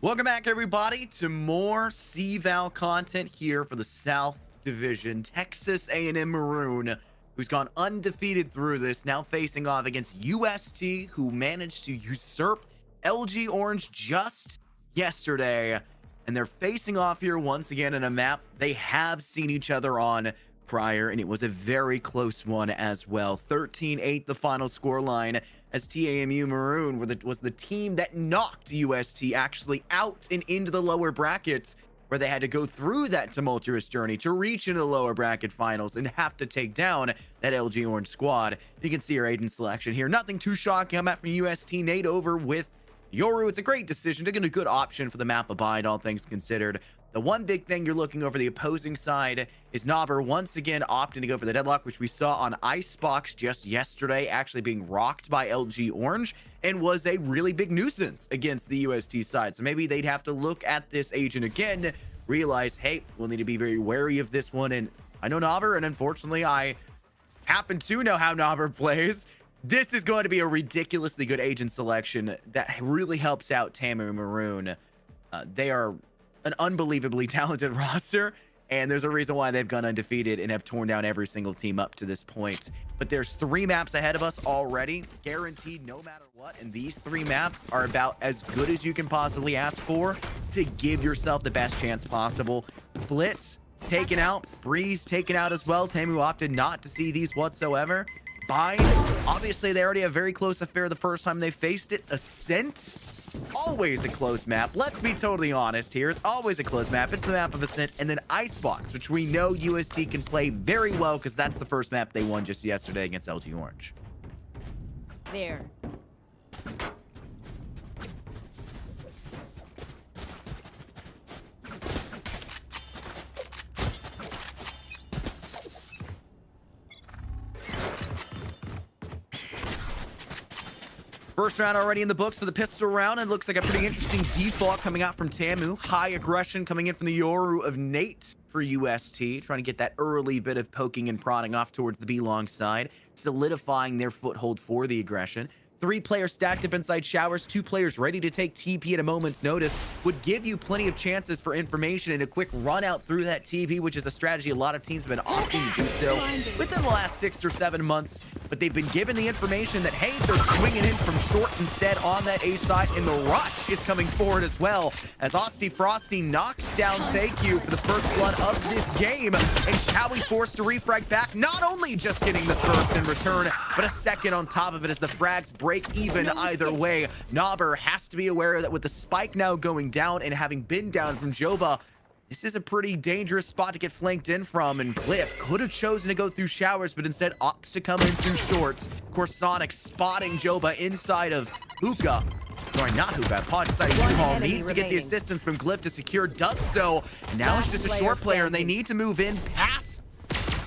Welcome back, everybody, to more CVAL content here for the South Division. Texas A&M Maroon, who's gone undefeated through this, now facing off against UST, who managed to usurp LG Orange just yesterday. And they're facing off here once again in a map they have seen each other on prior, and it was a very close one as well. 13-8 the final score line, as TAMU Maroon was the team that knocked UST actually out and into the lower brackets, where they had to go through that tumultuous journey to reach into the lower bracket finals and have to take down that LG Orange squad. You can see your agent selection here. Nothing too shocking. I'm at from UST. Nate over with Yoru. It's a great decision, taking a good option for the map Abide, all things considered. The one big thing you're looking over the opposing side is Nobber once again opting to go for the deadlock, which we saw on Icebox just yesterday, actually being rocked by LG Orange, and was a really big nuisance against the UST side. So maybe they'd have to look at this agent again, realize, hey, we'll need to be very wary of this one. And I know Nobber, and unfortunately, I happen to know how Nobber plays. This is going to be a ridiculously good agent selection that really helps out TAMU Maroon. They are an unbelievably talented roster, and there's a reason why they've gone undefeated and have torn down every single team up to this point. But there's 3 maps ahead of us already, guaranteed no matter what, and these 3 maps are about as good as you can possibly ask for to give yourself the best chance possible. Blitz taken out, Breeze taken out as well. TAMU opted not to see these whatsoever. Bind, obviously they already have very close affair the first time they faced it. Ascent, always a close map. Let's be totally honest here. It's always a close map. It's the map of Ascent. And then Icebox, which we know UST can play very well because that's the first map they won just yesterday against LG Orange. There. First round already in the books for the pistol round. It looks like a pretty interesting default coming out from TAMU. High aggression coming in from the Yoru of Nate for UST, trying to get that early bit of poking and prodding off towards the B-long side, solidifying their foothold for the aggression. 3 players stacked up inside showers, 2 players ready to take TP at a moment's notice, would give you plenty of chances for information and a quick run out through that TP, which is a strategy a lot of teams have been opting to do so within the last 6 or 7 months. But they've been given the information that, hey, they're swinging in from short instead on that A side, and the rush is coming forward as well, as Austy Frosty knocks down Seikyu for the first blood of this game, and Showy forced to refrag back, not only just getting the first in return, but a second on top of it as the frags break even either way. Nobber has to be aware that with the spike now going down and having been down from Joba, this is a pretty dangerous spot to get flanked in from, and Cliff could have chosen to go through showers, but instead opts to come in through shorts. Of course, Sonic spotting Joba inside of Hookah. Sorry, not Hookah. Apologies, U-Haul needs to get the assistance from Glyph to secure, does so. Now it's just a short player, and they need to move in past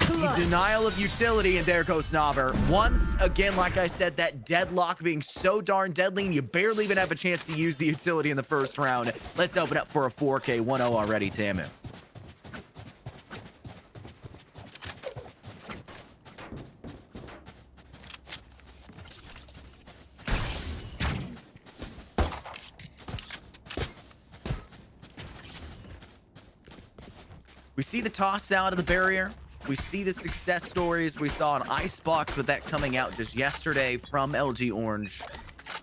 the denial of utility, and there goes Nobber. Once again, like I said, that deadlock being so darn deadly, and you barely even have a chance to use the utility in the first round. Let's open up for a 4K 1-0 already, TAMU. We see the toss out of the barrier. We see the success stories we saw on Icebox with that coming out just yesterday from LG Orange.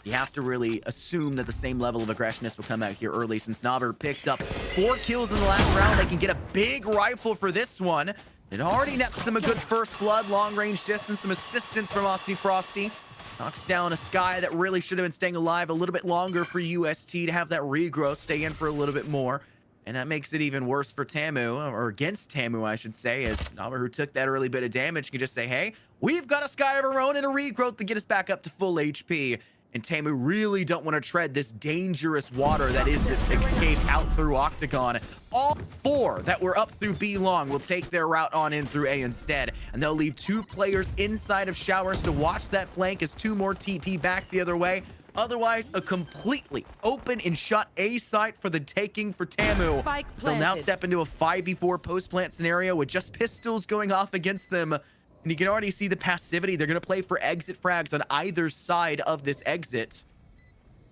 You have to really assume that the same level of aggressiveness will come out here early, since Nobber picked up 4 kills in the last round. They can get a big rifle for this one. It already nets them a good first blood, long range distance, some assistance from Austin Frosty. Knocks down a Sky that really should have been staying alive a little bit longer for UST to have that regrowth, stay in for a little bit more. And that makes it even worse for TAMU, or against TAMU, I should say, as Nobber, who took that early bit of damage, can just say, hey, we've got a Sky of our own and a regrowth to get us back up to full HP. And TAMU really don't want to tread this dangerous water that is this escape out through Octagon. All 4 that were up through B long will take their route on in through A instead. And they'll leave 2 players inside of showers to watch that flank as 2 more TP back the other way. Otherwise, a completely open and shut A site for the taking for TAMU. They'll now step into a 5v4 post-plant scenario with just pistols going off against them. And you can already see the passivity. They're going to play for exit frags on either side of this exit.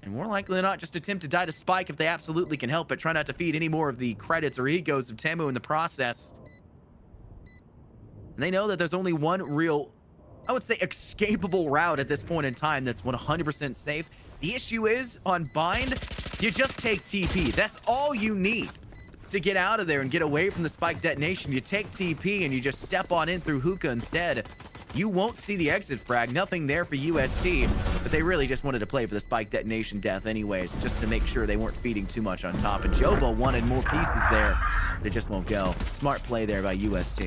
And more likely than not, just attempt to die to Spike if they absolutely can help it. Try not to feed any more of the credits or egos of TAMU in the process. And they know that there's only one real, I would say, escapable route at this point in time that's 100% safe. The issue is, on Bind, you just take TP. That's all you need to get out of there and get away from the Spike detonation. You take TP and you just step on in through Hookah instead. You won't see the exit frag. Nothing there for UST, but they really just wanted to play for the Spike detonation death anyways, just to make sure they weren't feeding too much on top. And Joba wanted more pieces there, but it just won't go. Smart play there by UST.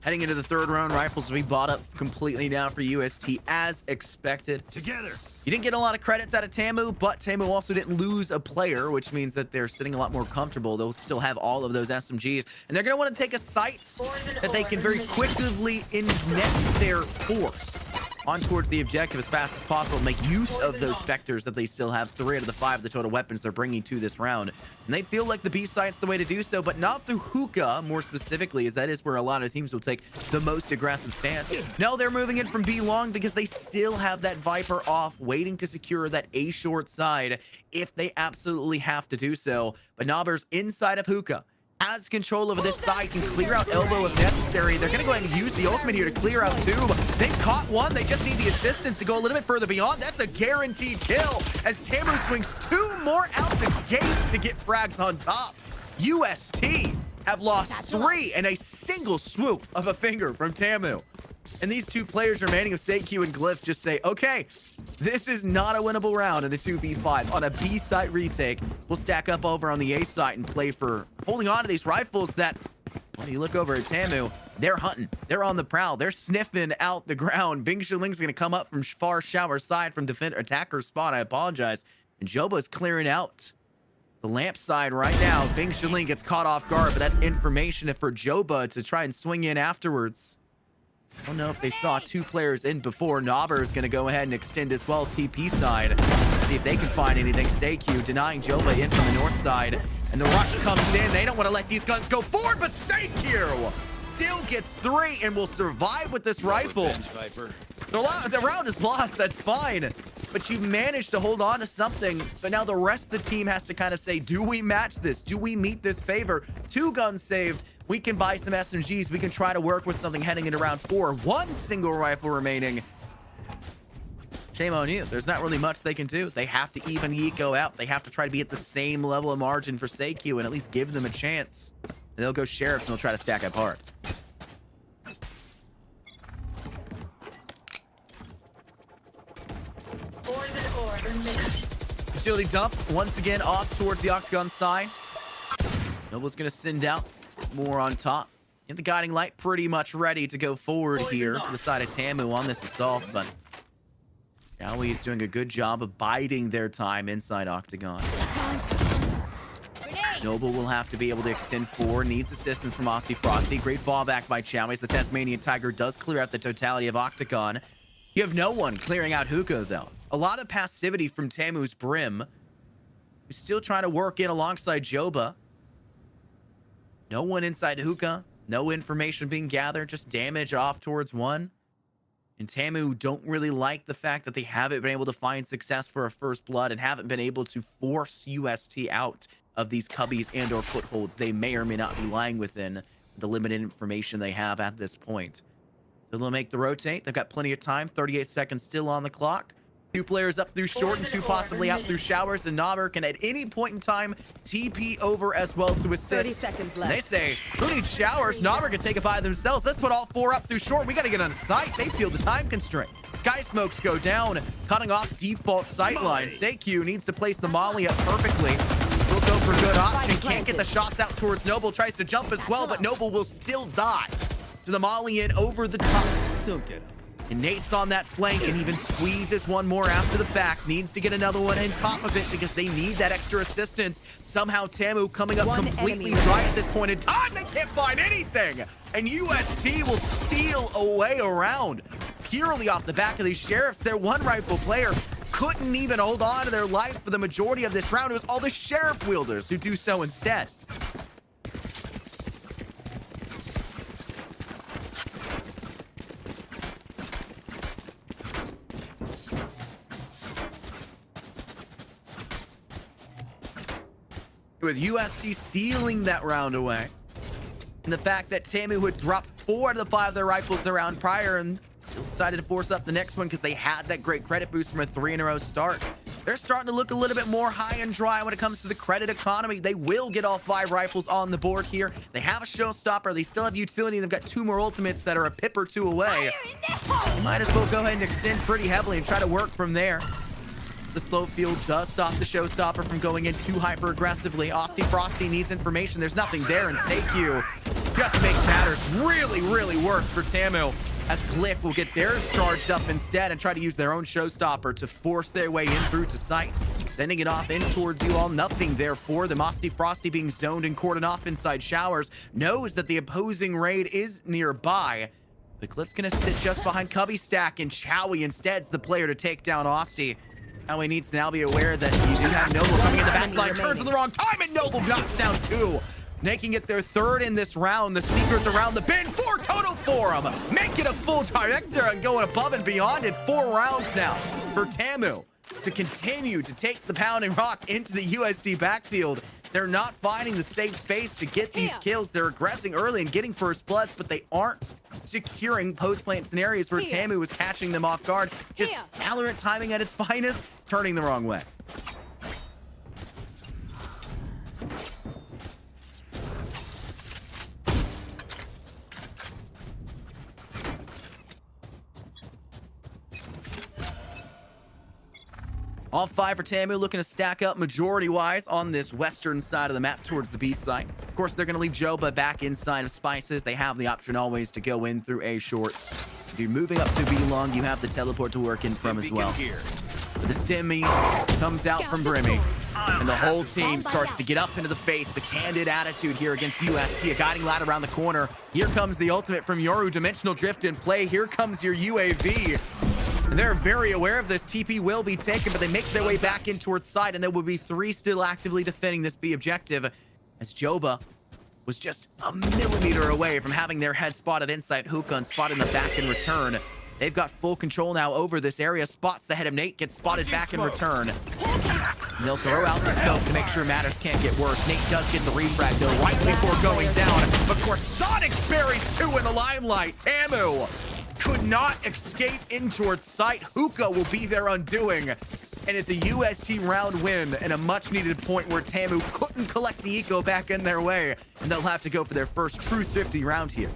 Heading into the third round, rifles will be bought up completely now for UST as expected. Together. You didn't get a lot of credits out of TAMU, but TAMU also didn't lose a player, which means that they're sitting a lot more comfortable. They'll still have all of those SMGs, and they're going to want to take a site that they can very quickly net their force on towards the objective as fast as possible, make use of those Spectres that they still have. 3 out of the 5 of the total weapons they're bringing to this round. And they feel like the B site's the way to do so, but not through Hookah, more specifically, as that is where a lot of teams will take the most aggressive stance. No, they're moving in from B long because they still have that Viper off, waiting to secure that A short side if they absolutely have to do so. But Nobber's inside of Hookah, has control over this side, can clear out elbow if necessary. They're going to go ahead and use the ultimate here to clear out 2. They've caught 1. They just need the assistance to go a little bit further beyond. That's a guaranteed kill as TAMU swings 2 more out the gates to get frags on top. UST have lost 3 in a single swoop of a finger from TAMU. And these 2 players remaining of SakeQ and Glyph just say, okay, this is not a winnable round in a 2v5. On a B site retake, we'll stack up over on the A site and play for holding on to these rifles that, when you look over at TAMU, they're hunting. They're on the prowl. They're sniffing out the ground. Bing Shuling's going to come up from far shower side from defender attacker spawn. I apologize. And Joba's clearing out the lamp side right now. Bing Shuling gets caught off guard, but that's information for Joba to try and swing in afterwards. I don't know if they saw 2 players in before. Nobber is going to go ahead and extend as well, TP side. See if they can find anything. SakeQ denying Joba in from the north side. And the rush comes in. They don't want to let these guns go forward, but SakeQ still gets 3 and will survive with this rifle. The round is lost. That's fine. But you managed to hold on to something. But now the rest of the team has to kind of say, do we match this? Do we meet this favor? 2 guns saved. We can buy some SMGs. We can try to work with something heading into round 4. 1 single rifle remaining. Shame on you. There's not really much they can do. They have to even eco out. They have to try to be at the same level of margin for SakeQ and at least give them a chance. And they'll go sheriffs and they'll try to stack up hard. Utility dump once again off towards the Octagon side. Noble's going to send out more on top. And the guiding light pretty much ready to go forward here for the side of TAMU on this assault, but Yowie is doing a good job of biding their time inside Octagon. Noble will have to be able to extend forward, needs assistance from Aussie Frosty. Great fallback by Chowie as the Tasmanian Tiger does clear out the totality of Octagon. You have no one clearing out Hookah, though. A lot of passivity from TAMU's Brim, who's still trying to work in alongside Joba. No one inside Hookah. No information being gathered. Just damage off towards 1. And TAMU don't really like the fact that they haven't been able to find success for a first blood and haven't been able to force UST out of these cubbies and or footholds they may or may not be lying within the limited information they have at this point. So they'll make the rotate. They've got plenty of time. 38 seconds still on the clock. 2 players up through short and 2 possibly out through showers, and Nobber can at any point in time TP over as well to assist. 30 seconds left. And they say, who needs showers? Nobber can take it by themselves. Let's put all 4 up through short. We got to get on site. They feel the time constraint. Sky smokes go down, cutting off default sight line. SakeQ needs to place the molly up perfectly. Will go for good option. Can't get the shots out towards Noble. Tries to jump as well, but Noble will still die to the molly in over the top. Don't get up. And Nate's on that flank and even squeezes one more after the fact. Needs to get another one on top of it because they need that extra assistance. Somehow TAMU coming up completely dry at this point in time. They can't find anything. And UST will steal away around. Purely off the back of these sheriffs. Their one rifle player couldn't even hold on to their life for the majority of this round. It was all the sheriff wielders who do so instead. With UST stealing that round away. And the fact that TAMU had dropped 4 out of the 5 of their rifles the round prior and decided to force up the next one because they had that great credit boost from a 3-in-a-row start. They're starting to look a little bit more high and dry when it comes to the credit economy. They will get all 5 rifles on the board here. They have a showstopper. They still have utility. They've got 2 more ultimates that are a pip or 2 away. Might as well go ahead and extend pretty heavily and try to work from there. The slow field does stop the showstopper from going in too hyper aggressively. Austin Frosty needs information. There's nothing there, and Seikyu just makes matters really worse for TAMU, as Glyph will get theirs charged up instead and try to use their own showstopper to force their way in through to site, sending it off in towards you all. Nothing there for them. Austin Frosty being zoned and cordoned off inside showers, knows that the opposing raid is nearby. But Glyph's gonna sit just behind Cubby Stack, and Chowie instead's the player to take down Austin. Chowie needs to now be aware that you do have Noble coming in the back line, turns at the wrong time, and Noble knocks down 2. Making it their 3rd in this round. The Seekers around the bend. 4 total for them. Make it a full trajectory and going above and beyond in 4 rounds now for TAMU to continue to take the pounding rock into the USD backfield. They're not finding the safe space to get these kills. They're aggressing early and getting first bloods, but they aren't securing post-plant scenarios where TAMU was catching them off guard. Just VALORANT timing at its finest, turning the wrong way. All 5 for TAMU, looking to stack up majority-wise on this western side of the map towards the B site. Of course, they're going to leave Joba back inside of Spices. They have the option always to go in through A shorts. If you're moving up to B long, you have the teleport to work in from as well. But the Stimmy comes out from Brimmy, and the whole team starts to get up into the face. The candid attitude here against UST, a guiding light around the corner. Here comes the ultimate from Yoru, Dimensional Drift in play. Here comes your UAV. And they're very aware of this. TP will be taken, but they make their way back in towards side, and there will be 3 still actively defending this B objective, as Joba was just a millimeter away from having their head spotted inside Hookah and spotted in the back in return. They've got full control now over this area. Spots the head of Nate, gets spotted back in return. And they'll throw out the smoke to make sure matters can't get worse. Nate does get the refrag, though, right before going down. Of course, Sonic buries 2 in the limelight. TAMU could not escape in towards site. Hookah will be their undoing. And it's a UST round win and a much needed point where TAMU couldn't collect the eco back in their way. And they'll have to go for their first true 50 round here.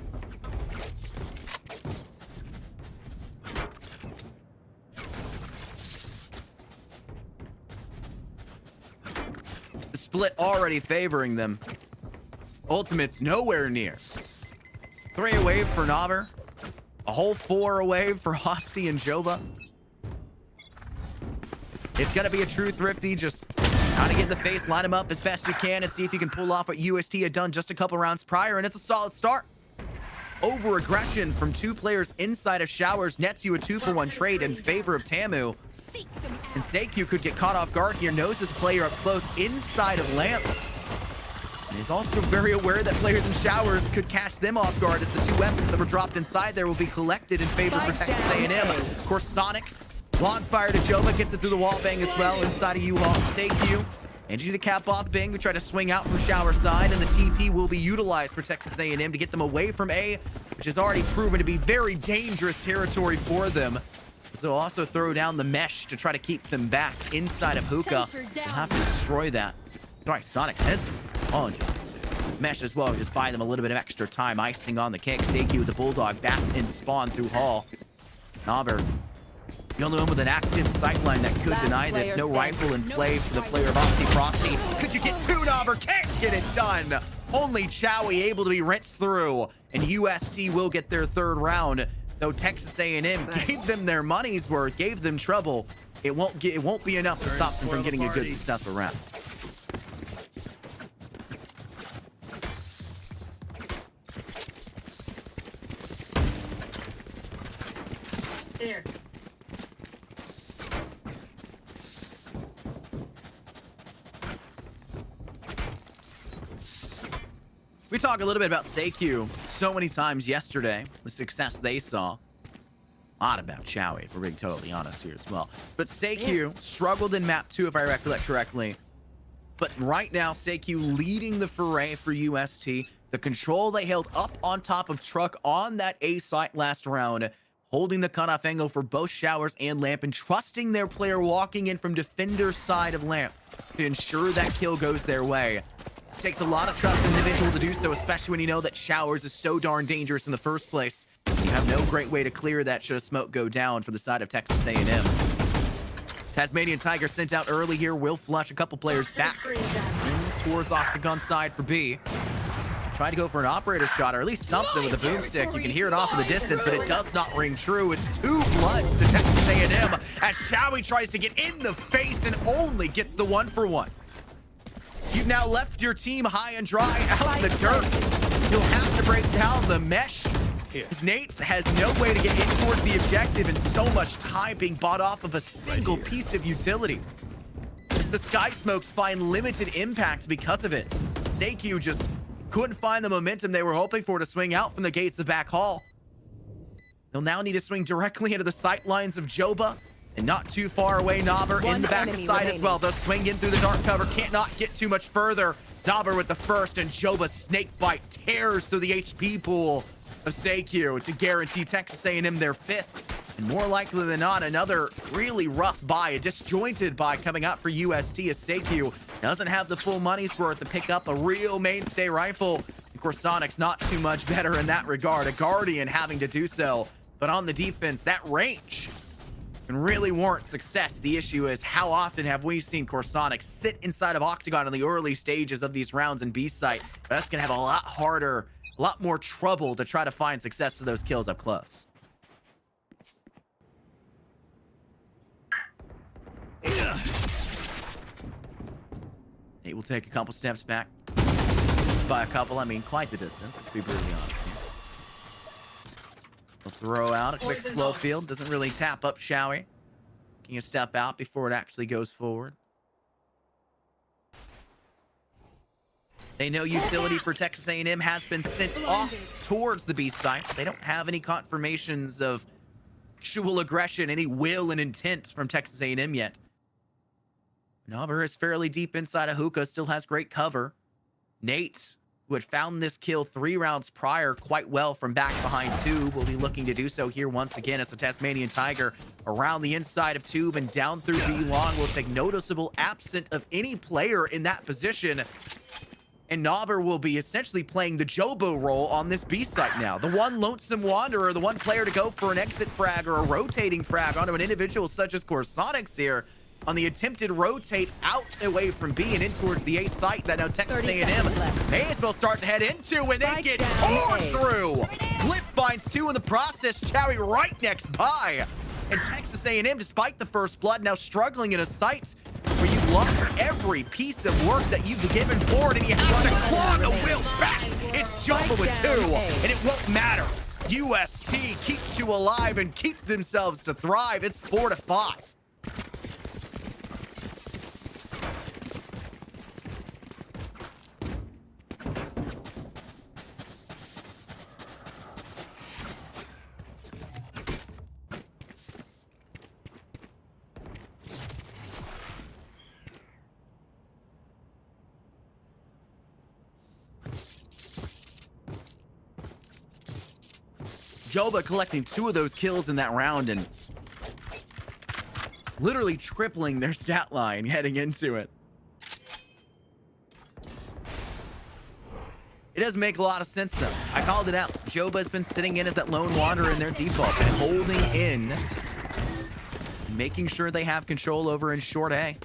The split already favoring them. Ultimate's nowhere near. 3 away for Nobber. A whole 4 away for Hosty and Joba. It's going to be a true thrifty. Just trying to get in the face, line him up as best you can, and see if you can pull off what UST had done just a couple rounds prior, and it's a solid start. Over aggression from 2 players inside of showers nets you a 2-for-1 trade in favor of TAMU. And Seikyu could get caught off guard here, knows this player up close inside of Lamp. And he's also very aware that players in showers could catch them off guard, as the 2 weapons that were dropped inside there will be collected in favor of Texas A&M. Of course, Sonics, long fire to Joba, gets it through the wall bang as well inside of U-Haul. Seikyu, energy to cap off Bing. We try to swing out from shower side, and the TP will be utilized for Texas A&M to get them away from A, which has already proven to be very dangerous territory for them. So also throw down the mesh to try to keep them back inside of Hookah. They'll have to destroy that. All right, Sonic's heads. Apologize. Mesh as well, just buy them a little bit of extra time. Icing on the cake. Seikyu with the Bulldog back in spawn through Hall. Nobber, the only one with an active sightline that could deny this. No rifle in play for the player of Aussie Frosty. Could you get 2, Nobber? Can't get it done. Only Chowie able to be rinsed through. And UST will get their 3rd round. Though Texas A&M gave them their money's worth, gave them trouble, it won't be enough to stop them from getting a good, successful round. There. We talked a little bit about SEIQ so many times yesterday, the success they saw. A lot about Chowie, if we're being totally honest here as well. But SEIQ struggled in map 2, if I recollect correctly. But right now, SEIQ leading the foray for UST. The control they held up on top of Truck on that A site last round, holding the cutoff angle for both Showers and Lamp, and trusting their player walking in from defender side of Lamp to ensure that kill goes their way. It takes a lot of trust in the individual to do so, especially when you know that Showers is so darn dangerous in the first place. You have no great way to clear that should a smoke go down for the side of Texas A&M. Tasmanian Tiger sent out early here, will flush a couple players back towards Octagon side for B. Try to go for an operator shot, or at least something with a boomstick. You can hear it off in the distance, but it does not ring true. It's 2 bloods to Texas A&M as Chowie tries to get in the face and only gets the 1-for-1. You've now left your team high and dry out in the dirt. You'll have to break down the mesh. Nate has no way to get in towards the objective, and so much time being bought off of a single piece of utility. The Sky Smokes find limited impact because of it. SEIQ just couldn't find the momentum they were hoping for to swing out from the gates of back hall. They'll now need to swing directly into the sight lines of Joba. And not too far away, Nobber in the back side as well. They'll swing in through the dark cover. Can't not get too much further. Nobber with the first, and Joba's snake bite tears through the HP pool of SEIQ to guarantee Texas A&M their 5th. And more likely than not, another really rough buy, a disjointed buy coming out for UST as SEIQ doesn't have the full money's worth to pick up a real mainstay rifle. Of course, Sonic's not too much better in that regard. A Guardian having to do so. But on the defense, that range can really warrant success. The issue is, how often have we seen Corsonic sit inside of Octagon in the early stages of these rounds in B site? That's gonna have a lot harder, a lot more trouble to try to find success for those kills up close. Nate will take a couple steps back. By a couple, I mean quite the distance, let's be brutally honest here. He'll throw out a quick slow field. Doesn't really tap up Chowie. Taking a step out before it actually goes forward. They know utility for Texas A&M has been sent off towards the B site. They don't have any confirmations of actual aggression, any will and intent from Texas A&M yet. Nobber is fairly deep inside of Hookah, still has great cover. Nate, who had found this kill 3 rounds prior quite well from back behind Tube, will be looking to do so here once again as the Tasmanian Tiger around the inside of Tube and down through B long will take noticeable absent of any player in that position. And Nobber will be essentially playing the Jobo role on this B site now. The one lonesome wanderer, the one player to go for an exit frag or a rotating frag onto an individual such as Corsonics here on the attempted rotate out away from B and in towards the A site that now Texas A&M may as well start to head into, and they get torn through. Blip finds 2 in the process. Chowie right next by. And Texas A&M, despite the first blood, now struggling in a site where you've lost every piece of work that you've given forward, and you have to claw the will back. It's Jumbo with 2, and it won't matter. UST keeps you alive and keep themselves to thrive. It's 4-5. Joba collecting 2 of those kills in that round and literally tripling their stat line heading into it. It does make a lot of sense though. I called it out. Joba's been sitting in as that lone wanderer in their default and holding in, making sure they have control over in short A.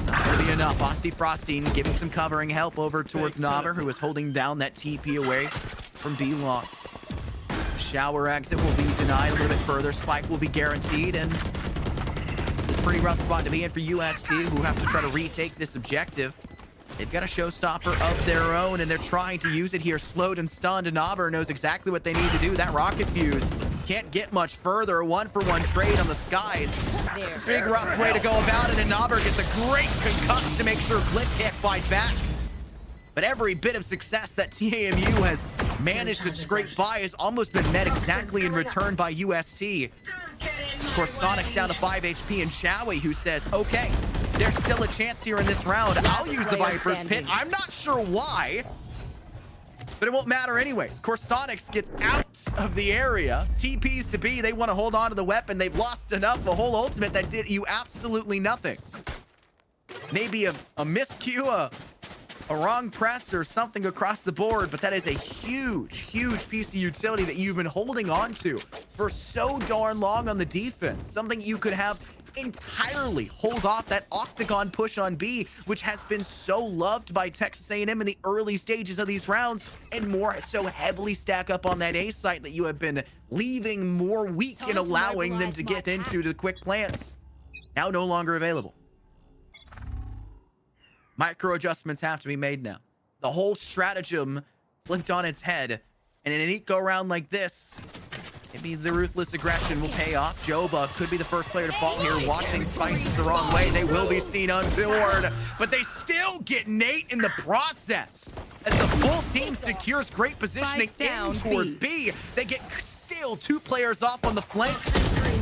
Not gonna be enough. Frosty giving some covering help over towards Nobber, who is holding down that TP away from B long. shower exit will be denied a little bit further. Spike will be guaranteed, and it's a pretty rough spot to be in for UST, who have to try to retake this objective. They've got a showstopper of their own, and they're trying to use it here. Slowed and stunned, and Naber knows exactly what they need to do. That rocket fuse can't get much further. A one-for-one trade on the skies. It's a big rough way to go about it, and Naber gets a great concuss to make sure Blitz can't fight back. But every bit of success that TAMU has managed to scrape by has almost been met exactly in return by UST. Of course, Sonic's down to 5 HP, and Chowie, who says, okay, there's still a chance here in this round. I'll use the Viper's Pit. I'm not sure why, but it won't matter anyways. Of course, Sonics gets out of the area. TPs to B, they want to hold on to the weapon. They've lost enough, a whole ultimate that did you absolutely nothing. Maybe a miscue, a wrong press or something across the board, but that is a huge, huge piece of utility that you've been holding on to for so darn long on the defense. Something you could have entirely hold off that octagon push on B, which has been so loved by Texas A&M in the early stages of these rounds, and more so heavily stack up on that A site that you have been leaving more weak in allowing them to get into the quick plants. Now no longer available. Micro adjustments have to be made now. The whole stratagem flipped on its head, and in an eco-round like this, maybe the ruthless aggression will pay off. Joba could be the first player to fall here. Watching Spices the wrong way. They will be seen on board, but they still get Nate in the process. As the full team secures great positioning in towards B, they get still 2 players off on the flank.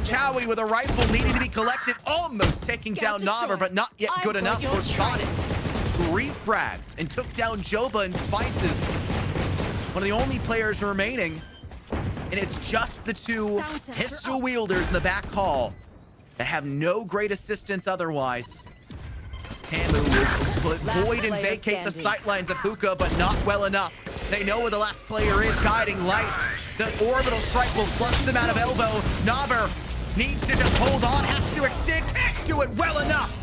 Chowie with a rifle needing to be collected, almost taking down Naber, but not yet good enough for Sonics. Refragged and took down Joba and Spices. One of the only players remaining. And it's just the 2 pistol wielders in the back hall that have no great assistance otherwise. As TAMU will void and vacate the sightlines of Hookah, but not well enough. They know where the last player is, guiding light. The orbital strike will flush them out of elbow. Naber needs to just hold on, has to extend, can't do it well enough.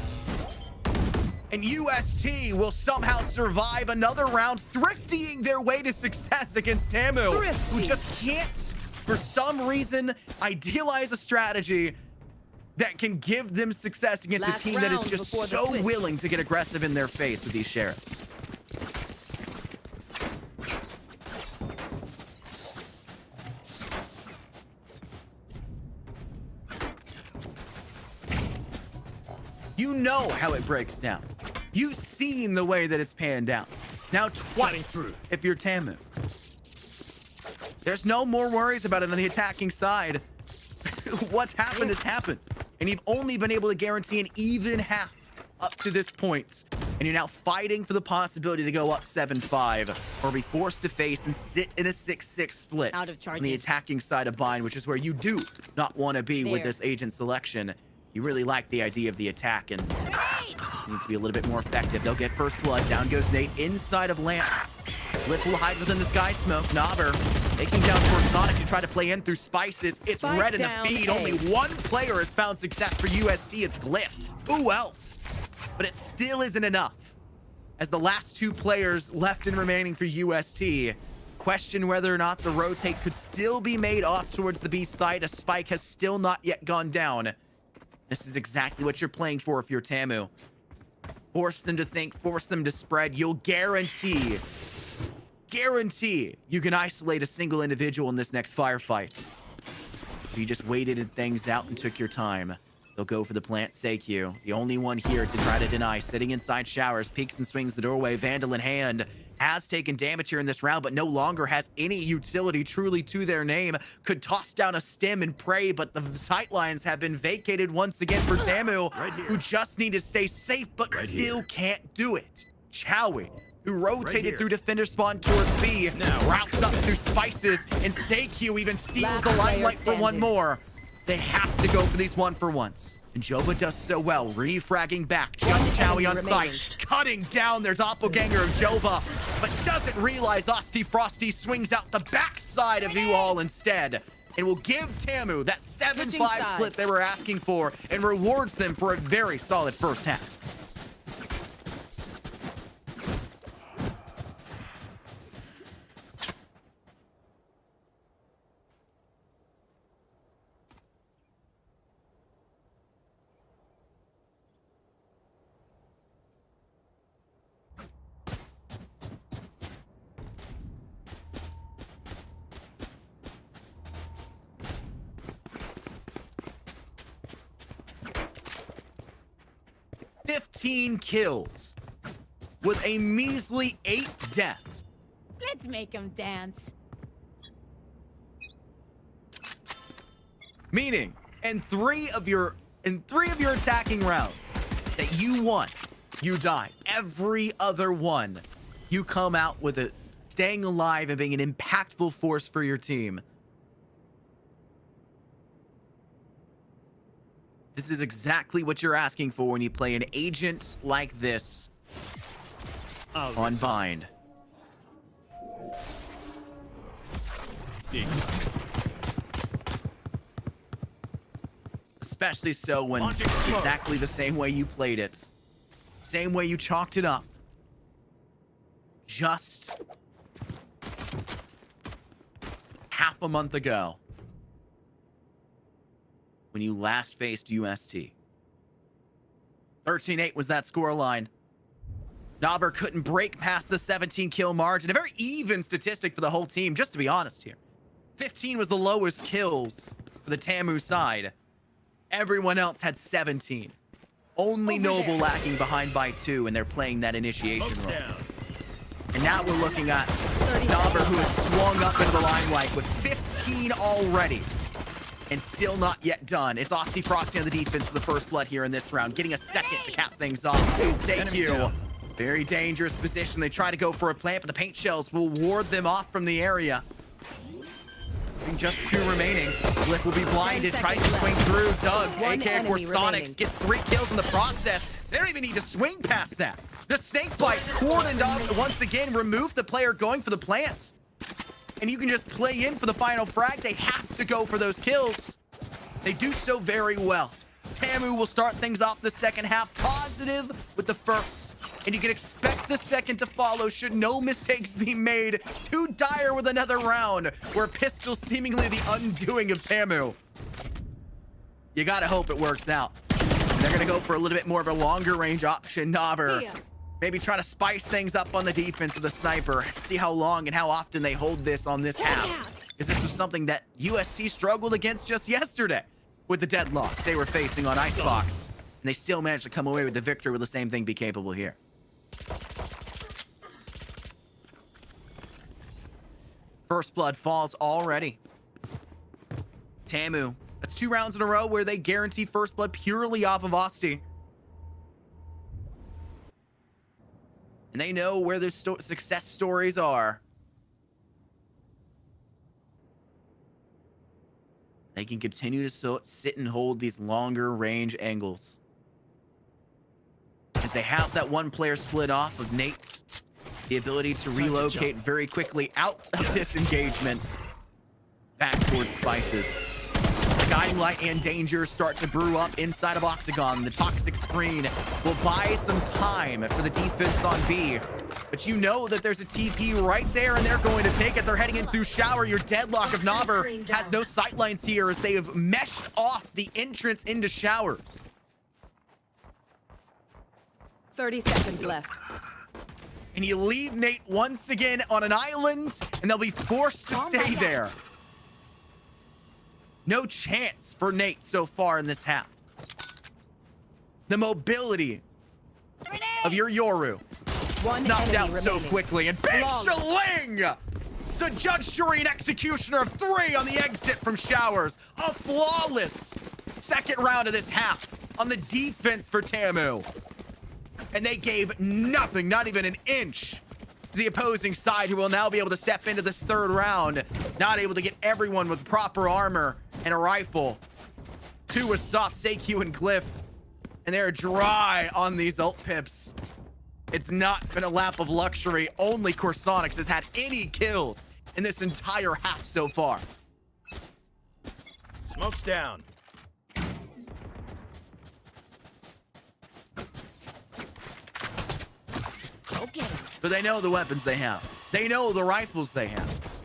And UST will somehow survive another round, thriftying their way to success against TAMU, who just can't, for some reason, idealize a strategy that can give them success against a team that is just so willing to get aggressive in their face with these sheriffs. You know how it breaks down. You've seen the way that it's panned out. Now twice if you're TAMU. There's no more worries about it on the attacking side. What's happened has happened. And you've only been able to guarantee an even half up to this point. And you're now fighting for the possibility to go up 7-5 or be forced to face and sit in a 6-6 split on the attacking side of Bind, which is where you do not want to be with this agent selection. You really like the idea of the attack, and just needs to be a little bit more effective. They'll get first blood. Down goes Nate inside of Lamp. Lip will hide within the sky smoke. Naber taking down for Sonic to try to play in through Spices. It's red in the feed. Only 1 player has found success for UST. It's Glyph. Who else? But it still isn't enough, as the last 2 players left and remaining for UST question whether or not the rotate could still be made off towards the B side. A spike has still not yet gone down. This is exactly what you're playing for if you're TAMU. Force them to think, force them to spread. You'll guarantee you can isolate a single individual in this next firefight. If you just waited things out and took your time, they'll go for the plant Seikyu. The only one here to try to deny. Sitting inside showers, peeks and swings the doorway. Vandal in hand. Has taken damage here in this round, but no longer has any utility truly to their name. Could toss down a stim and pray, but the sightlines have been vacated once again for TAMU, who just need to stay safe, but still can't do it. Chowie, who rotated through defender spawn towards B, routes up through Spices, and Seikyu even steals the limelight for one more. They have to go for these 1-for-1s. And Joba does so well, refragging back, just Chowie on sight, cutting down their doppelganger of Joba, but doesn't realize Osti Frosty swings out the backside of you all instead, and will give TAMU that 7-5 split they were asking for, and rewards them for a very solid first half. 15 kills with a measly 8 deaths. Let's make them dance. Meaning, in three of your attacking rounds that you won, you died. Every other one, you come out with it, staying alive and being an impactful force for your team. This is exactly what you're asking for when you play an agent like this on Bind. Especially so when it's exactly the same way you played it. Same way you chalked it up. Just half a month ago, when you last faced UST. 13-8 was that scoreline. Knobber couldn't break past the 17 kill margin. A very even statistic for the whole team, just to be honest here. 15 was the lowest kills for the TAMU side. Everyone else had 17. Only Noble lacking behind by 2, and they're playing that initiation role. And now we're looking at Knobber, who has swung up into the limelight with 15 already. And still not yet done. It's Austin Frosty on the defense for the first blood here in this round, getting a second to cap things off. Thank you. Very dangerous position. They try to go for a plant, but the paint shells will ward them off from the area. Just 2 remaining. Blick will be blinded, tries to swing through. Doug, aka Scholastic, gets 3 kills in the process. They don't even need to swing past that. The snake bite cordoned off once again, removed the player going for the plants. And you can just play in for the final frag. They have to go for those kills. They do so very well. TAMU will start things off the second half positive with the first. And you can expect the second to follow should no mistakes be made. Too dire with another round where Pistol seemingly the undoing of TAMU. You gotta hope it works out. And they're gonna go for a little bit more of a longer range option. Knobber maybe try to spice things up on the defense of the sniper. See how long and how often they hold this on this half. Because this was something that UST struggled against just yesterday with the deadlock they were facing on Icebox. And they still managed to come away with the victory. Will the same thing be capable here? First blood falls already. TAMU. That's 2 rounds in a row where they guarantee first blood purely off of Osti. And they know where their success stories are. They can continue to sit and hold these longer range angles. As they have that one player split off of Nate. The ability to relocate very quickly out of this engagement. Back towards Spices. Guiding Light and Danger start to brew up inside of Octagon. The toxic screen will buy some time for the defense on B. But you know that there's a TP right there, and they're going to take it. They're heading in through Shower. Your deadlock of Knobber has no sightlines here as they have meshed off the entrance into Showers. 30 seconds left. And you leave Nate once again on an island, and they'll be forced to stay there. No chance for Nate so far in this half. The mobility of your Yoru knocked out so quickly. And Big Shaling, the judge, jury, and executioner of 3 on the exit from Showers. A flawless second round of this half on the defense for TAMU. And they gave nothing, not even an inch, to the opposing side, who will now be able to step into this third round, not able to get everyone with proper armor and a rifle. 2 with soft Seikyu and Glyph, and they're dry on these ult pips. It's not been a lap of luxury. Only Corsonics has had any kills in this entire half so far. Smoke's down. Okay. But they know the weapons they have. They know the rifles they have.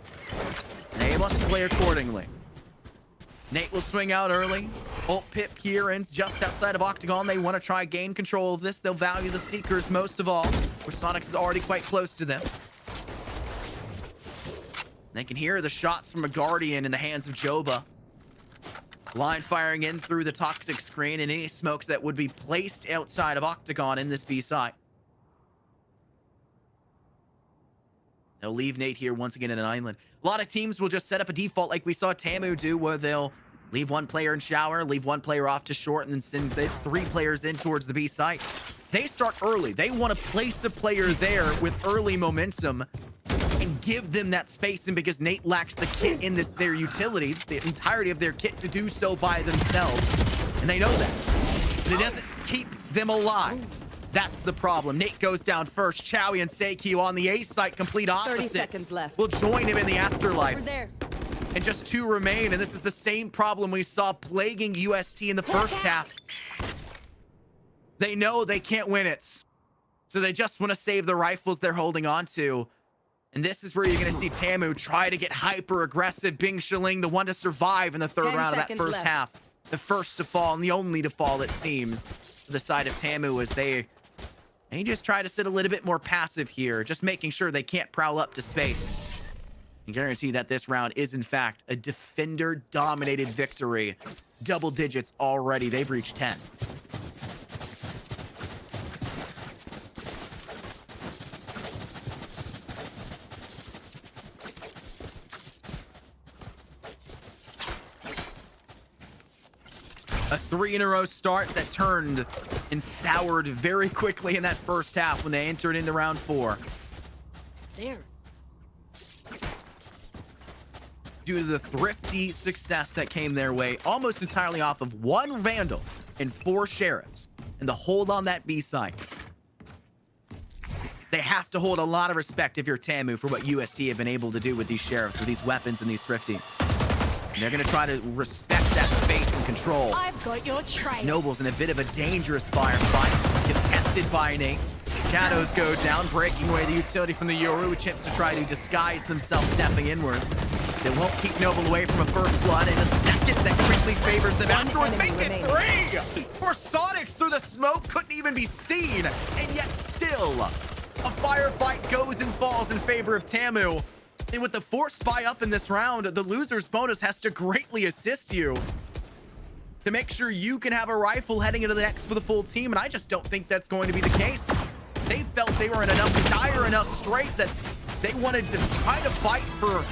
And they must play accordingly. Nate will swing out early. Ult pip here ends just outside of Octagon. They want to try gain control of this. They'll value the Seekers most of all, where Sonics is already quite close to them. They can hear the shots from a Guardian in the hands of Joba. Line firing in through the toxic screen and any smokes that would be placed outside of Octagon in this B site. They'll leave Nate here once again in an island. A lot of teams will just set up a default like we saw TAMU do, where they'll leave one player in shower, leave one player off to short, and then send the 3 players in towards the B site. They start early. They want to place a player there with early momentum and give them that spacing, because Nate lacks the kit in their utility, the entirety of their kit, to do so by themselves. And they know that. But it doesn't keep them alive. That's the problem. Nate goes down first. Chowie and Seikyu on the A site, complete opposites. 30 seconds left. Will join him in the afterlife. Over there. And just 2 remain, and this is the same problem we saw plaguing UST in the first half. They know they can't win it, so they just want to save the rifles they're holding on to. And this is where you're going to see TAMU try to get hyper aggressive. Bing Shiling, the one to survive in the third round of that first half. The first to fall, and the only to fall, it seems, to the side of TAMU, as they just try to sit a little bit more passive here, just making sure they can't prowl up to space. And guarantee that this round is, in fact, a defender-dominated victory. Double digits already. They've reached 10. A 3-in-a-row start that turned and soured very quickly in that first half when they entered into round 4. There. Due to the thrifty success that came their way, almost entirely off of 1 Vandal and 4 Sheriffs, and the hold on that B site. They have to hold a lot of respect if you're TAMU for what UST have been able to do with these Sheriffs, with these weapons and these thrifties. And they're going to try to respect that space and control. I've got your trail. Noble's in a bit of a dangerous firefight. Gets tested by Nate. Shadows go down, breaking away the utility from the Yoru. Attempts to try to disguise themselves, stepping inwards. They won't keep Noble away from a first blood in a second that quickly favors them afterwards. Make it 3! For Sonics through the smoke, couldn't even be seen. And yet still, a firefight goes and falls in favor of TAMU. And with the force buy up in this round, the loser's bonus has to greatly assist you to make sure you can have a rifle heading into the next for the full team. And I just don't think that's going to be the case. They felt they were in enough dire enough strait that they wanted to try to fight for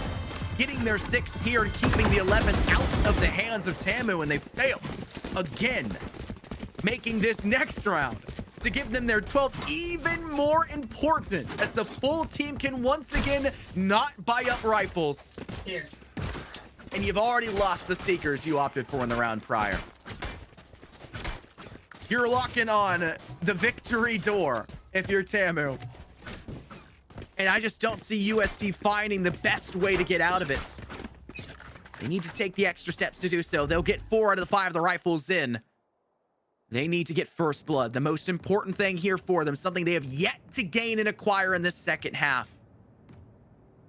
getting their 6th here and keeping the 11th out of the hands of TAMU, and they failed again, making this next round to give them their 12th even more important, as the full team can once again not buy up rifles. Here. And you've already lost the Seekers you opted for in the round prior. You're locking on the victory door if you're TAMU. And I just don't see UST finding the best way to get out of it. They need to take the extra steps to do so. They'll get 4 out of the 5 of the rifles in. They need to get first blood, the most important thing here for them, something they have yet to gain and acquire in this second half.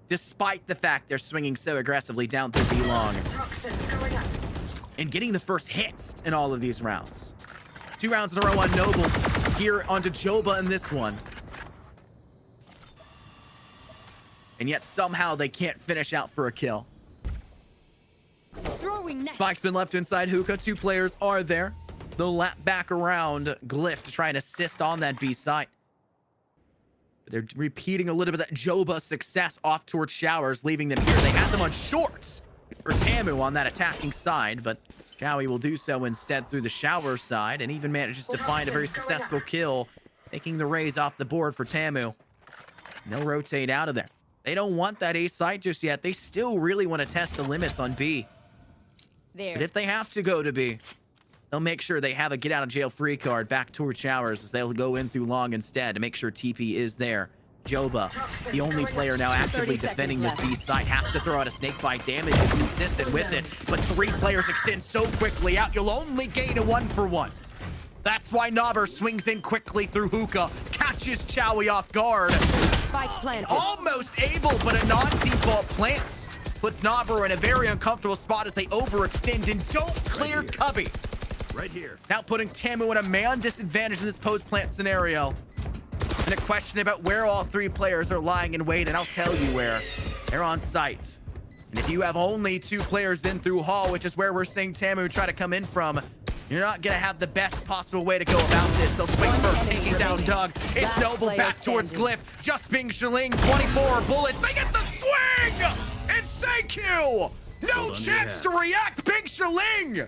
Despite the fact they're swinging so aggressively down through B long. And getting the first hits in all of these rounds. 2 rounds in a row on Noble, here onto Joba in this one. And yet somehow they can't finish out for a kill. Throwing next. Spike's been left inside hookah. 2 players are there. They'll lap back around Glyph to try and assist on that B site. But they're repeating a little bit of that Joba success off towards Showers, leaving them here. They had them on shorts for TAMU on that attacking side, but Chowie will do so instead through the Shower side, and even manages to find a very successful kill, taking the raise off the board for TAMU. They'll rotate out of there. They don't want that A site just yet. They still really want to test the limits on B. There. But if they have to go to B, they'll make sure they have a get out of jail free card back towards Showers, as they'll go in through long instead to make sure TP is there. Joba, the only player now actively defending this B site, has to throw out a snakebite. Damage is consistent with it, but 3 players extend so quickly out, you'll only gain a 1-for-1. That's why Nobber swings in quickly through hookah, catches Chowie off guard. Spike planted. Almost able, but a non-default plant puts Nobber in a very uncomfortable spot as they overextend and don't clear Cubby. Right here. Now putting TAMU at a man disadvantage in this post-plant scenario. And a question about where all 3 players are lying in wait, and I'll tell you where. They're on site. And if you have only 2 players in through Hall, which is where we're seeing TAMU try to come in from, you're not going to have the best possible way to go about this. They'll swing first, taking down Doug. It's Noble back towards Glyph. Just being Shaling, 24 bullets. They get the swing! It's Seikyu! No chance to react. Big Shaling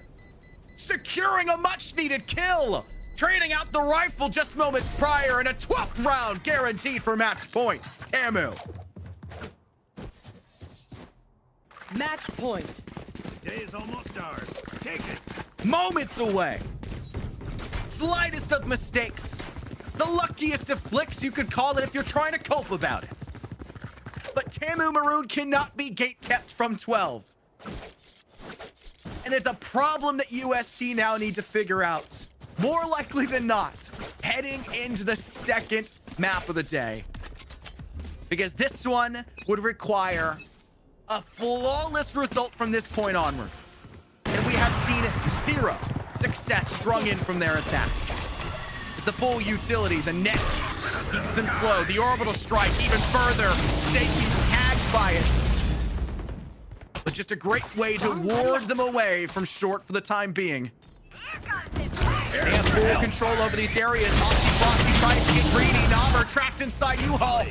securing a much-needed kill. Trading out the rifle just moments prior, and a 12th round guaranteed for match point. TAMU. Match point. Day is almost ours. Take it. Moments away. Slightest of mistakes. The luckiest of flicks, you could call it, if you're trying to cope about it. But TAMU Maroon cannot be gate-kept from 12. And it's a problem that UST now need to figure out. More likely than not, heading into the second map of the day. Because this one would require a flawless result from this point onward. And we have seen 0 success strung in from their attack. It's the full utility, the net keeps them slow. The orbital strike even further. Seikyu tagged by it. But just a great way to ward them away from short for the time being. They have full control over these areas. Frosty trying to get greedy. Naber trapped inside U-Haul.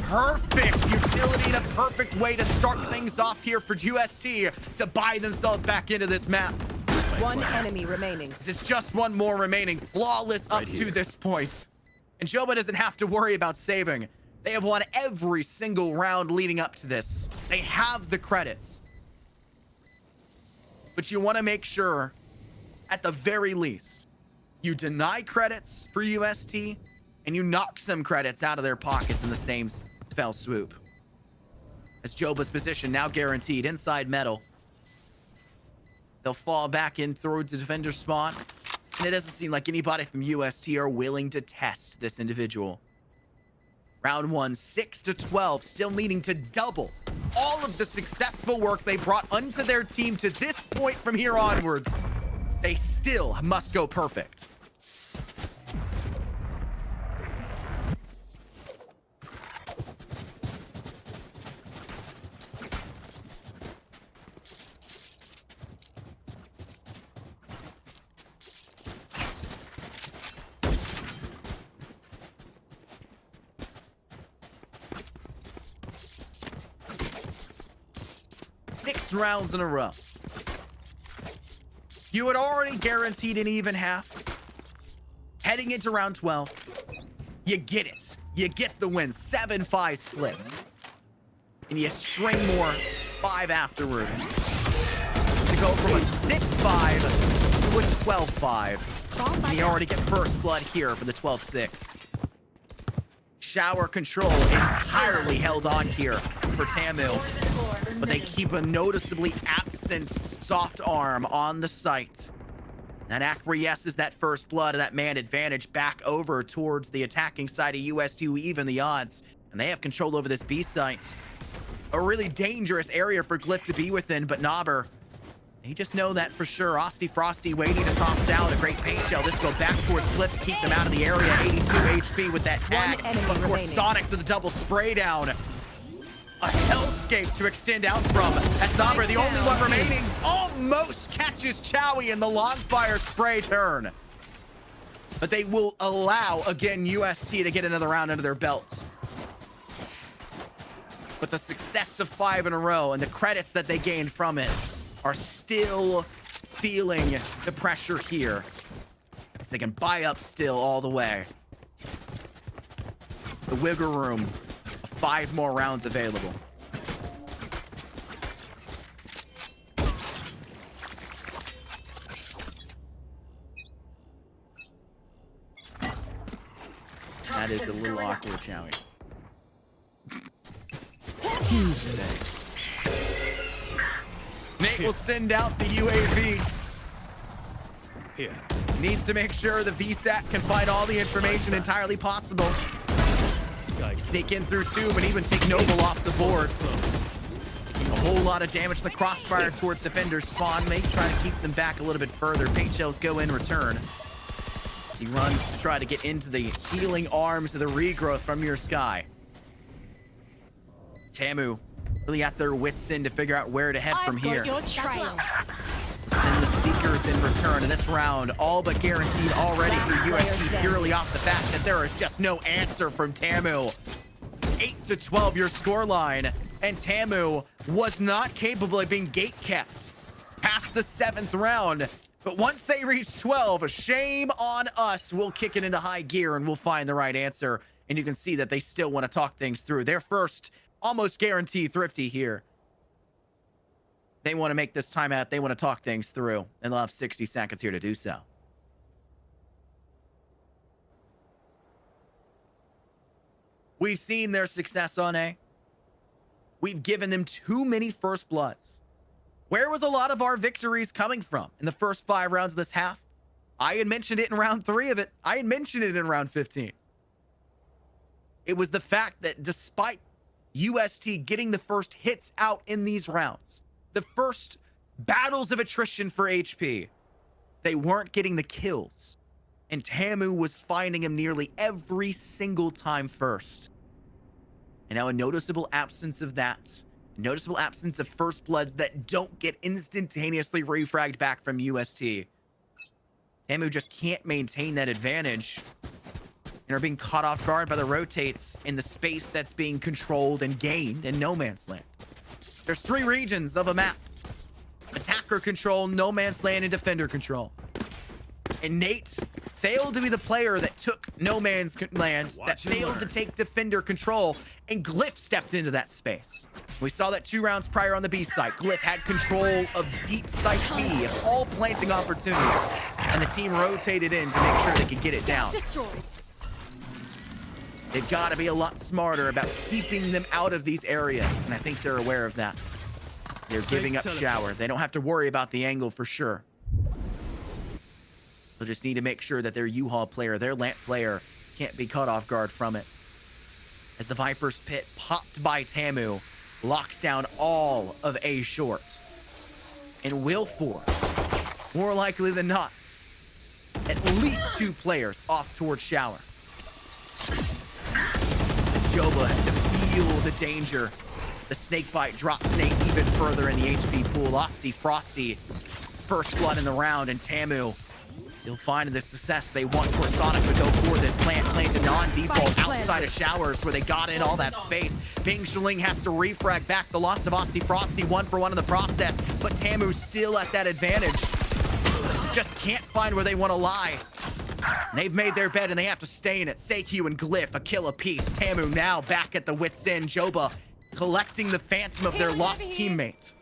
Perfect utility and a perfect way to start things off here for UST to buy themselves back into this map. 1 enemy remaining. It's just 1 more remaining. Flawless up to this point. And Joba doesn't have to worry about saving. They have won every single round leading up to this. They have the credits. But you want to make sure, at the very least, you deny credits for UST and you knock some credits out of their pockets in the same fell swoop. As Joba's position now guaranteed inside metal. They'll fall back in through the defender spawn. And it doesn't seem like anybody from UST are willing to test this individual. Round 1, 6-12, still needing to double all of the successful work they brought onto their team to this point from here onwards. They still must go perfect. Six rounds in a row. You had already guaranteed an even half. Heading into round 12, you get it. You get the win. 7-5 split. And you string more 5 afterwards. To go from a 6-5 to a 12-5. And you already get first blood here for the 12-6. Shower control entirely held on here for TAMU. But they keep a noticeably absent soft arm on the site. That acquiesces that first blood and that man advantage back over towards the attacking side of UST to even the odds. And they have control over this B site. A really dangerous area for Glyph to be within, but Naber, they just know that for sure. Frosty waiting to toss down a great paint shell. This go back towards Glyph to keep them out of the area. 82 HP with that tag. Of course, Sonics with a double spray down. A hellscape to extend out from. That's Naber, the only one remaining. Almost catches Chowie in the long fire spray turn. But they will allow, again, UST to get another round under their belts. But the success of 5 in a row and the credits that they gained from it are still feeling the pressure here. So they can buy up still all the way. The wiggle room. 5 more rounds available. That is a little awkward, Chowie. Who's next? Nate will send out the UAV. Here. Needs to make sure the VSAT can find all the information entirely possible. Sneak in through 2, but even take Noble off the board. A whole lot of damage to the crossfire towards defenders spawn. May try to keep them back a little bit further. Paint shells go in return. He runs to try to get into the healing arms of the regrowth from your sky. TAMU really at their wits' end to figure out where to head from I've here. got your trail. Send the Seekers in return in this round, all but guaranteed already for UST purely off the fact that there is just no answer from TAMU. 8-12 your scoreline, and TAMU was not capable of being gate kept past the 7th round. But once they reach 12, shame on us. We'll kick it into high gear and we'll find the right answer. And you can see that they still want to talk things through. Their first almost guaranteed thrifty here. They want to make this timeout. They want to talk things through, and they'll have 60 seconds here to do so. We've seen their success on A. We've given them too many first bloods. Where was a lot of our victories coming from in the first 5 rounds of this half? I had mentioned it in round 3 of it. I had mentioned it in round 15. It was the fact that despite UST getting the first hits out in these rounds, the first battles of attrition for HP, they weren't getting the kills. And TAMU was finding him nearly every single time first. And now a noticeable absence of that. A noticeable absence of first bloods that don't get instantaneously refragged back from UST. TAMU just can't maintain that advantage and are being caught off guard by the rotates in the space that's being controlled and gained in no man's land. There's 3 regions of a map: attacker control, no man's land, and defender control. And Nate failed to be the player that took no man's land, that failed to take defender control, and Glyph stepped into that space. We saw that 2 rounds prior on the B site. Glyph had control of deep site B, all planting opportunities, and the team rotated in to make sure they could get it down. They've got to be a lot smarter about keeping them out of these areas, and I think they're aware of that. They're giving up shower. They don't have to worry about the angle for sure. They'll just need to make sure that their U-Haul player, their Lamp player, can't be caught off guard from it. As the Viper's pit popped by TAMU, locks down all of A short, and will force, more likely than not, at least 2 players off towards shower. Joba has to feel the danger. The snake bite drops Nate even further in the HP pool. Losty, Frosty, first blood in the round, and TAMU still finding the success they want. Sonic to go for this plant to non-default outside of showers where they got in all that space. Bing Shaling has to refrag back the loss of Osty Frosty 1-for-1 in the process, but TAMU still at that advantage. Just can't find where they want to lie. They've made their bed and they have to stay in it. Seikyu and Glyph, a kill apiece. TAMU now back at the wit's end. Joba collecting the phantom of their lost teammate.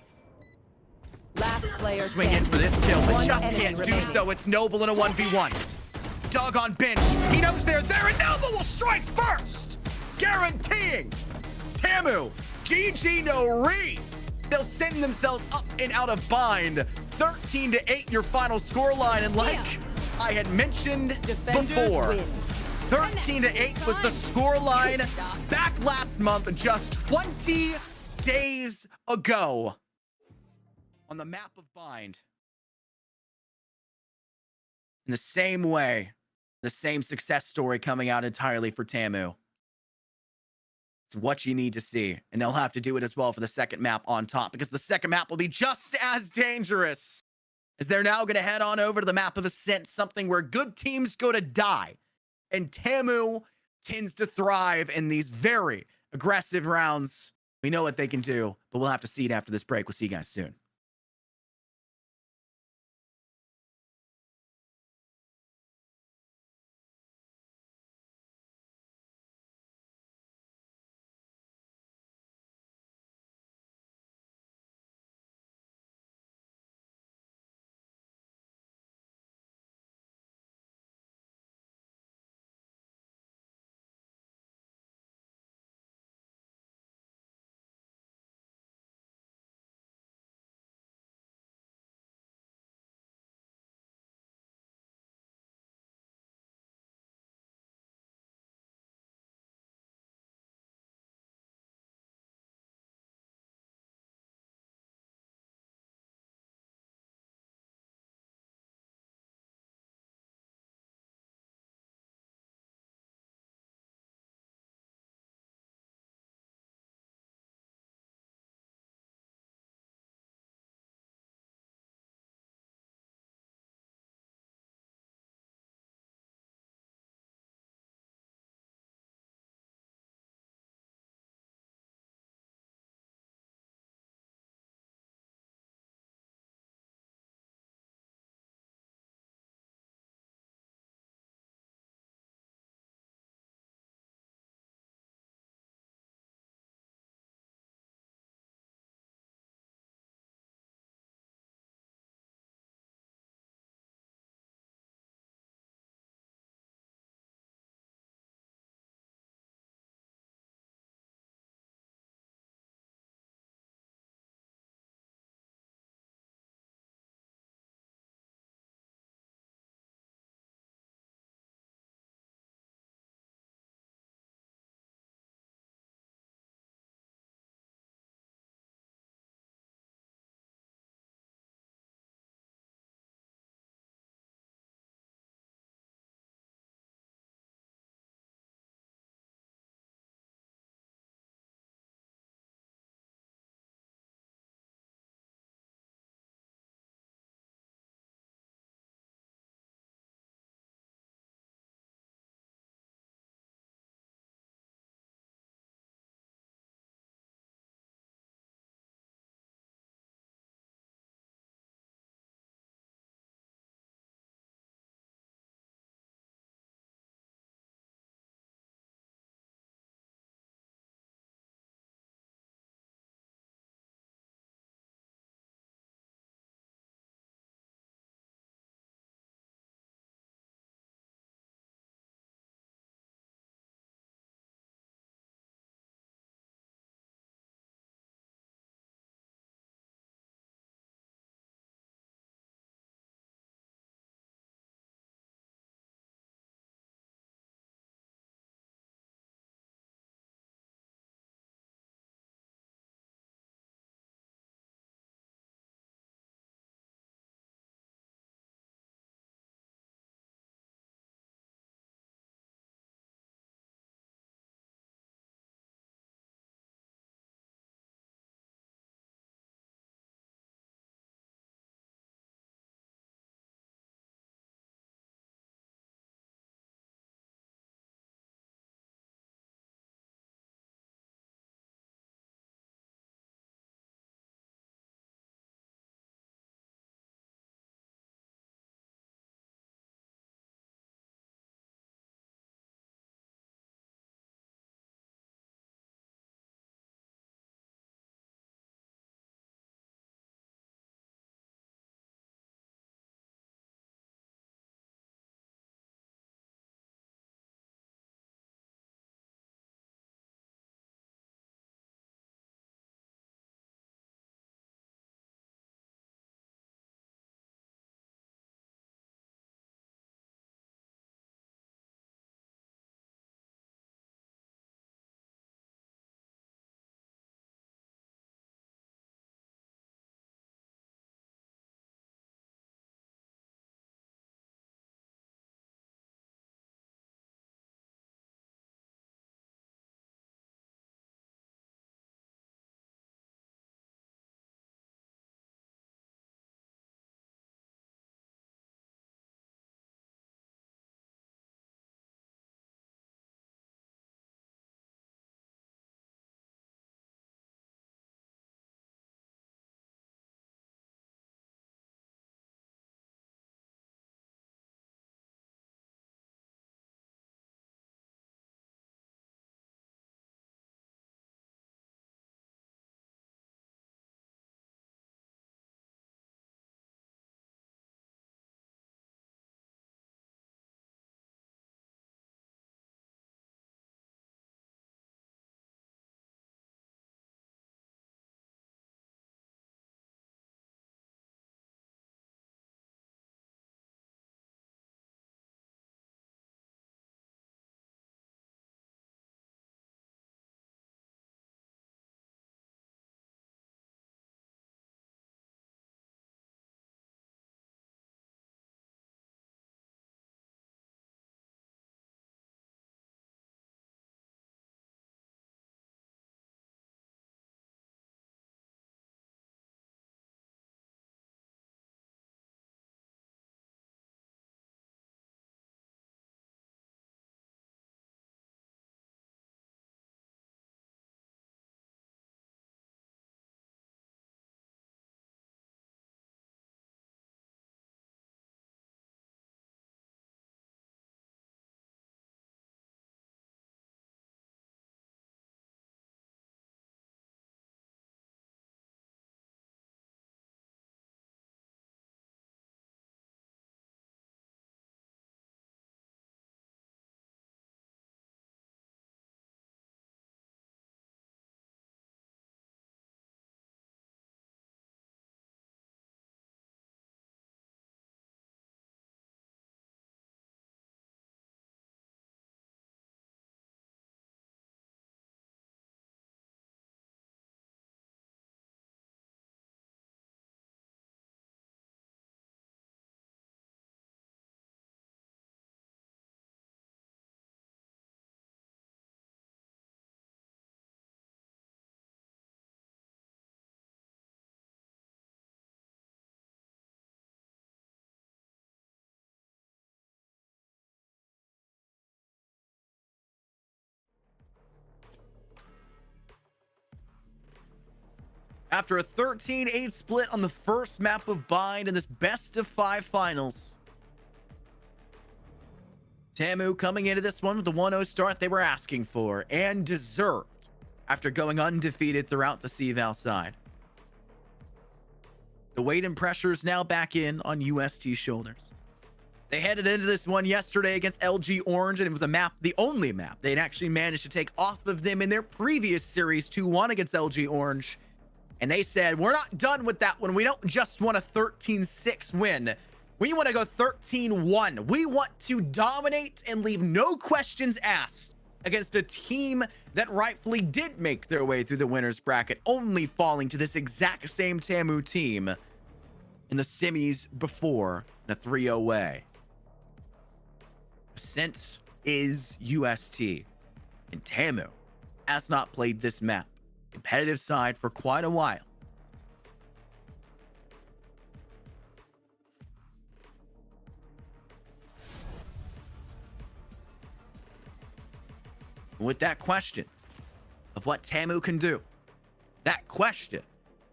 Last player Swing in for this kill, but One just enemy can't do remaining. so. It's Noble in a 1v1. Dog on bench. He knows they're there, and Noble will strike first, guaranteeing TAMU GG no re. They'll send themselves up and out of bind. 13-8 your final scoreline, and like I had mentioned before, win. 13-8 was the scoreline back last month, just 20 days ago, on the map of Bind. In the same way, the same success story coming out entirely for TAMU. It's what you need to see, and they'll have to do it as well for the second map on top, because the second map will be just as dangerous, as they're now going to head on over to the map of Ascent, something where good teams go to die, and TAMU tends to thrive in these very aggressive rounds. We know what they can do, but we'll have to see it after this break. We'll see you guys soon. After a 13-8 split on the first map of Bind in this best-of-5 finals, TAMU coming into this one with the 1-0 start they were asking for and deserved after going undefeated throughout the CVAL side. The weight and pressure is now back in on UST's shoulders. They headed into this one yesterday against LG Orange, and it was a map, the only map they'd actually managed to take off of them in their previous series 2-1 against LG Orange. And they said, we're not done with that one. We don't just want a 13-6 win. We want to go 13-1. We want to dominate and leave no questions asked against a team that rightfully did make their way through the winner's bracket, only falling to this exact same TAMU team in the semis before in a 3-0 way. Ascent is UST, and TAMU has not played this map competitive side for quite a while. With that question of what TAMU can do, that question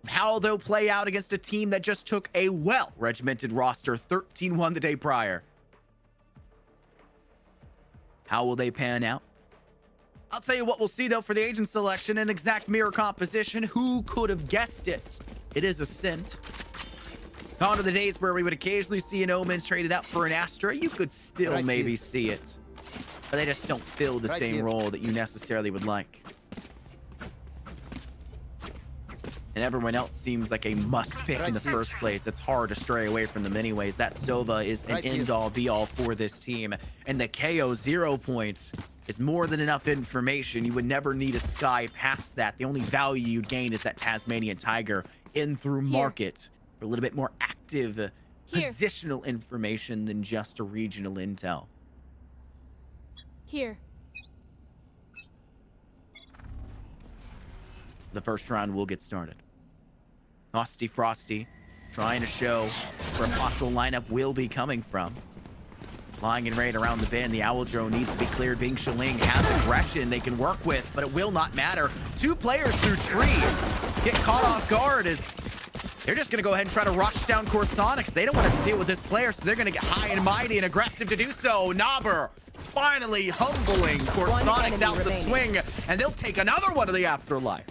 of how they'll play out against a team that just took a well-regimented roster 13-1 the day prior, how will they pan out? I'll tell you what we'll see, though, for the agent selection, an exact mirror composition. Who could have guessed it? It is Ascent. Gone to the days where we would occasionally see an Omen traded out for an Astra. You could still maybe see it, but they just don't fill the same role that you necessarily would like. And everyone else seems like a must-pick in the first place. It's hard to stray away from them anyways. That Sova is an end-all, be-all for this team. And the KO 0 points is more than enough information. You would never need a Sky past that. The only value you'd gain is that Tasmanian Tiger in through market for a little bit more active positional information than just a regional intel. Here. The first round will get started. Frosty Frosty trying to show where a possible lineup will be coming from. Flying in raid around the bend. The Owl Drone needs to be cleared. Bing Shaling has aggression they can work with, but it will not matter. Two players through tree get caught off guard as they're just going to go ahead and try to rush down Corsonics. They don't want to deal with this player, so they're going to get high and mighty and aggressive to do so. Nobber finally humbling Corsonics out the swing, and they'll take another one to the afterlife.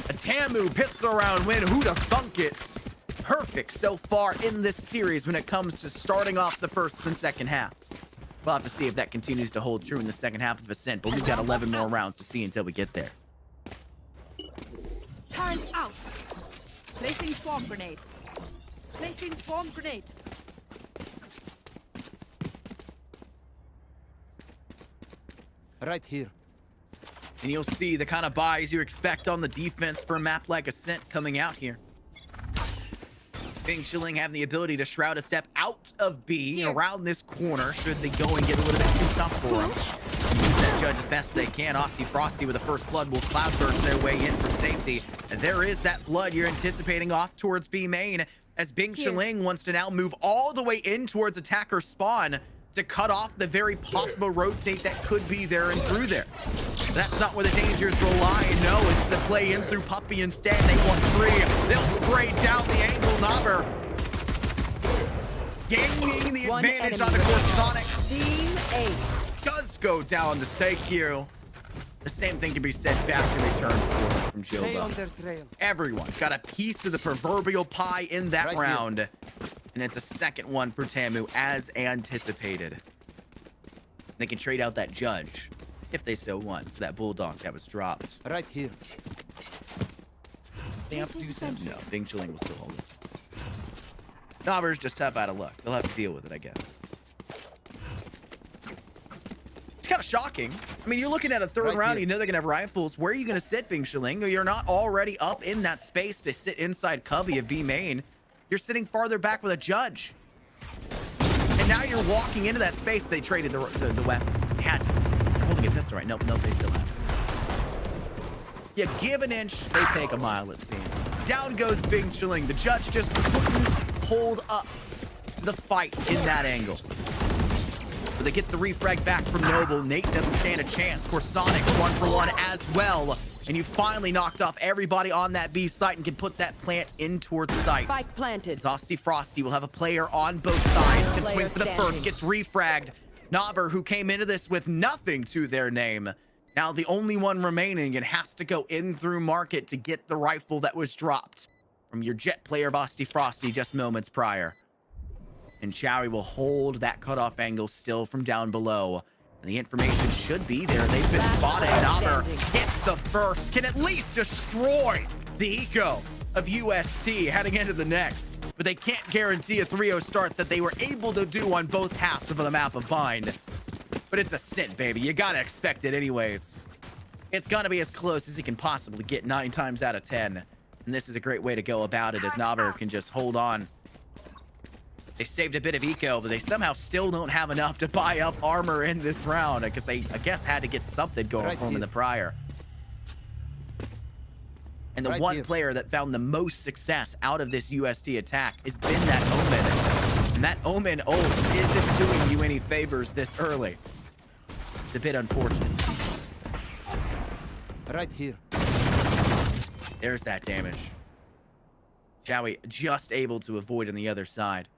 A TAMU pistol round win. Who'd have thunk it? Perfect so far in this series when it comes to starting off the first and second halves. We'll have to see if that continues to hold true in the second half of Ascent, but we've got 11 more rounds to see until we get there. Turn out. Placing swarm grenade. Placing swarm grenade. Right here. And you'll see the kind of buys you expect on the defense for a map like Ascent coming out here. Bing Shilling having the ability to shroud a step out of B around this corner should they go and get a little bit too tough for him. Use that judge as best they can. Aussie Frosty with the first blood will cloudburst their way in for safety. And there is that blood you're anticipating off towards B main as Bing Shilling wants to now move all the way in towards attacker spawn to cut off the very possible rotate that could be there and through there. That's not where the dangers rely. No, it's the play in through Puppy instead. They want three. They'll spray down the angle. Nobber gaining the advantage on the Corsonics. Team ace. Does go down to Seikyu. The same thing can be said back in return from Jilba. Everyone's got a piece of the proverbial pie in that round. And it's a second one for TAMU as anticipated. They can trade out that judge if they so want for that bulldog that was dropped. Right here. They have to do something. No, Bing Chilling will still hold it. Nobber's just tough out of luck. They'll have to deal with it, I guess. It's kind of shocking. I mean, you're looking at a third round, you know they're going to have rifles. Where are you going to sit, Bing Chilling? You're not already up in that space to sit inside Cubby of B main. You're sitting farther back with a judge. And now you're walking into that space. They traded the weapon. They had to. Holding a pistol right. Nope, they still have it. You give an inch, they take a mile, it seems. Down goes Bing Chilling. The judge just couldn't hold up to the fight in that angle. But they get the refrag back from Noble. Nate doesn't stand a chance. Corsonic 1-for-1 as well. And you finally knocked off everybody on that B site and can put that plant in towards sight. Spike planted. Zosty Frosty will have a player on both sides. Can Player swing for the standing. first, gets refragged. Nobber, who came into this with nothing to their name, now the only one remaining and has to go in through market to get the rifle that was dropped from your jet player Zosty Frosty just moments prior. And Chowie will hold that cutoff angle still from down below. And the information should be there. They've been spotted. Nobber hits the first, can at least destroy the eco of UST heading into the next. But they can't guarantee a 3-0 start that they were able to do on both halves of the map of Bind. But it's a sit, baby. You gotta expect it anyways. It's gonna be as close as it can possibly get 9 times out of 10. And this is a great way to go about it as Nobber can just hold on. They saved a bit of eco, but they somehow still don't have enough to buy up armor in this round because they, I guess, had to get something going for them in the prior. And the one player that found the most success out of this UST attack has been that Omen. And that Omen ult isn't doing you any favors this early. It's a bit unfortunate. Right here. There's that damage. Chowie just able to avoid on the other side.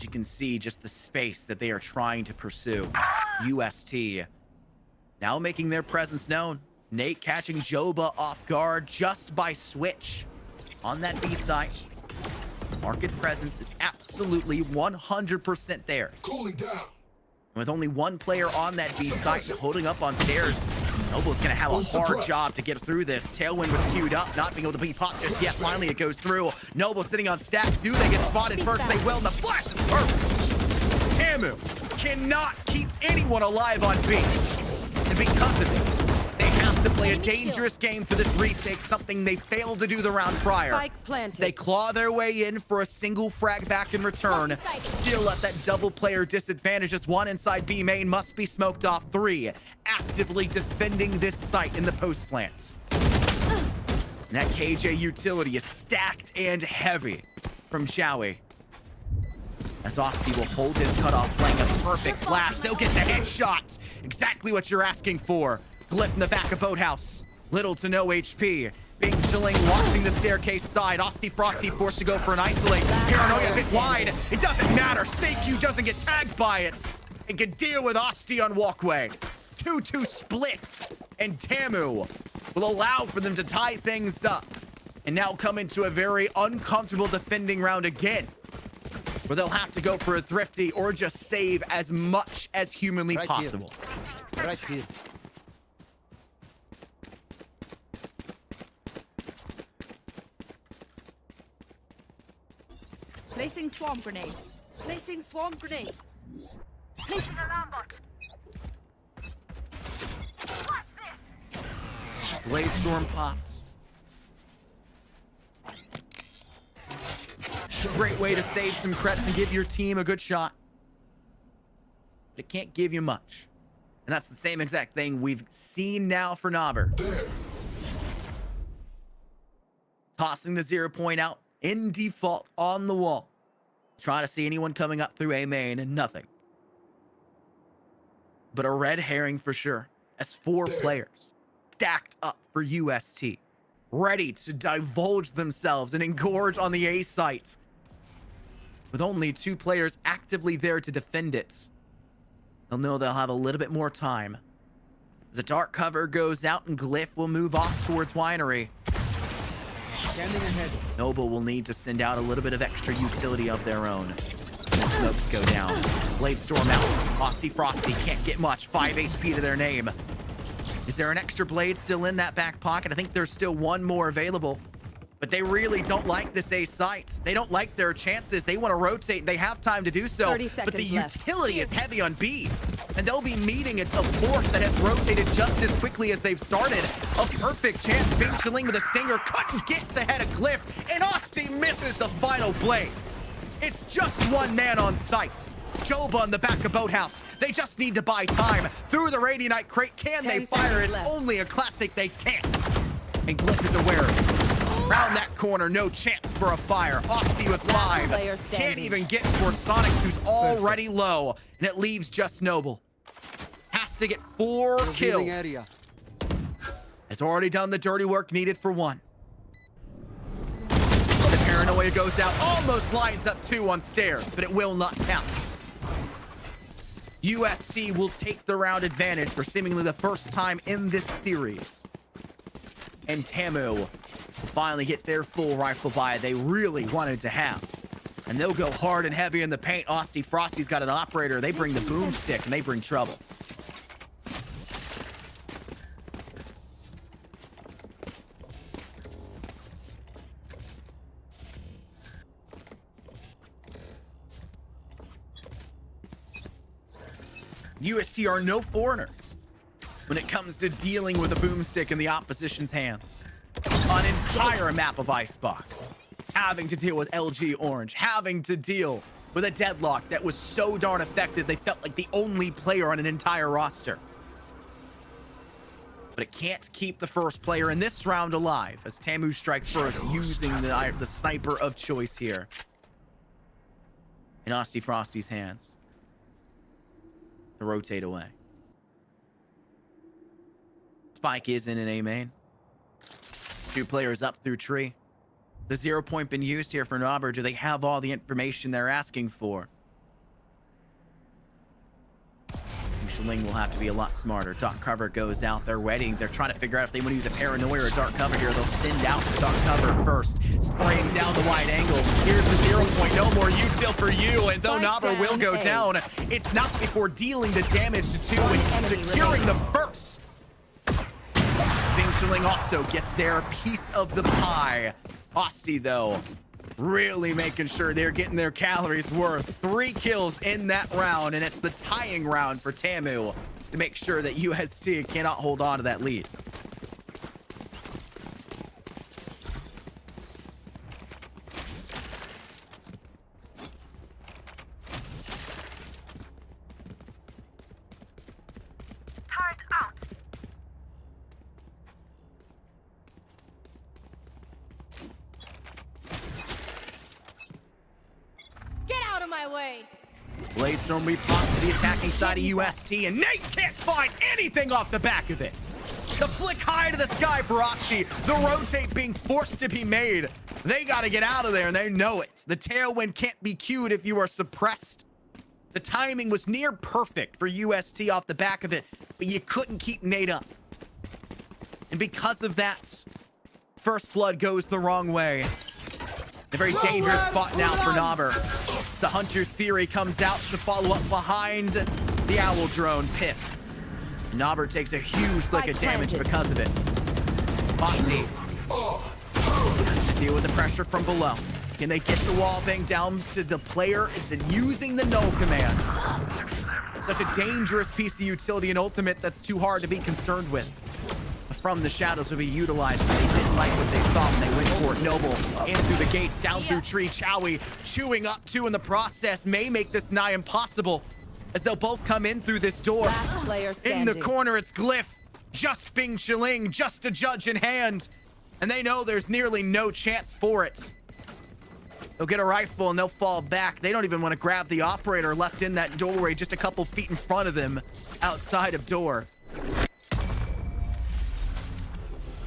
You can see just the space that they are trying to pursue. UST now making their presence known. Nate catching Joba off guard just by switch on that B site. Market presence is absolutely 100% theirs. Cooling down. With only one player on that B site holding up on stairs, Noble's gonna have a hard job to get through this. Tailwind was queued up, not being able to be popped just yet. Finally, it goes through. Noble sitting on stack. Do they get spotted first? They will. And the flash is perfect. TAMU cannot keep anyone alive on B. And because of it, they have to play a dangerous game for this retake, something they failed to do the round prior. Spike planted. They claw their way in for a single frag back in return. Still at that double player disadvantage as one inside B main must be smoked off. 3 actively defending this site in the post plant. And that KJ utility is stacked and heavy from Chowie. As Osti will hold his cutoff, playing a perfect flash. They'll get the headshot. Exactly what you're asking for. Glyph in the back of Boathouse. Little to no HP. Bing chilling, watching the staircase side. Osti Frosty forced to go for an isolate. Paranoia bit wide. It doesn't matter. SaQ doesn't get tagged by it. And can deal with Osti on walkway. 2-2 splits. And TAMU will allow for them to tie things up. And now come into a very uncomfortable defending round again, where they'll have to go for a thrifty or just save as much as humanly possible. Right here. Placing swarm grenade. Placing swarm grenade. Placing alarm bot. Blade Storm pops. Great way to save some credit and give your team a good shot. But it can't give you much. And that's the same exact thing we've seen now for Nobber. Tossing the 0 point out in default on the wall. Trying to see anyone coming up through A main and nothing. But a red herring for sure, as 4 players stacked up for UST, ready to divulge themselves and engorge on the A site. With only 2 players actively there to defend it, they'll know they'll have a little bit more time. The dark cover goes out and Glyph will move off towards Winery. Standing ahead. Noble will need to send out a little bit of extra utility of their own. The smokes go down. Blade Storm out. Osti Frosty can't get much. 5 HP to their name. Is there an extra blade still in that back pocket? I think there's still one more available. But they really don't like this A site. They don't like their chances. They want to rotate. They have time to do so. 30 But the seconds left. utility is heavy on B. And they'll be meeting a force that has rotated just as quickly as they've started. A perfect chance. Bing chilling with a stinger. Couldn't get the head of Glyph. And Osti misses the final blade. It's just one man on site. Joba in the back of Boathouse. They just need to buy time. Through the Radiant crate. Can they 10 fire it? seconds left. Only a classic they can't. And Glyph is aware of it. Round that corner, no chance for a fire. Osti with 5. player standing. Can't even get for Sonic, who's already low. And it leaves just Noble. Has to get 4 kills. Revealing area. Has already done the dirty work needed for 1. The paranoia goes out, almost lines up 2 on stairs, but it will not count. UST will take the round advantage for seemingly the first time in this series. And TAMU will finally get their full rifle buy they really wanted to have. And they'll go hard and heavy in the paint. Osti Frosty's got an operator. They bring the boomstick and they bring trouble. UST are no foreigners when it comes to dealing with a boomstick in the opposition's hands. An entire map of Icebox, having to deal with LG Orange, having to deal with a deadlock that was so darn effective they felt like the only player on an entire roster. But it can't keep the first player in this round alive as TAMU strike first, using the sniper of choice here in Osti Frosty's hands to rotate away. Spike is in an A main. 2 players up through tree. The 0 point been used here for Nobber. Do they have all the information they're asking for? Ling will have to be a lot smarter. Dark cover goes out. They're waiting. They're trying to figure out if they want to use a paranoia or a dark cover here. They'll send out the dark cover first. Spraying down the wide angle. Here's the 0 point. No more util for you. And though Nobber will go down, it's not before dealing the damage to 2 and securing the first. Bing also gets their piece of the pie. Osti, though, really making sure they're getting their calories worth. 3 kills in that round, and it's the tying round for TAMU to make sure that UST cannot hold on to that lead. Turret out. Get out of my way. Bladestorm repops to the attacking side of UST, and Nate can't find anything off the back of it. The flick high to the sky for Osti. The rotate being forced to be made. They got to get out of there, and they know it. The tailwind can't be cued if you are suppressed. The timing was near perfect for UST off the back of it, but you couldn't keep Nate up. And because of that, first blood goes the wrong way. A very dangerous spot now for Nobber. The Hunter's Fury comes out to follow up behind the Owl Drone pit. Nobber takes a huge lick of damage because of it. Osti to deal with the pressure from below. Can they get the wall bang down to the player using the null command? Such a dangerous piece of utility and ultimate that's too hard to be concerned with. From the shadows will be utilized, but they didn't like what they saw when they went for it. Noble in through the gates, down through tree. Chowie chewing up 2 in the process may make this nigh impossible, as they'll both come in through this door. Last player In the standing. corner, it's Glyph, just Bing Chiling, just a judge in hand, and they know there's nearly no chance for it. They'll get a rifle and they'll fall back. They don't even want to grab the operator left in that doorway, just a couple feet in front of them, outside of door.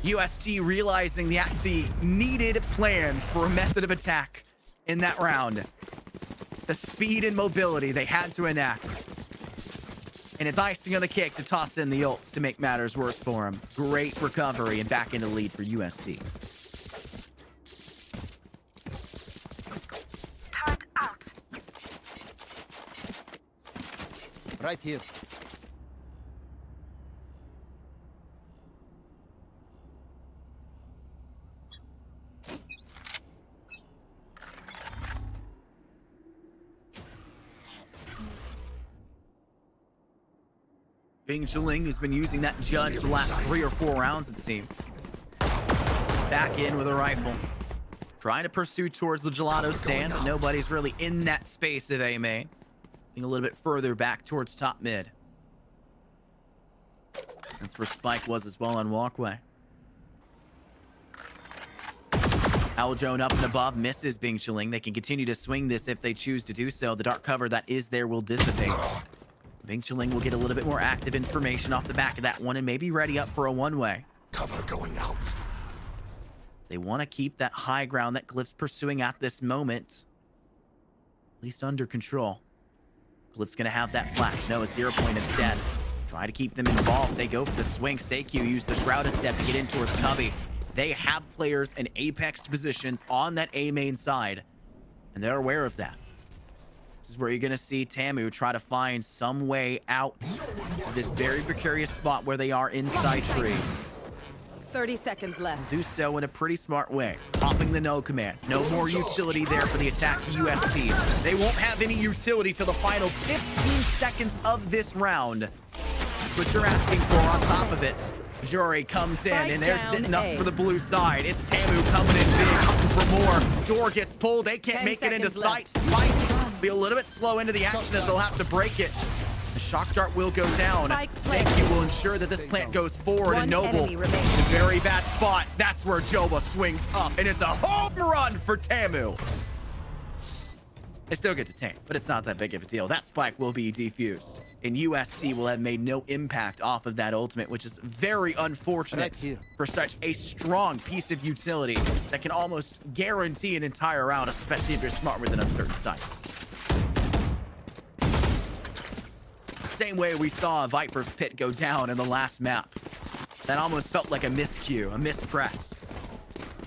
UST realizing the needed plan for a method of attack in that round. The speed and mobility they had to enact. And it's icing on the cake to toss in the ults to make matters worse for him. Great recovery and back into the lead for UST. Turret out. Right here. Bing Chiling, who's been using that judge for the last 3 or 4 rounds, it seems. Back in with a rifle. Trying to pursue towards the gelato stand, but nobody's really in that space of A main. Being a little bit further back towards top mid. That's where Spike was as well on walkway. Owl drone up and above, misses Bing Chiling. They can continue to swing this if they choose to do so. The dark cover that is there will dissipate. Bing Chiling will get a little bit more active information off the back of that one and maybe ready up for a one-way. Cover going out. They want to keep that high ground that Glyph's pursuing at this moment, at least under control. Glyph's going to have that flash. No, a 0 point instead. Try to keep them involved. They go for the swing. Seikyu use the shrouded step to get in towards Cubby. They have players in apex positions on that A main side, and they're aware of that. This is where you're going to see TAMU try to find some way out of this very precarious spot where they are inside tree. 30 seconds left. Do so in a pretty smart way. Popping the no command. No more utility there for the attack UST. They won't have any utility till the final 15 seconds of this round. That's what you're asking for on top of it. Jory comes in, and they're sitting up for the blue side. It's TAMU coming in big, hunting for more. Door gets pulled. They can't make it into sight. Spike be a little bit slow into the action as they'll have to break it. The shock dart will go down. Seikyu will ensure that this plant goes forward, and Noble in a very bad spot. That's where Joba swings up, and it's a home run for TAMU. They still get detained, but it's not that big of a deal. That spike will be defused, and UST will have made no impact off of that ultimate, which is very unfortunate for such a strong piece of utility that can almost guarantee an entire round, especially if you're smart with an uncertain sights. Same way we saw Viper's Pit go down in the last map. That almost felt like a miscue, a mispress.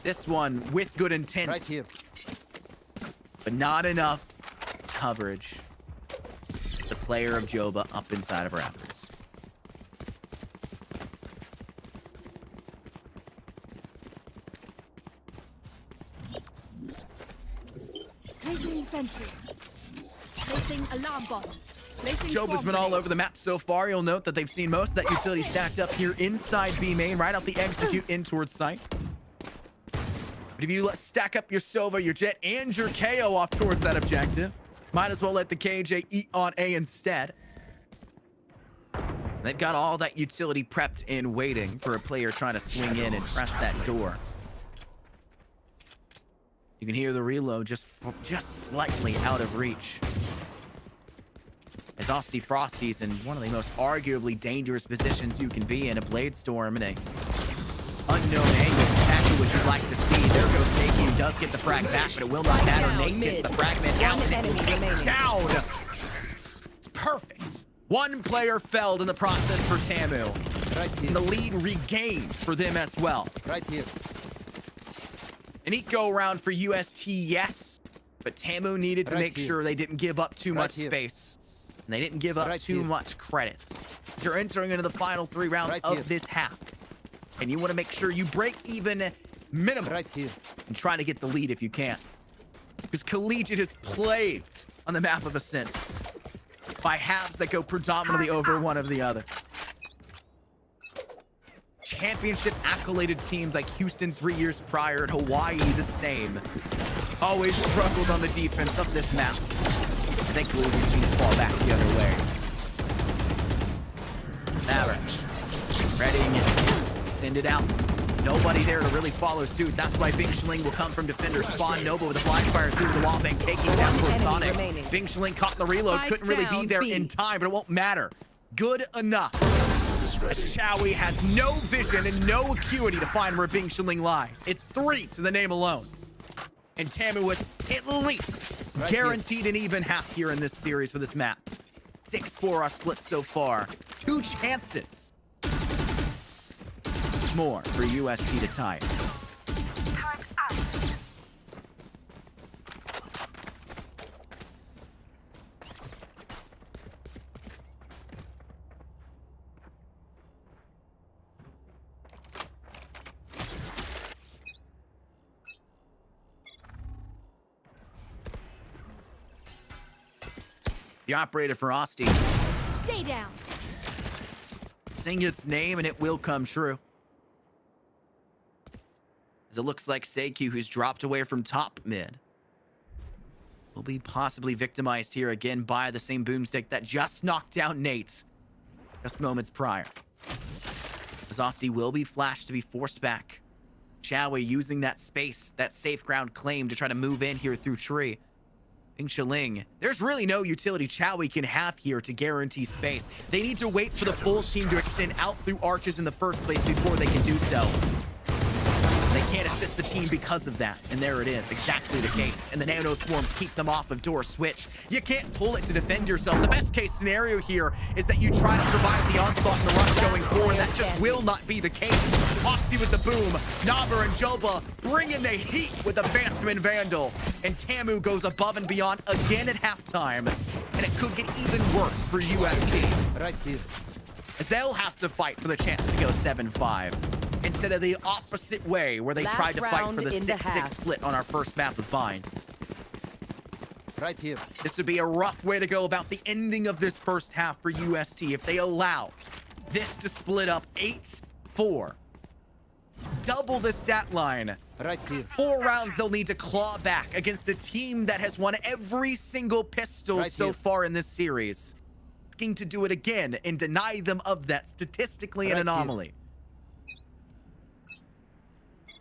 This one with good intent. Right here. But not enough coverage. The player of Joba up inside of Rafters. Placing sentry. Placing alarm bot. Placing Joba's been all over the map so far. You'll note that they've seen most of that utility stacked up here inside B main, right out the execute in towards site. But if you stack up your Sova, your Jet, and your KO off towards that objective, might as well let the KJ eat on A instead. They've got all that utility prepped and waiting for a player trying to swing in and press that door. You can hear the reload just slightly out of reach. As Austy Frosty's in one of the most arguably dangerous positions you can be in, a Blade Storm in a unknown angle. Exactly what you'd like to see. There goes Seikyu, does get the frag back, but it will not matter. Nate gets the fragment out, and it will take down. It's perfect. One player felled in the process for TAMU. Right here. And the lead regained for them as well. Right here. An eco round for UST, yes, but TAMU needed to make sure they didn't give up too much space. And they didn't give up too much credits. You're entering into the final 3 rounds of this half. And you want to make sure you break even minimum and try to get the lead if you can. Because Collegiate is plagued on the map of Ascent by halves that go predominantly over one of the other. Championship accoladed teams like Houston 3 years prior and Hawaii the same. Always struggled on the defense of this map. Thankfully, we've seen it fall back the other way. Maverick, readying it, send it out. Nobody there to really follow suit. That's why Bing Chiling will come from defender spawn. Nova with a flash fire through the wall bank, taking down for Sonics. Bing Chiling caught in the reload, couldn't really be there in time, but it won't matter. Good enough. As Chowie has no vision and no acuity to find where Bing Chiling lies. It's 3 to the name alone. And TAMU was at least guaranteed an even half here in this series for this map. 6-4 are split so far. 2 chances more for UST to tie it. Turret out. The operator for Austin. Stay down. Sing its name and it will come true. As it looks like Seikyu, who's dropped away from top mid, will be possibly victimized here again by the same boomstick that just knocked down Nate just moments prior. As Austin will be flashed to be forced back. Chowie using that space, that safe ground claim to try to move in here through tree. Bing Chiling. There's really no utility Chowie can have here to guarantee space. They need to wait for the full team to extend out through arches in the first place before they can do so. They can't assist the team because of that. And there it is, exactly the case. And the nano swarms keep them off of door switch. You can't pull it to defend yourself. The best case scenario here is that you try to survive the onslaught and the rush going forward. That just will not be the case. Ofty with the boom. Naber and Joba bring in the heat with the Phantom and Vandal. And TAMU goes above and beyond again at halftime. And it could get even worse for UST. Right here. As they'll have to fight for the chance to go 7-5. Instead of the opposite way where they Last tried to fight for the round in the 6-6 half. split on our first map of Bind. Right here. This would be a rough way to go about the ending of this first half for UST if they allow this to split up 8-4. Double the stat line. Right here. 4 rounds they'll need to claw back against a team that has won every single pistol Right so here. far in this series. Asking to do it again and deny them of that, statistically an Right here. anomaly.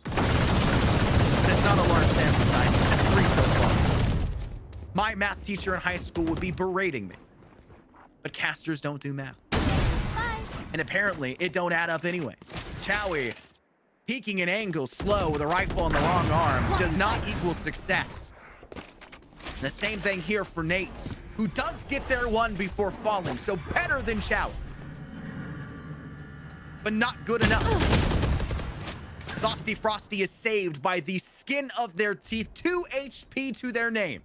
But it's not a large sample size. That's 3 so far. My math teacher in high school would be berating me. But casters don't do math. And apparently, it don't add up anyways. Chowie, peeking an angle slow with a rifle on the wrong arm does not equal success. And the same thing here for Nate, who does get their one before falling, so better than Chowie. But not good enough. Zosty Frosty is saved by the skin of their teeth, 2 HP to their name.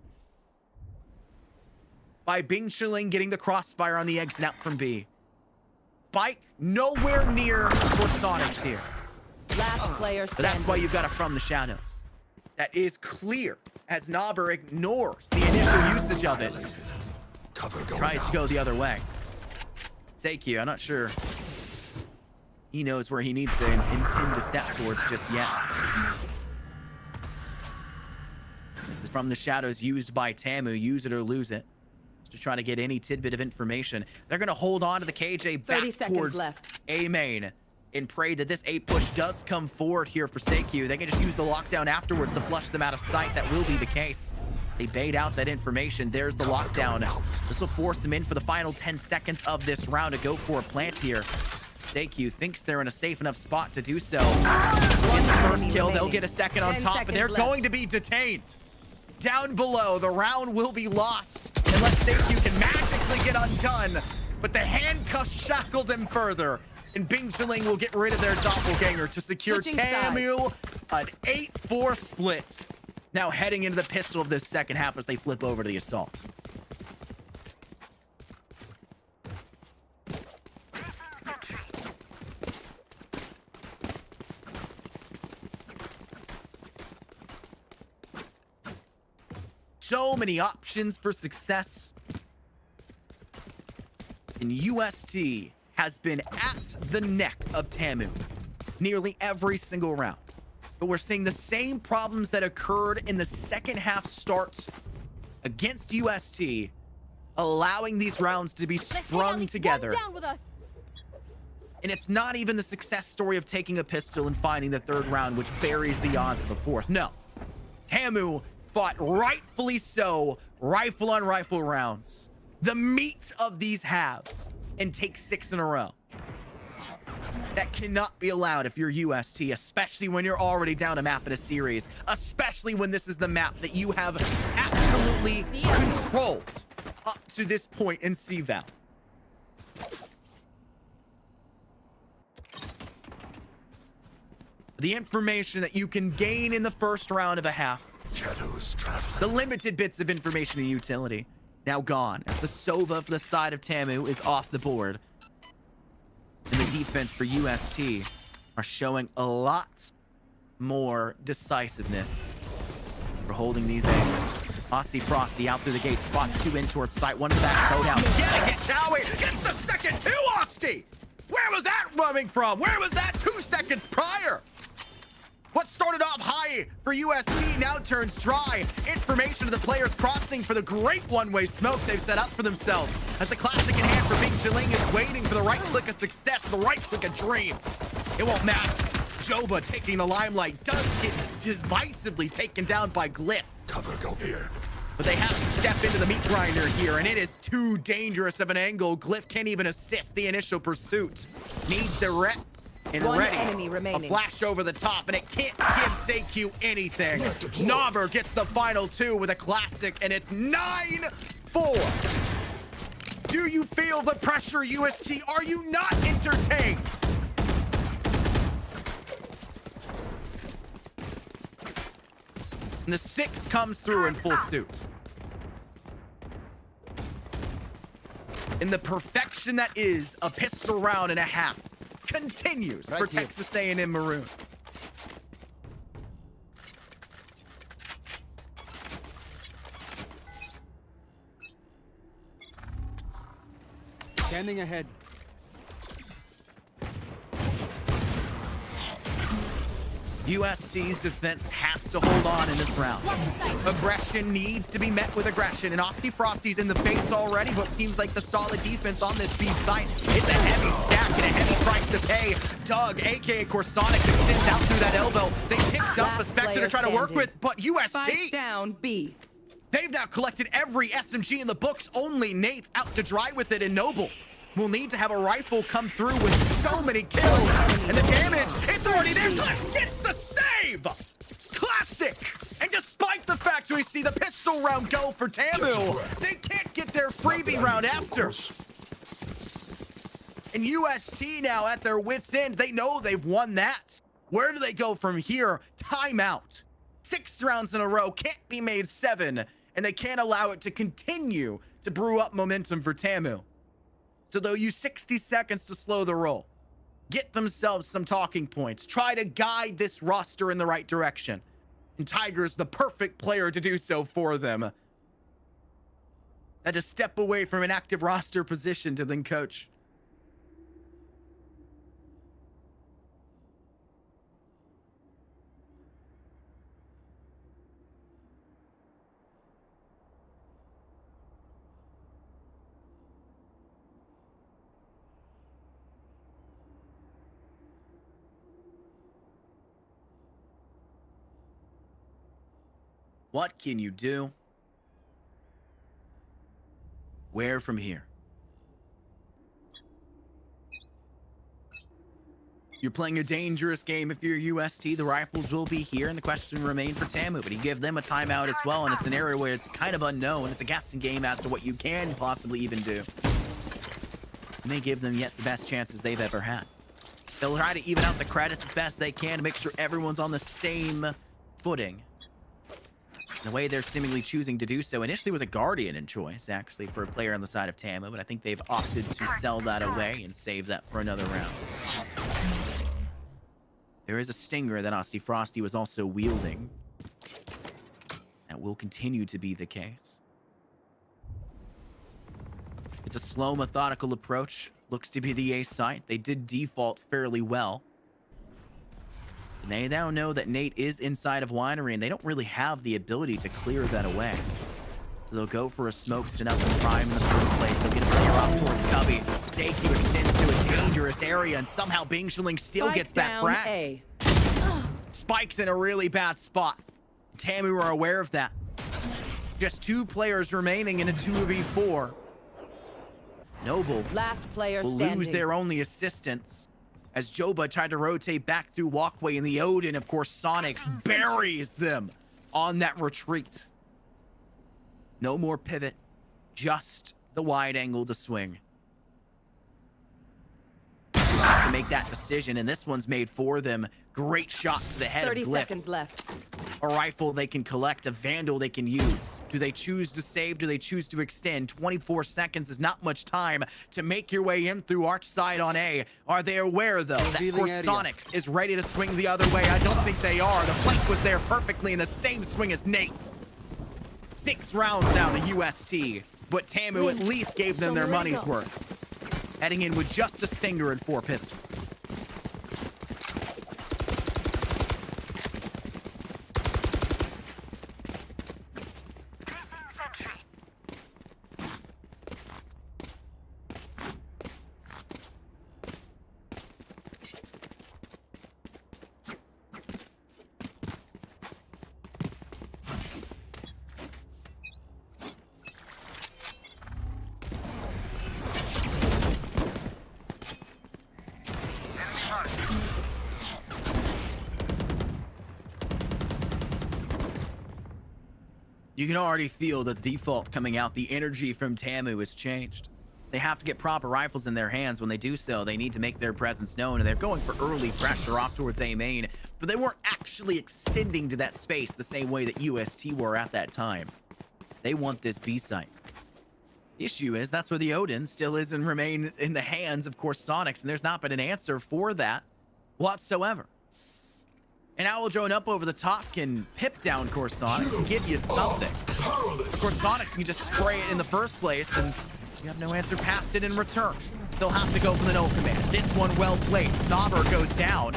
By Bing Chiling getting the crossfire on the exit out from B. Bike nowhere near for Sonics here. Last player But that's standing. why you've got it from the shadows. That is clear as Naber ignores the initial usage of it. Tries to go the other way. Seikyu, I'm not sure he knows where he needs to intend to step towards just yet. This is from the shadows used by TAMU. Use it or lose it. To try to get any tidbit of information. They're going to hold on to the KJ back 30 seconds towards left. A main and pray that this A push does come forward here for Seikyu. They can just use the lockdown afterwards to flush them out of sight. That will be the case. They bait out that information. There's the lockdown. This will force them in for the final 10 seconds of this round to go for a plant here. Seikyu thinks they're in a safe enough spot to do so. Get the first kill. They'll get a second on 10 top, but they're seconds left. going to be detained. Down below, the round will be lost unless Seikyu can magically get undone, but the handcuffs shackle them further, and Bing Chiling will get rid of their doppelganger to secure Switching TAMU an 8-4 split. Now heading into the pistol of this second half as they flip over to the assault. So many options for success. And UST has been at the neck of TAMU nearly every single round. But we're seeing the same problems that occurred in the second half start against UST, allowing these rounds to be strung together. Down with us. And it's not even the success story of taking a pistol and finding the third round, which buries the odds of a fourth. No. TAMU fought rightfully so, rifle on rifle rounds. The meat of these halves, and take 6 in a row. That cannot be allowed if you're UST, especially when you're already down a map in a series, especially when this is the map that you have absolutely controlled up to this point in CVAL. The information that you can gain in the first round of a half, Shadows traveling. the limited bits of information and utility, now gone as the Sova for the side of TAMU is off the board. And the defense for UST are showing a lot more decisiveness for holding these angles. Frosty Frosty out through the gate, spots 2 in towards sight, 1 back, go down. Get it, Chowie! Gets the second 2, Osty! Where was that coming from? Where was that 2 seconds prior? What started off high for UST now turns dry. Information of the players crossing for the great one-way smoke they've set up for themselves. As the classic in hand for Bing Chiling is waiting for the right click of success, the right click of dreams. It won't matter. Joba taking the limelight, does get decisively taken down by Glyph. Cover, go here. But they have to step into the meat grinder here, and it is too dangerous of an angle. Glyph can't even assist the initial pursuit. Needs the rep and One ready. enemy A remaining. flash over the top, and it can't give SAQ anything. Knobber gets the final two with a classic, and it's 9-4. Do you feel the pressure, UST? Are you not entertained? And the 6 comes through in full suit. And the perfection that is a pistol round and a half continues for Right here. Texas A&M Maroon. Scanning ahead. UST's defense has to hold on in this round. Aggression needs to be met with aggression, and Aussie Frosty's in the face already, but seems like the solid defense on this B site. It's a heavy stack and a heavy price to pay. Doug, aka Corsonic, extends out through that elbow. They picked up a Spectre to try to work with, but UST, Spike down B. they've now collected every SMG in the books. Only Nate's out to dry with it, and Noble will need to have a rifle come through with so many kills. And the damage, it's already there. Glyph gets the save! Classic! And despite the fact we see the pistol round go for TAMU, they can't get their freebie round after. And UST now at their wits' end, they know they've won that. Where do they go from here? Timeout. 6 rounds in a row, can't be made 7, and they can't allow it to continue to brew up momentum for TAMU. So they'll use 60 seconds to slow the roll, get themselves some talking points, try to guide this roster in the right direction. And Tiger's the perfect player to do so for them. Had to step away from an active roster position to then coach. What can you do? Where from here? You're playing a dangerous game if you're UST. The rifles will be here, and the question remains for TAMU. But you give them a timeout as well in a scenario where it's kind of unknown. It's a guessing game as to what you can possibly even do. It may give them yet the best chances they've ever had. They'll try to even out the credits as best they can to make sure everyone's on the same footing. The way they're seemingly choosing to do so initially was a Guardian in choice, actually, for a player on the side of TAMU, but I think they've opted to sell that away and save that for another round. There is a Stinger that Aussie Frosty was also wielding. That will continue to be the case. It's a slow, methodical approach. Looks to be the A site. They did default fairly well. And they now know that Nate is inside of Winery, and they don't really have the ability to clear that away. So they'll go for a smoke, set up and prime in the first place. They'll get a player off towards Cubby. Seiki extends to a dangerous area, and somehow Bing Shilling still Spike gets that down frag. A. Spike's in a really bad spot. TAMU are aware of that. Just 2 players remaining in a 2v4. Noble Last player will standing. lose their only assistance as Joba tried to rotate back through walkway, and the Odin, of course, Sonics buries them on that retreat. No more pivot, just the wide angle to swing. To make that decision, and this one's made for them. Great shot to the head 30 of Glyph. seconds left. A rifle they can collect, a Vandal they can use. Do they choose to save? Do they choose to extend? 24 seconds is not much time to make your way in through arch side on A. Are they aware, though, that Revealing area. Corsonics is ready to swing the other way? I don't think they are. The flank was there perfectly in the same swing as Nate. 6 rounds now to UST, but TAMU at least gave them their money's worth. Heading in with just a Stinger and 4 pistols. You can already feel that the default coming out, the energy from TAMU has changed. They have to get proper rifles in their hands. When they do so, they need to make their presence known, and they're going for early pressure off towards A main, but they weren't actually extending to that space the same way that UST were at that time. They want this B site. The issue is that's where the Odin still is and remain in the hands of Sonics, and there's not been an answer for that whatsoever. And Owl drone up over the top can pip down Sonics and give you something. Sonics can just spray it in the first place, and you have no answer past it in return. They'll have to go for the no command. This one well placed. Knobber goes down.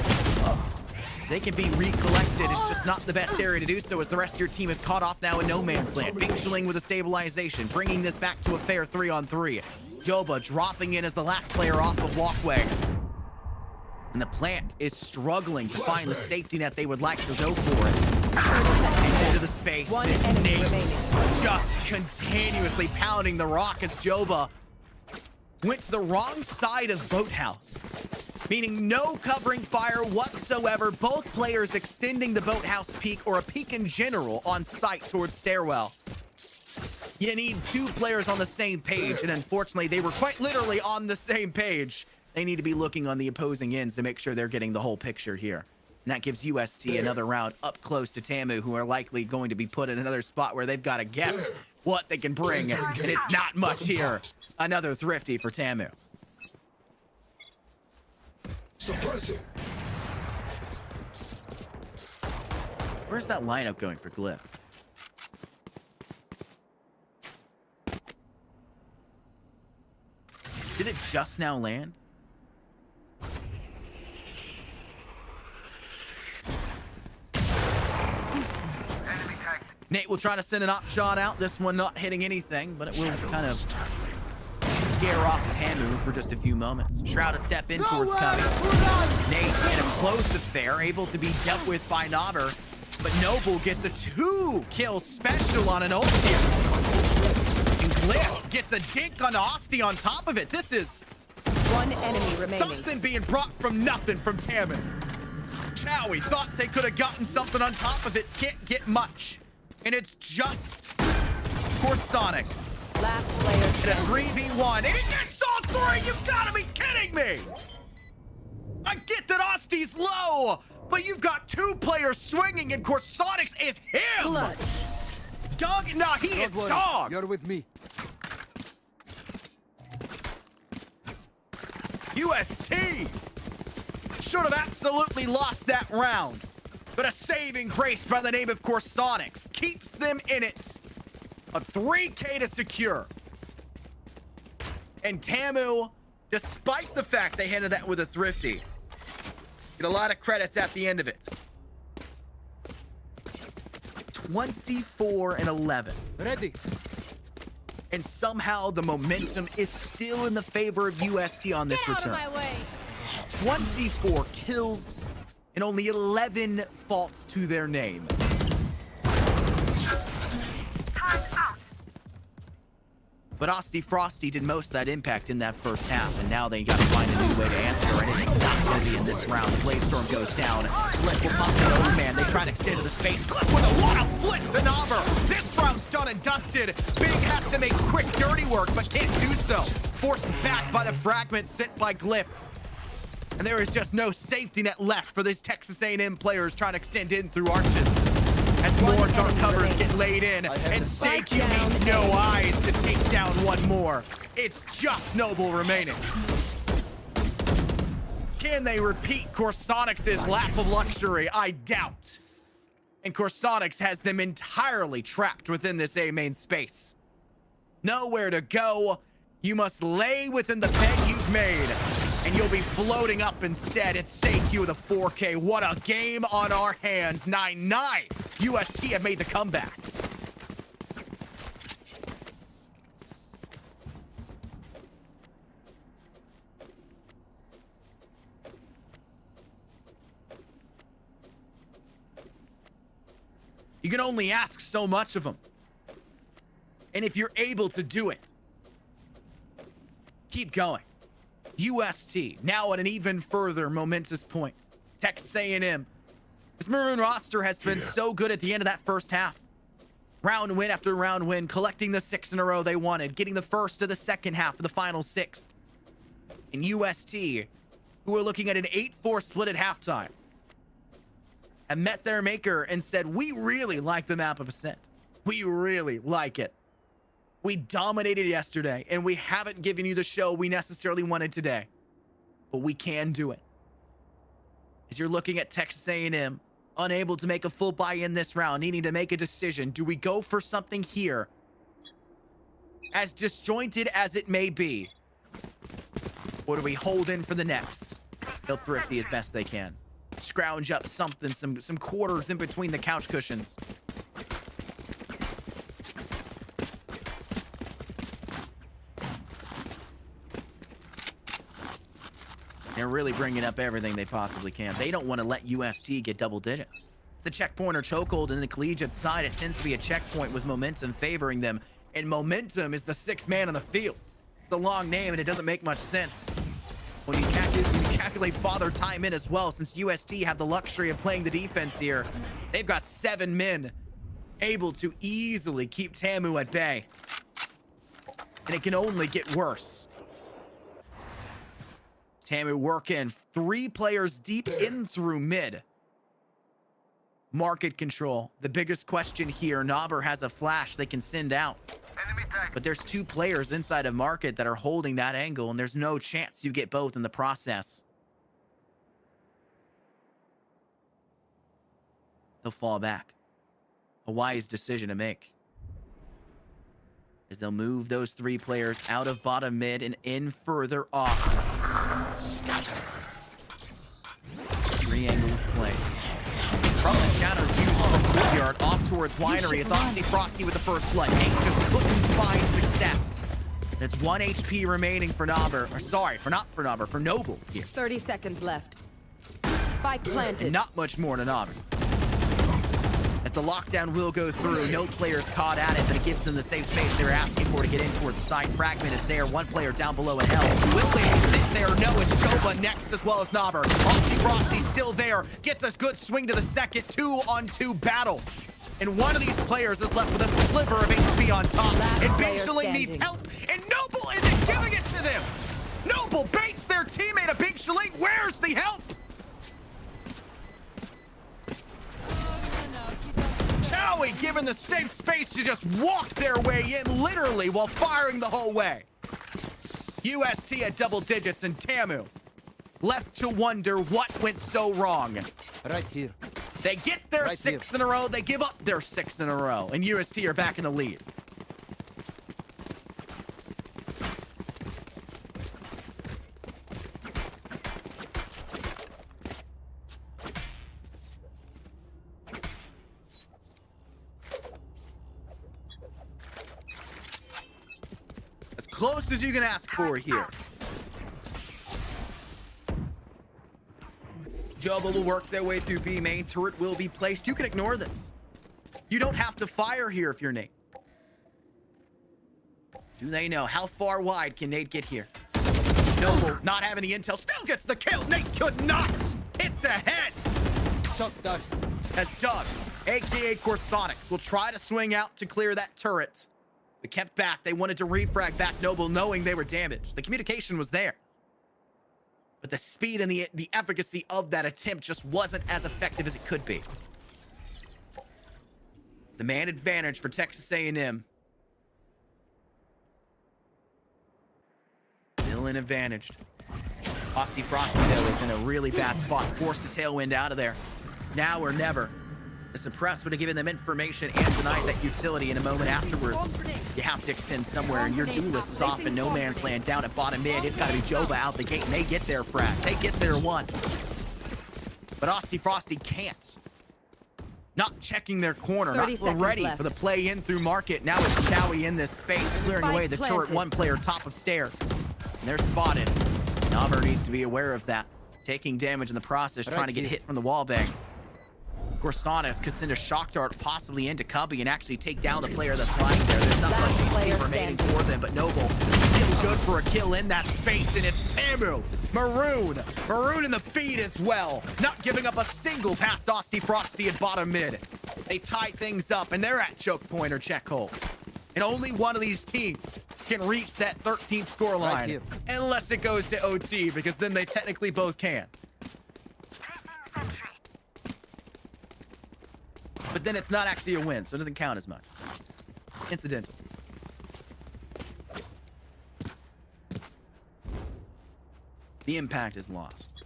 They can be recollected. It's just not the best area to do so, as the rest of your team is caught off now in no man's land. Big Schilling with a stabilization, bringing this back to a fair 3-on-3. Joba dropping in as the last player off of walkway. And the plant is struggling to find the safety net they would like to go for it. Into the space. One enemy Nate remaining. just continuously pounding the rock as Joba went to the wrong side of Boathouse, meaning no covering fire whatsoever. Both players extending the Boathouse peak, or a peak in general, on site towards Stairwell. You need two players on the same page, and unfortunately, they were quite literally on the same page. They need to be looking on the opposing ends to make sure they're getting the whole picture here. And that gives UST another round up close to TAMU, who are likely going to be put in another spot where they've got to guess what they can bring, and it's not much here. Another thrifty for TAMU. Suppressing. Where's that lineup going for Glyph? Did it just now land? Nate will try to send an op shot out. This one not hitting anything, but it will kind of scare off TAMU for just a few moments. Shrouded step in towards coming. Nate in a close affair, able to be dealt with by Knobber, but Noble gets a 2-kill special on an ulti. And Glyph gets a dink on Osti on top of it. This is One enemy remaining. something being brought from nothing from TAMU. Chowie thought they could have gotten something on top of it. Can't get much. And it's just Sonics. Last player In a standing. 3v1. And it gets all 3! You've got to be kidding me! I get that Osti's low, but you've got two players swinging, and Sonics is him! Clutch. Dog? Nah, he is Don't worry, dog! you're with me. UST should have absolutely lost that round, but a saving grace by the name of Sonics keeps them in it. A 3K to secure. And TAMU, despite the fact they handled that with a thrifty, get a lot of credits at the end of it. 24-11. Ready. And somehow the momentum is still in the favor of UST on this Get out of return. my way. 24 kills and only 11 faults to their name. But Osti Frosty did most of that impact in that first half, and now they got to find a new way to answer, and it's not going to be in this round. The Blaze-Storm goes down. Glyph will pop the old man. They try to extend to the space. Glyph with a lot of flick to Knobber. This round's done and dusted. Big has to make quick dirty work, but can't do so. Forced back by the fragment sent by Glyph. And there is just no safety net left for these Texas A&M players trying to extend in through arches. As more dark covers get laid in, and Seikyu needs no eyes to take down one more. It's just Noble remaining. Can they repeat Sonics' lap of luxury? I doubt. And Sonics has them entirely trapped within this A main space. Nowhere to go. You must lay within the bed you've made, and you'll be floating up instead. It's Seikyu with a 4K. What a game on our hands. 9-9. UST have made the comeback. You can only ask so much of them. And if you're able to do it, keep going. UST now at an even further momentous point. Texas A&M. This Maroon roster has been so good at the end of that first half. Round win after round win, collecting the 6 in a row they wanted, getting the first of the second half of the final 6th. And UST, who are looking at an 8-4 split at halftime, have met their maker and said, we really like the map of Ascent. We really like it. We dominated yesterday, and we haven't given you the show we necessarily wanted today. But we can do it. As you're looking at Texas A&M, unable to make a full buy-in this round, needing to make a decision. Do we go for something here? As disjointed as it may be. Or do we hold in for the next? They'll thrifty as best they can. Scrounge up something, some quarters in between the couch cushions. They're really bringing up everything they possibly can. They don't want to let UST get double digits. The checkpoint or chokehold in the collegiate side, it tends to be a checkpoint with momentum favoring them. And momentum is the 6th man on the field. It's a long name and it doesn't make much sense. When you calculate father time in as well, since UST have the luxury of playing the defense here, they've got 7 men able to easily keep TAMU at bay. And it can only get worse. TAMU working 3 players deep in through mid. Market control. The biggest question here, Knobber has a flash they can send out. But there's 2 players inside of market that are holding that angle, and there's no chance you get both in the process. They'll fall back. A wise decision to make. As they'll move those 3 players out of bottom mid and in further off. Scatter. 3 angles play. From the shadows used from Courtyard off towards Winery. It's Osty Frosty with the first blood. Nate just couldn't find success. There's 1 HP remaining for Knobber. Or sorry, not for Knobber, for Noble here. 30 seconds left. Spike planted. And not much more to Knobber. As the lockdown will go through, no players caught at it, but it gives them the safe space they were asking for to get in towards the side. Fragment is there. 1 player down below in hell. Will they sit there? No, it's Joba next as well as Knobber. Osty Frosty still there. Gets a good swing to the second. 2-on-2 battle. And one of these players is left with a sliver of HP on top. And Big Shaling needs help. And Noble isn't giving it to them. Noble baits their teammate. A Big Shaling. Where's the help? Chowie given the safe space to just walk their way in, literally, while firing the whole way. UST at double digits and TAMU left to wonder what went so wrong. Right here. They get their Right 6 here. in a row, they give up their 6 in a row, and UST are back in the lead. Close as you can ask for here. Joba will work their way through B main. Turret will be placed. You can ignore this. You don't have to fire here if you're Nate. Do they know? How far wide can Nate get here? Noble, not having the intel, still gets the kill. Nate could not hit the head. Shot Doug. As Doug, aka Corsonics, will try to swing out to clear that turret. They kept back. They wanted to refrag back Noble, knowing they were damaged. The communication was there. But the speed and the efficacy of that attempt just wasn't as effective as it could be. The man advantage for Texas A&M. Still an advantaged. Osty Frosty, though, is in a really bad spot. Forced a tailwind out of there. Now or never. The suppress would have given them information and denied that utility in a moment afterwards. You have to extend somewhere, and your duelist is off in no man's land down at bottom mid. It's got to be Joba out the gate, and they get their frag. They get their 1. But Osty Frosty can't. Not checking their corner, not ready left. for the play in through market. Now it's Chowie in this space, clearing away the turret. 1 player top of stairs. And they're spotted. Knobber needs to be aware of that. Taking damage in the process, trying to get hit from the wall bang. Corsanis could send a shock dart possibly into Cubby and actually take down the player that's lying there. There's not much HP remaining for them, but Noble still good for a kill in that space, and it's TAMU Maroon. Maroon in the feed as well. Not giving up a single past Osty Frosty at bottom mid. They tie things up, and they're at choke point or check hold. And only one of these teams can reach that 13th score Right line here. unless it goes to OT, because then they technically both can. But then it's not actually a win, so it doesn't count as much. Incidental. The impact is lost.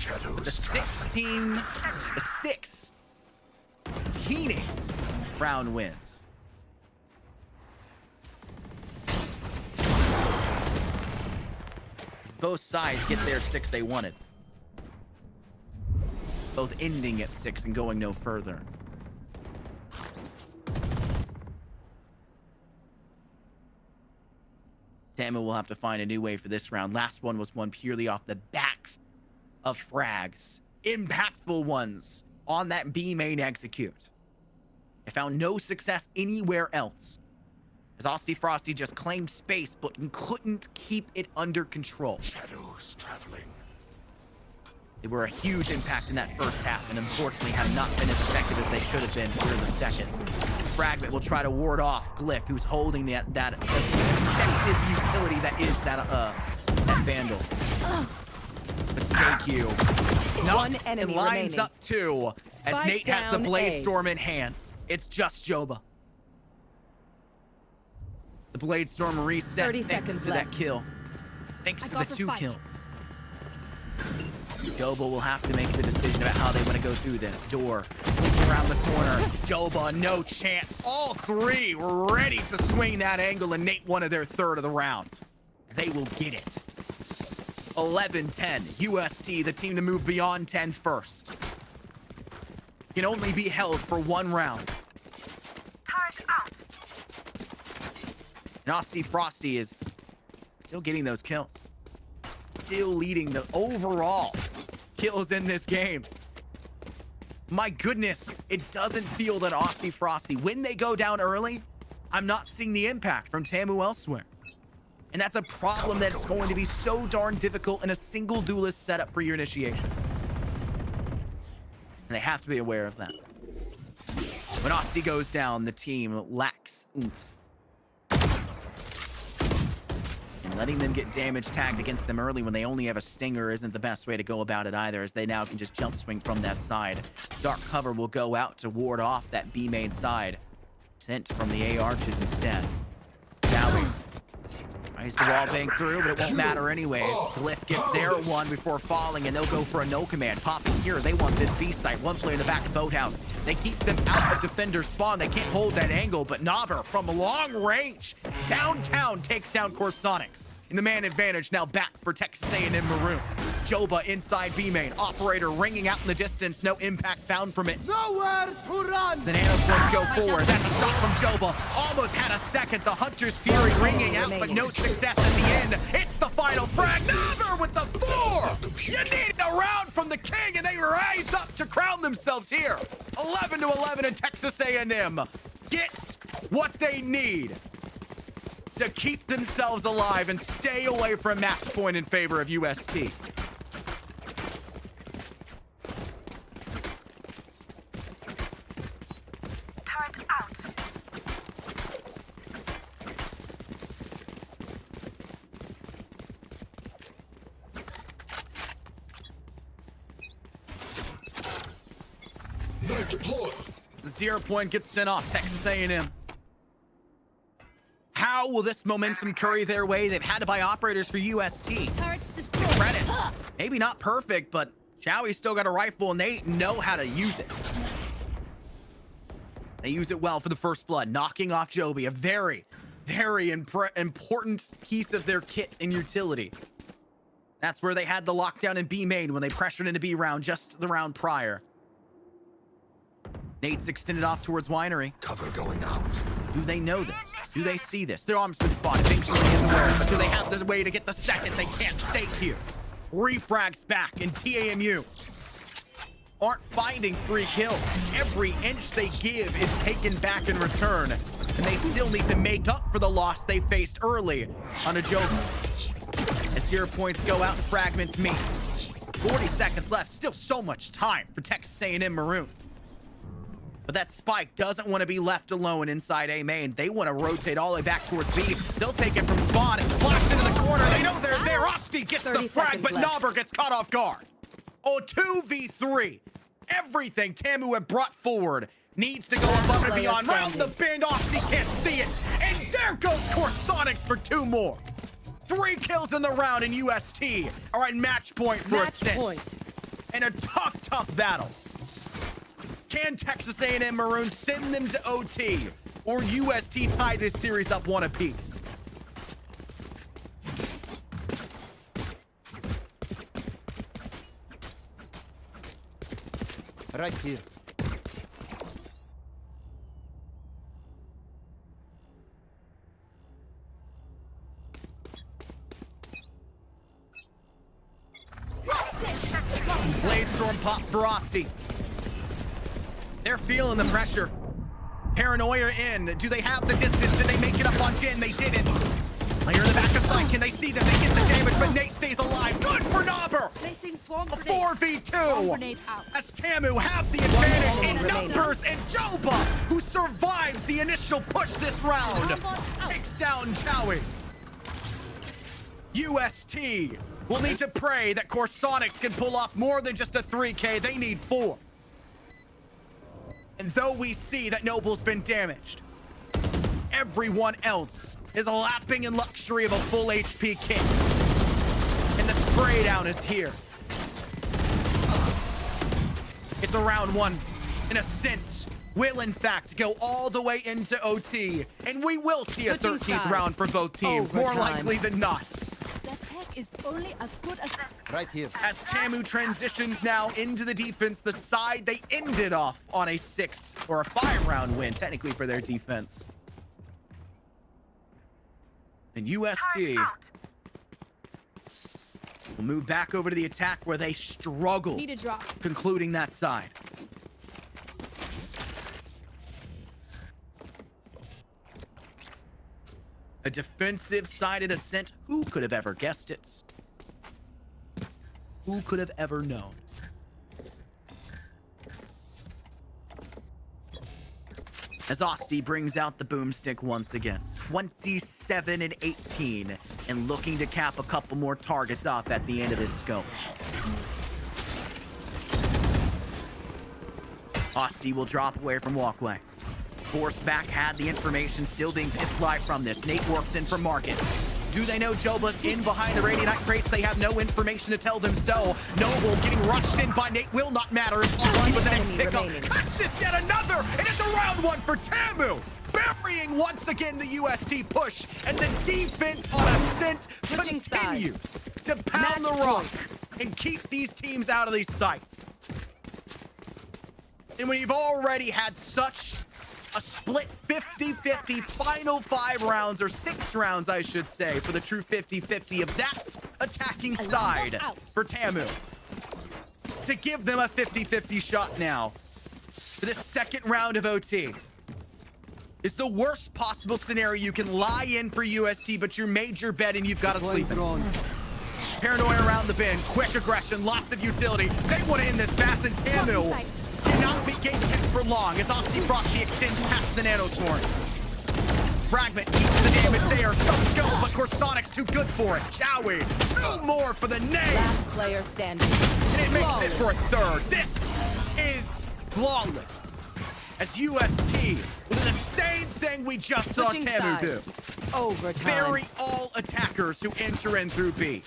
But the 16 round wins. As both sides get their 6 they wanted. Both ending at 6 and going no further. TAMU will have to find a new way for this round. Last one was won purely off the backs of frags. Impactful ones on that B main execute. They found no success anywhere else. As Austin Frosty just claimed space, but couldn't keep it under control. Shadows traveling. They were a huge impact in that first half, and unfortunately have not been as effective as they should have been here in the second. Fragment will try to ward off Glyph, who's holding that effective utility that is that Vandal. But Seikyu knocks and lines up 2 as Spike Nate has the down Blade A. Storm in hand. It's just Joba. The Blade Storm reset 30 thanks seconds to left. that kill. Thanks I to got the the 2 spike. kills. Joba will have to make the decision about how they want to go through this. Door around the corner. Joba, no chance. All 3 were ready to swing that angle, and Nate wanted their 3rd of the round. They will get it. 11-10. UST, the team to move beyond 10 first. Can only be held for 1 round. Turret out. And Austin Frosty is still getting those kills. Still leading the overall kills in this game. My goodness, it doesn't feel that Austin Frosty, when they go down early, I'm not seeing the impact from TAMU elsewhere. And that's a problem that's going to be so darn difficult in a single duelist setup for your initiation. And they have to be aware of that. When Austin goes down, the team lacks oomph. And letting them get damage tagged against them early when they only have a stinger isn't the best way to go about it either, as they now can just jump swing from that side. Dark cover will go out to ward off that B main side. Sent from the A arches instead. Dowie tries to wall bang through, but it won't matter anyways. Glyph gets their 1 before falling, and they'll go for a no command. Popping here, they want this B site. 1 player in the back of Boathouse. They keep them out of defender spawn. They can't hold that angle, but Nobber from long range downtown takes down Corsonics. And the man advantage now back for Texas A&M Maroon. Joba inside B main. Operator ringing out in the distance. No impact found from it. Nowhere to run. The Nanoforms go forward. That's a shot from Joba. Almost had a second. The Hunter's Fury ringing out, but no success at the end. It's the final frag. Nobber with the 4. You need a round from the king, and they rise up to crown themselves here. 11-11 in Texas A&M. Gets what they need to keep themselves alive and stay away from match point in favor of UST. Turret out. The 0 point gets sent off. Texas A&M. How will this momentum curry their way? They've had to buy operators for UST. Turrets destroyed. Credits. Maybe not perfect, but Chowie's still got a rifle, and they know how to use it. They use it well for the first blood, knocking off Joby, a very, very important piece of their kit and utility. That's where they had the lockdown in B main when they pressured into B round just the round prior. Nate's extended off towards Winery. Cover going out. Do they know this? Do they see this? Their arm's been spotted. Bing Shirley is aware, but do they have the way to get the second? They can't stay here. Refrags back, and TAMU aren't finding 3 kills. Every inch they give is taken back in return, and they still need to make up for the loss they faced early on a Joker. As 0 points go out, fragments meet. 40 seconds left. Still so much time for Texas A&M Maroon. But that spike doesn't want to be left alone inside A main. They want to rotate all the way back towards B. They'll take it from spawn, flash into the corner. They know they're there. Osti gets the frag, but Nauber gets caught off guard. Oh, 2v3. Everything TAMU had brought forward needs to go above and beyond. Round the bend, Osti can't see it. And there goes Corsonics for 2 more. 3 kills in the round, and UST are at match point for a set. And a tough, tough battle. Can Texas A&M Maroon send them to OT, or UST tie this series up 1 apiece? Right here. Bladestorm pop for Osti. They're feeling the pressure. Paranoia in. Do they have the distance? Did they make it up on Jin? They didn't. Player in the back of sight. Can they see them? They get the damage, but Nate stays alive. Good for Nauber. Placing swarm A grenade. 4v2. Swarm grenade out. As TAMU have the advantage in Grenade out. numbers, and Joba, who survives the initial push this round, Out. takes down Chowie. UST will need to pray that Corsonics can pull off more than just a 3K. They need 4. And though we see that Noble's been damaged, everyone else is lapping in luxury of a full HP kit. And the spray down is here. It's a round 1. An Ascent will in fact go all the way into OT. And we will see a Switching 13th sides. round for both teams, more Overtime. likely than not. That tech is only as good as Right here. As TAMU transitions now into the defense, the side they ended off on a 6 or a 5 round win, technically for their defense. And UST will move back over to the attack where they struggled, need a drop. concluding that side. A defensive-sided Ascent. Who could have ever guessed it? Who could have ever known? As Osti brings out the boomstick once again. 27 and 18, and looking to cap a couple more targets off at the end of this scope. Osti will drop away from walkway. Force back had the information, still being picked live from this. Nate works in from market. Do they know Joba's in behind the Radiant crates? They have no information to tell them so. Noble getting rushed in by Nate will not matter. It's Osti with the next pickup. Catches yet another, and it's a round 1 for TAMU. Burying once again the UST push, and the defense on Ascent Switching continues sides. to pound Match the rock point. and keep these teams out of these sites. And we've already had such a split 50-50 final 5 rounds, or 6 rounds, I should say, for the true 50-50 of that attacking side for TAMU. To give them a 50-50 shot now for the second round of OT. Is the worst possible scenario you can lie in for UST, but your major bet and you've got to sleep in. Paranoia around the bend, quick aggression, lots of utility. They want to end this fast, and TAMU cannot be gatekept for long as Osti Frosty extends past the nanoswarms. Fragment keeps the damage there. Some go, but Corsonics too good for it. Chowie, 2 more for the nade. Last player standing. And it makes it for a 3rd. This is flawless. As UST will do the same thing we just saw Switching TAMU do. sides. Overtime. Bury all attackers who enter in through B.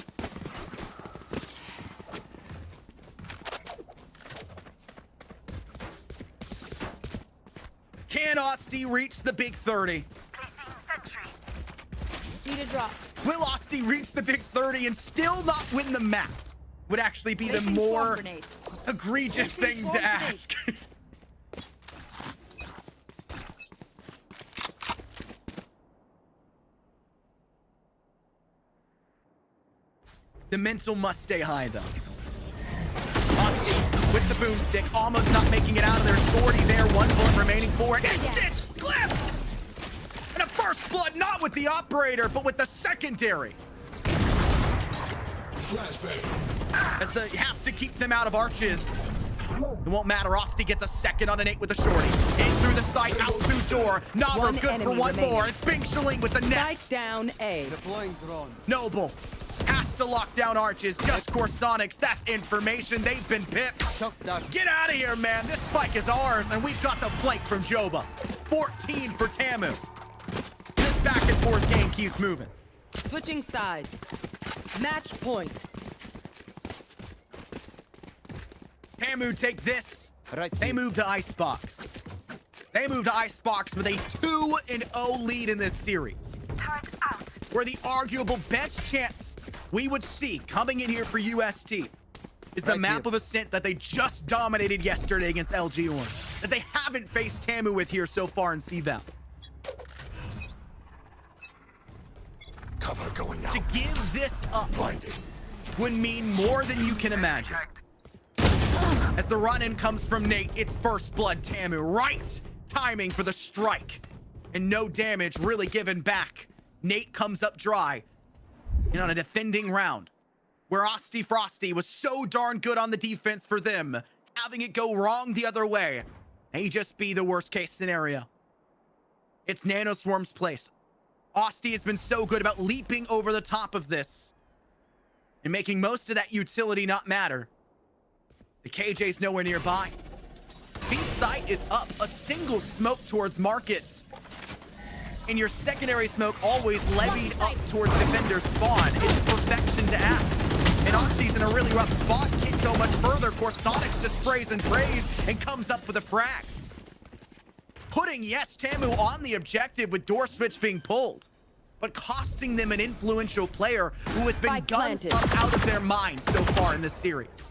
Can Osti reach the big 30? Placing sentry. Need a drop. Will Osti reach the big 30 and still not win the map? Would actually be the Placing swarm more grenade. egregious Placing thing swarm to ask. The mental must stay high, though. Osti with the boomstick, almost not making it out of there. Shorty there, 1 bullet remaining for it. And it's clipped! And a first blood, not with the operator, but with the secondary. As they have to keep them out of arches. It won't matter. Osti gets a second on an 8 with a shorty. In through the site, out through door. Naber One good for enemy one remaining. more. It's Bing Shaling with the Spike next. down A. Deploying drone. Noble has to lock down arches. Just Corsonics. That's information. They've been pipped. Shock duck. Get out of here, man. This spike is ours, and we've got the flank from Joba. 14 for TAMU. This back and forth game keeps moving. Switching sides. Match point. TAMU take this. Right They here. move to Icebox. They move to Icebox with a 2-0 lead in this series. Turret out. Where the arguable best chance we would see coming in here for UST is the Right map here. of Ascent that they just dominated yesterday against LG Orange. That they haven't faced TAMU with here so far in CVAL. Cover going out. To give this up Blinding. would mean more than you can imagine. As the run-in comes from Nate, it's first blood TAMU. Right timing for the strike. And no damage really given back. Nate comes up dry. And on a defending round, where Osti Frosty was so darn good on the defense for them, having it go wrong the other way may just be the worst case scenario. It's Nanoswarm's place. Osti has been so good about leaping over the top of this and making most of that utility not matter. The KJ's nowhere nearby. B site is up, a single smoke towards markets. And your secondary smoke always levied up towards defender spawn. It's perfection to ask. And Osti's in a really rough spot. Can't go much further. Corsonics just sprays and prays and comes up with a frag. Putting, yes, TAMU on the objective with door switch being pulled, but costing them an influential player who has been Spike guns planted. up out of their mind so far in this series.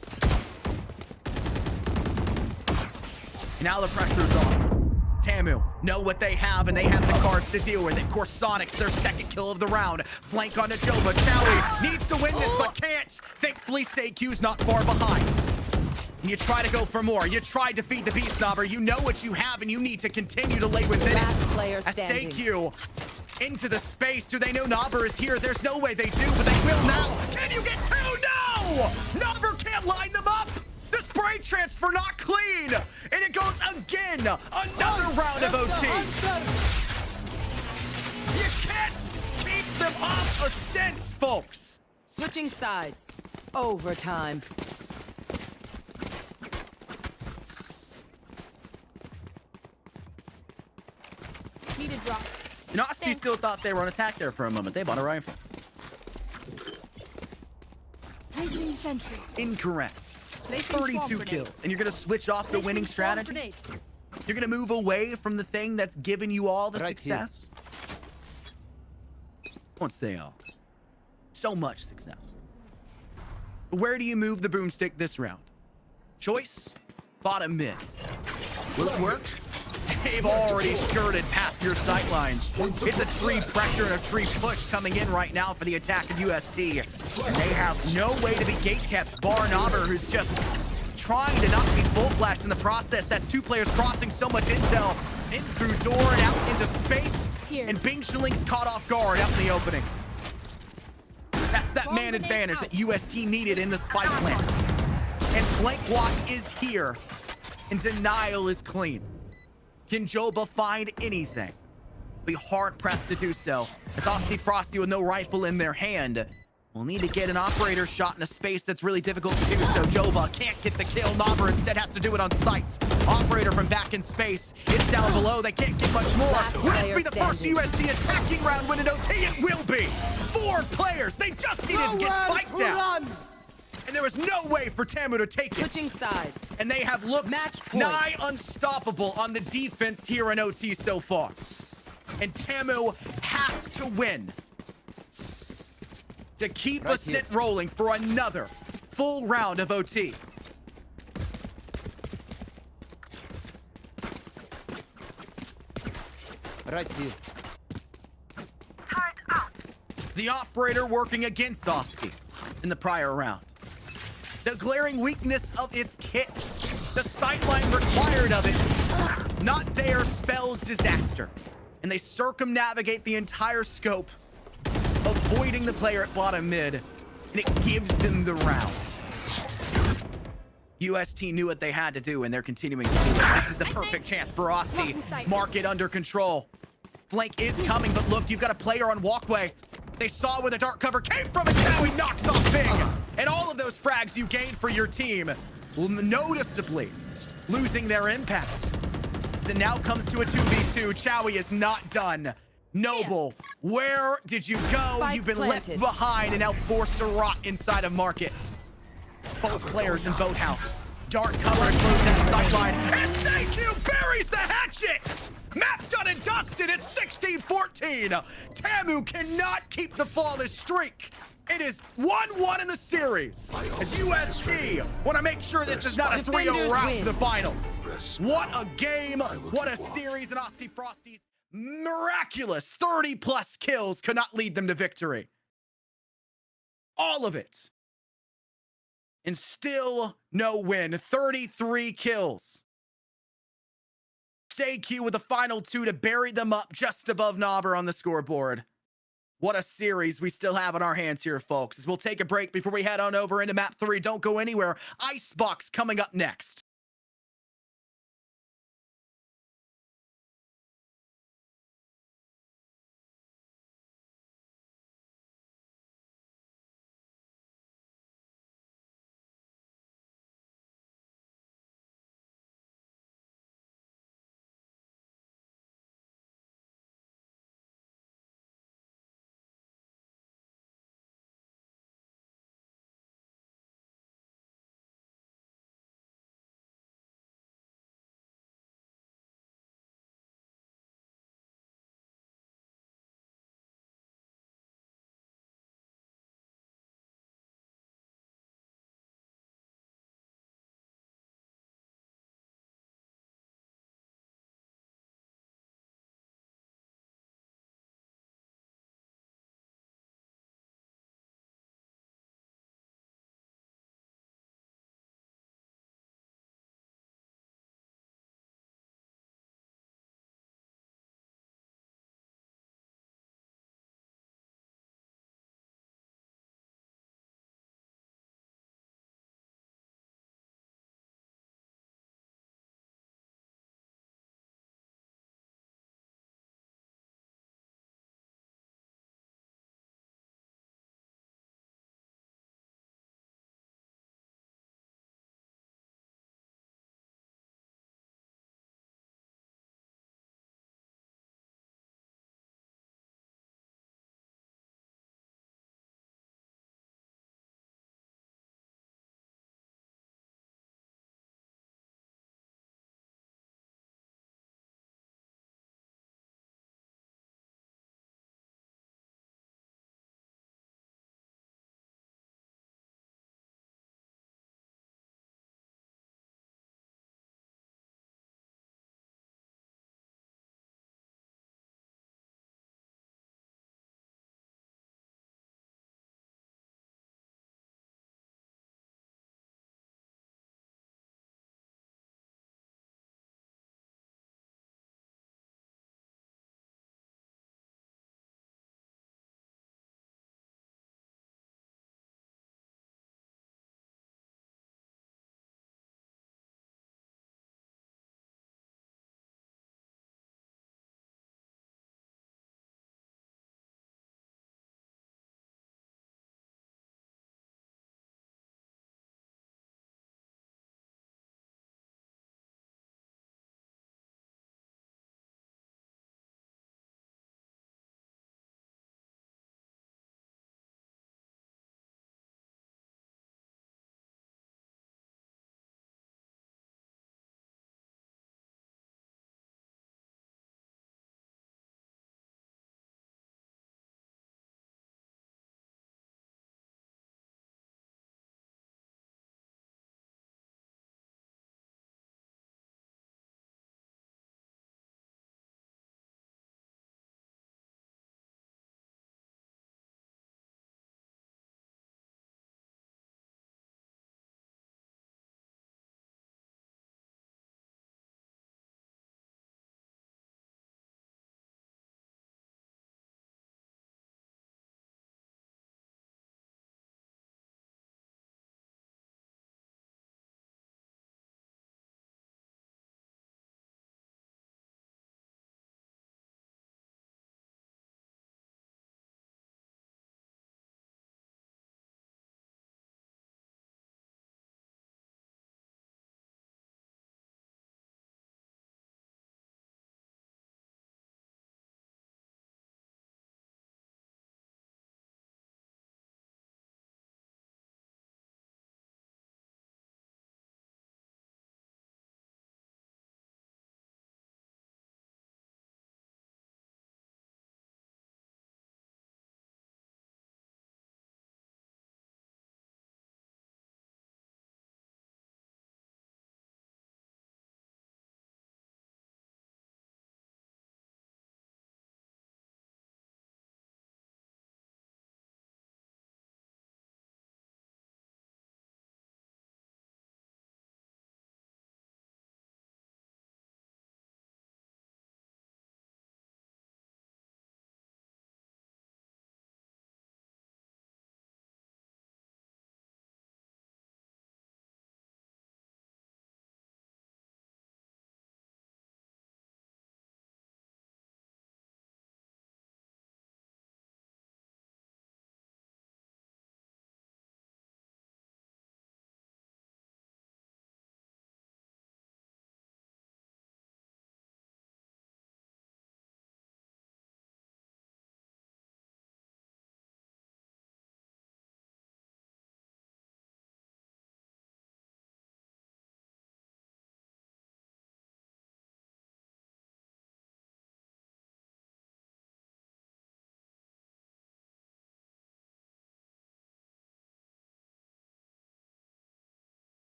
Now the pressure's on. TAMU know what they have, and they have the cards to deal with it. Corsonics, their second kill of the round. Flank onto Joba. Chowie needs to win this, but can't. Thankfully, Seiku's not far behind. And you try to go for more. You try to feed the beast, Naber. You know what you have, and you need to continue to lay within Last it. player As standing. Seiku into the space. Do they know Naber is here? There's no way they do, but they will now. Can you get two? No! Naber can't line them up. The spray transfer not clean. And it goes again. Another round of OT. You can't keep them off Ascent, folks. Switching sides. Overtime. Need a drop. And Osti still thought they were on attack there for a moment. They bought a rifle. Placing sentry. Incorrect. Placing 32 swarm grenade. kills. And you're going to switch off the Placing winning swarm strategy? grenade. You're going to move away from the thing that's given you all the Right success? I won't say all. So much success. Where do you move the boomstick this round? Choice? Bottom mid. Will it work? They've already skirted past your sight lines. It's a tree pressure and a tree push coming in right now for the attack of UST. And they have no way to be gatekept, bar Naber, who's just trying to not be full flashed in the process. That's two players crossing so much intel in through door and out into space. Here. And Bing Shilling's caught off guard out in the opening. That's that Bomb man grenade advantage out. that UST needed in the spike plant. And flank watch is here. And denial is clean. Can Joba find anything? Be hard pressed to do so. As Osti Frosty with no rifle in their hand will need to get an operator shot in a space that's really difficult to do so. Joba can't get the kill. Naber instead has to do it on sight. Operator from back in space. It's down below. They can't get much more. Last Will this player be the first standing. USC attacking round win in OT? It will be. 4 players. They just needed to get spiked down. And there was no way for TAMU to take it. Switching sides. And they have looked Match point. nigh unstoppable on the defense here in OT so far. And TAMU has to win to keep Right Ascent here. rolling for another full round of OT. Right here. Turret out. The operator working against Osti in the prior round. The glaring weakness of its kit. The sightline required of it. Not there spells disaster. And they circumnavigate the entire scope, avoiding the player at bottom mid. and it gives them the round. UST knew what they had to do, and they're continuing to do it. This is the perfect chance for Osti. Mark it under control. Flank is coming, but look, you've got a player on walkway. They saw where the dark cover came from, and now he knocks off Bing. And all of those frags you gained for your team, noticeably losing their impact. And now comes to a 2v2. Chowie is not done. Noble, where did you go? Spike You've been planted. left behind and now forced to rot inside of Market. Both players in boathouse. Dark cover to close that sideline. And thank you, buries the hatchet! Map done and dusted at 16-14. TAMU cannot keep the flawless streak. It is 1-1 in the series. As UST want to make sure this is not a 3-0 route to the finals. What a game. What a series. And Osti Frosty's miraculous 30+ kills could not lead them to victory. All of it. And still no win. 33 kills. SayQ with the final 2 to bury them up just above Nobber on the scoreboard. What a series we still have on our hands here, folks. As we'll take a break before we head on over into map 3. Don't go anywhere. Icebox coming up next.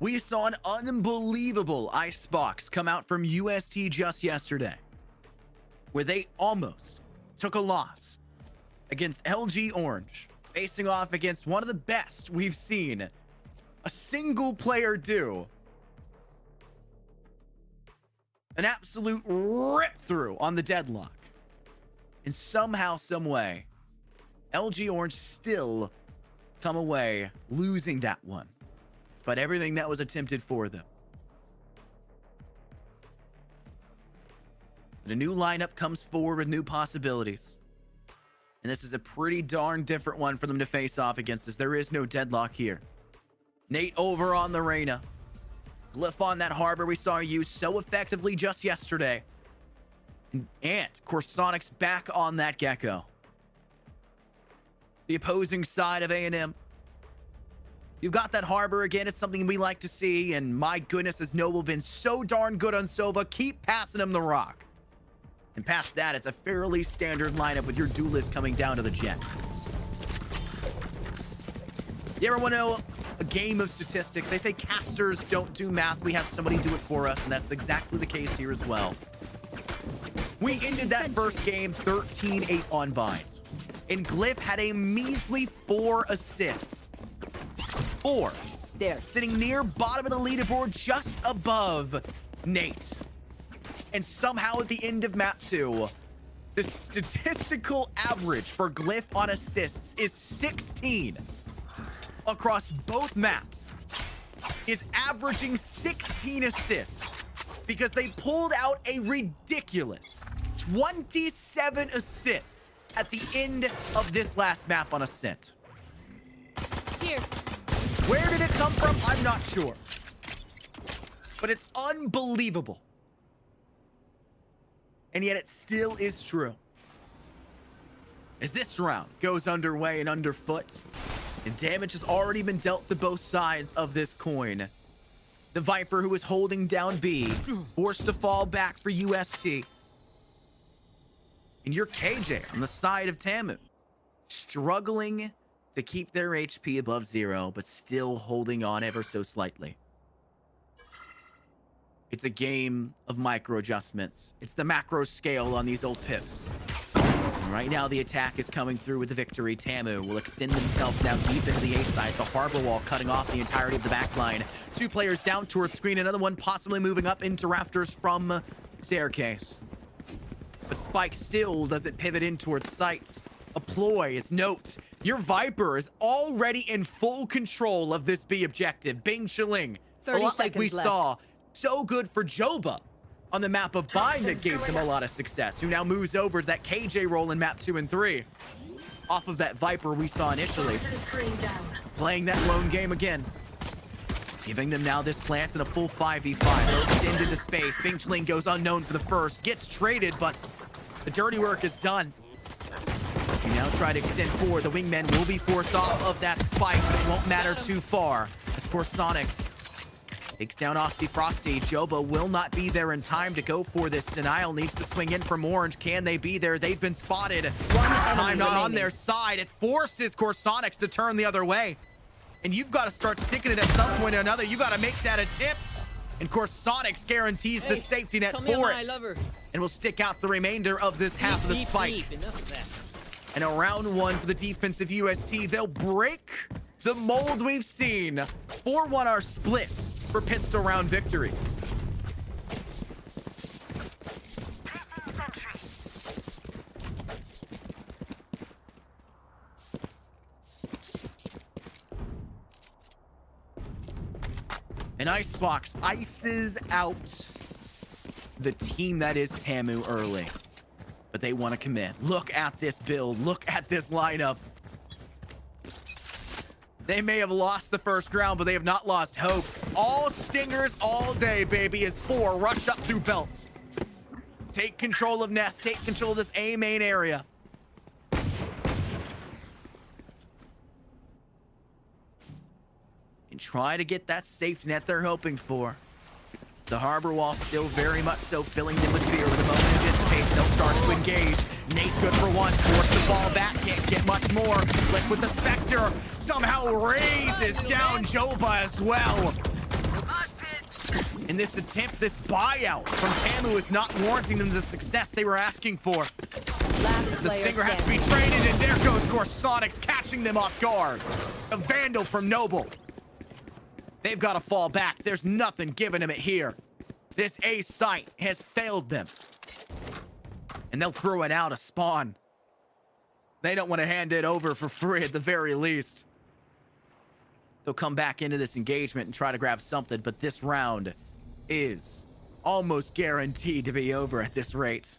We saw an unbelievable icebox come out from UST just yesterday, where they almost took a loss against LG Orange, facing off against one of the best we've seen a single player do an absolute rip through on the deadlock. And somehow, some way, LG Orange still come away losing that one. But everything that was attempted for them. The new lineup comes forward with new possibilities. And this is a pretty darn different one for them to face off against, as there is no deadlock here. Nate over on the Reyna. Glyph on that Harbor we saw used so effectively just yesterday. And Corsonic's back on that Gecko. The opposing side of A&M. You've got that Harbor again. It's something we like to see. And my goodness, has Noble been so darn good on Sova. Keep passing him the rock. And past that, it's a fairly standard lineup with your duelist coming down to the jet. You ever want to know a game of statistics? They say casters don't do math. We have somebody do it for us, and that's exactly the case here as well. We ended that first game 13-8 on bind. And Glyph had a measly 4 assists. 4. There, sitting near bottom of the leaderboard, just above Nate. And somehow at the end of map 2, the statistical average for Glyph on assists is 16. Across both maps is averaging 16 assists because they pulled out a ridiculous 27 assists at the end of this last map on Ascent. Here. Where did it come from? I'm not sure. But it's unbelievable. And yet it still is true. As this round goes underway and underfoot, and damage has already been dealt to both sides of this coin. The Viper, who is holding down B, forced to fall back for UST. And your KJ on the side of TAMU, struggling to keep their HP above 0, but still holding on ever so slightly. It's a game of micro adjustments. It's the macro scale on these old pips. And right now, the attack is coming through with the victory. TAMU will extend themselves now deep into the A side. The Harbor wall cutting off the entirety of the back line. 2 players down towards screen. Another one possibly moving up into rafters from staircase. But Spike still doesn't pivot in towards sight. A ploy is note. Your Viper is already in full control of this B objective. Bing Chiling. A lot like we saw. So good for Joba on the map of Bind that gave them a lot of success, who now moves over to that KJ role in map 2 and 3. Off of that Viper we saw initially. Playing that lone game again. Giving them now this plant and a full 5v5. They'll extend into space. Bing Chiling goes unknown for the first. Gets traded, but the dirty work is done. You now try to extend forward. The wingmen will be forced off of that spike, but it won't matter too far. As for Sonics takes down Osty Frosty. Joba will not be there in time to go for this. Denial needs to swing in from Orange. Can they be there? They've been spotted. Time not on their side. It forces Corsonics to turn the other way. And you've got to start sticking it at some point or another. You got to make that attempt. And Corsonics guarantees the safety net for it. And will stick out the remainder of this half of the spike. And a round 1 for the defensive UST. They'll break the mold we've seen. 4-1 our split for pistol round victories. An Icebox ices out the team that is TAMU early. But they want to commit. Look at this build. Look at this lineup. They may have lost the first round, but they have not lost hopes. All stingers all day, baby, as 4 rush up through belts. Take control of Nest. Take control of this A main area. And try to get that safety net they're hoping for. The Harbor wall still very much so filling them with fear. With the moment it dissipates, they'll start to engage. Nate good for 1, forced the ball back, can't get much more. Flick with the Spectre, somehow raises down Joba as well. And this attempt, this buyout from TAMU is not warranting them the success they were asking for. Last The player Stinger has to be standing. traded, and there goes Corsonics catching them off guard. A Vandal from Noble. They've got to fall back. There's nothing giving them it here. This A site has failed them. And they'll throw it out of spawn. They don't want to hand it over for free at the very least. They'll come back into this engagement and try to grab something, but this round is almost guaranteed to be over at this rate.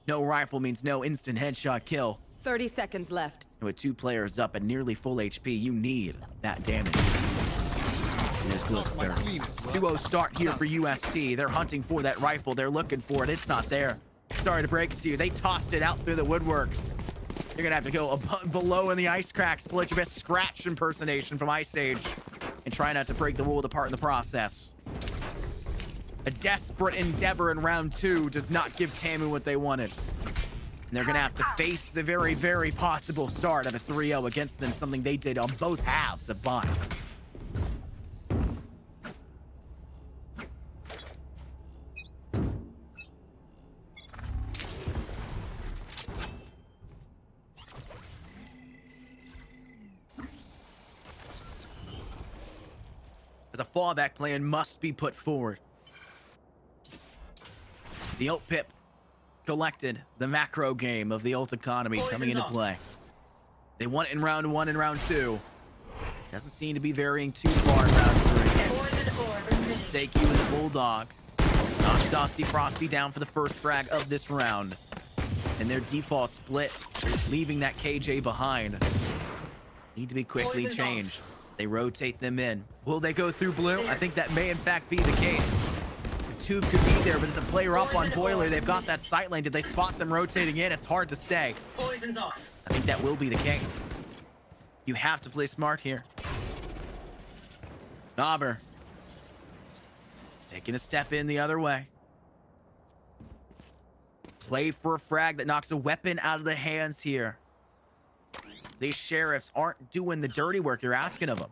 No rifle means no instant headshot kill. 30 seconds left. And with 2 players up at nearly full HP, you need that damage. And there's Glyph's there. 2-0 start here for UST. They're hunting for that rifle. They're looking for it. It's not there. Sorry to break it to you. They tossed it out through the woodworks. You're gonna have to go below in the ice cracks, pull out your best Scratch impersonation from Ice Age, and try not to break the world apart in the process. A desperate endeavor in round 2 does not give TAMU what they wanted. And they're gonna have to face the very, very possible start of a 3-0 against them, something they did on both halves of Bind. As a fallback plan must be put forward. The ult pip collected, the macro game of the ult economy coming into play. They won it in round 1 and round 2. Doesn't seem to be varying too far in round 3. Seiki with the Bulldog. Knocks Dusty Frosty down for the first frag of this round. And their default split, leaving that KJ behind. Need to be quickly changed. They rotate them in. Will they go through blue? I think that may in fact be the case. The tube could be there, but there's a player up on Boiler. They've got that sight lane. Did they spot them rotating in? It's hard to say. Poison's off. I think that will be the case. You have to play smart here. Knobber. Taking a step in the other way. Play for a frag that knocks a weapon out of the hands here. These sheriffs aren't doing the dirty work you're asking of them.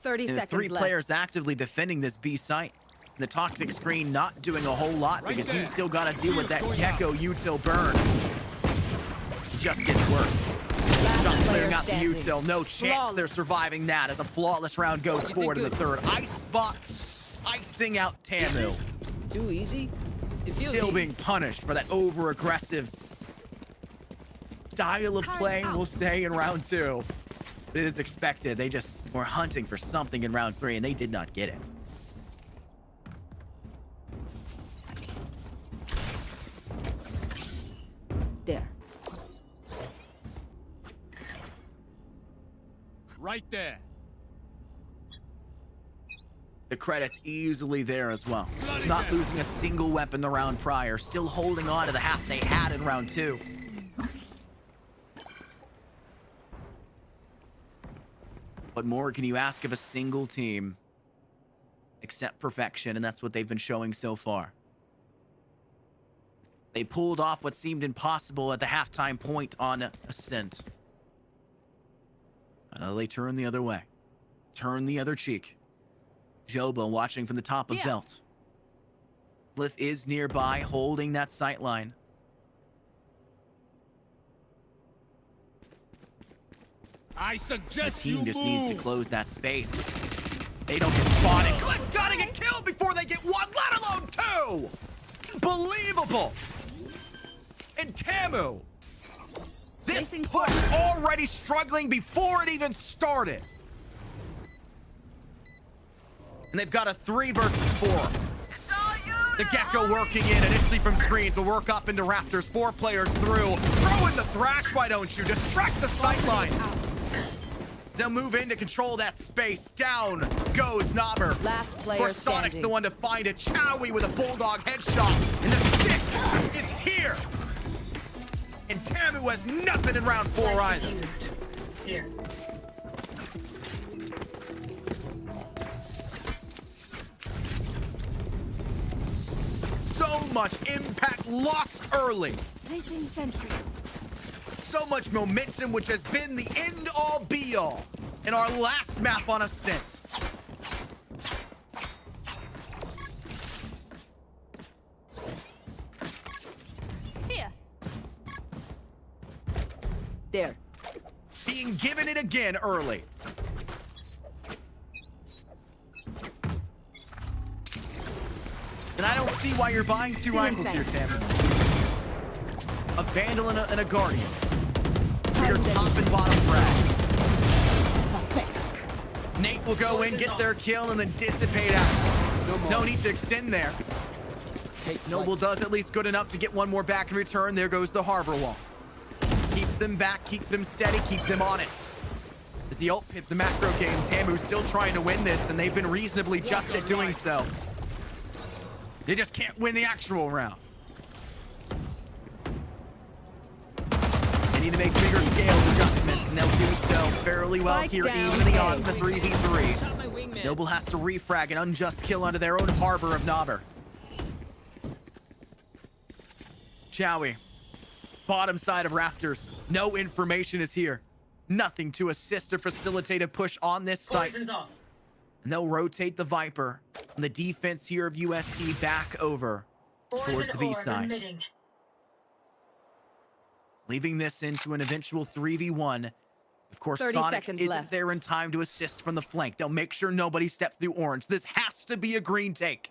30 And seconds 3 left. players actively defending this B site. The toxic screen not doing a whole lot because you've still got to deal with that Gecko util burn. It just gets worse. Not clearing out the util. No chance they're surviving that as a flawless round goes forward in the third. Ice box icing out TAMU. Too easy? It feels Still easy. being punished for that over-aggressive style of play, we'll say, in round 2. But it is expected. They just were hunting for something in round 3, and they did not get it. There. Right there. The credit's easily there as well. Not losing a single weapon the round prior. Still holding on to the half they had in round 2. What more can you ask of a single team except perfection? And that's what they've been showing so far. They pulled off what seemed impossible at the halftime point on Ascent. And now they turn the other way. Turn the other cheek. Joba watching from the top of Belt. Glyph is nearby, holding that sight line. I The suggest team you just move. needs to close that space. They don't get spotted. Glyph gotta get killed before they get 1, let alone 2! Unbelievable! And TAMU! This push already struggling before it even started. And they've got a 3 versus 4. The Gecko working in initially from screens will work up into Raptors. 4 players through. Throw in the Thrash, why don't you? Distract the sightlines. They'll move in to control that space. Down goes Knobber. Last player Sonic's standing. the one to find it. Chowie with a Bulldog headshot. And the stick is here. And TAMU has nothing in round 4 either. Here. So much impact lost early. Placing sentry. So much momentum, which has been the end-all be-all in our last map on Ascent. There. Being given it again early. And I don't see why you're buying two rifles here, Tammy. A Vandal and a Guardian. For your top and bottom frag. Nate will go in, get their kill, and then dissipate out. No need to extend there. Noble does at least good enough to get one more back in return. There goes the harbor wall. Keep them back, keep them steady, keep them honest. As the ult hit the macro game, TAMU's still trying to win this, and they've been reasonably just at doing so. They just can't win the actual round. They need to make bigger scale adjustments, and they'll do so fairly well Spike here, down even in the A. odds of a 3v3. Shot my wingman. Noble has to refrag an unjust kill onto their own harbor of Nobber. Chowie. Bottom side of Raptors. No information is here. Nothing to assist or facilitate a push on this site. Poison's off. And they'll rotate the Viper and the defense here of UST back over towards Poison the B orb side. emitting. Leaving this into an eventual 3v1. Of course, 30 Sonics seconds isn't left. there in time to assist from the flank. They'll make sure nobody steps through orange. This has to be a green take.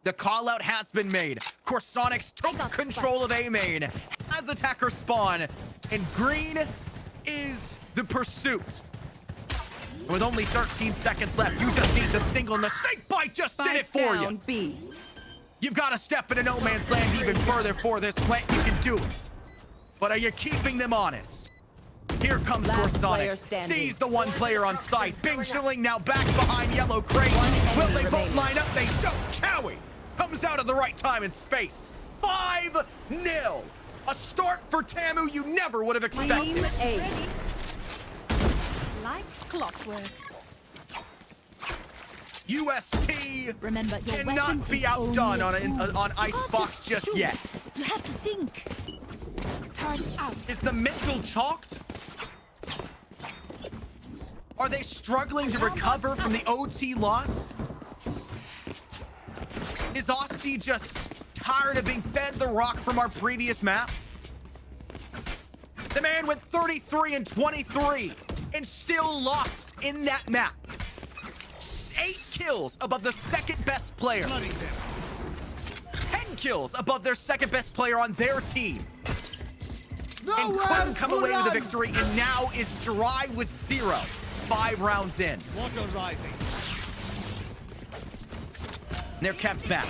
The call out has been made. Of course, Sonics took control of A main, has attacker spawn, and green is the pursuit. With only 13 seconds left, you just need the single, and the snake bite just did it for you. Down B. You've got to step into no man's land even further for this plant. You can do it. But are you keeping them honest? Here comes Last player Sonics. standing. Sees the one player on site. Bing Chilling now back behind yellow crate. Will they both remaining. line up? They don't. Chowie comes out at the right time and space. 5-0. A start for TAMU you never would have expected. Team A. Like clockwork. UST Remember, your cannot weapon be is outdone only a tool. on You can't Icebox just shoot. yet. You have to think. Turn out. Is the mental chalked? Are they struggling to recover from the OT loss? Is Osti just tired of being fed the rock from our previous map? The man went 33 and 23 and still lost in that map. 8 kills above the second best player. 10 kills above their second best player on their team. And couldn't come away with a victory, and now is dry with 0. 5 rounds in. Water rising. They're kept back.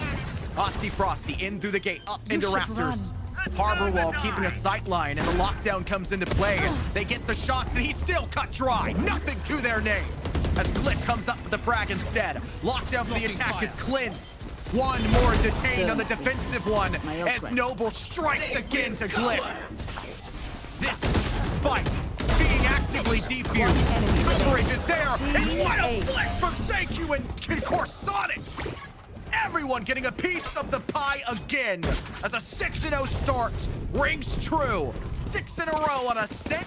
Osti Frosty in through the gate, up into should Raptors. Harbor wall keeping a sight line, and the lockdown comes into play. They get the shots, and he's still cut dry. Nothing to their name. As Glick comes up with the frag instead. Lockdown for the attack is cleansed. One more detained on the defensive one, as Noble strikes again to Glick. This fight being actively defused. Coverage is there, and what a flick from Seikyu and of course Sonics. Everyone getting a piece of the pie again, as a 6-0 start rings true. 6 in a row on a sit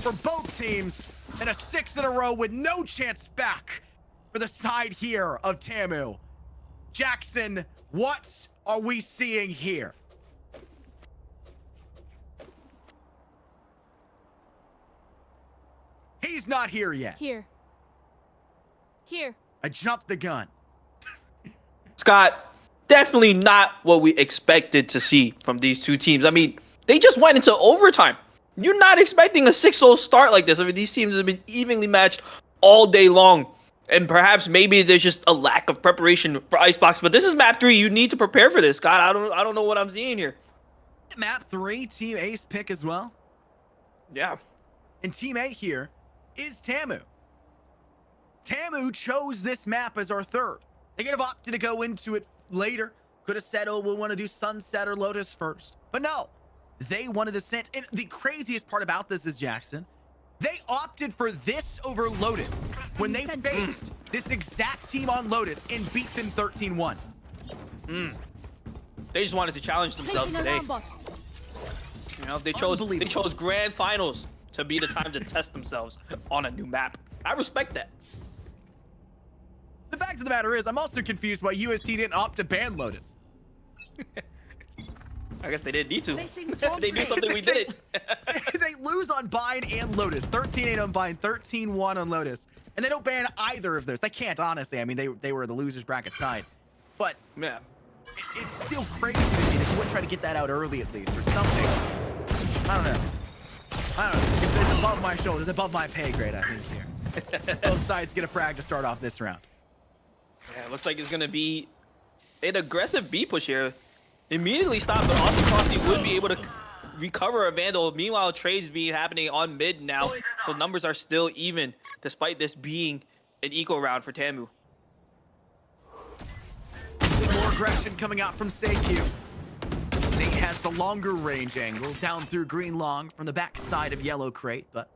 for both teams, and a 6 in a row with no chance back for the side here of TAMU. Jackson, what are we seeing here? He's not here yet. Here. Here. I jumped the gun. Scott, definitely not what we expected to see from these two teams. I mean, they just went into overtime. You're not expecting a 6-0 start like this. I mean, these teams have been evenly matched all day long. And perhaps maybe there's just a lack of preparation for Icebox. But this is map 3. You need to prepare for this, Scott. I don't know what I'm seeing here. Map 3, Team A's pick as well. Yeah. And Team A here is TAMU. TAMU chose this map as our third. They could have opted to go into it later. Could have said, oh, we'll want to do Sunset or Lotus first. But no, they wanted to send. And the craziest part about this is, Jackson, they opted for this over Lotus when they faced this exact team on Lotus and beat them 13-1. They just wanted to challenge themselves Placing today. alarm bot. You know, they chose Unbelievable. grand finals to be the time to test themselves on a new map. I respect that. The fact of the matter is, I'm also confused why UST didn't opt to ban Lotus. I guess they didn't need to. Placing swarm They knew grenade. something we didn't. They lose on Bind and Lotus. 13-8 on Bind, 13-1 on Lotus. And they don't ban either of those. They can't, honestly. I mean, they were the losers bracket side. But Yeah. it's still crazy to me that you wouldn't try to get that out early at least or something. I don't know. It's above my shoulders. It's above my pay grade, I think, here. As both sides get a frag to start off this round. Yeah, it looks like it's going to be an aggressive B push here. Immediately stopped, but Austin Frosty would be able to recover a Vandal. Meanwhile, trades being happening on mid now. So numbers are still even, despite this being an eco round for TAMU. More aggression coming out from Seikyu. Nate has the longer range angle down through green long from the back side of yellow crate, but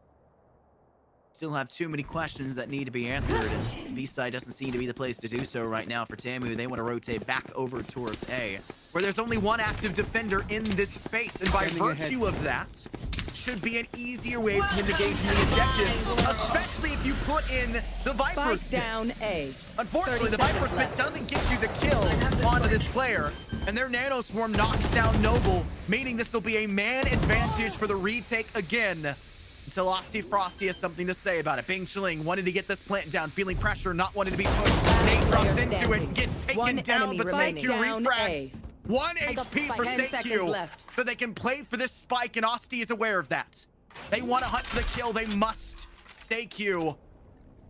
still have too many questions that need to be answered, and B side doesn't seem to be the place to do so right now for TAMU. They want to rotate back over towards A, where there's only one active defender in this space, and by virtue of that, should be an easier way for him to gauge the objective, especially if you put in the Viper's Spike pit. down A. Unfortunately, 30 the Viper's seconds pit left. doesn't get you the kill onto this player, and their Nano Swarm knocks down Noble, meaning this will be a man advantage for the retake again, until Austin Frosty has something to say about it. Bing Chiling wanted to get this plant down, feeling pressure, not wanting to be pushed. Nate drops player into it, standing. gets taken One down, enemy but remaining. Seikyu Down refrags. A. 1 I got HP spike. for 10 seconds Seikyu, left. so they can play for this spike, and Austin is aware of that. They want to hunt for the kill, they must. Seikyu,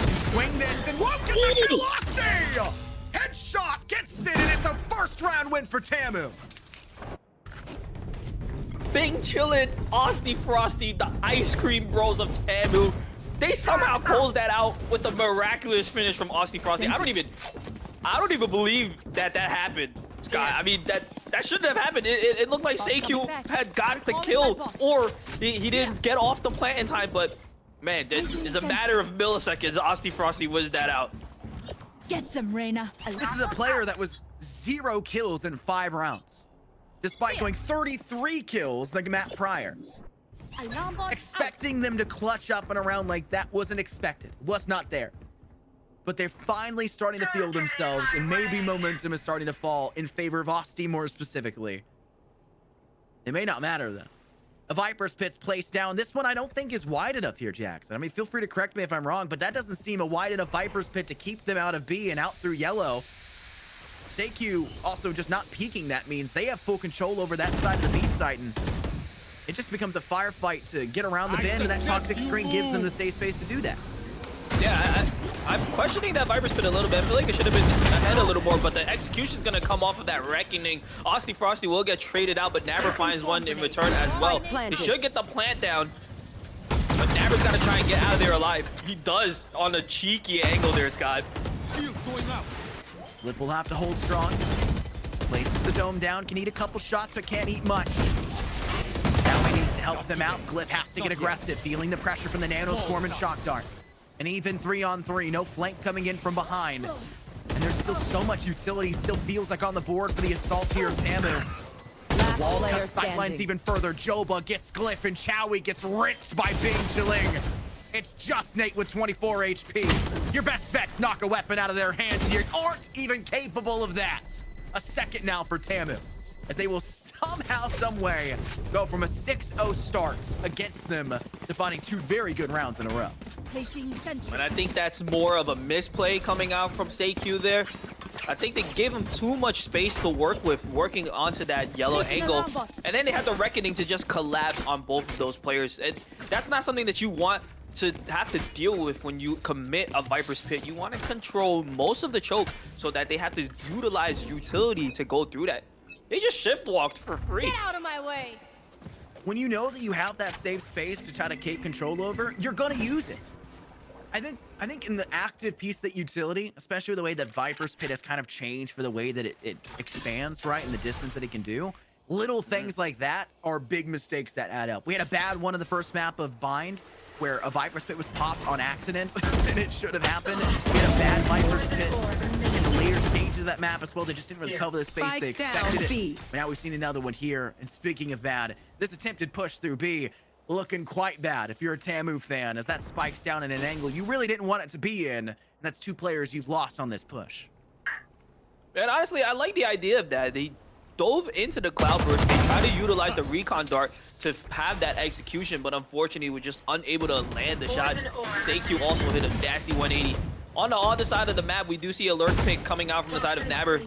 swing this, and won't get the kill, Austin! Headshot gets it, and it's a first round win for TAMU. Bing Chillin', Austin Frosty, the ice cream bros of TAMU. They somehow closed that out with a miraculous finish from Austin Frosty. I don't even believe that happened, Scott. I mean, that shouldn't have happened. It looked like Seikyu had got the kill, or he didn't get off the plant in time, but man, it's a matter of milliseconds. Austin Frosty was that out. Get them, Reyna. This is a player that was 0 kills in 5 rounds, despite going 33 kills the map prior. Alarm bot Expecting them to clutch up in a round like that wasn't expected. Was not there. But they're finally starting to feel themselves, and maybe momentum is starting to fall in favor of Austin more specifically. It may not matter, though. A Viper's Pit's placed down. This one I don't think is wide enough here, Jackson. I mean, feel free to correct me if I'm wrong, but that doesn't seem a wide enough Viper's Pit to keep them out of B and out through yellow. Seikyu also just not peeking. That means they have full control over that side of the B site, and it just becomes a firefight to get around the bend, and that toxic screen gives them the safe space to do that. Yeah, I'm questioning that Viper's Pit a little bit. I feel like it should have been ahead a little more, but the execution is going to come off of that reckoning. Austin Frosty will get traded out, but Nabber finds one in return as well. He should get the plant down, but Nabber's got to try and get out of there alive. He does on a cheeky angle there, Scott. Lip will have to hold strong. Places the dome down, can eat a couple shots, but can't eat much. Now he needs to help them out. Glyph has to get aggressive, feeling the pressure from the Nano Swarm and Shock Dart. An even 3-on-3, no flank coming in from behind. And there's still so much utility, still feels like on the board for the assault here of TAMU. Last Wall player cuts sightlines standing. even further. Joba gets Glyph, and Chowie gets rinsed by Bing Chiling. It's just Nate with 24 HP. Your best bet's knock a weapon out of their hands, and you aren't even capable of that. A second now for TAMU, as they will somehow, some way, go from a 6-0 start against them to finding 2 very good rounds in a row. placing sentry. And I think that's more of a misplay coming out from Seikyu there. I think they gave him too much space to work with, working onto that yellow angle. And then they had the reckoning to just collapse on both of those players. And that's not something that you want to have to deal with when you commit a Viper's Pit. You want to control most of the choke so that they have to utilize utility to go through that. They just shift walked for free. Get out of my way. When you know that you have that safe space to try to take control over, you're gonna use it. I think in the active piece, that utility, especially the way that Viper's Pit has kind of changed for the way that it expands, right, and the distance that it can do, little things like that are big mistakes that add up. We had a bad one in the first map of Bind, where a Viper's Pit was popped on accident, and it should have happened. We had a bad Viper's Pit in the later stages of that map as well. They just didn't really cover the space Spike they down, expected B. it. But now we've seen another one here. And speaking of bad, this attempted push through B looking quite bad if you're a TAMU fan, as that spikes down in an angle you really didn't want it to be in. And that's 2 players you've lost on this push. And honestly, I like the idea of that. They dove into the cloudburst. They tried to utilize the recon dart to have that execution, but unfortunately we're just unable to land the shots. SAQ also hit a nasty 180. On the other side of the map, we do see a lurk pick coming out from the side of Nabber.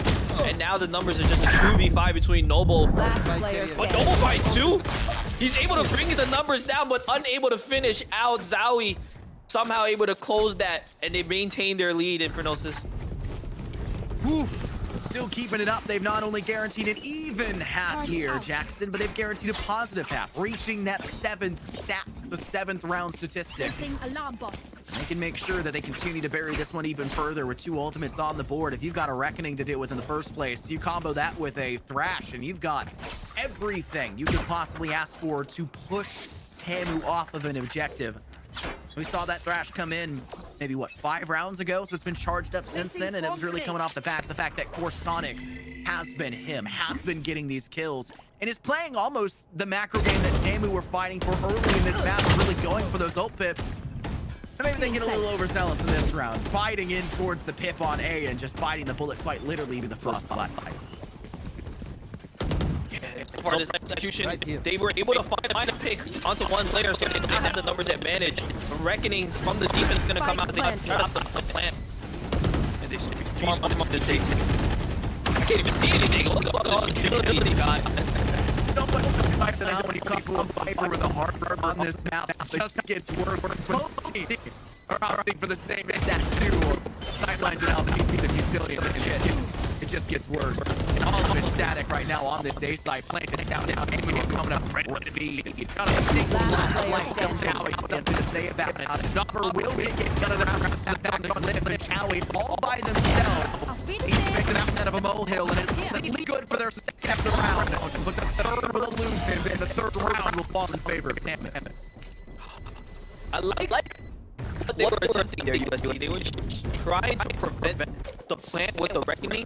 And now the numbers are just a 2v5 between Noble. Last player But standing. Noble fights too. He's able to bring the numbers down, but unable to finish out. Zowie somehow able to close that, and they maintain their lead in Phronosis. Oof. Still keeping it up. They've not only guaranteed an even half here, Jackson, but they've guaranteed a positive half, reaching that 7th stats, the 7th round statistic. Placing alarm bot. They can make sure that they continue to bury this one even further with 2 ultimates on the board. If you've got a Reckoning to deal with in the first place, you combo that with a Thrash, and you've got everything you could possibly ask for to push TAMU off of an objective. We saw that Thrash come in maybe, what, 5 rounds ago? So it's been charged up since then, and it was really coming off the fact that Corsonics has been him, has been getting these kills, and is playing almost the macro game that TAMU were fighting for early in this map, really going for those ult pips. And maybe they get a little overzealous in this round, fighting in towards the pip on A and just biting the bullet quite literally to the frostbite. For this execution, Right here. they were able to find a pick onto one player, so they have the numbers advantage. Reckoning from the defense is going to come out. They got to drop the plant. And they swarm them up to stage. I can't even see anything. Look at all the utility, guys. So much of the fact that I don't people of Viper with a hard bird on this map. It just gets worse. Both teams are opting for the same exact 2 sidelines and out. You see the utility. It just gets worse. And all of it's static right now on this A side. Planting down now. Coming up ready to be. Got a single light still now. He's something to say about it. Number will get got it around the back on Liv and Chowie all by themselves. He's picking out of a molehill, and it's at least good for their 2nd round. But the 3rd will lose him, and the 3rd round will fall in favor of TAMU. I like what they were attempting there, UST. They were trying to prevent the plant with the Reckoning.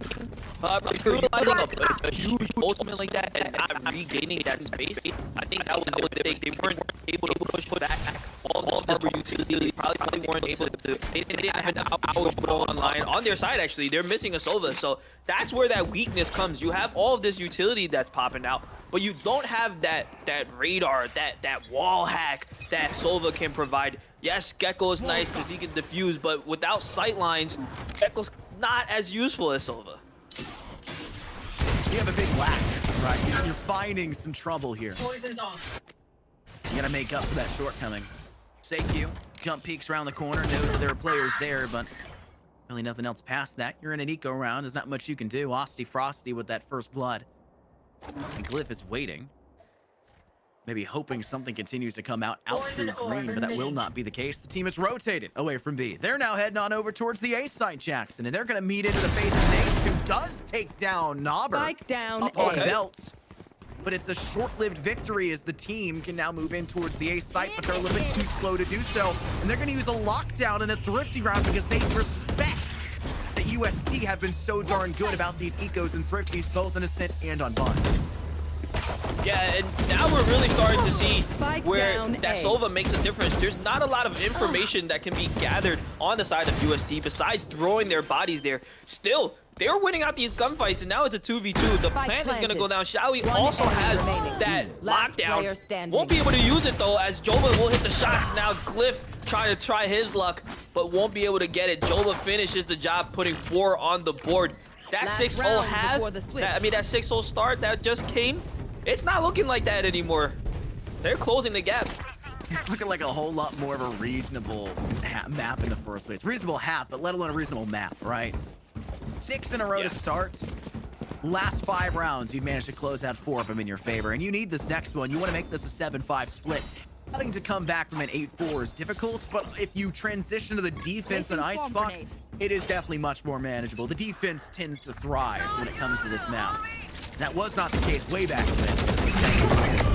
Utilizing a huge ultimate like that and not regaining that space, I think that was their mistake. They weren't able to push back all this utility. Probably weren't able to. They didn't have an hour online on their side, actually. They're missing a Sova, so that's where that weakness comes. You have all of this utility that's popping out, but you don't have that radar, that wall hack that Sova can provide. Yes, Gecko is nice because he can defuse, but without sight lines, Gecko's not as useful as Sova. You have a big lack, right? You're finding some trouble here. Poison's off. You gotta make up for that shortcoming. SAQ, jump peeks around the corner, knows that there are players there, but really nothing else past that. You're in an eco round, there's not much you can do. Osty Frosty with that first blood. And Glyph is waiting. Maybe hoping something continues to come out through green, but that will not be the case. The team is rotated away from B. They're now heading on over towards the A side, Jackson, and they're going to meet into the face of Nate, who does take down Nobber Spike down up on A. belt. But it's a short-lived victory as the team can now move in towards the A site, but they're a little bit too slow to do so. And they're going to use a lockdown and a thrifty round because they respect that UST have been so darn good about these ecos and thrifties, both in Ascent and on Bond. Yeah, and now we're really starting to see Spike where down that A. Sova makes a difference. There's not a lot of information that can be gathered on the side of UST besides throwing their bodies there. Still, they're winning out these gunfights, and now it's a 2v2. The Spike plant is going to go planted. down. Shawi One also enemy has remaining. that Last player lockdown. standing. Won't be able to use it, though, as Joba will hit the shots. Now Glyph trying to try his luck, but won't be able to get it. Joba finishes the job, putting 4 on the board. That Last 6-0 round half, before the switch. that 6-0 start that just came, it's not looking like that anymore. They're closing the gap. It's looking like a whole lot more of a reasonable map in the first place. Reasonable half, but let alone a reasonable map, right? 6 in a row to start. Last 5 rounds, you've managed to close out 4 of them in your favor, and you need this next one. You want to make this a 7-5 split. Having to come back from an 8-4 is difficult, but if you transition to the defense and Icebox, it is definitely much more manageable. The defense tends to thrive when it comes to this map. That was not the case way back when.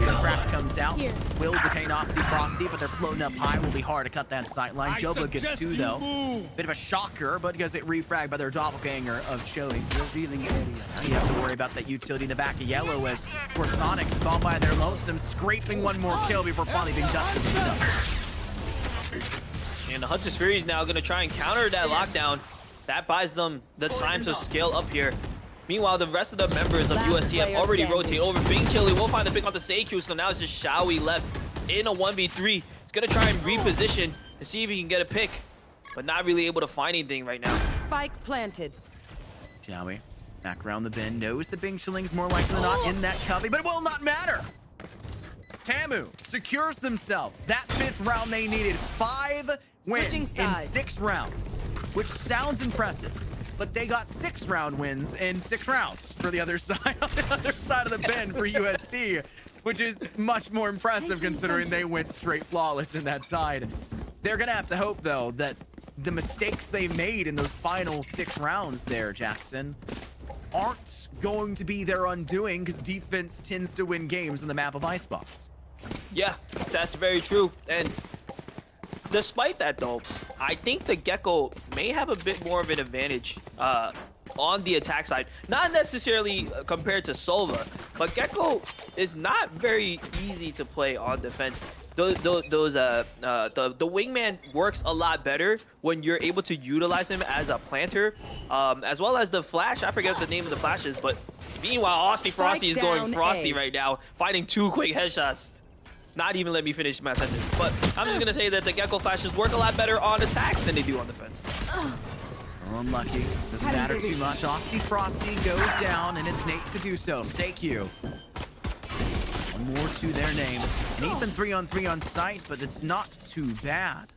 The craft comes out, will detain Osty Frosty, but they're floating up high. Will be hard to cut that sight line. Joba gets 2 though. Bit of a shocker, but because it refragged by their doppelganger of Chody. Revealing area. Now you have to worry about that utility in the back of yellow as Corsonics is all by their lonesome, scraping 1 more kill before finally being dusted himself. And the Hunter's Fury is now going to try and counter that lockdown. That buys them the time to scale up here. Meanwhile, the rest of the members of Last UST have player already standing. rotated over. Big Chili will find the pick on the Seikyu, so now it's just Shawi left in a 1v3. He's gonna try and reposition to see if he can get a pick, but not really able to find anything right now. Spike planted. Jowie, back around the bend, knows the Bing Shilling's more likely than not in that cubby, but it will not matter. TAMU secures themselves that 5th round they needed. 5 wins Switching in sides. 6 rounds, which sounds impressive, but they got 6-round wins in 6 rounds for the other side, on the other side of the bend for UST, which is much more impressive considering they went straight flawless in that side. They're gonna have to hope, though, that the mistakes they made in those final 6 rounds there, Jackson, aren't going to be their undoing, because defense tends to win games on the map of Icebox. Yeah, that's very true. And despite that, though, I think the Gecko may have a bit more of an advantage on the attack side. Not necessarily compared to Sova, but Gecko is not very easy to play on defense. The wingman works a lot better when you're able to utilize him as a planter, as well as the flash. I forget what the name of the flash is, but meanwhile, Austin Frosty is going down Frosty A. right now, finding 2 quick headshots. Not even let me finish my sentence, but I'm just gonna say that the Gecko flashes work a lot better on attack than they do on defense. Unlucky. Doesn't matter too much. Austin Frosty goes down, and it's Nate to do so. Seikyu. 1 more to their name. And even 3-on-3 on site, but it's not too bad.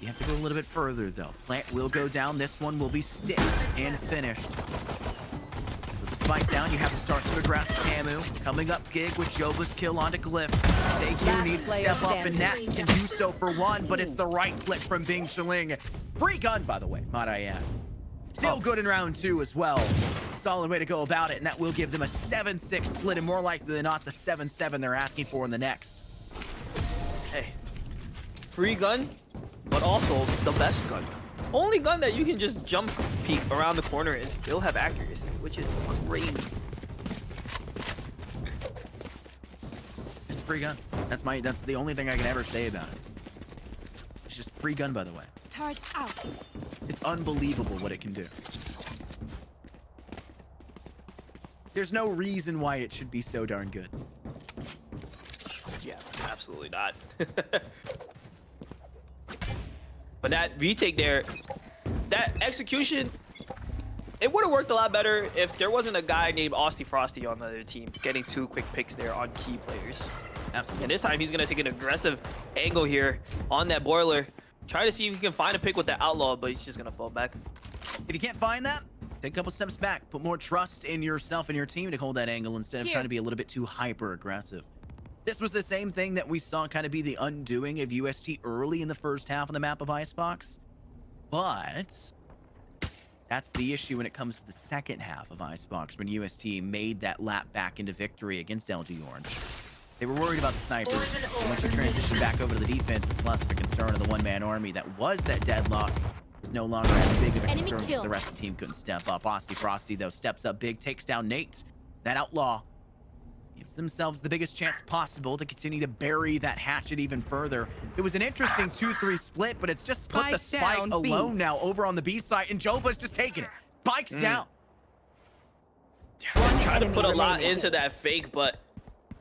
You have to go a little bit further, though. Plant will go down. This one will be sticked and finished. With the spike down, you have to start to aggress TAMU. Coming up, Gig with Joba's kill onto Glyph. Seikyu Last needs to player step up, and standing. Nast can do so for 1, but it's the right click from Bing Shilling. Free gun, by the way, might I add. Still good in round 2 as well. Solid way to go about it, and that will give them a 7-6 split, and more likely than not, the 7-7 they're asking for in the next. Hey, free gun, but also the best gun. Only gun that you can just jump peek around the corner and still have accuracy, which is crazy. It's a free gun. That's the only thing I can ever say about it. It's just free gun, by the way. Turret out. It's unbelievable what it can do. There's no reason why it should be so darn good. Yeah, absolutely not. But that retake there, that execution, it would have worked a lot better if there wasn't a guy named Austin Frosty on the other team getting 2 quick picks there on key players. Absolutely. And this time he's going to take an aggressive angle here on that boiler. Try to see if he can find a pick with the outlaw, but he's just going to fall back. If you can't find that, take a couple steps back. Put more trust in yourself and your team to hold that angle instead of Here. trying to be a little bit too hyper aggressive. This was the same thing that we saw kind of be the undoing of UST early in the first half on the map of Icebox. But that's the issue when it comes to the second half of Icebox, when UST made that lap back into victory against LG Orange. They were worried about the snipers. And once they transitioned back over to the defense, it's less of a concern of the one-man army that was that deadlock. Was no longer as big of a Enemy concern because kill. the rest of the team couldn't step up. Austin Frosty, though, steps up big, takes down Nate. That outlaw gives themselves the biggest chance possible to continue to bury that hatchet even further. It was an interesting 2-3 split, but it's just put the Spike spike down, B. alone now over on the B side, and Joba's just taking it. Spike's down. Try to enemy put a lot remaining. into that fake, but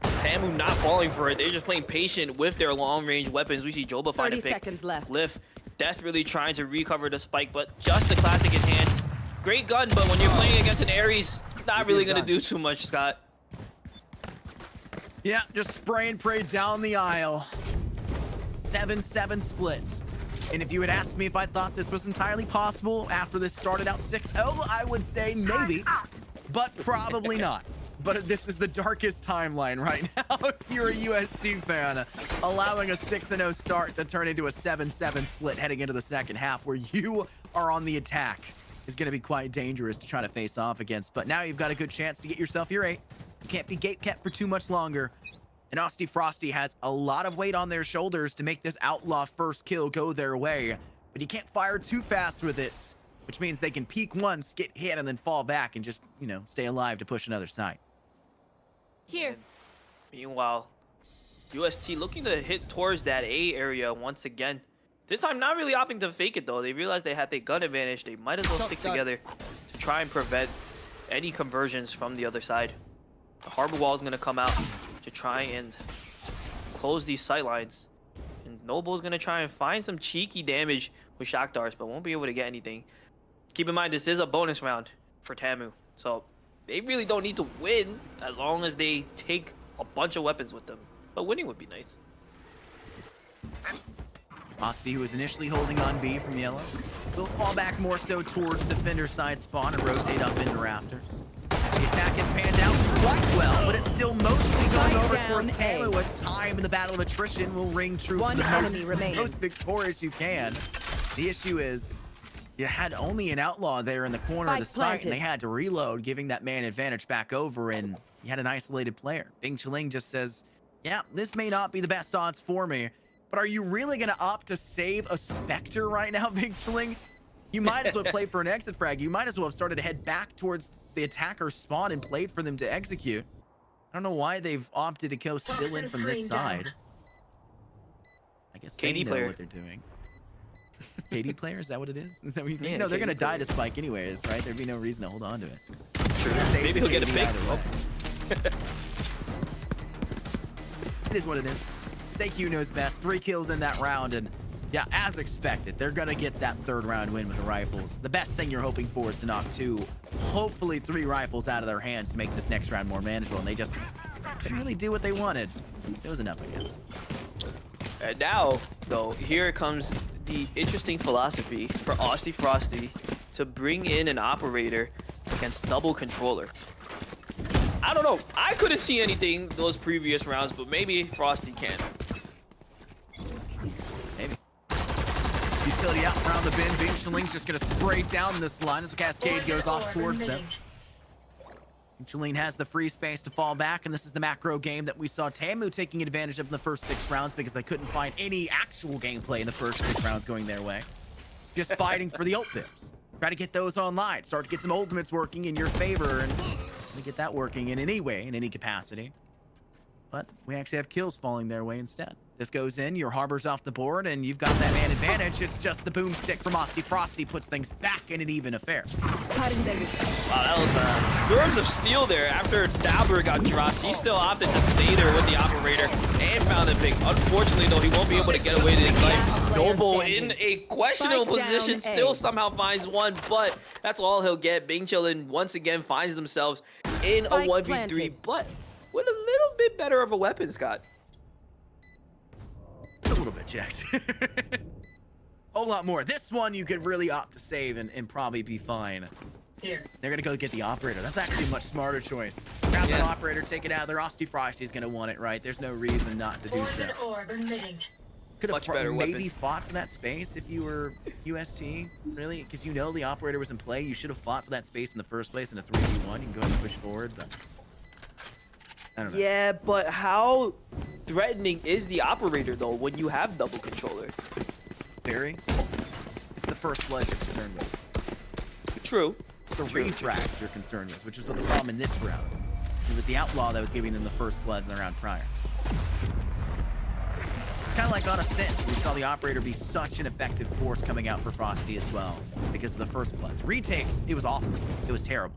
TAMU not falling for it. They're just playing patient with their long-range weapons. We see Joba find a 30 pick. seconds left. Lift desperately trying to recover the spike, but just the classic in hand. Great gun, but when you're playing against an Ares, it's not really going to do too much, Scott. Yeah, just spray and pray down the aisle. 7-7 split. And if you had asked me if I thought this was entirely possible after this started out 6-0, I would say maybe, but probably not. But this is the darkest timeline right now if you're a UST fan, allowing a 6-0 start to turn into a 7-7 split heading into the second half where you are on the attack is going to be quite dangerous to try to face off against. But now you've got a good chance to get yourself your 8. You can't be gate kept for too much longer. And Austin Frosty has a lot of weight on their shoulders to make this outlaw first kill go their way. But he can't fire too fast with it, which means they can peek once, get hit, and then fall back and just, you know, stay alive to push another site. Here. Meanwhile, UST looking to hit towards that A area once again. This time not really opting to fake it though. They realized they had the gun advantage. They might as well stick together to try and prevent any conversions from the other side. The harbor wall is going to come out to try and close these sight lines. And Noble's going to try and find some cheeky damage with shock darts, but won't be able to get anything. Keep in mind, this is a bonus round for TAMU. So they really don't need to win as long as they take a bunch of weapons with them. But winning would be nice. Frosty, who was initially holding on B from yellow, will fall back more so towards defender side spawn and rotate up into rafters. The attack has panned out quite well, but it's still mostly going over towards TAMU as time in the battle of attrition will ring true for One the enemy remaining. most victorious you can. The issue is you had only an outlaw there in the corner of the Spike site, and they planted. had to reload, giving that man advantage back over, and you had an isolated player. Bing Chiling just says, yeah, this may not be the best odds for me, but are you really going to opt to save a Spectre right now, Big Chiling? You might as well play for an exit frag. You might as well have started to head back towards the attacker's spawn and played for them to execute. I don't know why they've opted to go still in from this side. I guess they KD know player. what they're doing. KD player? Is that what it is? Is that what you think? Yeah, No, they're KD going to die player. to Spike anyways, right? There'd be no reason to hold on to it. Sure. Save Maybe the he'll get a KD pick. either way. It is what it is. SAQ knows best. 3 kills in that round, and yeah, as expected, they're gonna get that 3rd round win with the rifles. The best thing you're hoping for is to knock 2, hopefully 3 rifles out of their hands to make this next round more manageable, and they just didn't really do what they wanted. It was enough, I guess. And now, though, here comes the interesting philosophy for Aussie Frosty to bring in an operator against double controller. I don't know. I couldn't see anything those previous rounds, but maybe Frosty can. Maybe. Utility out around the bin. Bing Chaling's just gonna spray down this line as the cascade goes off towards them. Chaline has the free space to fall back, and this is the macro game that we saw TAMU taking advantage of in the first 6 rounds because they couldn't find any actual gameplay in the first 6 rounds going their way. Just fighting for the ult dips. Try to get those online. Start to get some ultimates working in your favor, and we get that working in any way, in any capacity. But we actually have kills falling their way instead. This goes in, your Harbor's off the board, and you've got that man advantage. It's just the boomstick from Aussie Frosty puts things back in an even affair. Wow, that was nerves of steel there. After Dabber got dropped, he still opted to stay there with the operator and found the pick. Unfortunately, though, he won't be able to get away to the site. Noble in a questionable Spike down position, A. still somehow finds one, but that's all he'll get. Bing Chillin once again finds themselves in a Spike 1v3, planted. but with a little bit better of a weapon, Scott. A little bit, Jax. Whole lot more. This one you could really opt to save and probably be fine. Here. They're gonna go get the operator. That's actually a much smarter choice. Grab that operator, take it out of there. Aussie Frosty's gonna want it, right? There's no reason not to do so. Poison orb emitting. Could have Much better maybe weapon. fought for that space if you were UST, really, because you know the operator was in play. You should have fought for that space in the first place in a 3v1. You can go ahead and push forward, but I don't know. Yeah, but how threatening is the operator, though, when you have double controller? Very. It's the first blood you're concerned with. True. The refract you're concerned with, which is what the problem in this round. It was the outlaw that was giving them the first bloods in the round prior. It's kind of like on Ascent. We saw the operator be such an effective force coming out for Frosty as well because of the first bloods. Retakes, it was awful. It was terrible.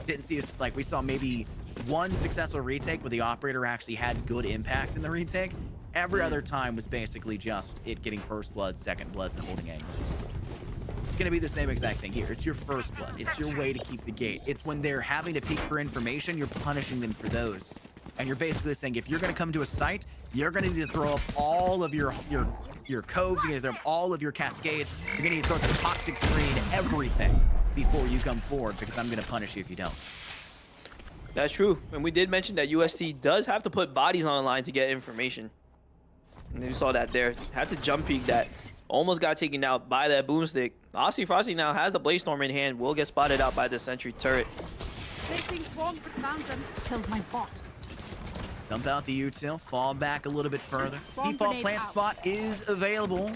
Didn't see us, like, we saw maybe one successful retake where the operator actually had good impact in the retake. Every other time was basically just it getting first bloods, second bloods, and holding angles. It's going to be the same exact thing here. It's your first blood. It's your way to keep the gate. It's when they're having to peek for information, you're punishing them for those. And you're basically saying, if you're going to come to a site, you're going to need to throw up all of your coves, you're going to throw up all of your cascades, you're going to need to throw up the toxic screen, everything, before you come forward, because I'm going to punish you if you don't. That's true. And we did mention that UST does have to put bodies on the line to get information. And you saw that there. Had to jump peek that. Almost got taken out by that boomstick. Aussie Frosty now has the Blaze Storm in hand. Will get spotted out by the sentry turret. Placing swarm found them. Killed my bot. Dump out the util, fall back a little bit further. Swarm Default grenade plant out. spot is available.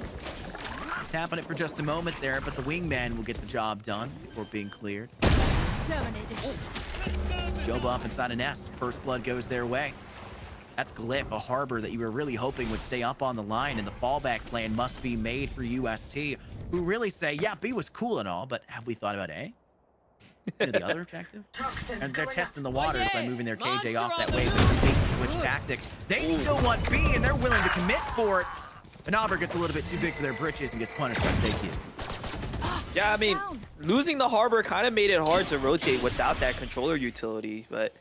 Tapping it for just a moment there, but the wingman will get the job done before being cleared. Terminated. Job off inside a nest. First blood goes their way. That's Glyph, a harbor that you were really hoping would stay up on the line, and the fallback plan must be made for UST, who really say, yeah, B was cool and all, but have we thought about A? into the other objective. Toxins And they're going testing the up. waters by yeah, moving their monster KJ off on that the way with the bait and switch tactic. They still want B, and they're willing to commit for it. But Auburn gets a little bit too big for their britches and gets punished by safety. Yeah, I mean, losing the harbor kind of made it hard to rotate without that controller utility, but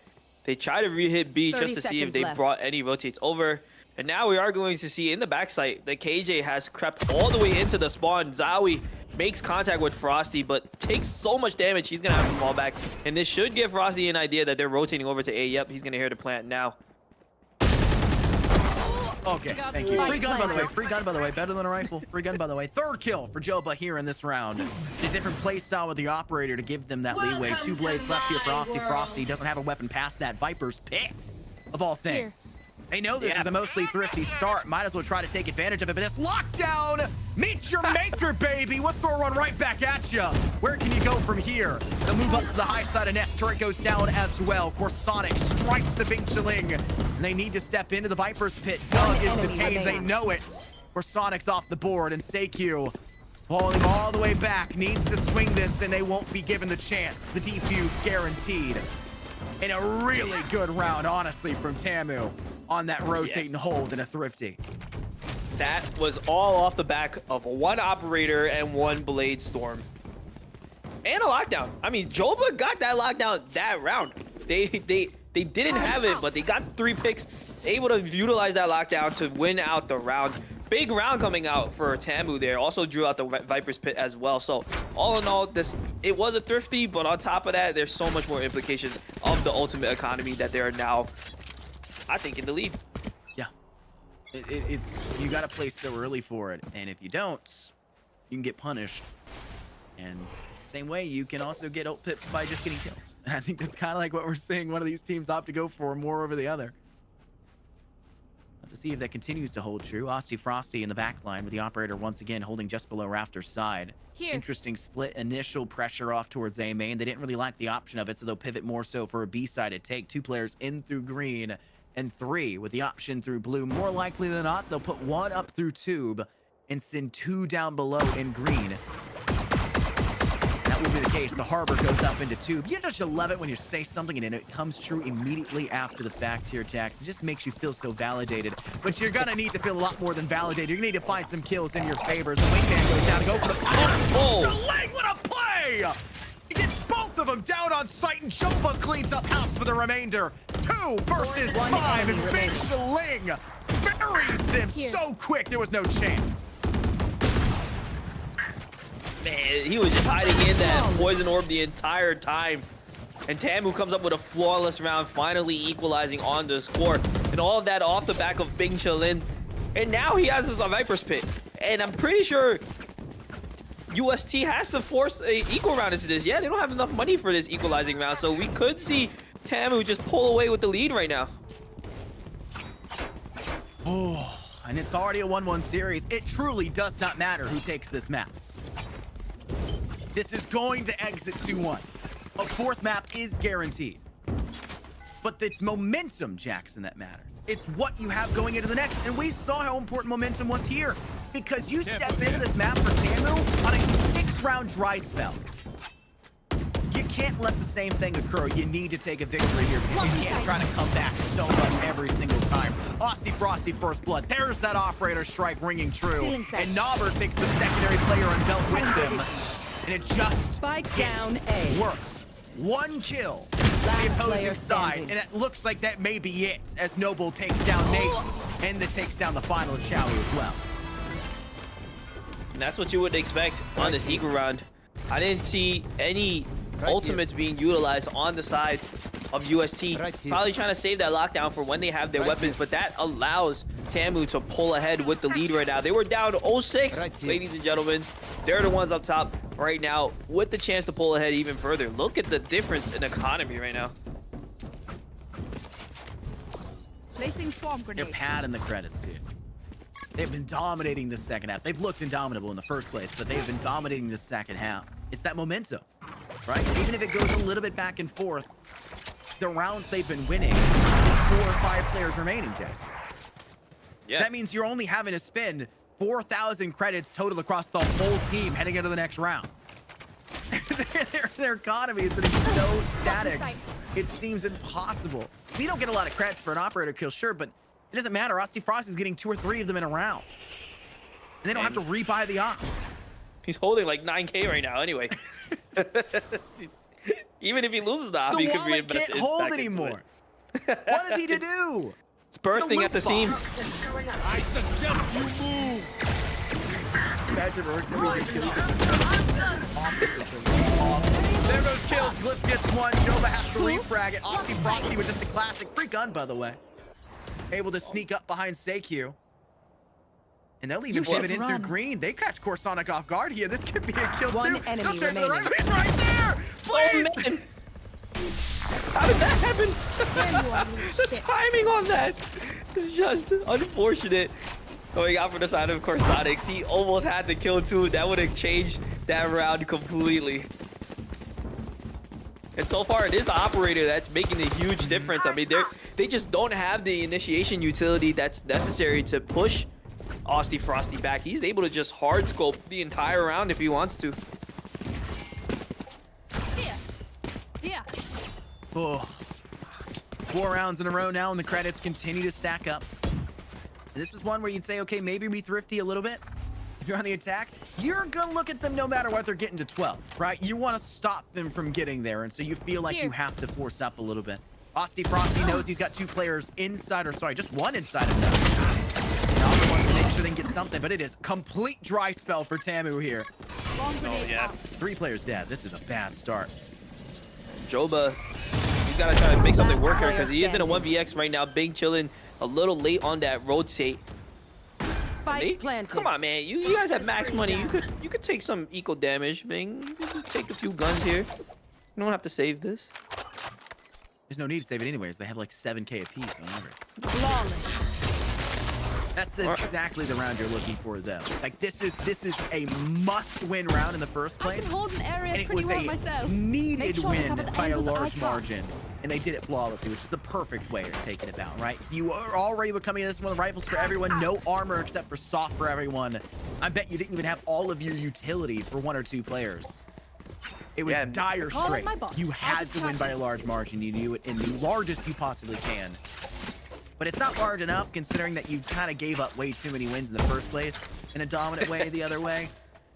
they try to re-hit B 30 just to see if seconds they left. brought any rotates over. And now we are going to see in the backside, the KJ has crept all the way into the spawn. Zowie makes contact with Frosty, but takes so much damage, he's going to have to fall back. And this should give Frosty an idea that they're rotating over to A. Yep, he's going to hear the plant now. Okay, Got thank the you. spike Free gun, by the way. planted. Free gun, by the way. Better than a rifle. Free gun, by the way. Third kill for Joba here in this round. A different play style with the operator to give them that leeway. Welcome 2 blades to left here for my Frosty. world. Frosty doesn't have a weapon past that Viper's pit, of all things. They know this Yeah. is a mostly thrifty start. Might as well try to take advantage of it. But this lockdown, meet your maker, baby. We'll throw one right back at you. Where can you go from here? They'll move up to the high side of Nest. Turret goes down as well. Corsonic strikes the Bing Chiling. And they need to step into the Viper's pit. Doug is enemy detained. They remaining. know it. Corsonic's off the board. And Seikyu, falling all the way back, needs to swing this, and they won't be given the chance. The defuse guaranteed. In a really good round, honestly, from TAMU on that rotate and hold in a thrifty. That was all off the back of one operator and one blade storm. And a lockdown. I mean, Joba got that lockdown that round. They didn't have it, but they got 3 picks, able to utilize that lockdown to win out the round. Big round coming out for TAMU there. Also drew out the Viper's pit as well. So all in all, it was a thrifty, but on top of that, there's so much more implications of the ultimate economy that they are now, I think, in the lead. Yeah. It's you got to play so early for it, and if you don't, you can get punished. And same way, you can also get ult pips by just getting kills. And I think that's kind of like what we're seeing one of these teams opt to go for more over the other. Have to see if that continues to hold true. Osty Frosty in the back line with the operator once again holding just below Rafter's side. Here. Interesting split. Initial pressure off towards A main. They didn't really like the option of it, so they'll pivot more so for a B-sided take. 2 players in through green and 3 with the option through blue. More likely than not, they'll put 1 up through tube and send 2 down below in green. That will be the case. The harbor goes up into tube. You just love it when you say something and it comes true immediately after the fact here, Jax. It just makes you feel so validated. But you're gonna need to feel a lot more than validated. You're gonna need to find some kills in your favor. The wingman goes down to go for the Chiling, what a play! He gets both of them down on site, and Joba cleans up house for the remainder. 2 versus 5, and Big Chiling buries them so quick there was no chance. Man, he was just hiding in that poison orb the entire time. And TAMU comes up with a flawless round, finally equalizing on the score. And all of that off the back of Bing Chiling. And now he has his Viper's pit. And I'm pretty sure UST has to force a equal round into this. Yeah, they don't have enough money for this equalizing round. So we could see TAMU just pull away with the lead right now. Oh, and it's already a 1-1 series. It truly does not matter who takes this map. This is going to exit 2-1. A 4th map is guaranteed. But it's momentum, Jackson, that matters. It's what you have going into the next. And we saw how important momentum was here. Because you step into this map for TAMU on a 6-round dry spell. You can't let the same thing occur. You need to take a victory here because you can't try to come back so much every single time. Osty Frosty first blood. There's that operator strike ringing true. And Knobber takes the secondary player and belt with him. And it just Spike gets down A. worse. 1 kill. Last The opposing player side. standing. And it looks like that may be it as Noble takes down Nate and then takes down the final Chowie as well. And that's what you would expect on this equal round. I didn't see any ultimates being utilized on the side of UST. Probably trying to save that lockdown for when they have their weapons, but that allows TAMU to pull ahead with the lead right now. They were down 0-6, ladies and gentlemen. They're the ones up top right now with the chance to pull ahead even further. Look at the difference in economy right now. Placing swarm They're grenade. padding the credits, dude. They've been dominating the second half. They've looked indomitable in the first place, but they've been dominating the second half. It's that momentum, right? Even if it goes a little bit back and forth, the rounds they've been winning is 4 or 5 players remaining, Jackson. Yeah. That means you're only having to spend 4,000 credits total across the whole team heading into the next round. They're their economy is that it's so static. It seems impossible. We don't get a lot of credits for an operator kill, sure, but it doesn't matter. Austin Frosty's getting 2 or 3 of them in a round. And they don't have to rebuy the op. He's holding like 9K right now anyway. Even if he loses the op, The he could wallet reinvest can't it hold back into anymore. it. What is he to do? It's bursting at the loot box. seams. Toxins going up. I suggest you move. Imagine there goes kills. Glyph gets one. Jova has to refrag it. Austin Frosty with just a classic free gun, by the way. Able to sneak up behind Seikyu. And they'll even pivot in through green. They catch Corsonic off guard here. This could be a kill One too. enemy Go straight to the remaining. right there. Please. Oh man! How did that happen? The timing on that is just unfortunate. Going out for the side of Corsonic, he almost had the kill too. That would have changed that round completely. And so far, it is the operator that's making the huge difference. I mean, they just don't have the initiation utility that's necessary to push Austin Frosty back. He's able to just hard scope the entire round if he wants to. Here. Oh. 4 rounds in a row now, and the credits continue to stack up. And this is one where you'd say, okay, maybe be thrifty a little bit. If you're on the attack, you're gonna look at them no matter what they're getting to 12, right? You want to stop them from getting there, and so you feel like you have to force up a little bit. Austin Frosty knows he's got 2 players inside, or sorry, just 1 inside of them. And Alpha wants to make sure they can get something, but it is complete dry spell for TAMU here. Bomb grenade yeah. out. 3 players dead. This is a bad start. Joba, he's got to try to make something Last work here player because he is in a standing. 1vx right now. Big chilling a little late on that rotate. Spike planted. Come on, man. You guys have max money. You could take some eco damage, Bing. You could take a few guns here. You don't have to save this. There's no need to save it anyways. They have like 7k apiece on average. Flawless. That's exactly the round you're looking for, though. Like this is a must-win round in the first I place, can hold an area and it pretty was well a myself. needed Make sure to win cover the by a angles I large can't. margin, and they did it flawlessly, which is the perfect way of taking it down, right? You are already becoming this one, rifles for everyone, no armor except for soft for everyone. I bet you didn't even have all of your utility for 1 or 2 players. It was dire Call it my straits. boss. You Out had of to win by a practice. large margin. You do it in the largest you possibly can. But it's not large enough considering that you kind of gave up way too many wins in the first place in a dominant way the other way.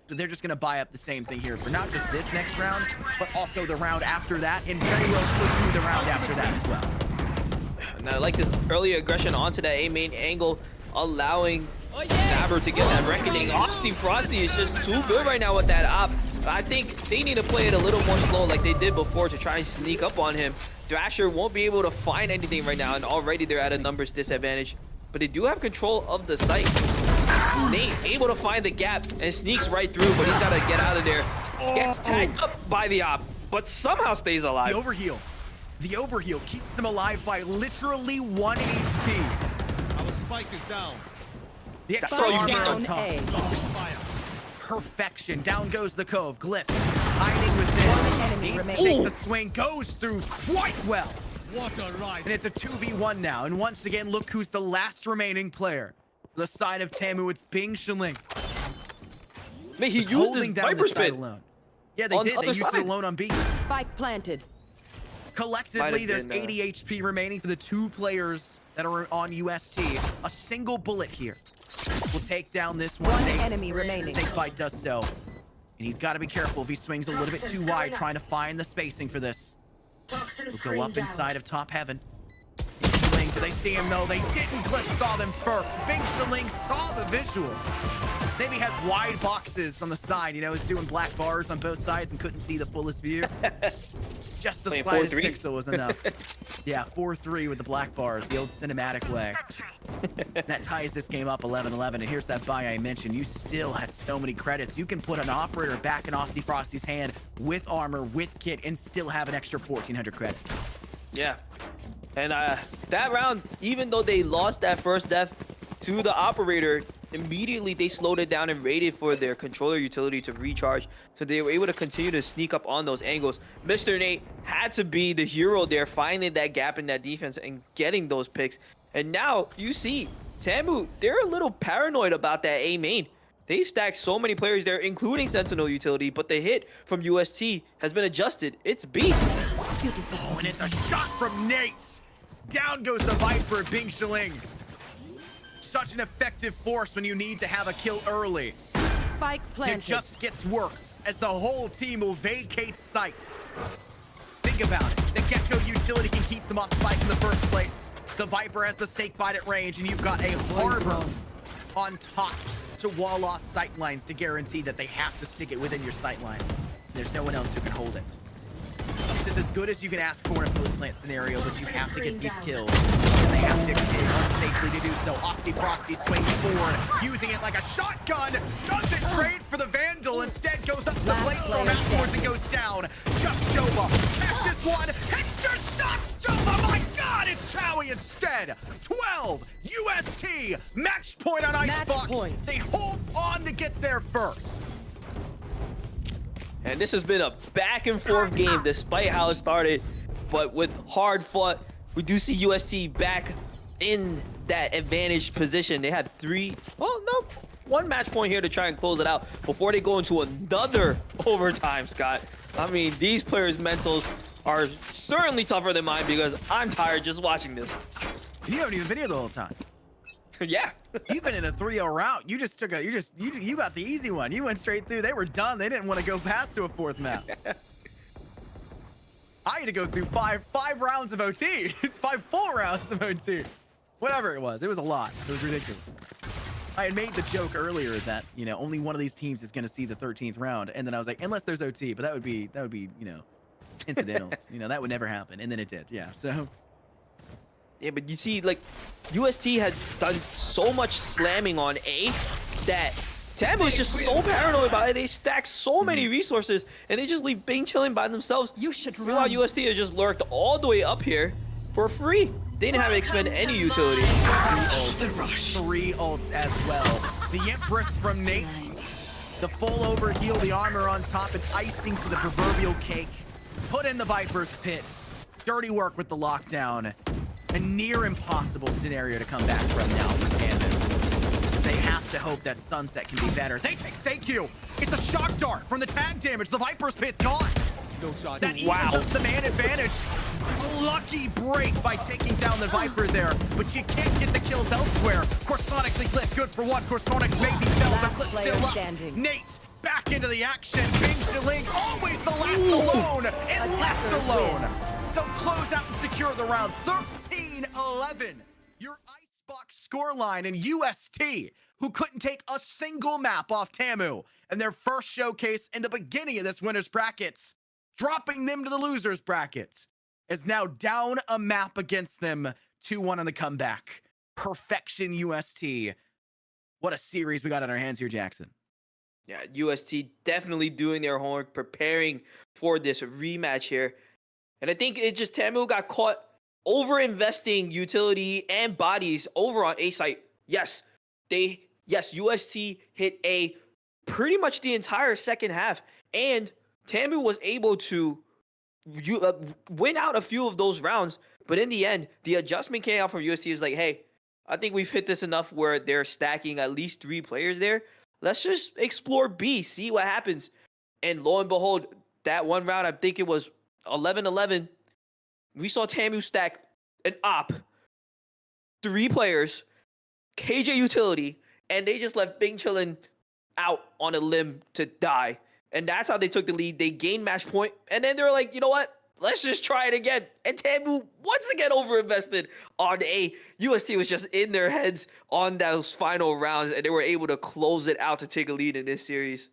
So they're just going to buy up the same thing here for not just this next round, but also the round after that, and very well could do the round after that as well. And I like this early aggression onto that A main angle, allowing Nabber to get that reckoning. Austin Frosty is just too good right now with that op. I think they need to play it a little more slow like they did before to try and sneak up on him. Thrasher won't be able to find anything right now, and already they're at a numbers disadvantage. But they do have control of the site. Nate able to find the gap and sneaks right through, but he's got to get out of there. Gets tagged up by the op, but somehow stays alive. The overheal. The overheal keeps them alive by literally 1 HP. Our spike is down. The That's extra all you armor need. on Down top. A. Fire. Perfection. Down goes the Cove. Glyph hiding within. One enemy Needs to remaining. take the swing. Goes through quite well. What a rise. And it's a 2v1 now. And once again, look who's the last remaining player. The side of TAMU, it's Bing Shilling. Man, he used Holding his down Viper this side Spit. alone. Yeah, they on did. the They other used it side. alone on B. Spike planted. Collectively, Might there's have been, 80 HP remaining for the 2 players that are on UST. A single bullet here will take down this one. One Nate. enemy remaining. Snakebite does so. And he's got to be careful if he swings a little bit too wide, trying to find the spacing for this. Toxins He'll go up down. inside of top heaven. Shaling, do they see him? No, they didn't. Glyph saw them first. Bing Shaling saw the visual. Maybe has wide boxes on the side, you know, he's doing black bars on both sides and couldn't see the fullest view. Just the Playing slightest 4-3. pixel was enough. Yeah, 4-3 with the black bars, the old cinematic way. That ties this game up 11-11, and here's that buy I mentioned. You still had so many credits. You can put an operator back in Austin Frosty's hand with armor, with kit, and still have an extra 1,400 credits. Yeah. And that round, even though they lost that first death to the operator, immediately they slowed it down and waited for their controller utility to recharge, so they were able to continue to sneak up on those angles. Mr. Nate had to be the hero there, finding that gap in that defense and getting those picks. And now you see TAMU, they're a little paranoid about that A main. They stacked so many players there, including Sentinel utility, but the hit from UST has been adjusted. It's B. Oh, and it's a shot from Nate. Down goes the Viper, Bing Shiling. Such an effective force when you need to have a kill early. Spike It planted. just gets worse as the whole team will vacate site. Think about it. The Gecko utility can keep them off Spike in the first place. The Viper has the stake bite at range, and you've got a Harbor on top to wall off sight lines to guarantee that they have to stick it within your sight line. There's no one else who can hold it. This is as good as you can ask for in a post-plant scenario, but you have to get these kills. And they have to escape unsafely to do so. Osty Frosty swings forward, using it like a shotgun. Doesn't trade for the Vandal. Instead goes up the blade throw afterwards and goes down. Just Jova catches one. Headshot shots Jova. My God, it's Chowie instead. 12 UST. Match point on Icebox. point. They hold on to get there first. And this has been a back and forth game despite how it started, but with hard fought, we do see UST back in that advantaged position. They had one match point here to try and close it out before they go into another overtime, Scott. I mean, these players' mentals are certainly tougher than mine because I'm tired just watching this. You haven't even been here the whole time. Yeah. You've been in a 3-0 route. You just took you got the easy one. You went straight through. They were done. They didn't want to go past to a fourth map. I had to go through five rounds of OT. It's 5 full rounds of OT. Whatever it was a lot. It was ridiculous. I had made the joke earlier that, you know, only one of these teams is going to see the 13th round, and then I was like, unless there's OT, but that would be, you know, incidentals. You know, that would never happen, and then it did. Yeah. So. Yeah, but you see, like, UST had done so much slamming on A that TAMU was just so paranoid about it. They stacked so many resources, and they just leave Bing chilling by themselves. You should Meanwhile, run. UST has just lurked all the way up here for free. They didn't have to expend any utility. 3 ults as well. The Empress from Nate. The full overheal, the armor on top. It's icing to the proverbial cake. Put in the Viper's pits. Dirty work with the lockdown. A near impossible scenario to come back from now for TAMU. They have to hope that Sunset can be better. They take SAQ. It's a shock dart from the tag damage. The Viper's pit's gone. No shot. That evens up the man advantage. A lucky break by taking down the Viper there, but you can't get the kills elsewhere. Corsonic's Cliff good for one. Corsonic's maybe fell, but Last Cliff player still up. standing. Nate back into the action. Bing Shiling always the last alone and left Attackers alone. win. So close out and secure the round. 13-11. Your Icebox scoreline and UST, who couldn't take a single map off TAMU in their first showcase in the beginning of this winner's brackets, dropping them to the losers brackets, is now down a map against them. 2-1 on the comeback. Perfection UST. What a series we got on our hands here, Jackson. Yeah, UST definitely doing their homework, preparing for this rematch here. And I think it just TAMU got caught over-investing utility and bodies over on A site. Yes, UST hit A pretty much the entire second half, and TAMU was able to win out a few of those rounds. But in the end, the adjustment came out from UST is like, hey, I think we've hit this enough where they're stacking at least 3 players there. Let's just explore B, see what happens. And lo and behold, that one round, I think it was 11-11, we saw TAMU stack an op, 3 players, KJ utility, and they just left Bing chilling out on a limb to die. And that's how they took the lead. They gained match point, and then they were like, you know what? Let's just try it again. And TAMU once again overinvested on A. UST was just in their heads on those final rounds, and they were able to close it out to take a lead in this series.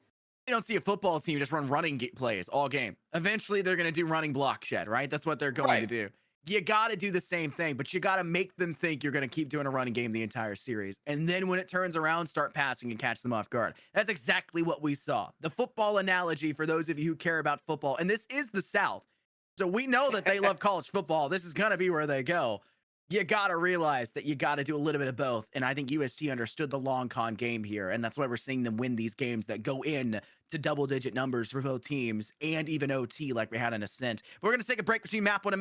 You don't see a football team just run running plays all game. Eventually, they're going to do running block shed, right? That's what they're going to do. You got to do the same thing, but you got to make them think you're going to keep doing a running game the entire series. And then when it turns around, start passing and catch them off guard. That's exactly what we saw. The football analogy for those of you who care about football, and this is the South. So we know that they love college football. This is going to be where they go. You got to realize that you got to do a little bit of both. And I think UST understood the long con game here. And that's why we're seeing them win these games that go in to double-digit numbers for both teams and even OT like we had in Ascent. But we're going to take a break between map 3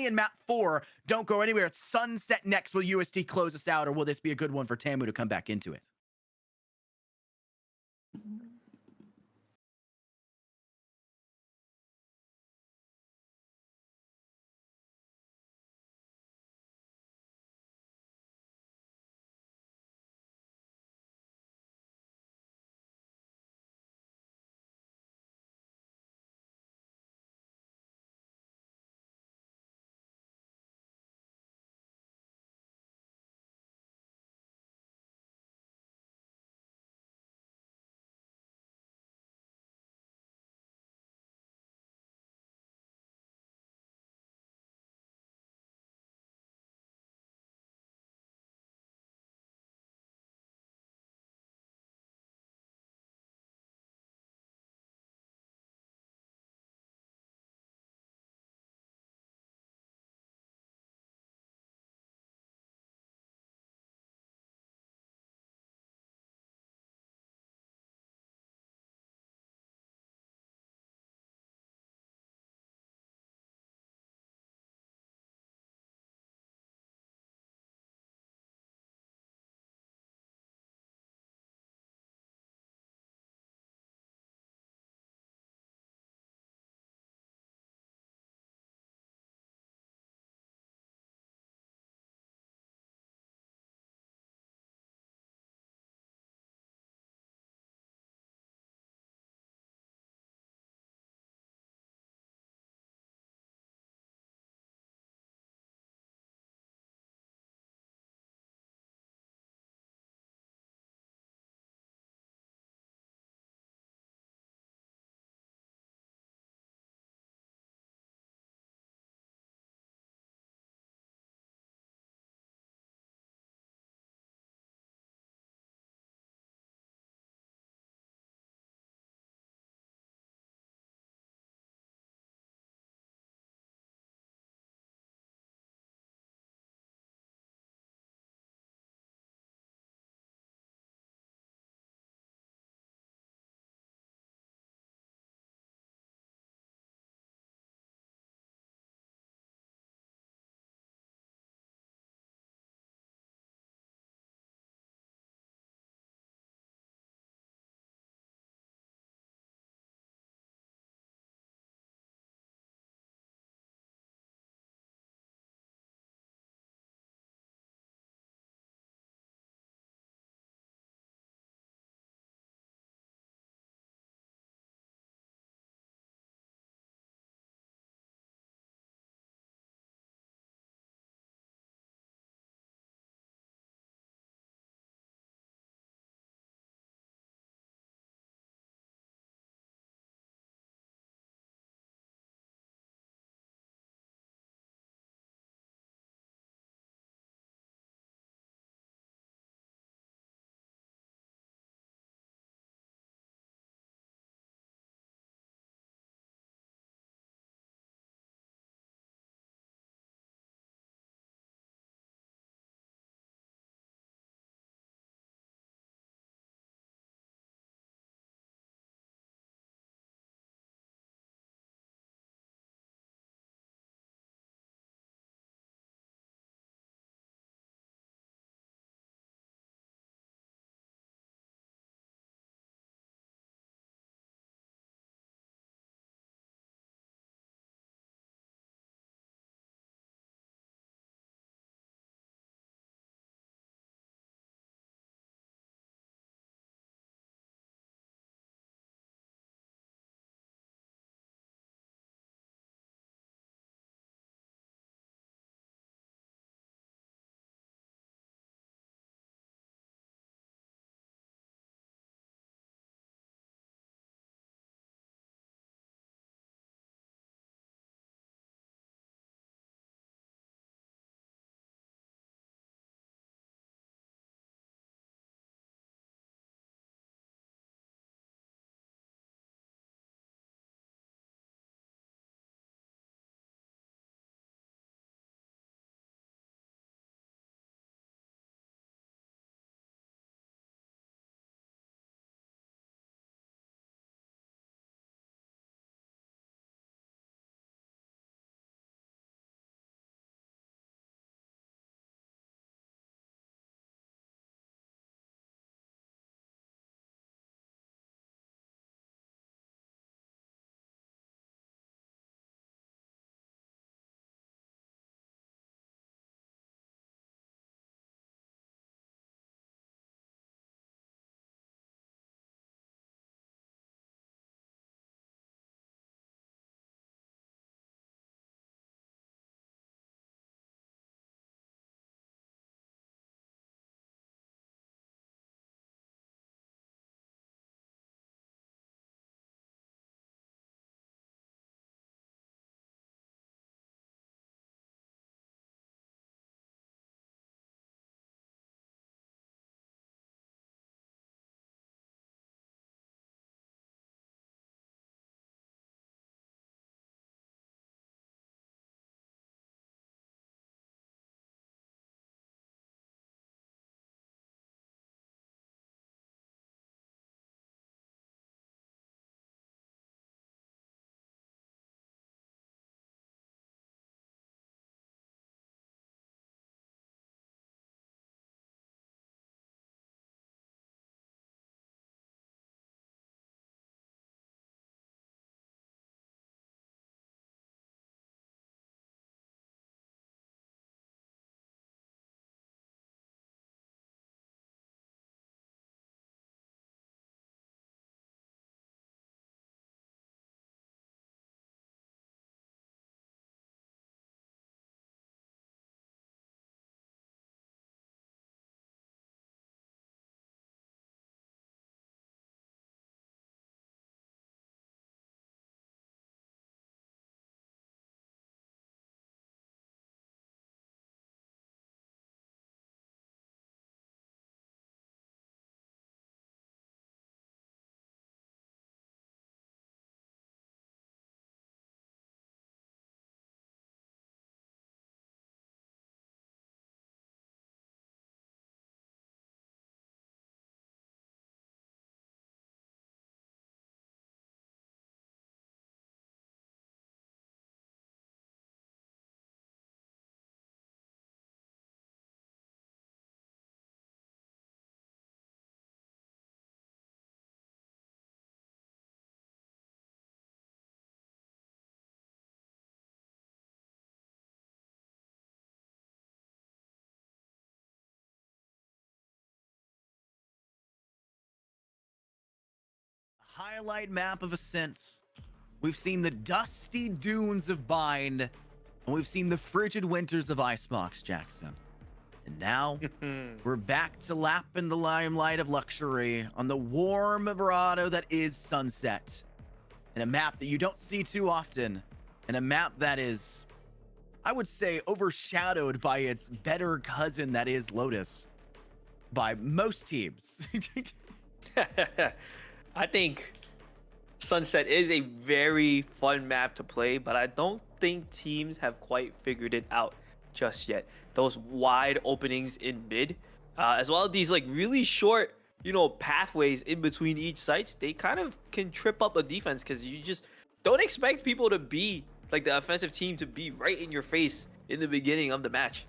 and map 4. Don't go anywhere. It's Sunset next. Will UST close us out, or will this be a good one for TAMU to come back into it? highlight map of Ascent. We've seen the dusty dunes of Bind, and we've seen the frigid winters of Icebox, Jackson. And now we're back to lapping the limelight of luxury on the warm Verado that is Sunset. And a map that you don't see too often, and a map that is, I would say, overshadowed by its better cousin that is Lotus by most teams. I think Sunset is a very fun map to play, but I don't think teams have quite figured it out just yet. Those wide openings in mid, as well as these like really short, pathways in between each site, they kind of can trip up a defense because you just don't expect people to be like the offensive team to be right in your face in the beginning of the match.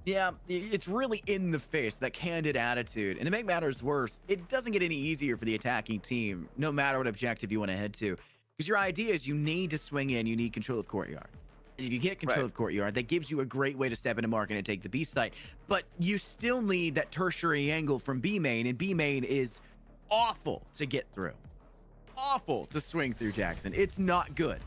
Yeah, it's really in the face, that candid attitude. And to make matters worse, it doesn't get any easier for the attacking team, no matter what objective you want to head to. Because your idea is you need to swing in, you need control of Courtyard. And if you get control of Courtyard, that gives you a great way to step into market and take the B site. But you still need that tertiary angle from B main, and B main is awful to get through. Awful to swing through, Jackson. It's not good.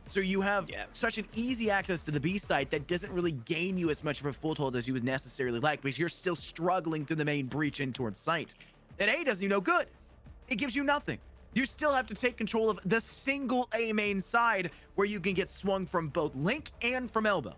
So you have such an easy access to the B site that doesn't really gain you as much of a foothold as you would necessarily like, because you're still struggling through the main breach in towards site. And A does you no good. It gives you nothing. You still have to take control of the single A main side where you can get swung from both Link and from Elbow.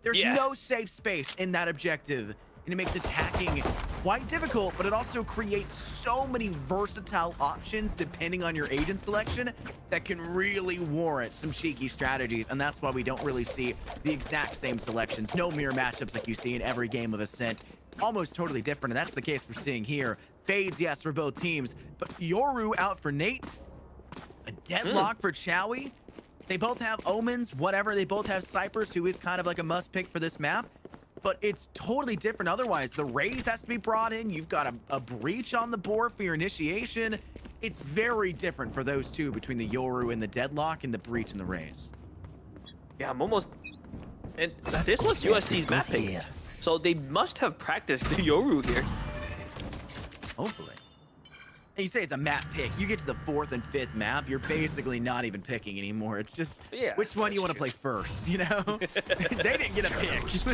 There's no safe space in that objective, and it makes attacking quite difficult, but it also creates so many versatile options depending on your agent selection that can really warrant some cheeky strategies, and that's why we don't really see the exact same selections. No mirror matchups like you see in every game of Ascent. Almost totally different, and that's the case we're seeing here. Fades, yes, for both teams, but Yoru out for Nate. A deadlock for Chowie. They both have Omens, whatever. They both have Cypress, who is kind of like a must pick for this map. But it's totally different otherwise. The Raze has to be brought in. You've got a breach on the board for your initiation. It's very different for those two between the Yoru and the Deadlock and the breach and the Raze. Yeah, I'm almost... And this was UST's map pick. So they must have practiced the Yoru here. Hopefully. And you say it's a map pick. You get to the 4th and 5th map, you're basically not even picking anymore. It's just which one do you want to play first, you know? They didn't get a pick. Just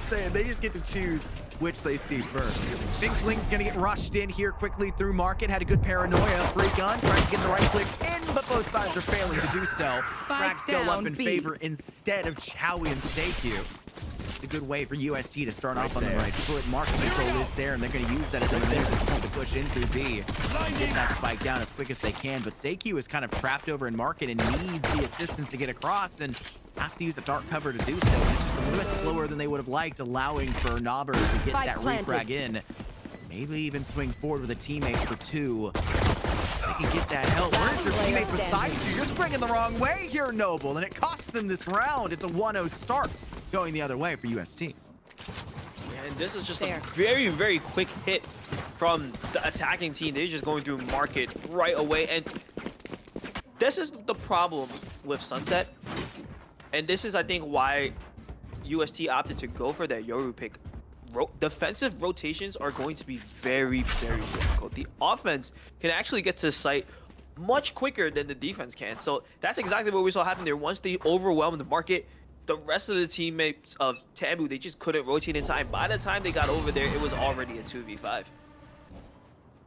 saying, they just get to choose which they see first. Big Swing's gonna get rushed in here quickly through market. Had a good paranoia. Free gun, trying to get the right click in, but both sides are failing to do so. Frags go up in favor instead of Chowie and Seikyu. A good way for UST to start off on the right foot. Market control is there, and they're going to use that as a minute to push in through B. Get that spike down as quick as they can, but Seikyu is kind of trapped over in market and needs the assistance to get across, and has to use a dark cover to do so. And it's just a little bit slower than they would have liked, allowing for Nobber to get that refrag in. Maybe even swing forward with a teammate for 2. They can get that help. Where's your teammate beside you? You're swinging the wrong way here, Noble, and it costs them this round. It's a 1-0 start going the other way for UST. And this is just a very, very quick hit from the attacking team. They're just going through market right away. And this is the problem with Sunset. And this is, I think, why UST opted to go for that Yoru pick. Defensive rotations are going to be very, very difficult. The offense can actually get to site much quicker than the defense can. So that's exactly what we saw happen there. Once they overwhelmed the market, the rest of the teammates of TAMU, they just couldn't rotate in time. By the time they got over there, it was already a 2v5.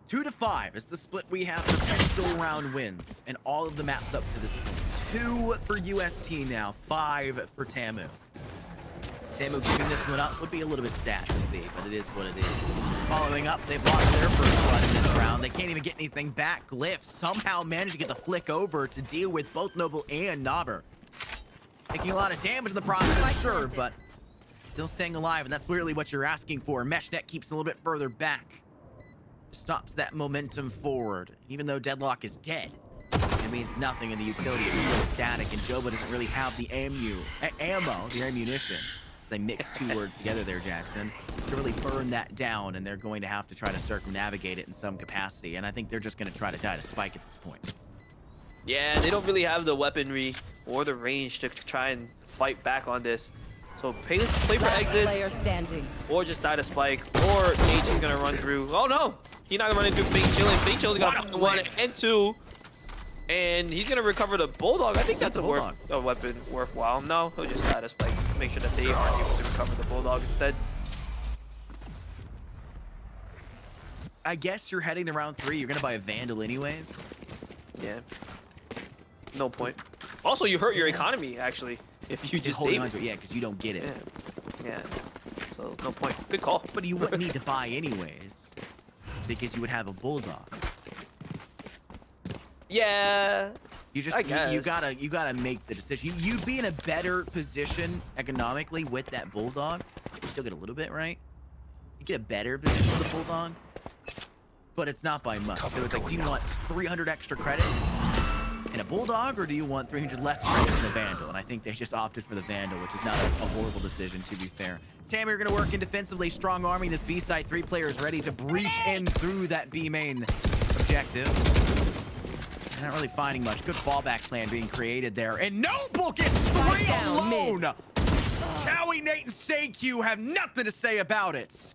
2-5 is the split we have for pistol round wins, and all of the maps up to this point. 2 for UST now, 5 for TAMU. TAMU giving this one up would be a little bit sad to see, but it is what it is. Following up, they've lost their first blood in this round. They can't even get anything back. Glyph somehow managed to get the flick over to deal with both Noble and Nobber. Taking a lot of damage in the process, sure, but still staying alive, and that's clearly what you're asking for. Meshnet keeps a little bit further back. Stops that momentum forward. Even though Deadlock is dead, it means nothing in the utility. It's still static, and Joba doesn't really have the ammo, the ammunition. They mix 2 words together there, Jackson, to really burn that down, and they're going to have to try to circumnavigate it in some capacity, and I think they're just going to try to die to Spike at this point. Yeah, they don't really have the weaponry or the range to try and fight back on this. So play for Last player exits, standing. or just die to spike, or Nate is gonna run through. Oh no, he's not gonna run into Fake Chillin'. Fake Chillin's gonna find 1 and 2, and he's gonna recover the Bulldog. I think that's a weapon worthwhile. No, he'll just die to spike. Make sure that they aren't able to recover the Bulldog instead. I guess you're heading to round 3. You're gonna buy a Vandal anyways. Yeah. No point. Also, you hurt your economy actually if you just save it. Yeah, because you don't get it. Yeah. So no point. Good call. But you wouldn't need to buy anyways, because you would have a Bulldog. Yeah. You just you gotta make the decision. You'd be in a better position economically with that Bulldog. You still get a little bit, right? You get a better position with the Bulldog, but it's not by much. So it's like, do you want 300 extra credits in a Bulldog, or do you want 300 less credits in a Vandal? And I think they just opted for the Vandal, which is not a horrible decision, to be fair. TAMU, you're going to work in defensively, strong arming this B side. 3 players ready to breach in through that B main objective. Not really finding much. Good fallback plan being created there. And Noble gets 3 alone! Chowie, Nate, and SayQ have nothing to say about it.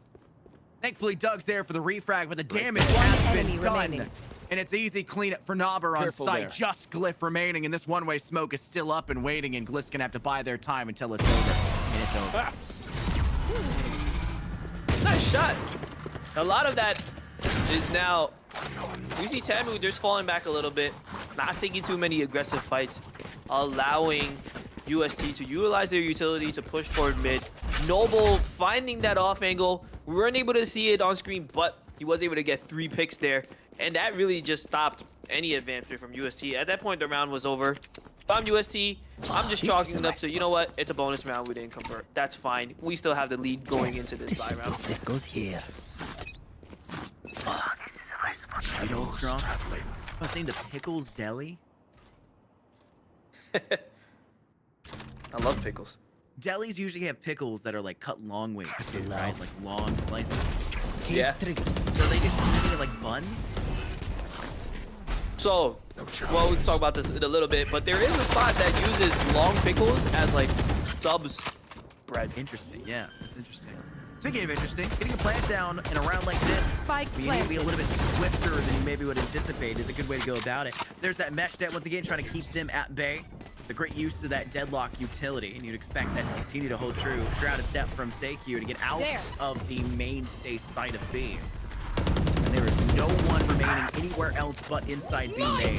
Thankfully, Doug's there for the refrag, but the damage has been done. And it's easy cleanup for Nobber on Careful site. there. Just Glyph remaining, and this one-way smoke is still up and waiting, and Glyph's gonna have to buy their time until it's over. And it's over. Nice shot. A lot of that is now. You see TAMU just falling back a little bit, not taking too many aggressive fights, allowing UST to utilize their utility to push forward mid. Noble finding that off angle. We weren't able to see it on screen, but he was able to get 3 picks there. And that really just stopped any advancement from UST. At that point, the round was over. If I'm UST, I'm just chalking it up to, you know what? It's a bonus round. We didn't convert. That's fine. We still have the lead going into this bye round. This goes here. You know what's strong? I was saying the Pickles Deli. I love pickles. Delis usually have pickles that are like cut long ways too, right? Like long slices. Yeah. So they just use it like buns? So, well, we can talk about this in a little bit, but there is a spot that uses long pickles as like subs bread. Interesting, yeah. That's interesting. Speaking of interesting, getting a plant down in a round like this, Spike you need to be a little bit swifter than you maybe would anticipate is a good way to go about it. There's that mesh net once again trying to keep them at bay. The great use of that deadlock utility, and you'd expect that to continue to hold true. Shrouded step from SayQ to get out of the mainstay site of B. And there is no one remaining anywhere else but inside B main.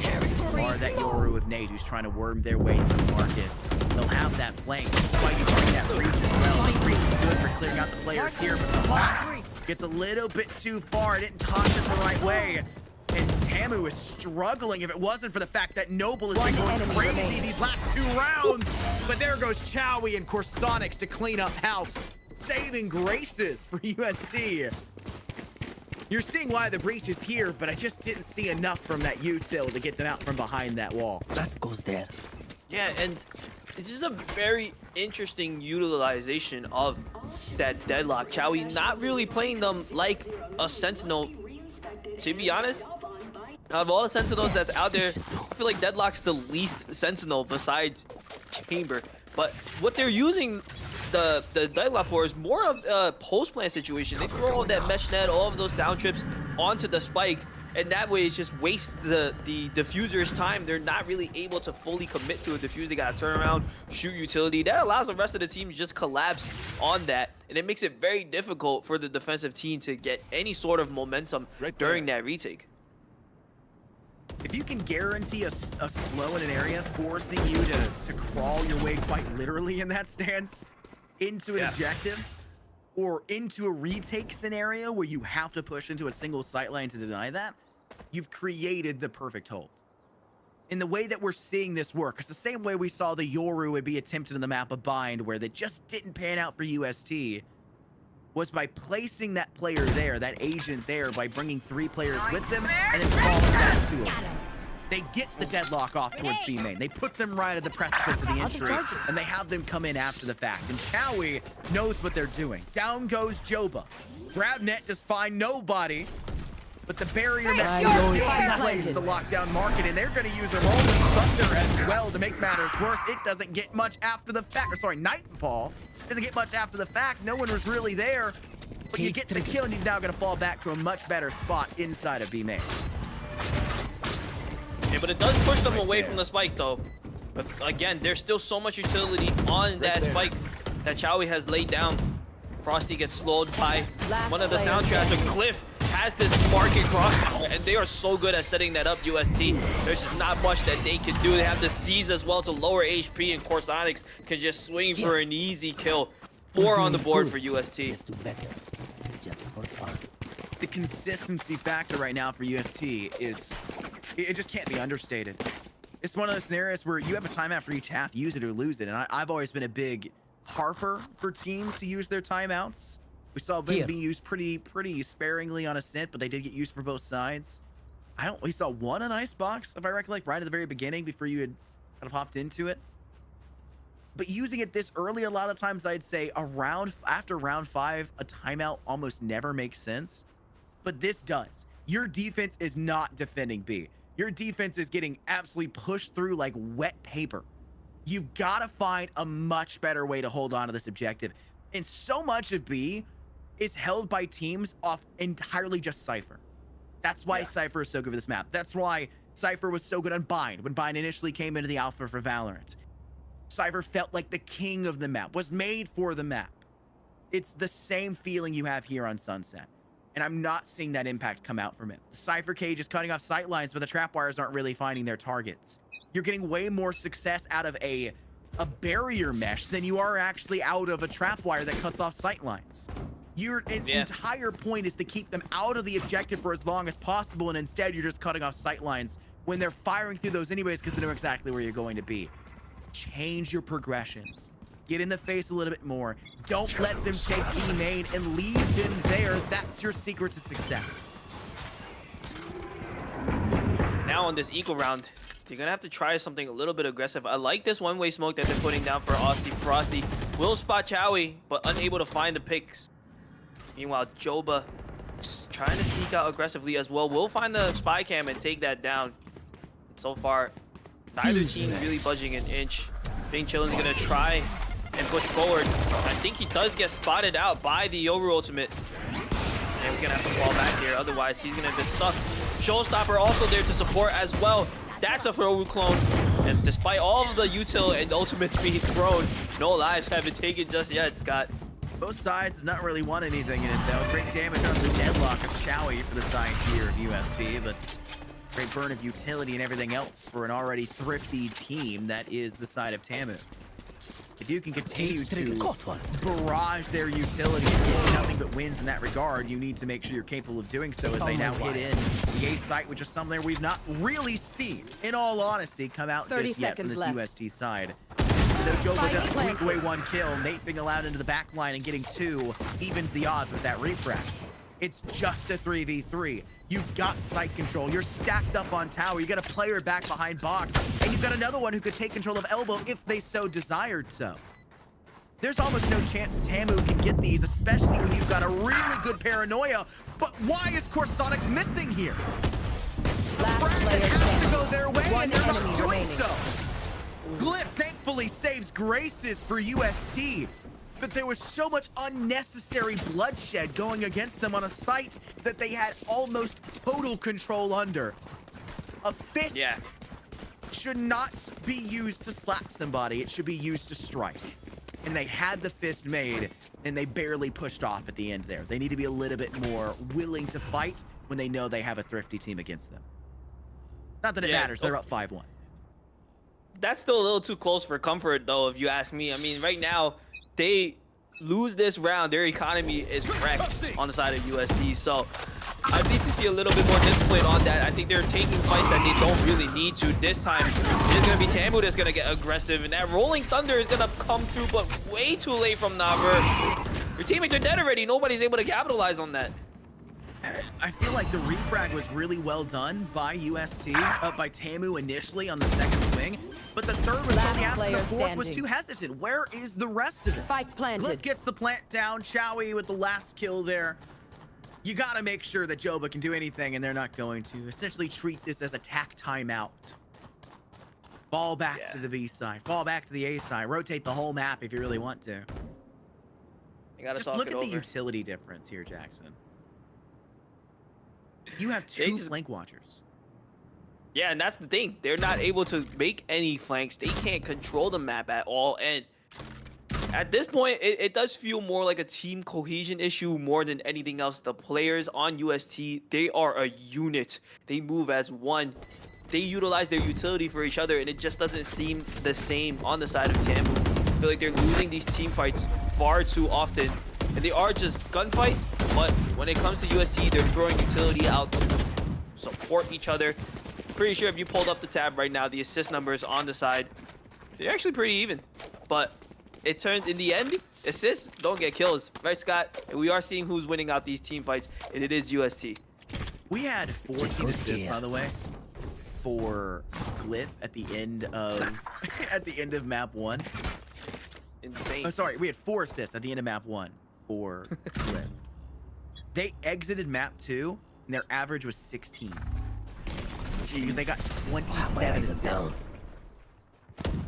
Or that Yoru with Nate who's trying to worm their way through the market. They'll have that flank. That's why you bring that breach as well. The breach is good for clearing out the players here, but the box gets a little bit too far. It didn't toss it the right way. And TAMU is struggling if it wasn't for the fact that Noble has been going crazy these last 2 rounds. But there goes Chowie and Corsonics to clean up house. Saving graces for UST. You're seeing why the breach is here, but I just didn't see enough from that util to get them out from behind that wall. That goes there. Yeah, and it's just a very interesting utilization of that deadlock. Chowie not really playing them like a Sentinel. To be honest, out of all the Sentinels that's out there, I feel like Deadlock's the least Sentinel besides Chamber. But what they're using the Deadlock for is more of a post-plant situation. They throw all that mesh net, all of those sound trips onto the spike, and that way it just wastes the diffuser's time. They're not really able to fully commit to a diffuse. They gotta turn around, shoot utility. That allows the rest of the team to just collapse on that, and it makes it very difficult for the defensive team to get any sort of momentum during that retake. If you can guarantee a slow in an area, forcing you to crawl your way quite literally in that stance into an objective, or into a retake scenario where you have to push into a single sight line to deny that, you've created the perfect hold. In the way that we're seeing this work, it's the same way we saw the Yoru would be attempted in the map of Bind, where they just didn't pan out for UST, was by placing that player there, that agent there, by bringing 3 players with them, and then falling back to them. They get the deadlock off towards B main. They put them right at the precipice of the entry, and they have them come in after the fact. And Chowie knows what they're doing. Down goes Joba. Grab net, just find nobody. But the barrier Face is your still fear. in place to lock down market, and they're going to use a rolling thunder as well to make matters worse. It doesn't get much after the fact. Or sorry, Nightfall doesn't get much after the fact. No one was really there. But you get the kill, and you're now going to fall back to a much better spot inside of B main. Yeah, but it does push them away from the spike, though. But again, there's still so much utility on that spike that Chowie has laid down. Frosty gets slowed by one of the soundtracks. And Cliff has this market cross, and they are so good at setting that up, UST. There's just not much that they can do. They have the C's as well to lower HP, and Corsonics can just swing for an easy kill. 4 on the board for UST. Let's do better. Just for fun. The consistency factor right now for UST is, it just can't be understated. It's one of those scenarios where you have a timeout for each half, use it or lose it. And I've always been a big harper for teams to use their timeouts. We saw them be used pretty sparingly on Ascent, but they did get used for both sides. We saw one on Icebox, if I recollect, right at the very beginning before you had kind of hopped into it. But using it this early, a lot of times I'd say after round 5, a timeout almost never makes sense. But this does. Your defense is not defending B. Your defense is getting absolutely pushed through like wet paper. You've got to find a much better way to hold on to this objective. And so much of B is held by teams off entirely just Cypher. That's why Cypher is so good for this map. That's why Cypher was so good on Bind when Bind initially came into the alpha for Valorant. Cypher felt like the king of the map, was made for the map. It's the same feeling you have here on Sunset. And I'm not seeing that impact come out from it. The Cypher cage is cutting off sight lines, but the trap wires aren't really finding their targets. You're getting way more success out of a barrier mesh than you are actually out of a trap wire that cuts off sight lines. Your entire point is to keep them out of the objective for as long as possible, and instead you're just cutting off sight lines when they're firing through those anyways because they know exactly where you're going to be. Change your progressions. Get in the face a little bit more. Don't let them take E main and leave them there. That's your secret to success. Now on this eco round, you're gonna have to try something a little bit aggressive. I like this one-way smoke that they're putting down for Austin Frosty. Will spot Chowie, but unable to find the picks. Meanwhile, Joba just trying to sneak out aggressively as well. Will find the spy cam and take that down. So far, neither team really budging an inch. Being Chillin's gonna try and push forward. I think he does get spotted out by the Yoru ultimate. And he's gonna have to fall back here, otherwise he's gonna be stuck. Showstopper also there to support as well. That's a Yoru clone. And despite all of the util and ultimates being thrown, no lives have been taken just yet, Scott. Both sides not really want anything in it though. Great damage on the deadlock of Chowie for the side here of UST, but great burn of utility and everything else for an already thrifty team that is the side of TAMU. If you can continue to barrage their utility and get nothing but wins in that regard, you need to make sure you're capable of doing so as they now hit in the A site, which is something we've not really seen, in all honesty, come out just yet from this UST side. Though Joba does squeak away one kill, Nate being allowed into the back line and getting 2 evens the odds with that refract. It's just a 3v3. You've got site control. You're stacked up on tower. You got a player back behind box, and you've got another one who could take control of elbow if they so desired so. There's almost no chance TAMU can get these, especially when you've got a really good paranoia. But why is Corsonics missing here? The frag has to go their way, and they're not doing so. Glyph thankfully saves graces for UST. But there was so much unnecessary bloodshed going against them on a site that they had almost total control under. A fist should not be used to slap somebody. It should be used to strike. And they had the fist made, and they barely pushed off at the end there. They need to be a little bit more willing to fight when they know they have a thrifty team against them. Not that it matters. They're up 5-1. That's still a little too close for comfort, though, if you ask me. I mean, right now, they lose this round, their economy is wrecked on the side of USC. So I need to see a little bit more discipline on that. I think they're taking fights that they don't really need to. This time, it's going to be TAMU that's going to get aggressive, and that Rolling Thunder is going to come through, but way too late from Naver. Your teammates are dead already. Nobody's able to capitalize on that. I feel like the refrag was really well done by UST, by TAMU initially on the second swing, but the third was only after the fourth was too hesitant. Where is the rest of it? Spike planted. Clip gets the plant down. Chowie with the last kill there. You got to make sure that Joba can do anything, and they're not going to. Essentially treat this as a tack timeout. Fall back to the B side. Fall back to the A side. Rotate the whole map if you really want to. You gotta Just talk look it at the over. utility difference here, Jackson. You have two flank watchers. Yeah, and that's the thing. They're not able to make any flanks. They can't control the map at all. And at this point, it does feel more like a team cohesion issue more than anything else. The players on UST, they are a unit. They move as one. They utilize their utility for each other, and it just doesn't seem the same on the side of TAMU. I feel like they're losing these team fights far too often. And they are just gunfights, but when it comes to UST, they're throwing utility out to support each other. Pretty sure if you pulled up the tab right now, the assist numbers on the side, they're actually pretty even. But it turns, in the end, assists don't get kills. Right, Scott? And we are seeing who's winning out these team fights, and it is UST. We had 14 assists, by the way, for Glyph at the end of map 1. Insane. Oh, sorry, we had 4 assists at the end of map 1 for Glyph. They exited map 2, and their average was 16. Because they got 27 assists.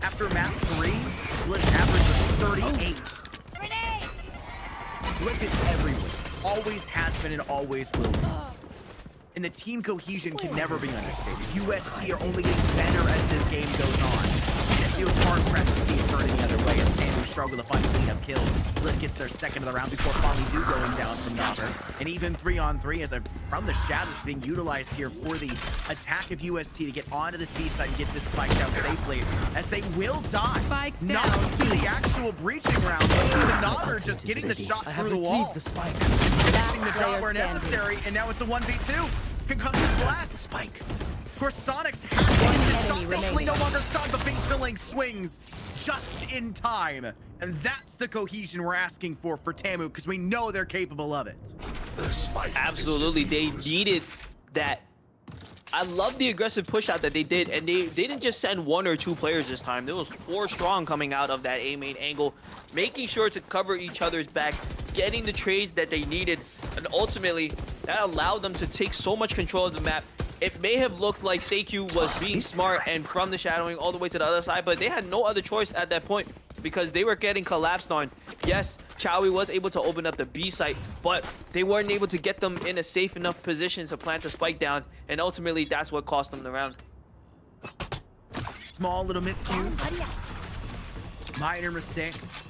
After map 3, Glyph's average was 38. Glyph is everywhere. Always has been and always will be. And the team cohesion can never be understated. UST are only getting better as this game goes on. And it feels hard-pressed to see it turn any other way as TAMU struggle to find cleanup kills. Glyph gets their second of the round before finally going down from Nobber. And even 3-on-3 as from the shadows being utilized here for the attack of UST to get onto this B side and get this spike down safely. As they will die. Spike Not down. to the actual breaching round, but to Nobber just getting the shot through the wall. The spike. Finishing the job player where standing. necessary, and now it's a 1v2. Concussive blast. The spike. Of course, Sonic's happening to stop. enemy Thankfully, no remaining. longer stunned, but Big Filling swings just in time. And that's the cohesion we're asking for TAMU, because we know they're capable of it. The spike is Absolutely, they diffused. needed that. I love the aggressive push out that they did, and they didn't just send 1 or 2 players this time. There was 4 strong coming out of that A main angle, making sure to cover each other's back, getting the trades that they needed, and ultimately that allowed them to take so much control of the map. It may have looked like Seikyu was being smart and from the shadowing all the way to the other side, but they had no other choice at that point because they were getting collapsed on. Yes, Chowie was able to open up the B site, but they weren't able to get them in a safe enough position to plant the spike down, and ultimately that's what cost them the round. Small little miscues, minor mistakes,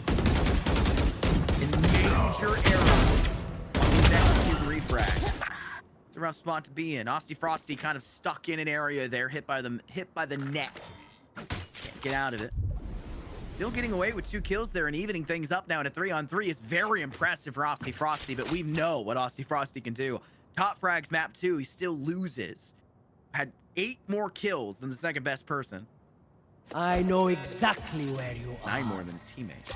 and major errors on these execute refrags. It's a rough spot to be in. Austy Frosty kind of stuck in an area there, hit by the net. Can't get out of it. Still getting away with 2 kills there and evening things up now in a 3-on-3 is very impressive for Austy Frosty, but we know what Austy Frosty can do. Top frags map 2, he still loses. Had 8 more kills than the second best person. I know exactly where you are. 9 more than his teammate.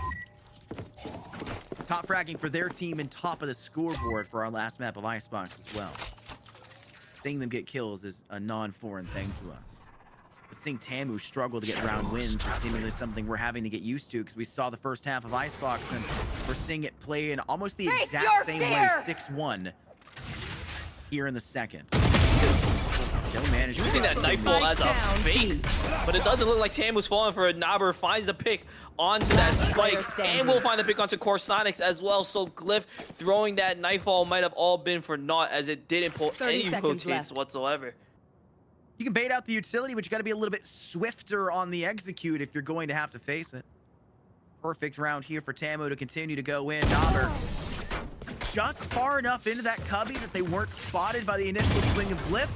Top fragging for their team and top of the scoreboard for our last map of Icebox as well. Seeing them get kills is a non-foreign thing to us. But seeing TAMU struggle to get round wins is seemingly something we're having to get used to because we saw the first half of Icebox and we're seeing it play in almost the Face exact your same fear! way 6-1 here in the second. Still managed to Using that get nightfall as a down, fake, but it doesn't look like Tamu's falling for it. Nobber finds the pick onto that spike, standing. and will find the pick onto Corsonics as well. So Glyph throwing that nightfall might have all been for naught, as it didn't pull 30 any seconds rotates left. whatsoever. You can bait out the utility, but you got to be a little bit swifter on the execute if you're going to have to face it. Perfect round here for TAMU to continue to go in. Nobber just far enough into that cubby that they weren't spotted by the initial swing of Glyph.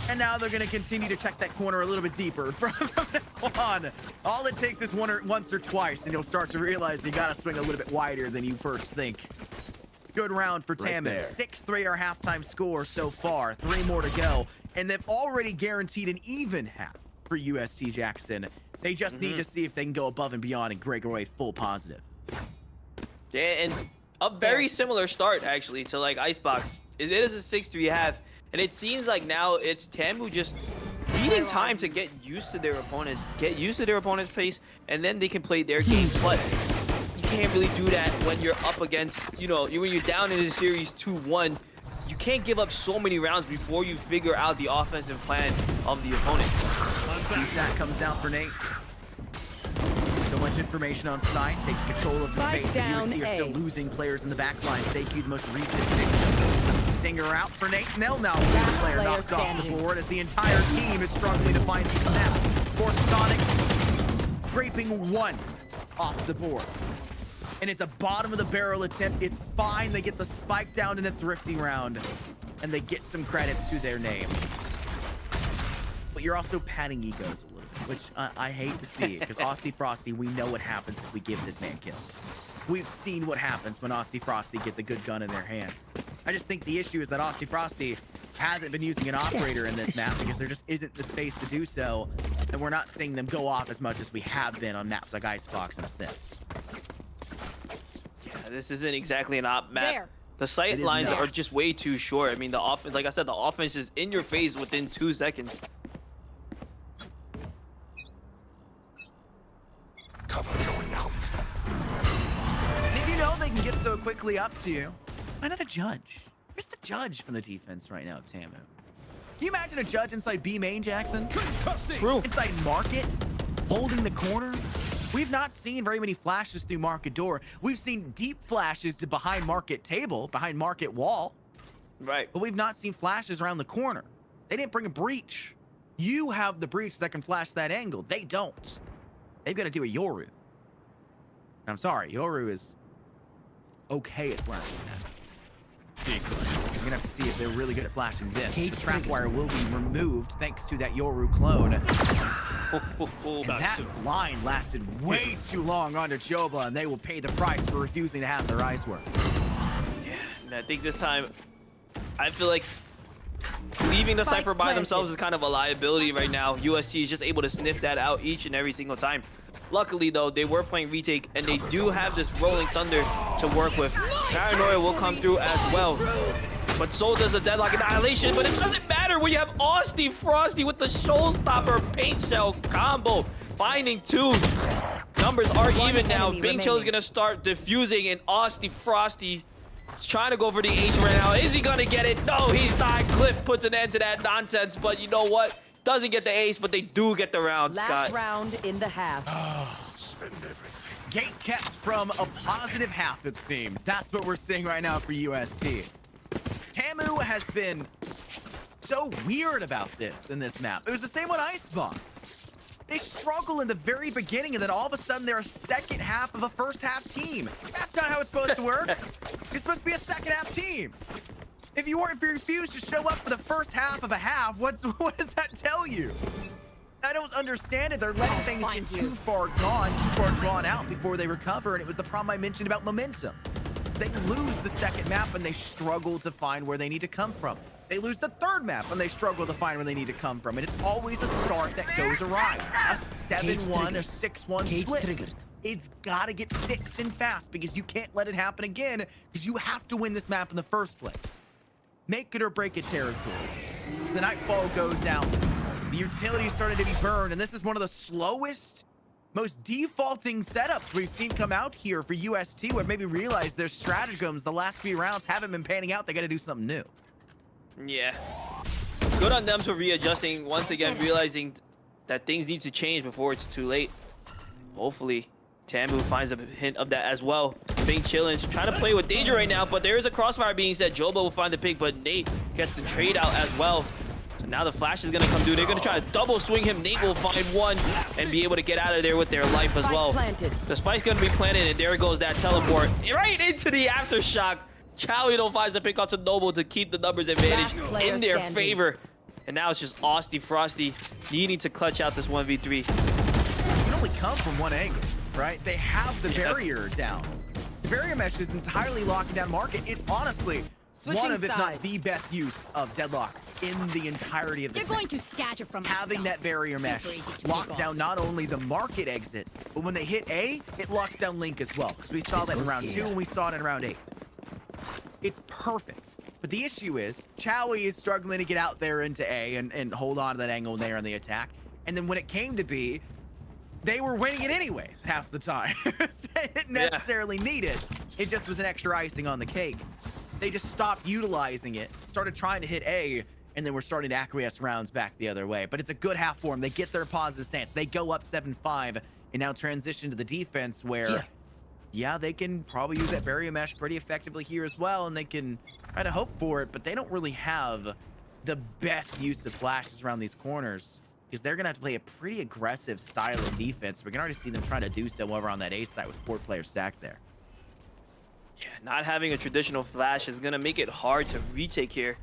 And now they're going to continue to check that corner a little bit deeper from now on. All it takes is once or twice, and you'll start to realize you got to swing a little bit wider than you first think. Good round for Right TAMU. there. 6-3 our halftime score so far. 3 more to go. And they've already guaranteed an even half for UST Jackson. They just need to see if they can go above and beyond and break away full positive. Yeah, and a very similar start actually to like Icebox. It is a 6-3 half, and it seems like now it's TAMU just needing time to get used to their opponents, pace, and then they can play their game. But you can't really do that when you're up against, when you're down in the series 2-1. can't give up so many rounds before you figure out the offensive plan of the opponent. That comes down for Nate. So much information on site, taking control of the Spike space. The down UST are still A. losing players in the back line. Seiki, the most recent pick. Stinger out for Nate. Nell now with the player player knocked off the standing. board as the entire team is struggling to find the snap. For Sonic, scraping one off the board. And it's a bottom of the barrel attempt. It's fine. They get the spike down in a thrifty round. And they get some credits to their name. But you're also patting egos a little bit, which I hate to see it, because Austin Frosty, we know what happens if we give this man kills. We've seen what happens when Austin Frosty gets a good gun in their hand. I just think the issue is that Austin Frosty hasn't been using an operator in this map because there just isn't the space to do so, and we're not seeing them go off as much as we have been on maps like Icebox and Sim. Yeah, this isn't exactly an op map. There. The sight It is lines not. are just way too short. I mean, the offense, like I said, the offense is in your face within 2 seconds. Cover going out. And if you know they can get so quickly up to you, why not a judge? Where's the judge from the defense right now of TAMU? Can you imagine a judge inside B main, Jackson? True. Inside market, holding the corner? We've not seen very many flashes through market door. We've seen deep flashes to behind market table, behind market wall, Right. but we've not seen flashes around the corner. They didn't bring a breach. You have the breach that can flash that angle. They don't. They've got to do a Yoru. And I'm sorry, Yoru is okay at flashing that. You're gonna have to see if they're really good at flashing this. The trap wire will be removed thanks to that Yoru clone. And that line lasted way too long under Joba, and they will pay the price for refusing to have their eyes work. And I think this time, I feel like leaving the Spike Cypher by planted. themselves is kind of a liability right now. UST is just able to sniff that out each and every single time. Luckily, though, they were playing retake, and they do have this Rolling Thunder to work with. Paranoia will come through as well. But so does the Deadlock Annihilation, but it doesn't matter when you have Austin Frosty with the Showstopper Paint Shell combo. Finding 2. Numbers are even now. enemy Bing Chill is remaining. going to start diffusing, and Austin Frosty is trying to go for the H right now. Is he going to get it? No, he's not. Cliff puts an end to that nonsense, but you know what? Doesn't get the ace, but they do get the round, Last Scott. round in the half. Spend everything. Gate kept from a positive half, it seems. That's what we're seeing right now for UST. TAMU has been so weird about this in this map. It was the same on Icebox. They struggle in the very beginning, and then all of a sudden they're a second half of a first half team. That's not how it's supposed to work. It's supposed to be a second half team. If you refuse to show up for the first half of a half, what does that tell you? I don't understand it. They're letting things get too far drawn out before they recover, and it was the problem I mentioned about momentum. They lose the second map and they struggle to find where they need to come from. They lose the third map and they struggle to find where they need to come from. And it's always a start that goes awry. A 7-1 or 6-1 split. triggered. It's got to get fixed and fast because you can't let it happen again because you have to win this map in the first place. Make it or break it territory. The Nightfall goes out. The utility started to be burned, and this is one of the slowest, most defaulting setups we've seen come out here for UST, who have maybe realized their stratagems the last few rounds haven't been panning out. They got to do something new. Yeah. Good on them for readjusting, once again realizing that things need to change before it's too late. Hopefully, TAMU finds a hint of that as well. Bing Challenge trying to play with danger right now, but there is a crossfire being set. Joba will find the pick, but Nate gets the trade out as well. So now the flash is going to come through. They're going to try to double swing him. Nate will find one and be able to get out of there with their life as well. Planted. The spike's going to be planted, and there goes that teleport right into the aftershock. Chowie finds the pick out to Noble to keep the numbers advantage Last player in their standing. favor. And now it's just Austin Frosty needing to clutch out this 1v3. It can only come from one angle, right? They have the barrier down. The barrier mesh is entirely locking down market. It's honestly one Switching of, if not sides. the best use of Deadlock in the entirety of this They're map. going to scatter from Having us, that barrier mesh Super easy to lock pick down off. not only the market exit, but when they hit A, it locks down Link as well. Because we saw that in round 2 and we saw it in round 8. It's perfect. But the issue is, Chowie is struggling to get out there into A and hold on to that angle there in the attack. And then when it came to B, they were winning it anyways half the time. They didn't necessarily need it. It just was an extra icing on the cake. they just stopped utilizing it, started trying to hit A, and then we're starting to acquiesce rounds back the other way. But it's a good half for them. They get their positive stance. They go up 7-5 and now transition to the defense where, yeah, they can probably use that barrier mesh pretty effectively here as well, and they can try to hope for it, but they don't really have the best use of flashes around these corners because they're going to have to play a pretty aggressive style of defense. We can already see them trying to do so over on that A side with 4 players stacked there. Yeah, not having a traditional flash is going to make it hard to retake here.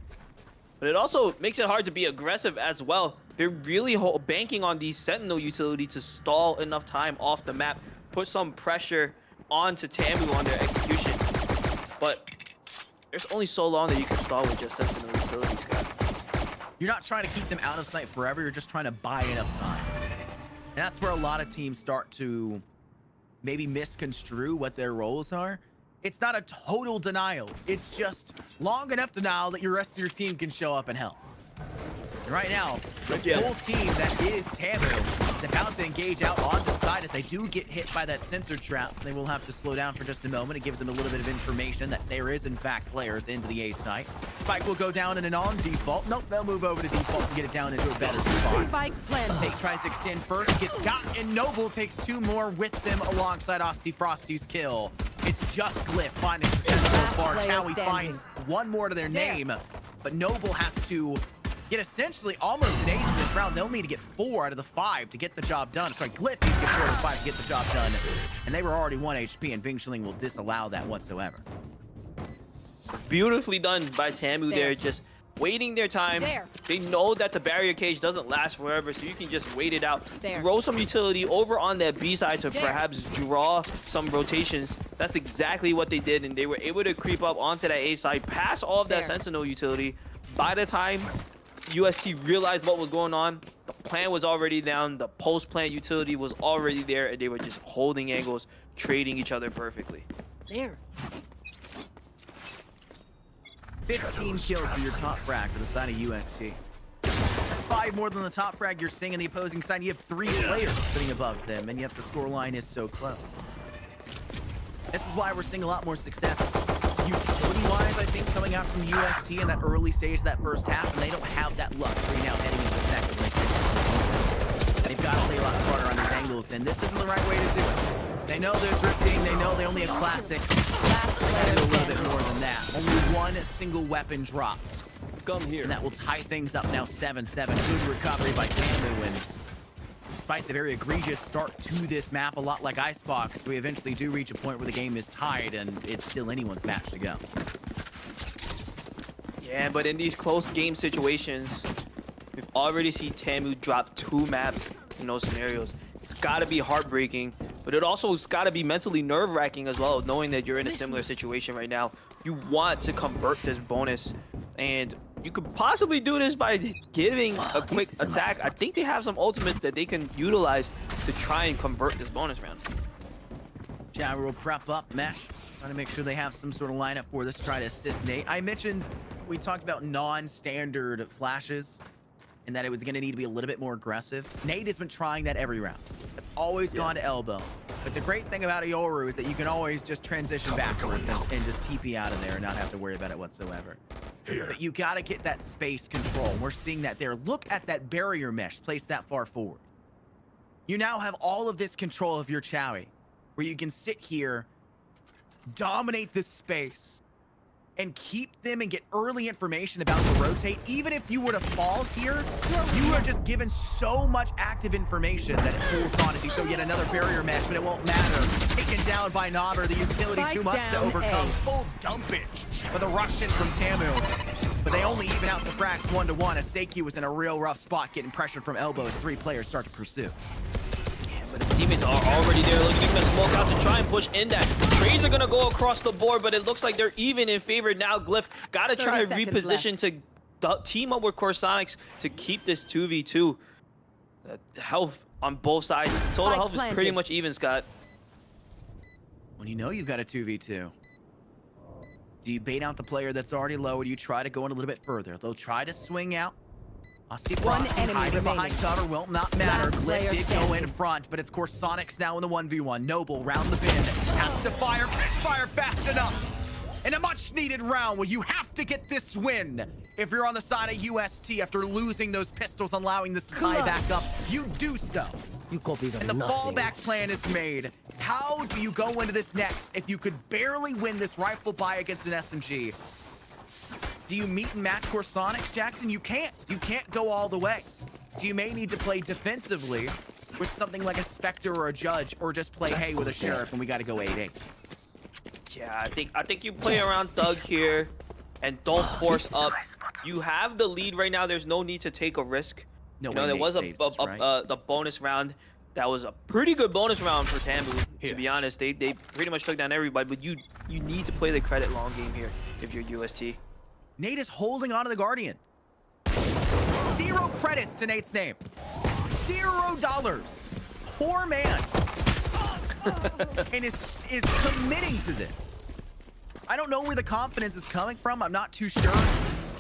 But it also makes it hard to be aggressive as well. They're really banking on the Sentinel utility to stall enough time off the map, put some pressure onto TAMU on their execution. But there's only so long that you can stall with just Sentinel utilities, guys. You're not trying to keep them out of sight forever. You're just trying to buy enough time. And that's where a lot of teams start to maybe misconstrue what their roles are. It's not a total denial. It's just long enough denial that your rest of your team can show up and help. And right now, the full team that is TAMU is about to engage out on the side as they do get hit by that sensor trap. They will have to slow down for just a moment. It gives them a little bit of information that there is, in fact, players into the A site. Spike will go down in an on default. Nope, they'll move over to default and get it down into a better spot. Spike planted. Tate tries to extend first, gets got, and Noble takes 2 more with them alongside Osty Frosty's kill. It's just Glyph finding success so far. Chowie finds 1 more to their name, but Noble has to get essentially almost an ace in this round. They'll need to get 4 out of the 5 to get the job done. Sorry, Glyph needs to get 4 out of the 5 to get the job done. And they were already 1 HP, and Bing Shilling will disallow that whatsoever. Beautifully done by TAMU there, just waiting their time. They know that the barrier cage doesn't last forever, so you can just wait it out. Throw some utility over on that B side to perhaps draw some rotations. That's exactly what they did, and they were able to creep up onto that A side, pass all of that Sentinel utility. By the time UST realized what was going on, the plan was already down, the post-plant utility was already there, and they were just holding angles, trading each other perfectly. 15 kills for your top frag for the side of UST. That's 5 more than the top frag you're seeing on the opposing side. You have 3 players sitting above them, and yet the scoreline is so close. This is why we're seeing a lot more success utility-wise, I think, coming out from UST in that early stage of that first half, and they don't have that luxury now heading into the second. They've got to play a lot smarter on these angles, and this isn't the right way to do it. They know they're drifting, they know they only have classics. They do a little bit more than that. Only 1 single weapon dropped. Come here. And that will tie things up now 7-7. Good recovery by TAMU, and despite the very egregious start to this map, a lot like Icebox, we eventually do reach a point where the game is tied, and it's still anyone's match to go. Yeah, but in these close game situations, we've already seen TAMU drop 2 maps in those scenarios. It's got to be heartbreaking, but it also has got to be mentally nerve-wracking as well, knowing that you're in a similar situation right now. You want to convert this bonus, and you could possibly do this by giving a quick attack. I think they have some ultimates that they can utilize to try and convert this bonus round. Chowie will prep up Mesh, trying to make sure they have some sort of lineup for this, try to assist Nate. I mentioned we talked about non-standard flashes and that it was going to need to be a little bit more aggressive. Nate has been trying that every round. Has always gone to elbow. But the great thing about Yoru is that you can always just transition backwards and just TP out of there and not have to worry about it whatsoever. But you got to get that space control. We're seeing that there. Look at that barrier mesh placed that far forward. You now have all of this control of your Chowie, where you can sit here, dominate this space, and keep them and get early information about the rotate. Even if you were to fall here, you are just given so much active information that it pulls on as you throw yet another barrier mesh, but it won't matter. Taken down by Nobber, the utility too much to overcome. Full dumpage for the rush in from TAMU. But they only even out the frags 1-1 as Seiki was in a real rough spot, getting pressured from elbow as 3 players start to pursue. But his teammates are already there, looking to smoke out to try and push in that. Trades are going to go across the board, but it looks like they're even in favor now. Glyph got to try and reposition to team up with Corsonics to keep this 2v2. Health on both sides. Total health is pretty much even, Scott. When you know you've got a 2v2, do you bait out the player that's already low, or do you try to go in a little bit further? They'll try to swing out. One enemy hiding remaining. behind cover will not matter. Last Glyph player did go in front, but it's Corsonics now in the 1v1. Noble round the bend, has to fire fast enough. in a much needed round where you have to get this win. If you're on the side of UST after losing those pistols, allowing this to tie back up, you do so. You copies of And the nothing. fallback plan is made. How do you go into this next if you could barely win this rifle buy against an SMG? Do you meet and match core Sonics, Jackson? You can't. You can't go all the way. So you may need to play defensively with something like a Spectre or a Judge, or just play hey with a Sheriff, and we got to go 8-8. Yeah, I think you play around Thug here and don't force up. You have the lead right now. There's no need to take a risk. No You know, way there Nate was saves this, right? the bonus round. That was a pretty good bonus round for TAMU, to be honest. They pretty much took down everybody, but you need to play the credit long game here if you're UST. Nate is holding on to the Guardian. 0 credits to Nate's name. $0. Poor man. And is committing to this. I don't know where the confidence is coming from. I'm not too sure.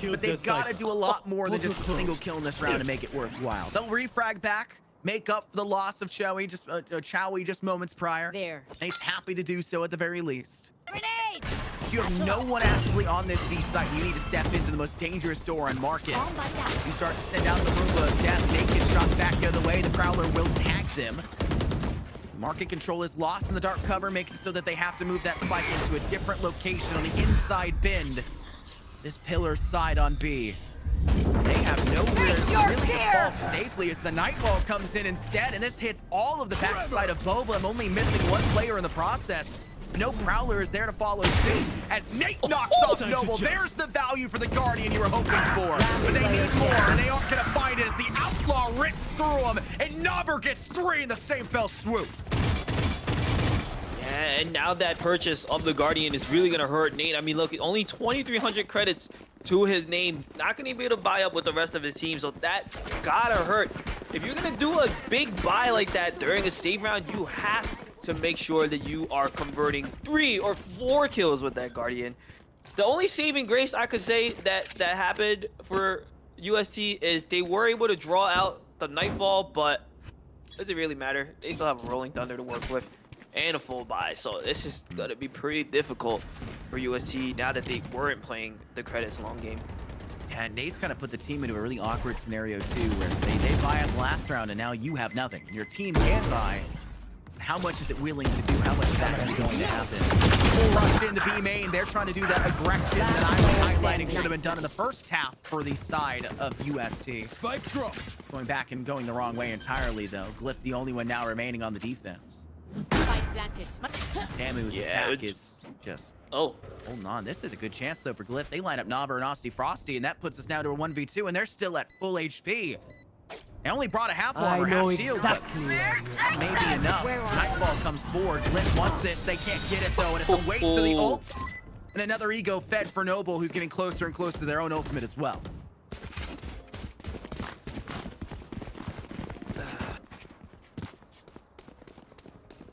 But they've got to do a lot more than just a single kill in this round to make it worthwhile. They'll refrag back, make up for the loss of Chowie just moments prior. There. Nate's happy to do so at the very least. Grenade! If you have no one actively on this B site, you need to step into the most dangerous door on Market. You start to send out the Roomba of death. Nate gets shot back the other way. The Prowler will tag them. Market control is lost in the dark cover, makes it so that they have to move that spike into a different location on the inside bend. This pillar side on B. They have nowhere Face your really to fear! fall safely as the Nightfall comes in instead, and this hits all of the backside of Bova. I'm only missing one player in the process. No Prowler is there to follow suit as Nate knocks off Noble. There's the value for the Guardian you were hoping for. But they need more, and they aren't going to find it as the Outlaw rips through him, and Nobber gets 3 in the same fell swoop. Yeah, and now that purchase of the Guardian is really going to hurt Nate. I mean, look, only 2,300 credits to his name. Not going to be able to buy up with the rest of his team, so that gotta hurt. If you're going to do a big buy like that during a save round, you have to make sure that you are converting 3 or 4 kills with that Guardian. The only saving grace I could say that happened for UST is they were able to draw out the Nightfall, but does it really matter? They still have a Rolling Thunder to work with and a full buy, so this is gonna be pretty difficult for UST now that they weren't playing the credits long game. Yeah, Nate's kind of put the team into a really awkward scenario too, where they buy up last round and now you have nothing. Your team can buy. How much is it willing to do? How much is actually going to happen? Full rush into B main. They're trying to do that aggression that I was highlighting should have been done in the first half for the side of UST. Spike drop. Going back and going the wrong way entirely, though. Glyph the only one now remaining on the defense. Spike planted. TAMU's attack is just holding on. This is a good chance, though, for Glyph. They line up Nobber and Austin Frosty, and that puts us now to a 1v2, and they're still at full HP. They only brought a half armor, I know half shield, exactly where you are. but maybe enough. Nightfall comes forward. Glyph wants this. They can't get it, though, and it's a waste of the ults. And another ego fed for Noble, who's getting closer and closer to their own ultimate as well.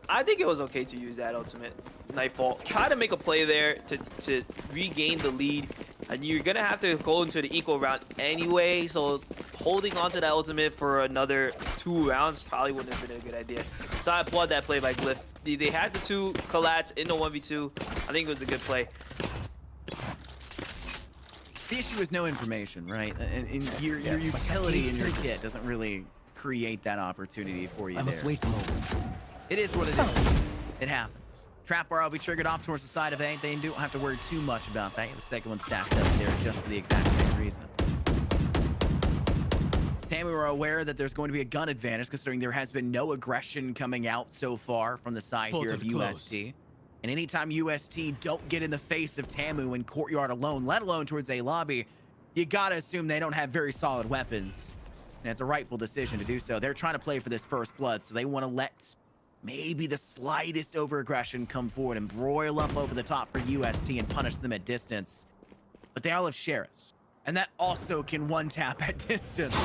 I think it was okay to use that ultimate Nightfall. Try to make a play there to regain the lead. And you're going to have to go into the equal round anyway. So holding on to that ultimate for another 2 rounds probably wouldn't have been a good idea. So I applaud that play by Glyph. They had the 2 collats in the 1v2. I think it was a good play. The issue is no information, right? And your utility in your kit doesn't really create that opportunity for you. I must wait a moment. It is what it is. It happens. Trap bar will be triggered off towards the side of A. They don't have to worry too much about that. The second one stacked up there just for the exact same reason. TAMU are aware that there's going to be a gun advantage, considering there has been no aggression coming out so far from the side here of UST. And anytime UST don't get in the face of TAMU in courtyard alone, let alone towards A lobby, you gotta assume they don't have very solid weapons. And it's a rightful decision to do so. They're trying to play for this first blood, so they want to let maybe the slightest over-aggression come forward and broil up over the top for UST and punish them at distance. But they all have sheriffs, and that also can one-tap at distance.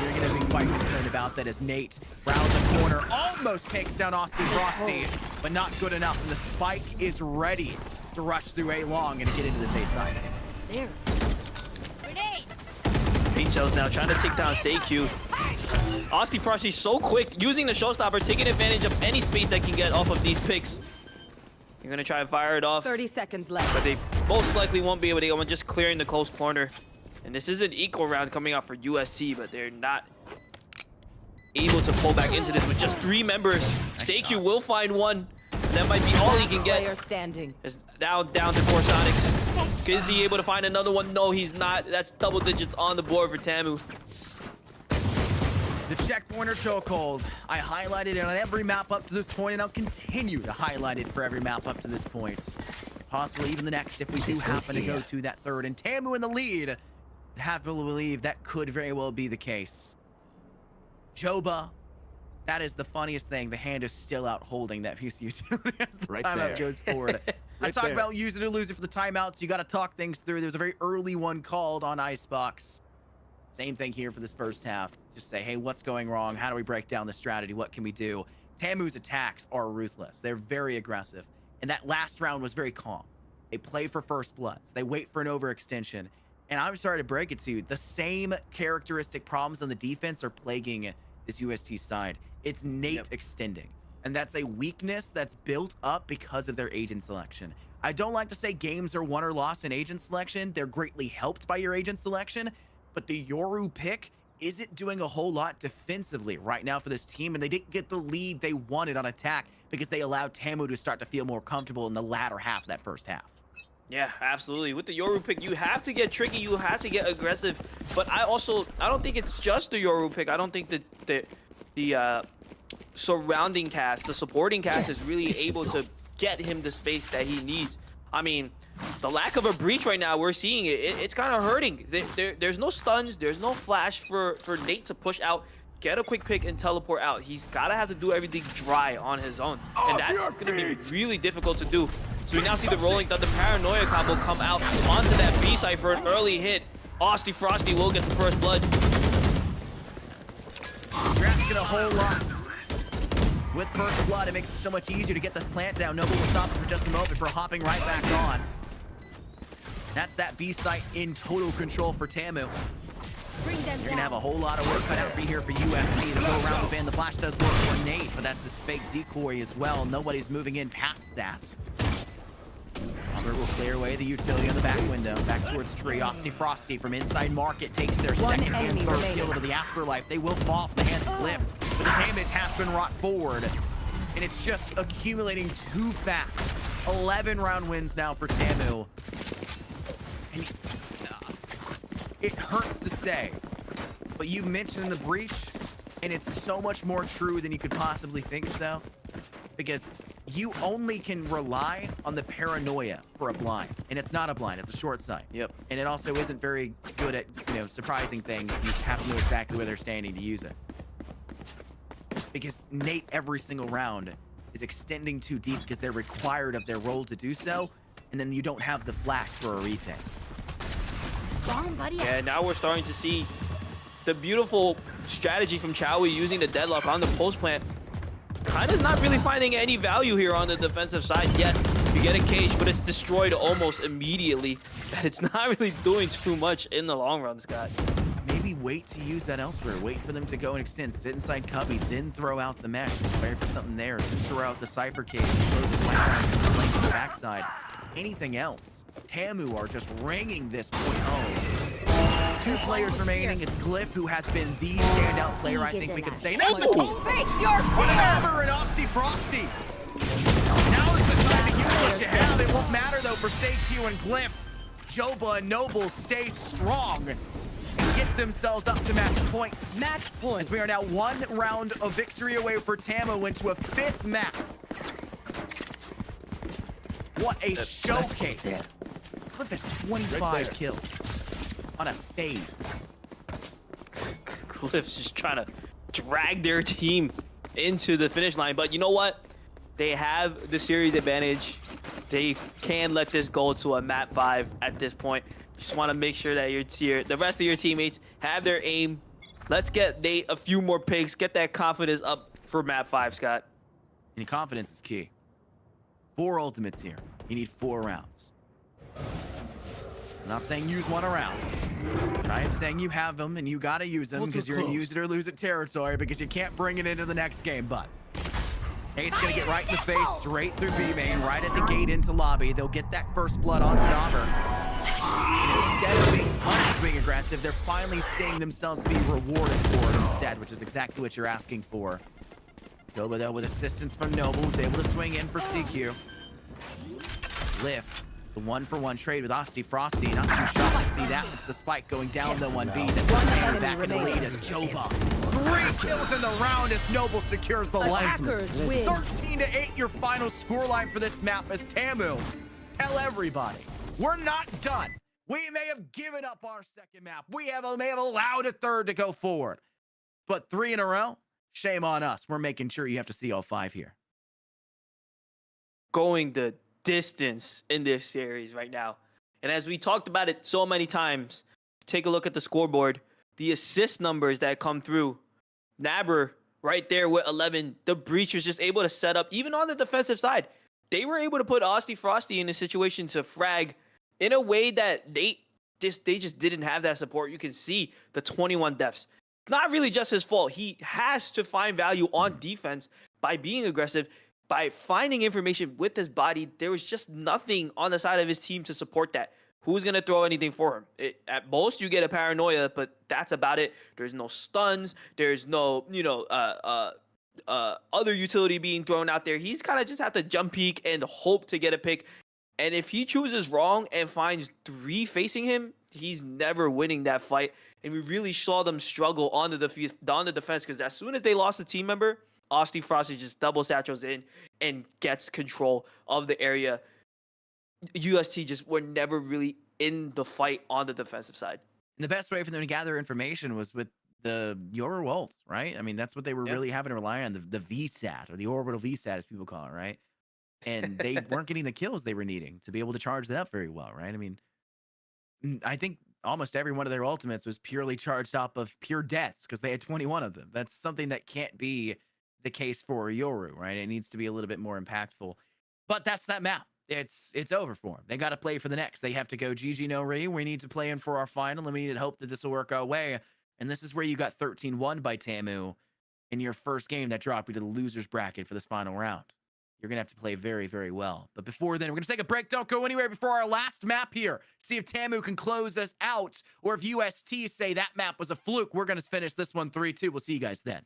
You're going to be quite concerned about that as Nate rounds the corner, almost takes down Austin Frosty, but not good enough, and the spike is ready to rush through A long and to get into this A side. There. Grenade! Shells now trying to take down SeiQ. Austin Frosty so quick, using the showstopper, taking advantage of any space that can get off of these picks. You're gonna try and fire it off, 30 seconds left. but they most likely won't be able to get one, just clearing the close corner. And this is an equal round coming out for UST, but they're not able to pull back into this with just 3 members. Seikyu will find one. That might be all he can Player get. standing. It's down to 4 Sonics. Is he able to find another one? No, he's not. That's double digits on the board for TAMU. The checkpointer chokehold. I highlighted it on every map up to this point, and I'll continue to highlight it for every map up to this point. Possibly even the next if we do happen to go to that third. And TAMU in the lead. I have to believe that could very well be the case. Joba. That is the funniest thing. The hand is still out holding that piece of utility as the Right timeout there. goes forward. I talk there. about use it or lose it for the timeouts. You got to talk things through. There's a very early one called on Icebox. Same thing here for this first half. Just say, hey, what's going wrong? How do we break down the strategy? What can we do? TAMU's attacks are ruthless. They're very aggressive. And that last round was very calm. They play for first bloods. They wait for an overextension. And I'm sorry to break it to you. The same characteristic problems on the defense are plaguing this UST side. It's Nate extending. And that's a weakness that's built up because of their agent selection. I don't like to say games are won or lost in agent selection. They're greatly helped by your agent selection. But the Yoru pick isn't doing a whole lot defensively right now for this team. And they didn't get the lead they wanted on attack because they allowed TAMU to start to feel more comfortable in the latter half of that first half. Yeah, absolutely. With the Yoru pick, you have to get tricky. You have to get aggressive. But I don't think it's just the Yoru pick. I don't think that the surrounding cast, the supporting cast is really able to get him the space that he needs. I mean, the lack of a breach right now, we're seeing it. It's kind of hurting. There's no stuns. There's no flash for Nate to push out, get a quick pick, and teleport out. He's got to have to do everything dry on his own. And that's going to be really difficult to do. So we now see the Rolling Thunder Paranoia combo come out onto that B site for an early hit. Austy Frosty will get the first blood. You're asking a whole lot. With first blood, it makes it so much easier to get this plant down. Noble will stop it for just a moment before hopping right back on. That's that B site in total control for TAMU. Bring them You're down. gonna have a whole lot of work cut out for you here for UST to go around the band. The flash does work for Nate, but that's his fake decoy as well. Nobody's moving in past that. Robert will clear away the utility on the back window. Back towards Tree. Austy Frosty from inside market takes their second and enemy third remaining. kill to the afterlife. They will fall off the hands of Cliff, but the damage has been wrought forward. And it's just accumulating too fast. 11 round wins now for TAMU. And it hurts to say, but you mentioned the breach, and it's so much more true than you could possibly think so. Because you only can rely on the paranoia for a blind. And it's not a blind, it's a short sight. Yep. And it also isn't very good at, surprising things. You have to know exactly where they're standing to use it. Because Nate, every single round, is extending too deep because they're required of their role to do so. And then you don't have the flash for a retake. Wrong, buddy. Yeah, now we're starting to see the beautiful strategy from Chowie using the deadlock on the post plant. Kind of not really finding any value here on the defensive side. Yes, you get a cage, but it's destroyed almost immediately. And it's not really doing too much in the long run, Scott. Maybe wait to use that elsewhere. Wait for them to go and extend. Sit inside Cubby, then throw out the mesh. Wait for something there. Then throw out the Cypher cage. Throw the flank to the backside. Anything else? TAMU are just ringing this point home. 2 players remaining. It's Glyph, who has been the standout player, I think we could say. That's Face your fear. Hammer and Austy Frosty. Now is the time to use what you have. It won't matter, though, for Seikyu and Glyph. Joba and Noble stay strong and get themselves up to match points. Match point. As we are now 1 round of victory away for TAMU into a 5th map. What a showcase. Cliff has 25 kills on a fade. Cliff's just trying to drag their team into the finish line. But you know what? They have the series advantage. They can let this go to a map 5 at this point. Just want to make sure that the rest of your teammates have their aim. Let's get Nate a few more picks. Get that confidence up for map 5, Scott. And confidence is key. 4 ultimates here. You need 4 rounds. I'm not saying use 1 a round, but I am saying you have them and you gotta use them because you're in use it or lose it territory because you can't bring it into the next game. But It's going to get right in the face, straight through B main, right at the gate into lobby. They'll get that first blood onto Dauber. Instead of being punished for being aggressive, they're finally seeing themselves be rewarded for it instead, which is exactly what you're asking for. Goba, though, with assistance from Noble, who's able to swing in for CQ. Lift. The 1-for-1 trade with Asti Frosty. Not too shocked to see that. It's the spike going down the 1B. That puts Tamer back in the lead as Jova. 3 kills in the round as Noble secures the life. Attackers win. 13-8 your final scoreline for this map as TAMU. Tell everybody, we're not done. We may have given up our second map. We may have allowed a third to go forward. But 3 in a row, shame on us. We're making sure you have to see all 5 here. Going the distance in this series right now. And as we talked about it so many times, take a look at the scoreboard. The assist numbers that come through. Nabber right there with 11. The Breach was just able to set up, even on the defensive side. They were able to put Asti Frosty in a situation to frag in a way that they just didn't have that support. You can see the 21 deaths. Not really just his fault. He has to find value on defense by being aggressive, by finding information with his body. There was just nothing on the side of his team to support that. Who's going to throw anything for him? At most, you get a paranoia, but that's about it. There's no stuns. There's no, other utility being thrown out there. He's kind of just have to jump peek and hope to get a pick. And if he chooses wrong and finds 3 facing him, he's never winning that fight. And we really saw them struggle on the defense, because as soon as they lost a team member, Asti Frosty just double satchels in and gets control of the area. UST just were never really in the fight on the defensive side. And the best way for them to gather information was with the Yoru ult, right? I mean, that's what they were really having to rely on, the VSAT, or the orbital VSAT as people call it, right? And they weren't getting the kills they were needing to be able to charge that up very well, right? I mean, I think almost every one of their ultimates was purely charged up of pure deaths because they had 21 of them. That's something that can't be the case for Yoru, right? It needs to be a little bit more impactful. But that's that map. It's over for them. They got to play for the next. They have to go GG no re. We need to play in for our final, and we need to hope that this will work our way. And this is where you got 13-1 by TAMU in your first game that dropped you to the loser's bracket for this final round. You're going to have to play very, very well. But before then, we're going to take a break. Don't go anywhere before our last map here. See if TAMU can close us out, or if UST say that map was a fluke. We're going to finish this one 3-2. We'll see you guys then.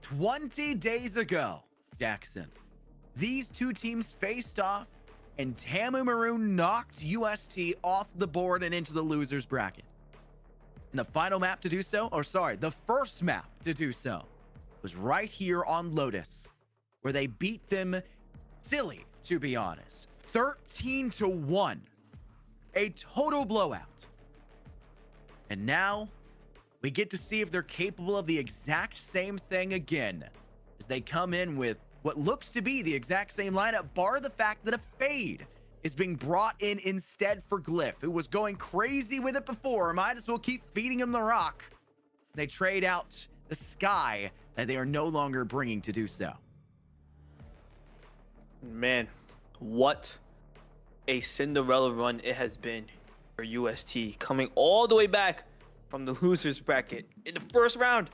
20 days ago, Jackson, these two teams faced off and TAMU Maroon knocked UST off the board and into the loser's bracket. And the final map to do so, or sorry, the first map to do so was right here on Lotus, where they beat them silly, to be honest. 13-1. A total blowout. And now we get to see if they're capable of the exact same thing again, as they come in with what looks to be the exact same lineup, bar the fact that a Fade is being brought in instead for Glyph, who was going crazy with it before. Might as well keep feeding him the rock. They trade out the Sky that they are no longer bringing to do so. Man, what a Cinderella run it has been for UST, coming all the way back from the losers bracket in the first round.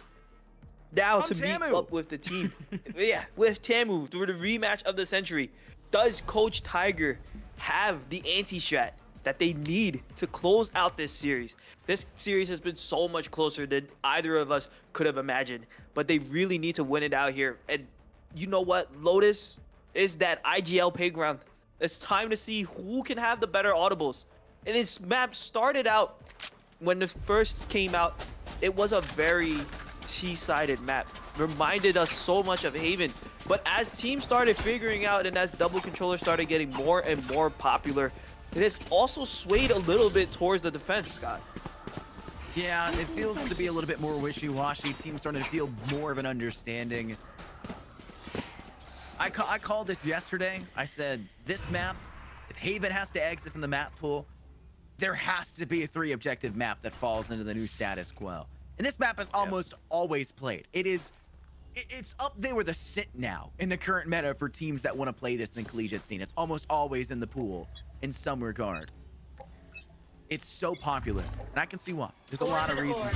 Now to meet up with the team, yeah, with TAMU through the rematch of the century. Does Coach Tiger have the anti-strat that they need to close out this series? This series has been so much closer than either of us could have imagined, but they really need to win it out here. And you know what? Lotus is that IGL playground. It's time to see who can have the better audibles. And this map started out, when this first came out, it was a very T-sided map. Reminded us so much of Haven. But as teams started figuring out and as double controllers started getting more and more popular, it has also swayed a little bit towards the defense, Scott. Yeah, it feels to be a little bit more wishy-washy. Teams starting to feel more of an understanding. I called this yesterday. I said, this map, if Haven has to exit from the map pool, there has to be a 3 objective map that falls into the new status quo. And this map is almost always played. It's up there with a sit now in the current meta for teams that want to play this in the collegiate scene. It's almost always in the pool in some regard. It's so popular, and I can see why. There's a lot of reasons.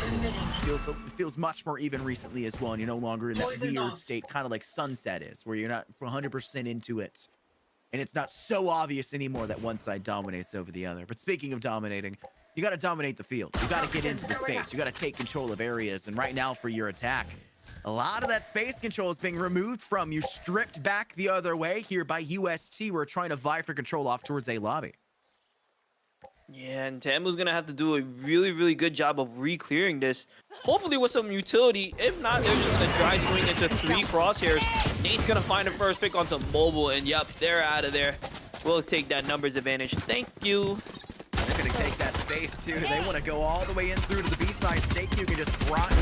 It feels much more even recently as well, and you're no longer in that weird state, kind of like Sunset is, where you're not 100% into it. And it's not so obvious anymore that one side dominates over the other. But speaking of dominating, you got to dominate the field. You got to get into the space. You got to take control of areas. And right now for your attack, a lot of that space control is being removed from you, stripped back the other way here by UST. We're trying to vie for control off towards A lobby. Yeah, and TAMU's gonna have to do a really, really good job of re-clearing this. Hopefully with some utility. If not, they're just gonna dry swing into 3 crosshairs. Nate's gonna find a first pick on some mobile, and yep, they're out of there. We'll take that numbers advantage. Thank you. They're gonna take that space too. They want to go all the way in through to the B-side. Seikyu can just blind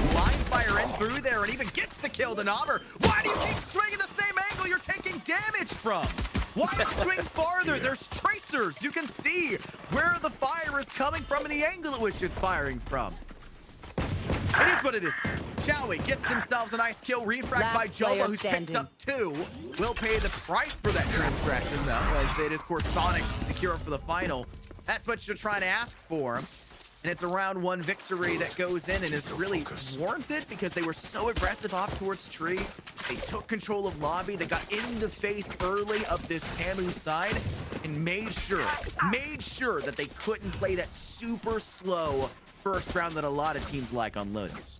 fire in through there and even gets the kill to Nobber. Why do you keep swinging the same angle you're taking damage from? Why swing farther? There's tracers. You can see where the fire is coming from and the angle at which it's firing from. It is what it is. Jowie gets themselves a nice kill. Refract by Jova, who's picked up 2. Will pay the price for that transgression, though, as it is Sonic to secure for the final. That's what you're trying to ask for. And it's a round 1 victory that goes in and is really warranted because they were so aggressive off towards Tree. They took control of lobby. They got in the face early of this TAMU side and made sure that they couldn't play that super slow first round that a lot of teams like on Lotus.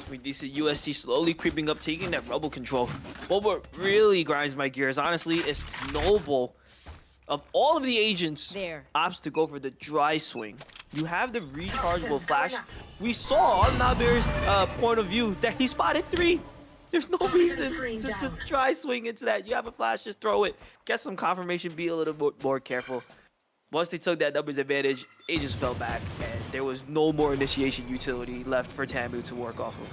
We see UST slowly creeping up, taking that rebel control. But what really grinds my gears, honestly, is Noble. Of all of the agents, opts to go for the dry swing. You have the rechargeable flash. We saw on Naber's point of view that he spotted 3. There's no reason to dry swing into that. You have a flash, just throw it. Get some confirmation, be a little bit more careful. Once they took that numbers advantage, it just fell back, and there was no more initiation utility left for TAMU to work off of.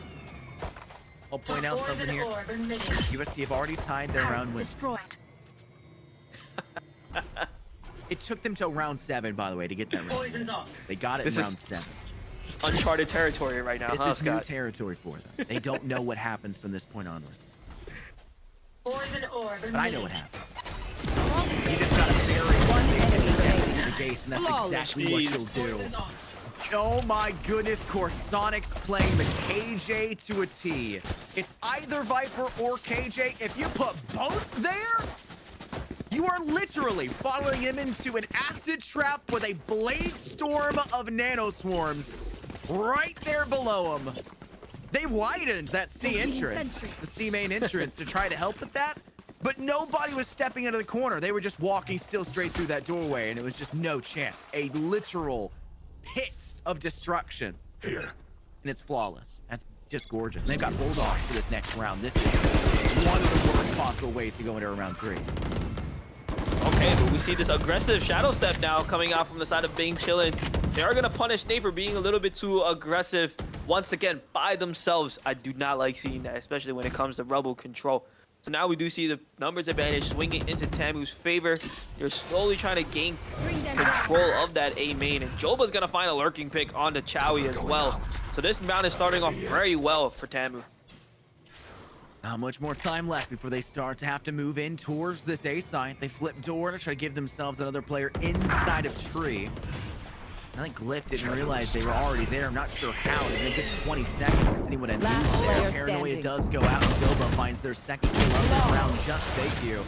I'll point out something here. UST have already tied their round wins. It took them till round 7, by the way, to get that round. They got it in round 7. It's uncharted territory right now, This is new territory for them. They don't know what happens from this point onwards. But I know what happens. You just gotta bury the gates, and that's exactly what you'll do. Oh my goodness, Sonic's playing the KJ to a T. It's either Viper or KJ. If you put both there, you are literally following him into an acid trap with a blade storm of nano swarms right there below him. They widened that C Taking entrance, sentry. the C main entrance, to try to help with that. But nobody was stepping into the corner. They were just walking still straight through that doorway, and it was just no chance. A literal pit of destruction. Here. And it's flawless. That's just gorgeous. And they've got Bulldogs for this next round. This is one of the worst possible ways to go into round 3. Okay, but we see this aggressive shadow step now coming out from the side of Bing Chillin. They are going to punish Nate for being a little bit too aggressive once again by themselves. I do not like seeing that, especially when it comes to rebel control. So now we do see the numbers advantage swinging into TAMU's favor. They're slowly trying to gain Bring them control down. of that A main, and Joba's going to find a lurking pick onto Chowie as well. So this round is starting off very well for TAMU. Not much more time left before they start to have to move in towards this A site. They flip door to try to give themselves another player inside of tree. I think Glyph didn't realize they were already there. I'm not sure how. They're gonna get 20 seconds since anyone had Last moved there. player Paranoia standing. does go out. Joba finds their second kill of this round. Just thank you.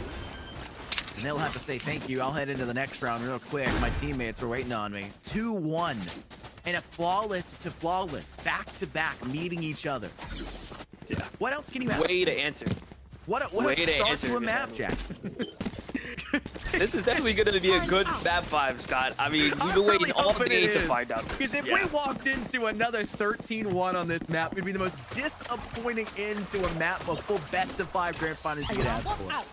And they'll have to say thank you. I'll head into the next round real quick. My teammates were waiting on me. 2-1. And a flawless to flawless. Back to back meeting each other. Yeah. What else can you ask? Way to answer. What way a to start answer to a it, map, man. Jack. This is definitely going to be a good map 5, Scott. I mean, we've been waiting all day to find out. Because if we walked into another 13-1 on this map, it'd be the most disappointing end to a map of full best of 5 grand finals you could ask Swap for. out.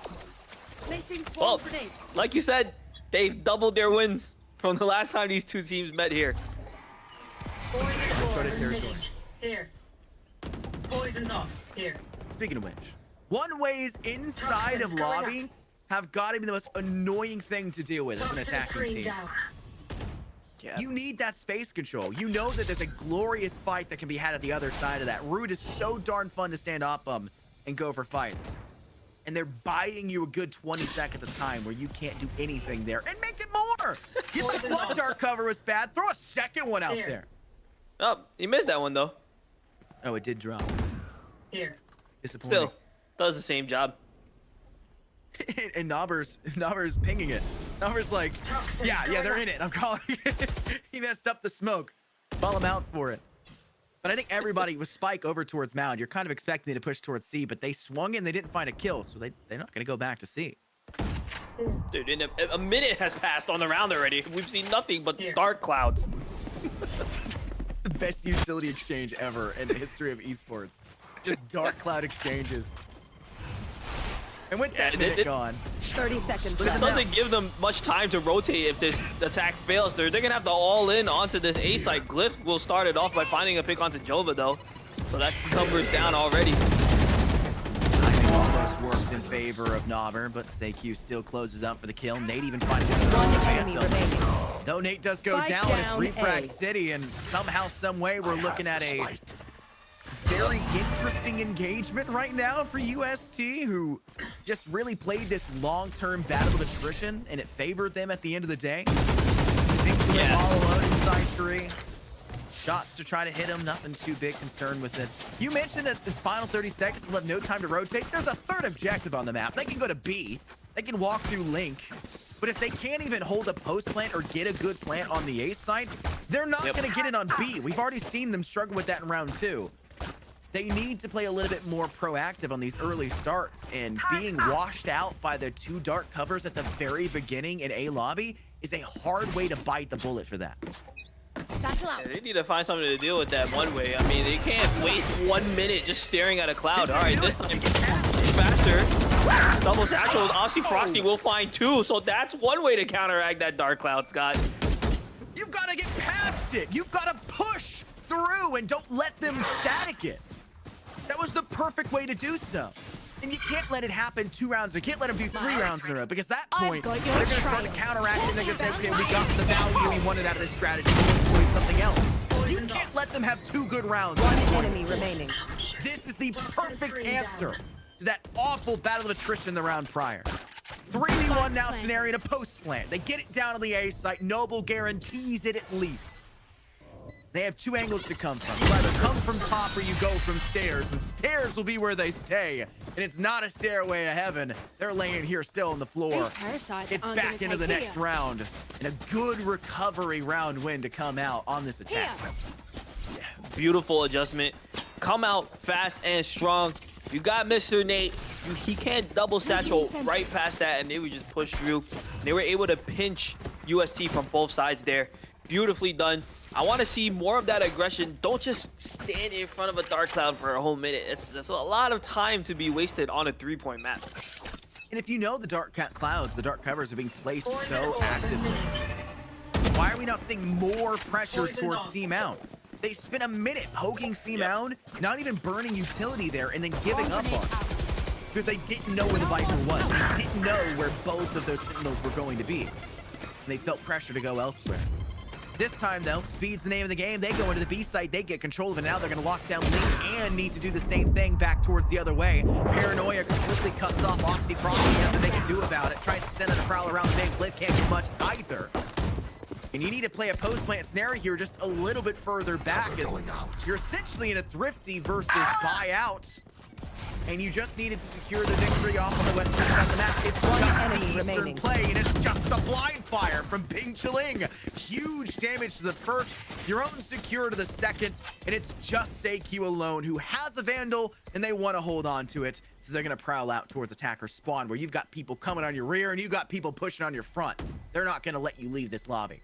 Placing Well, swarm grenade. like you said, they've doubled their wins from the last time these two teams met here. Poison Go to orb territory. emitted. Here. Poison's off. Here. Speaking of which, one-ways inside of Toxins going lobby have got to be the most annoying thing to deal with as an Toxin attacking screen team. down. Yeah. You need that space control. You know that there's a glorious fight that can be had at the other side of that. Root is so darn fun to stand up and go for fights. And they're buying you a good 20 seconds of time where you can't do anything there. And make it more! If the Poison's flood off. dark cover was bad, throw a second one out There. there. Oh, you missed that one, though. Oh, it did drop. Here. Disappointing. Still, does the same job. And Knobber's pinging it. Knobber's like, Toxins yeah, going they're up. in it. I'm calling it. He messed up the smoke. Call him out for it. But I think everybody with Spike over towards Mound, you're kind of expecting to push towards C, but they swung in, they didn't find a kill, so they're not going to go back to C. Dude, in a minute has passed on the round already. We've seen nothing but Here. dark clouds. The best utility exchange ever in the history of esports. Just dark cloud exchanges. And with Yeah, that this- minute gone, 30 seconds This left. doesn't give them much time to rotate if this attack fails. They're going to have to all in onto this A site. Glyph will start it off by finding a pick onto Jova, though. So that's numbers down already. timing almost worked in favor of Knobber, but SAQ still closes up for the kill. Nate even finds it. One enemy remaining. Though Nate does go Spike down, it's down Refract A. City, and somehow, some way, we're I looking have at the a spike. very interesting engagement right now for UST, who just really played this long-term battle of attrition, and it favored them at the end of the day. Victory Yeah. all alone inside tree. Shots to try to hit him, nothing too big concern with it. You mentioned that this final 30 seconds will have no time to rotate. There's a third objective on the map. They can go to B. They can walk through Link. But if they can't even hold a post plant or get a good plant on the A side, they're not Yep. going to get it on B. We've already seen them struggle with that in round 2. They need to play a little bit more proactive on these early starts, and being washed out by the 2 dark covers at the very beginning in A lobby is a hard way to bite the bullet for that. Satchel out. Yeah, they need to find something to deal with that one way. I mean, they can't waste 1 minute just staring at a cloud. All right, this time faster. Double satchel. Aussie Frosty will find 2, so that's one way to counteract that dark cloud, Scott. You've got to get past it. You've got to push through and don't let them static it. That was the perfect way to do so. And you can't let it happen 2 rounds. You can't let them do 3 rounds in a row, because at that I've point, got they're your going to start to trail. counteract it, and they're going to say, okay, we got the value we wanted out of this strategy. Let's employ something else. You Poison's can't off. let them have 2 good rounds. One enemy remaining. This is the Toxin perfect screen answer down. to that awful battle of attrition the round prior. 3v1 now Spike scenario to post plant. They get it down on the A site. Noble guarantees it at least. They have 2 angles to come from. You either come from top or you go from stairs, and stairs will be where they stay. And it's not a stairway to heaven. They're laying here still on the floor. These parasites It's aren't back gonna into the take next here. round. And a good recovery round win to come out on this attack. Here. Beautiful adjustment. come out fast and strong. You got Mr. Nate. He can't double satchel right past that, and they would just push through. They were able to pinch UST from both sides there. Beautifully done. I want to see more of that aggression. Don't just stand in front of a dark cloud for a whole minute. That's a lot of time to be wasted on a 3-point map. And if you know the dark clouds, the dark covers are being placed so actively, why are we not seeing more pressure towards C Mound? They spent a minute poking C Mound, not even burning utility there, and then giving up on it. Because they didn't know where the Viper was. They didn't know where both of those Sentinels were going to be. And they felt pressure to go elsewhere. This time, though, speed's the name of the game. They go into the B site, they get control of it. Now they're going to lock down Link and need to do the same thing back towards the other way. Paranoia completely cuts off UST Frosty. Nothing they can do about it. Tries to send it a prowl around the main cliff. Can't get much either. And you need to play a post-plant scenario here just a little bit further back. As you're essentially in a thrifty versus buyout. And you just needed to secure the victory off on the western side of the map. It's just the eastern play, and it's just a blind fire from Ping Chiling. Huge damage to the first, your own secure to the second, and it's just Seikyu alone who has a Vandal, and they want to hold on to it. So they're going to prowl out towards attacker spawn, where you've got people coming on your rear, and you've got people pushing on your front. They're not going to let you leave this lobby.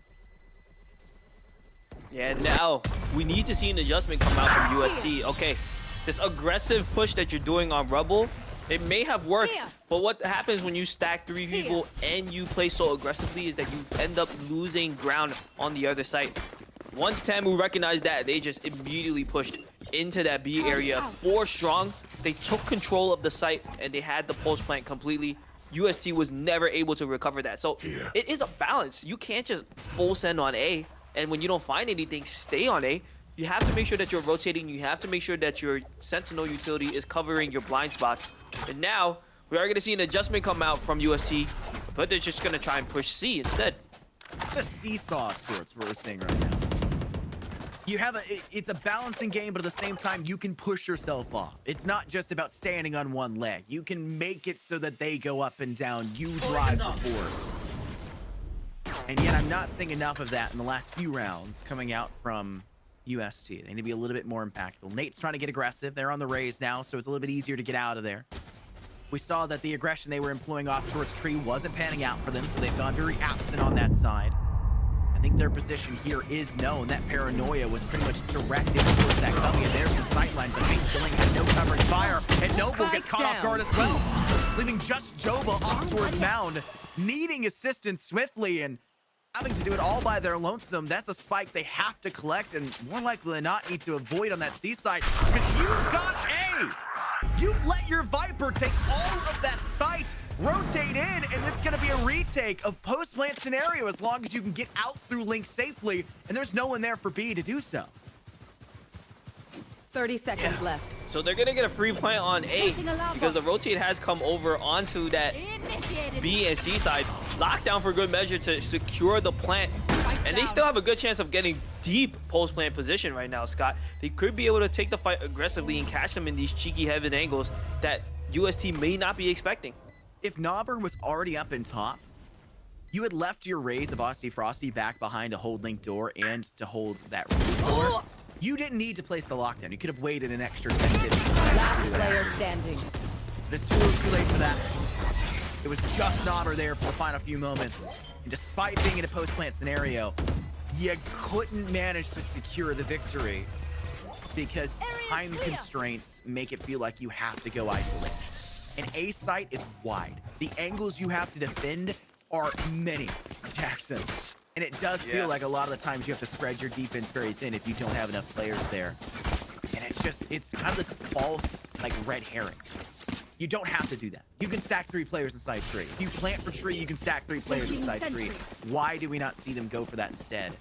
Yeah, now we need to see an adjustment come out from UST. Okay. This aggressive push that you're doing on Rubble, it may have worked, but what happens when you stack 3 people and you play so aggressively is that you end up losing ground on the other side. Once TAMU recognized that, they just immediately pushed into that B area 4 strong. They took control of the site and they had the pulse plant completely. UST was never able to recover that. So it is a balance. You can't just full send on A, and when you don't find anything, stay on A. You have to make sure that you're rotating. You have to make sure that your Sentinel utility is covering your blind spots. And now, we are going to see an adjustment come out from UST, but they're just going to try and push C instead. The seesaw of sorts, what we're seeing right now. You have it's a balancing game, but at the same time, you can push yourself off. It's not just about standing on one leg. You can make it so that they go up and down. You drive the force. And yet, I'm not seeing enough of that in the last few rounds coming out from UST. They need to be a little bit more impactful. Nate's trying to get aggressive. They're on the raise now, so it's a little bit easier to get out of there. We saw that the aggression they were employing off towards Tree wasn't panning out for them, so they've gone very absent on that side. I think their position here is known. That Paranoia was pretty much directed towards that coming, and there's the sightline, but Pink Chilling had no covering fire, and Noble gets caught off guard as well, leaving just Jova off towards Mound, needing assistance swiftly, and having to do it all by their lonesome. That's a spike they have to collect, and more likely than not need to avoid on that seaside. Because you've got A! You've let your Viper take all of that site, rotate in, and it's going to be a retake of post-plant scenario as long as you can get out through Link safely, and there's no one there for B to do so. 30 seconds left. So they're going to get a free plant on A because the rotate has come over onto that B and C side. Lockdown for good measure to secure the plant. And they still have a good chance of getting deep post-plant position right now, Scott. They could be able to take the fight aggressively and catch them in these cheeky heaven angles that UST may not be expecting. If Knobber was already up in top, you had left your raise of UST Frosty back behind to hold Link door and to hold that roof door. You didn't need to place the lockdown. You could have waited an extra 10 minutes. Last player standing. But it's too late for that. It was just Knobber there for the final few moments. And despite being in a post-plant scenario, you couldn't manage to secure the victory because time constraints make it feel like you have to go isolate. An A site is wide. The angles you have to defend are many, Jackson. And it does feel like a lot of the times you have to spread your defense very thin if you don't have enough players there. And it's kind of this false, like, red herring. You don't have to do that. You can stack 3 players inside Tree. If you plant for Tree, you can stack 3 players inside Tree. Why do we not see them go for that instead?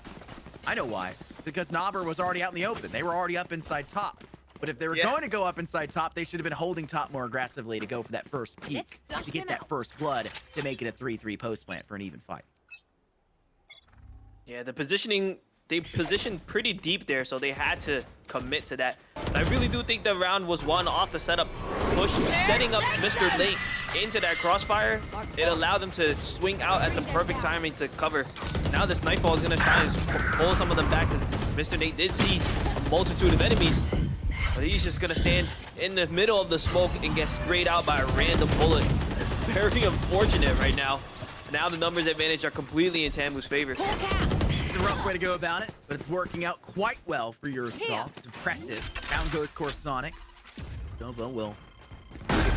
I know why. Because Knobber was already out in the open. They were already up inside top. But if they were going to go up inside top, they should have been holding top more aggressively to go for that first peak, to get that first blood, to make it a 3-3 post plant for an even fight. Yeah, the positioning, they positioned pretty deep there, so they had to commit to that. And I really do think the round was won off the setup push, setting up Mr. Lake into that crossfire. It allowed them to swing out at the perfect timing to cover. Now this Nightfall is going to try and pull some of them back, because Mr. Nate did see a multitude of enemies. But he's just gonna stand in the middle of the smoke and get sprayed out by a random bullet. Very unfortunate right now. Now the numbers advantage are completely in TAMU's favor. It's a rough way to go about it, but it's working out quite well for your assault. It's impressive. Down goes Corsonics. Nova will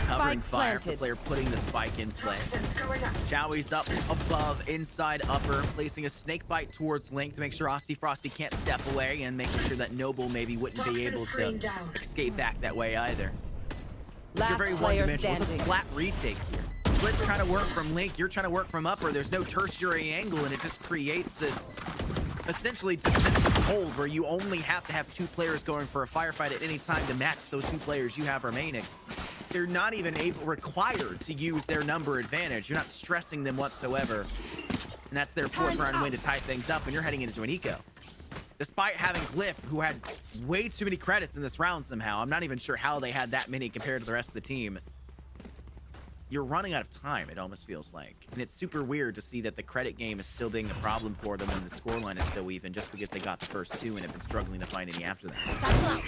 covering fire for the player putting the spike in play. Joey's up above, inside upper, placing a snake bite towards Link to make sure Osty Frosty can't step away and making sure that Noble maybe wouldn't be able to escape back that way either. Last You're very player one-dimensional. It's a standing. flat retake here. Blitz trying to work from Link, you're trying to work from upper. There's no tertiary angle, and it just creates this essentially defensive hold where you only have to have 2 players going for a firefight at any time to match those 2 players you have remaining. They're not even required to use their number advantage. You're not stressing them whatsoever. And that's their 4th round win to tie things up, and you're heading into an eco. Despite having Glyph, who had way too many credits in this round somehow. I'm not even sure how they had that many compared to the rest of the team. You're running out of time, it almost feels like. And it's super weird to see that the credit game is still being a problem for them when the scoreline is so even, just because they got the first 2 and have been struggling to find any after that.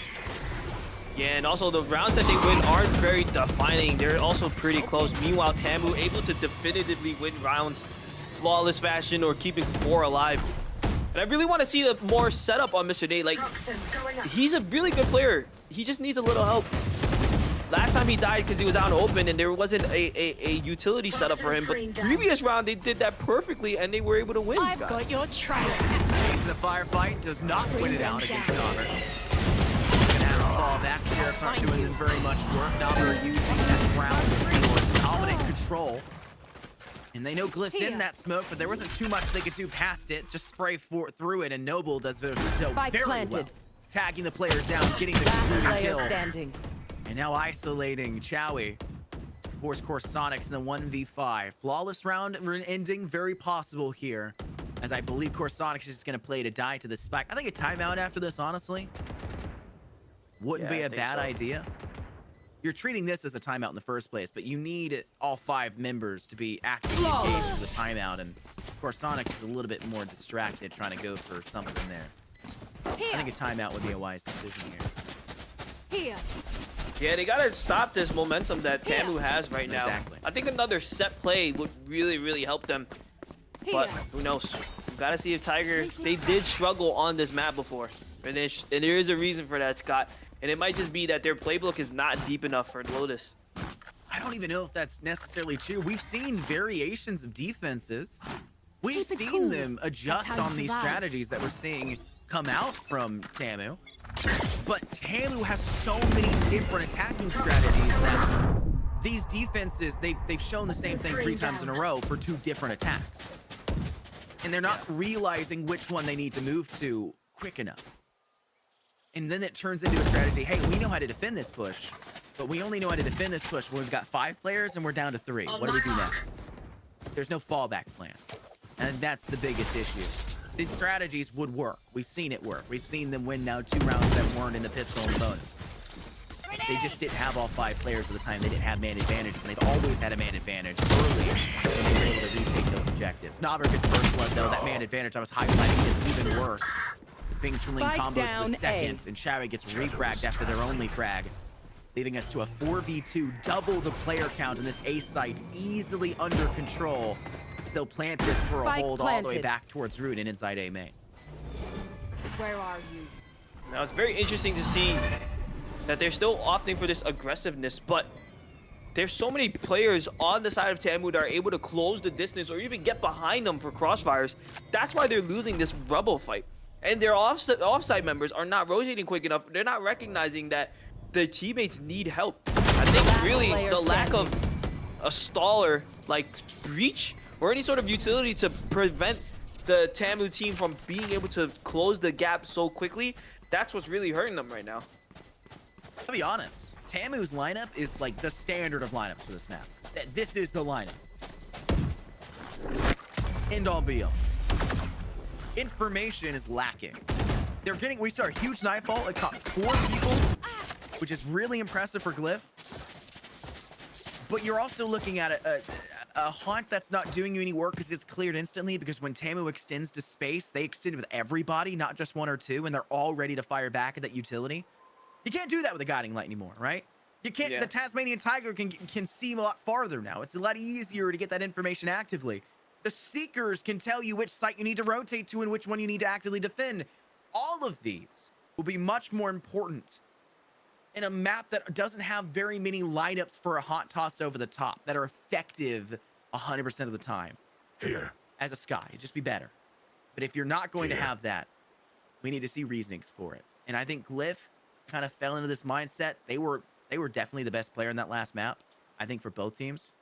Yeah, and also the rounds that they win aren't very defining. They're also pretty close. Meanwhile, TAMU able to definitively win rounds flawless fashion or keeping 4 alive. And I really want to see the more setup on Mr. Nate. Like, he's a really good player. He just needs a little help. Last time he died because he was out open and there wasn't a utility setup for him. But previous round, they did that perfectly and they were able to win, I've Scott. got your trail. Facing the firefight, does not win it out against Dauber. Gonna have to fall back. Sheriffs aren't doing very much work. Dauber using that ground to dominate control. And they know Glyph's in that smoke, but there wasn't too much they could do past it. Just spray through it, and Noble does very well. Tagging the players down, getting the Last kill. player standing. And now isolating Chowie. Force Corsonics in the 1v5. Flawless round ending, very possible here. As I believe Corsonics is just going to play to die to the spike. I think a timeout after this, honestly, wouldn't be a bad idea. You're treating this as a timeout in the first place, but you need all 5 members to be actively engaged with the timeout. And Corsonics is a little bit more distracted trying to go for something there. I think a timeout would be a wise decision here. Yeah, they gotta stop this momentum that TAMU has right now. Exactly. I think another set play would really, really help them. But who knows? We gotta see if Tiger, they did struggle on this map before. And there is a reason for that, Scott. And it might just be that their playbook is not deep enough for Lotus. I don't even know if that's necessarily true. We've seen variations of defenses. We've seen them adjust on these strategies that we're seeing come out from TAMU. But TAMU has so many different attacking strategies that these defenses, they've shown the same thing 3 times in a row for 2 different attacks. And they're not realizing which one they need to move to quick enough. And then it turns into a strategy, hey, we know how to defend this push, but we only know how to defend this push when we've got 5 players and we're down to 3. What do we do next? There's no fallback plan. And that's the biggest issue. These strategies would work. We've seen it work. We've seen them win now 2 rounds that weren't in the pistol and bonus. They just didn't have all 5 players at the time. They didn't have man advantage, and they've always had a man advantage early when they were able to retake those objectives. Knobber gets first blood, though. That man advantage I was highlighting is even worse. It's being Tulane combos for the second, and Shawi gets refragged after their only frag, leaving us to a 4v2, double the player count in this A site, easily under control. They'll plant this for a hold all the way back towards Root and inside A main. Where are you? Now, it's very interesting to see that they're still opting for this aggressiveness, but there's so many players on the side of TAMU that are able to close the distance or even get behind them for crossfires. That's why they're losing this rebel fight. And their offside members are not rotating quick enough. They're not recognizing that their teammates need help. I think really the lack of a staller like Breach or any sort of utility to prevent the TAMU team from being able to close the gap so quickly, that's what's really hurting them right now. I'll be honest, TAMU's lineup is like the standard of lineups for this map. This is the lineup. End all be all. Information is lacking. We saw a huge nightfall. It caught 4 people, which is really impressive for Glyph. But you're also looking at a haunt that's not doing you any work because it's cleared instantly, because when TAMU extends to space, they extend with everybody, not just 1 or 2, and they're all ready to fire back at that utility. You can't do that with a guiding light anymore, right? You can't. Yeah. The Tasmanian Tiger can see a lot farther now. It's a lot easier to get that information actively. The Seekers can tell you which site you need to rotate to and which one you need to actively defend. All of these will be much more important in a map that doesn't have very many lineups for a hot toss over the top that are effective 100% of the time. Here. As a Sky, it'd just be better. But if you're not going to have that, we need to see reasonings for it. And I think Glyph kind of fell into this mindset. They were definitely the best player in that last map, I think, for both teams.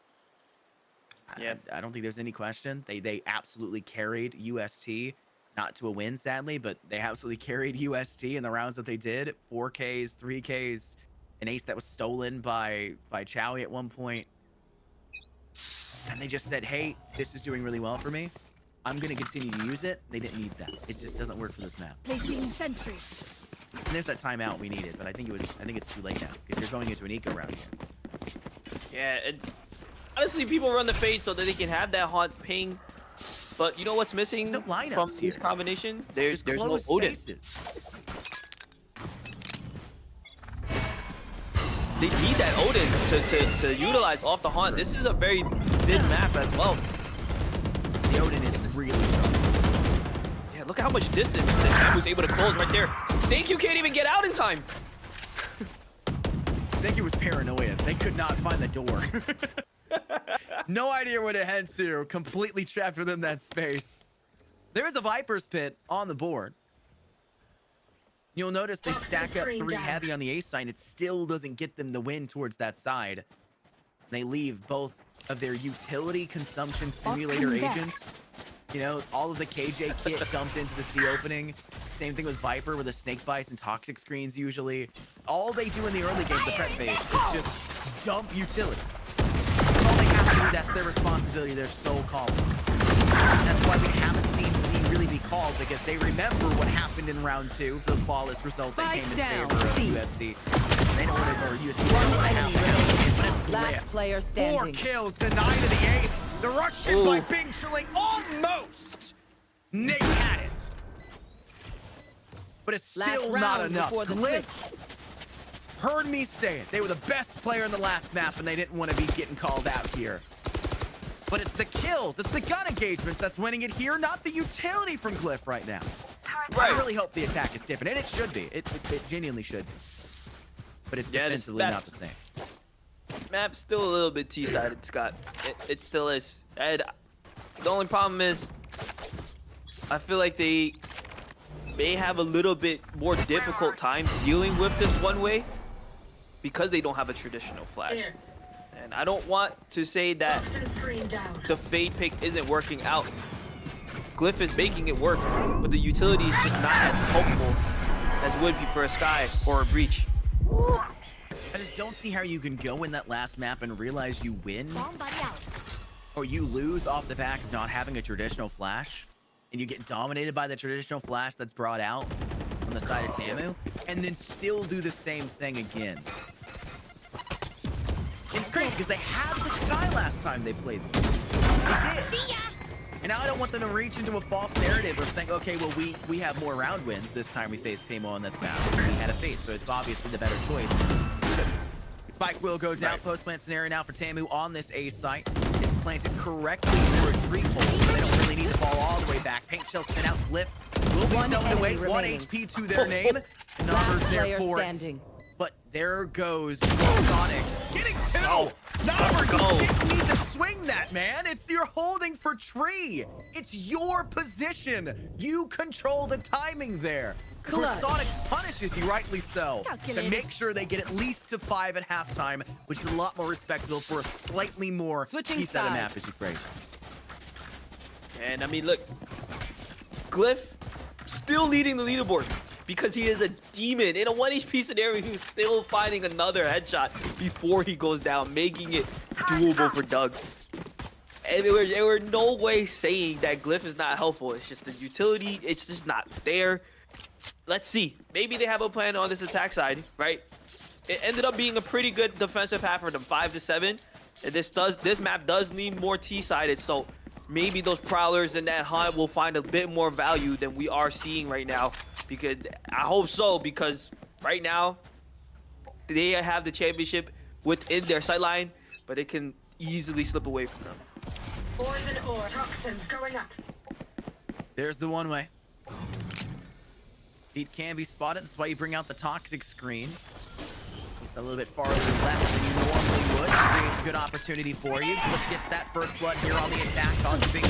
Yeah. I don't think there's any question. They absolutely carried UST, not to a win, sadly, but they absolutely carried UST in the rounds that they did. 4Ks, 3Ks, an ace that was stolen by Chowie at one point. And they just said, hey, this is doing really well for me. I'm going to continue to use it. They didn't need that. It just doesn't work for this map. Placing sentry. And there's that timeout we needed, but I think it's too late now because you're going into an eco round here. Yeah, it's honestly people run the fade so that they can have that haunt ping. But you know what's missing There's no lineups from here. this combination? There's no closed Odin. spaces. They need that Odin to utilize off the haunt. This is a very thin map as well. The Odin is really strong. Yeah, look at how much distance that TAMU was able to close right there. Thank can't even get out in time. Senki was paranoia. They could not find the door. No idea where to head to. Completely trapped within that space. There is a Viper's Pit on the board. You'll notice they stack up 3 heavy on the A side. It still doesn't get them the win towards that side. They leave both of their utility consumption simulator agents. You know, all of the KJ kit dumped into the C opening. Same thing with Viper with the snake bites and toxic screens usually. All they do in the early game, the prep phase, is just dump utility. That's all they have to do. That's their responsibility, their sole calling. That's why we haven't seen C really be called, because they remember what happened in round 2, the flawless result that came in favor of USC. They don't want to, or USC, they don't want to happen. But it's Last Glyph. player 4 standing. kills denied to the ace. The Russian by Bing Chilling almost Nick had it. But it's Last still not round enough. before the Glyph heard me say it. They were the best player in the last map, and they didn't want to be getting called out here. But it's the kills, it's the gun engagements that's winning it here, not the utility from Glyph right now. Right. I really hope the attack is different, and it should be. It genuinely should be. But it's Yeah, this defensively map- not the same. Map's still a little bit T-sided, Scott. It still is. And the only problem is, I feel like they may have a little bit more difficult time dealing with this one way because they don't have a traditional flash. Here. And I don't want to say that Toxin screen down. the fade pick isn't working out. Glyph is making it work, but the utility is just not as helpful as would be for a Sky or a Breach. I just don't see how you can go in that last map and realize you win, Bomb buddy out. or you lose off the back of not having a traditional flash, and you get dominated by the traditional flash that's brought out on the side of TAMU, and then still do the same thing again. It's crazy because they had the Sky last time they played them. They did. And now I don't want them to reach into a false narrative of saying, okay, well, we have more round wins this time we faced TAMU on this map. We had a fate, so it's obviously the better choice. Spike will go down. Post-plant scenario now for TAMU on this A site. It's planted correctly for a tree hole, so they don't really need to fall all the way back. Paint shell sent out. Glyph will be One zoned away. enemy 1 remaining. HP to their name. Last Numbers there player for standing. it. But there goes Sonics. Getting 2! Numbers, Go. you didn't need to swing that, man. It's you're holding for tree. It's your position. You control the timing there. Clutch. Sonics punishes you, rightly so, to Calculated. make sure they get at least to 5 at halftime, which is a lot more respectable for a slightly more Switching piece out of map, sides. as you phrase it. And I mean, look, Glyph still leading the leaderboard because he is a demon. In a 1 HP scenario, he's still finding another headshot before he goes down, making it doable for Doug. And there were no way saying that Glyph is not helpful. It's just the utility, it's just not there. Let's see. Maybe they have a plan on this attack side, right? It ended up being a pretty good defensive half for them, 5-7. And this map does lean more T-sided, so maybe those prowlers and that hunt will find a bit more value than we are seeing right now. Because I hope so, because right now they have the championship within their sideline, but it can easily slip away from them. Poison ore. Toxins going up. There's the one way. Feet can be spotted. That's why you bring out the toxic screen. It's a little bit farther left than you normally would. Creates a good opportunity for you. Cliff gets that first blood here on the attack on Big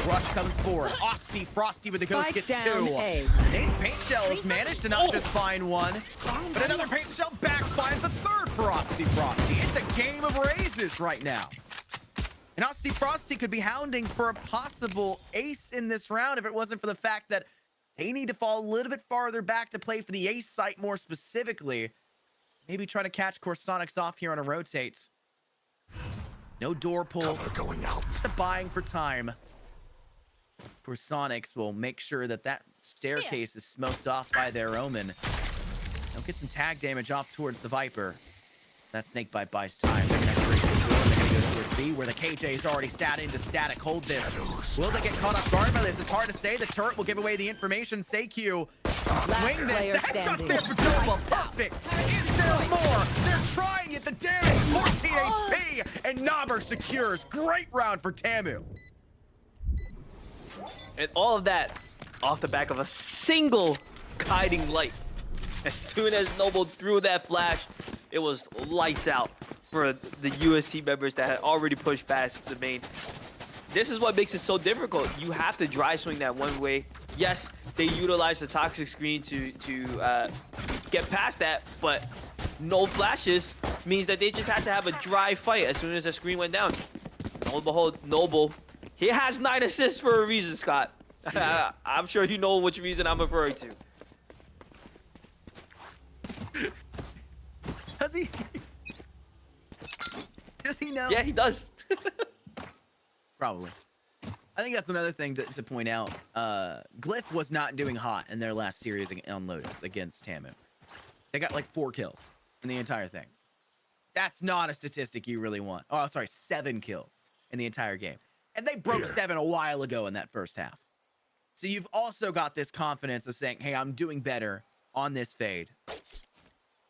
Rush comes forward. Osty Frosty with the ghost Spike gets down 2. A. Nate's paint shell has managed to not just find one, but another paint shell back finds a third for Osty Frosty. It's a game of raises right now. And Osty Frosty could be hounding for a possible ace in this round if it wasn't for the fact that they need to fall a little bit farther back to play for the ace site more specifically. Maybe try to catch Corsonics off here on a rotate. No door pull. Cover going out. Just a buying for time. Corsonics will make sure that that staircase is smoked off by their Omen. They'll get some tag damage off towards the Viper. That snake bite buys time. They're gonna break the door. They're gonna go towards B, where the KJ is already sat into static. Hold this. Will they get caught off guard by this? It's hard to say. The turret will give away the information. Seikyu swing this. player That's not standing. there for Nova. Perfect. Is there more? They're trying it. The damage. 14 HP. And Nobber secures. Great round for TAMU. And all of that off the back of a single guiding light. As soon as Noble threw that flash, it was lights out for the UST members that had already pushed past the main. This is what makes it so difficult. You have to dry swing that one way. Yes, they utilize the toxic screen to get past that, but no flashes means that they just had to have a dry fight as soon as the screen went down. Lo and behold, Noble, he has 9 assists for a reason, Scott. I'm sure you know which reason I'm referring to. Does he? Does he know? Yeah, he does. Probably. I think that's another thing to point out. Glyph was not doing hot in their last series on Lotus against TAMU. They got like 4 kills in the entire thing. That's not a statistic you really want. Oh, sorry, 7 kills in the entire game. And they broke 7 a while ago in that first half. So you've also got this confidence of saying, hey, I'm doing better on this fade.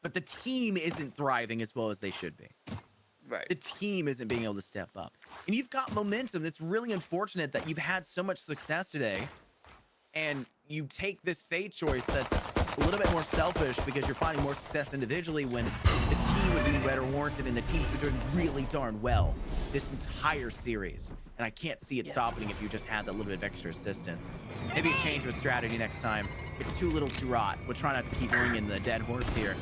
But the team isn't thriving as well as they should be. Right. The team isn't being able to step up. And you've got momentum. It's really unfortunate that you've had so much success today and you take this fade choice that's a little bit more selfish because you're finding more success individually when the team would be better warranted and the team's been doing really darn well this entire series. And I can't see it stopping if you just had that little bit of extra assistance. Maybe a change of strategy next time. It's too little too rot. We'll try not to keep ringing the dead horse here.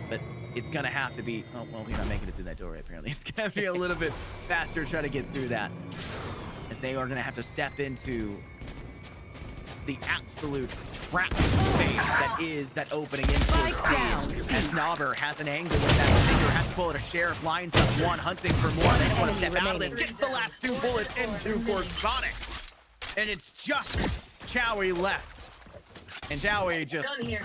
But it's gonna have to be, oh, well, you're not making it through that doorway apparently. It's gonna be a little bit faster to try to get through that. As they are gonna have to step into the absolute trap space that is that opening into the stage. As Nobber has an angle with that finger, has to pull it a sheriff, lines up one, hunting for more. They want to step out of this, gets the last 2 bullets into Corsonics. And it's just Chowie left. And Chowie just... Gun here.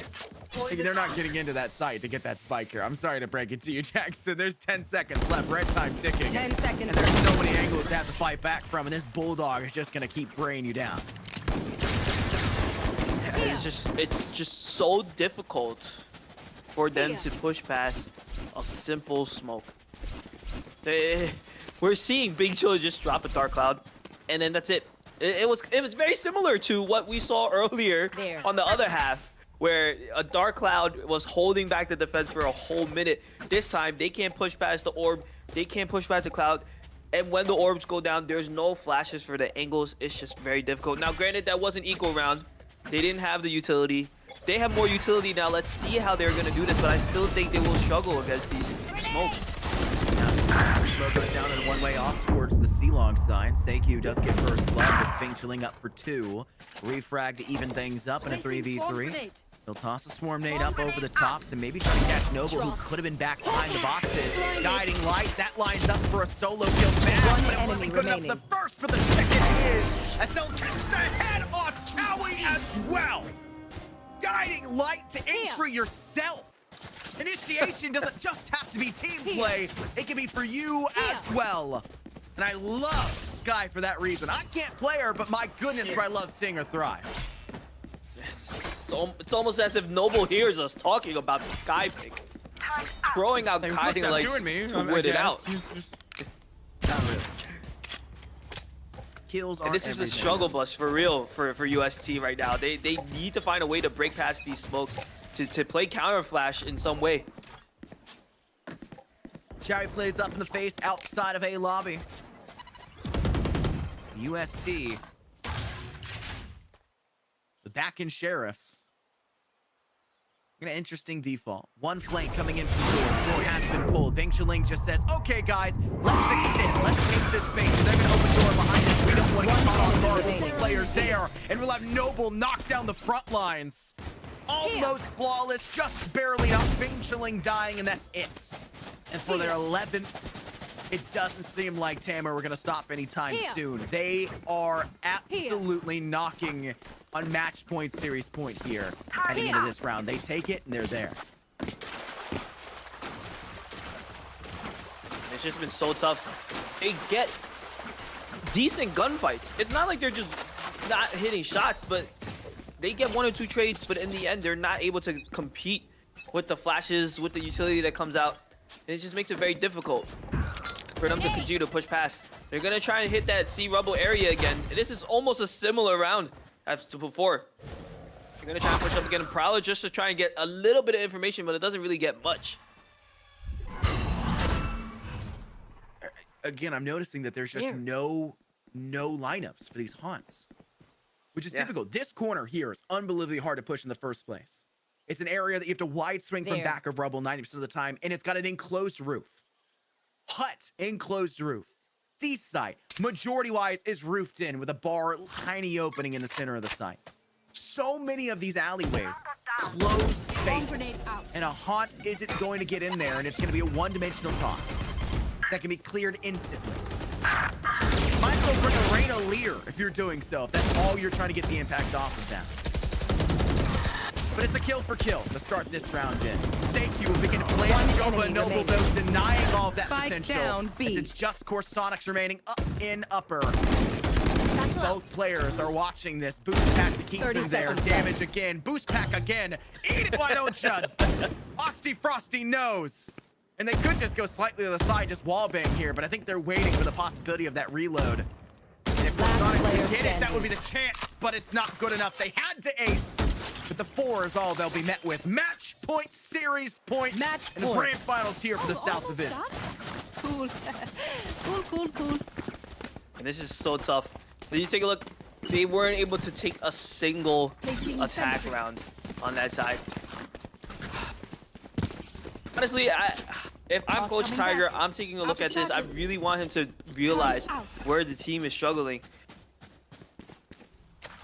They're not getting into that site to get that spike here. I'm sorry to break it to you, Jackson. There's 10 seconds left. Red time ticking. 10 seconds. And there's so many angles to have to fight back from, and this Bulldog is just going to keep braying you down. It's just so difficult for them to push past a simple smoke. We're seeing Big Chill just drop a Dark Cloud, and then that's it. It was very similar to what we saw earlier on the other half, where a Dark Cloud was holding back the defense for a whole minute. This time, they can't push past the orb. They can't push past the cloud. And when the orbs go down, there's no flashes for the angles. It's just very difficult. Now, granted, that was an equal round. They didn't have the utility. They have more utility now. Let's see how they're going to do this, but I still think they will struggle against these smokes. Smoke goes down and one way off towards the C-Long side. Seikyu does get first blood, but Sping chilling up for 2. Refrag to even things up in a 3v3. He'll toss a swarm nade up over the top to maybe try to catch Noble, who could have been back behind the boxes. Guiding light, that lines up for a solo kill fast, but it wasn't good enough. The first for the second is, as they'll catch the head off Chowie as well. Guiding light to entry yourself. Initiation doesn't just have to be team play, it can be for you as well. And I love Sky for that reason. I can't play her, but my goodness, do I love seeing her thrive. It's almost as if Noble hears us talking about the Sky pick. throwing out Hey, what's guiding that lights doing me? to I win it guess. out. Not really. Kills And are this is a everything. struggle bus for real for UST right now. They need to find a way to break past these smokes to play counter flash in some way. Cherry plays up in the face outside of A lobby. UST. The back in Sheriffs. An interesting default. One flank coming in from door. Door has been pulled. Bing Chiling just says, okay, guys, let's extend. Let's take this space. They're going to open door behind us. We don't want to get caught off guard with the players there. And we'll have Noble knock down the front lines. Almost flawless, just barely not. Bing Chiling dying, and that's it. And for their 11th, it doesn't seem like TAMU are going to stop anytime soon. They are absolutely knocking on match point, series point here heading into this round. They take it, and they're there. It's just been so tough. They get decent gunfights. It's not like they're just not hitting shots, but they get 1 or 2 trades, but in the end, they're not able to compete with the flashes, with the utility that comes out. And it just makes it very difficult for them to continue to push past. They're going to try and hit that C rubble area again. This is almost a similar round as to before. They're going to try and push up again. Prowler just to try and get a little bit of information, but it doesn't really get much. Again, I'm noticing that there's just no lineups for these haunts, which is difficult. This corner here is unbelievably hard to push in the first place. It's an area that you have to wide swing from back of rubble 90% of the time, and it's got an enclosed roof. Hut, enclosed roof. C-site, majority-wise, is roofed in with a bar, tiny opening in the center of the site. So many of these alleyways, closed spaces, and a haunt isn't going to get in there, and it's going to be a one-dimensional toss that can be cleared instantly. Might as well bring a Reyna Lear if you're doing so, if that's all you're trying to get the impact off of that. But it's a kill for kill to start this round in. Seikyu will begin to play Jova Noble, though, denying all of that potential. Down, B. As it's just Corsonics remaining up in upper. Both players are watching this. Boost pack to keep them there. Damage again. Boost pack again. Eat it, why don't you? Frosty Frosty knows. And they could just go slightly to the side, just wallbang here, but I think they're waiting for the possibility of that reload. And if Corsonics can get it, that would be the chance, but it's not good enough. They had to ace. But the 4 is all they'll be met with. Match point, series point, and the grand finals here for the South Division. Cool. cool. And this is so tough. When you take a look, they weren't able to take a single attack round on that side. Honestly, if I'm Coach Tiger, I'm taking a look at this. I really want him to realize where the team is struggling.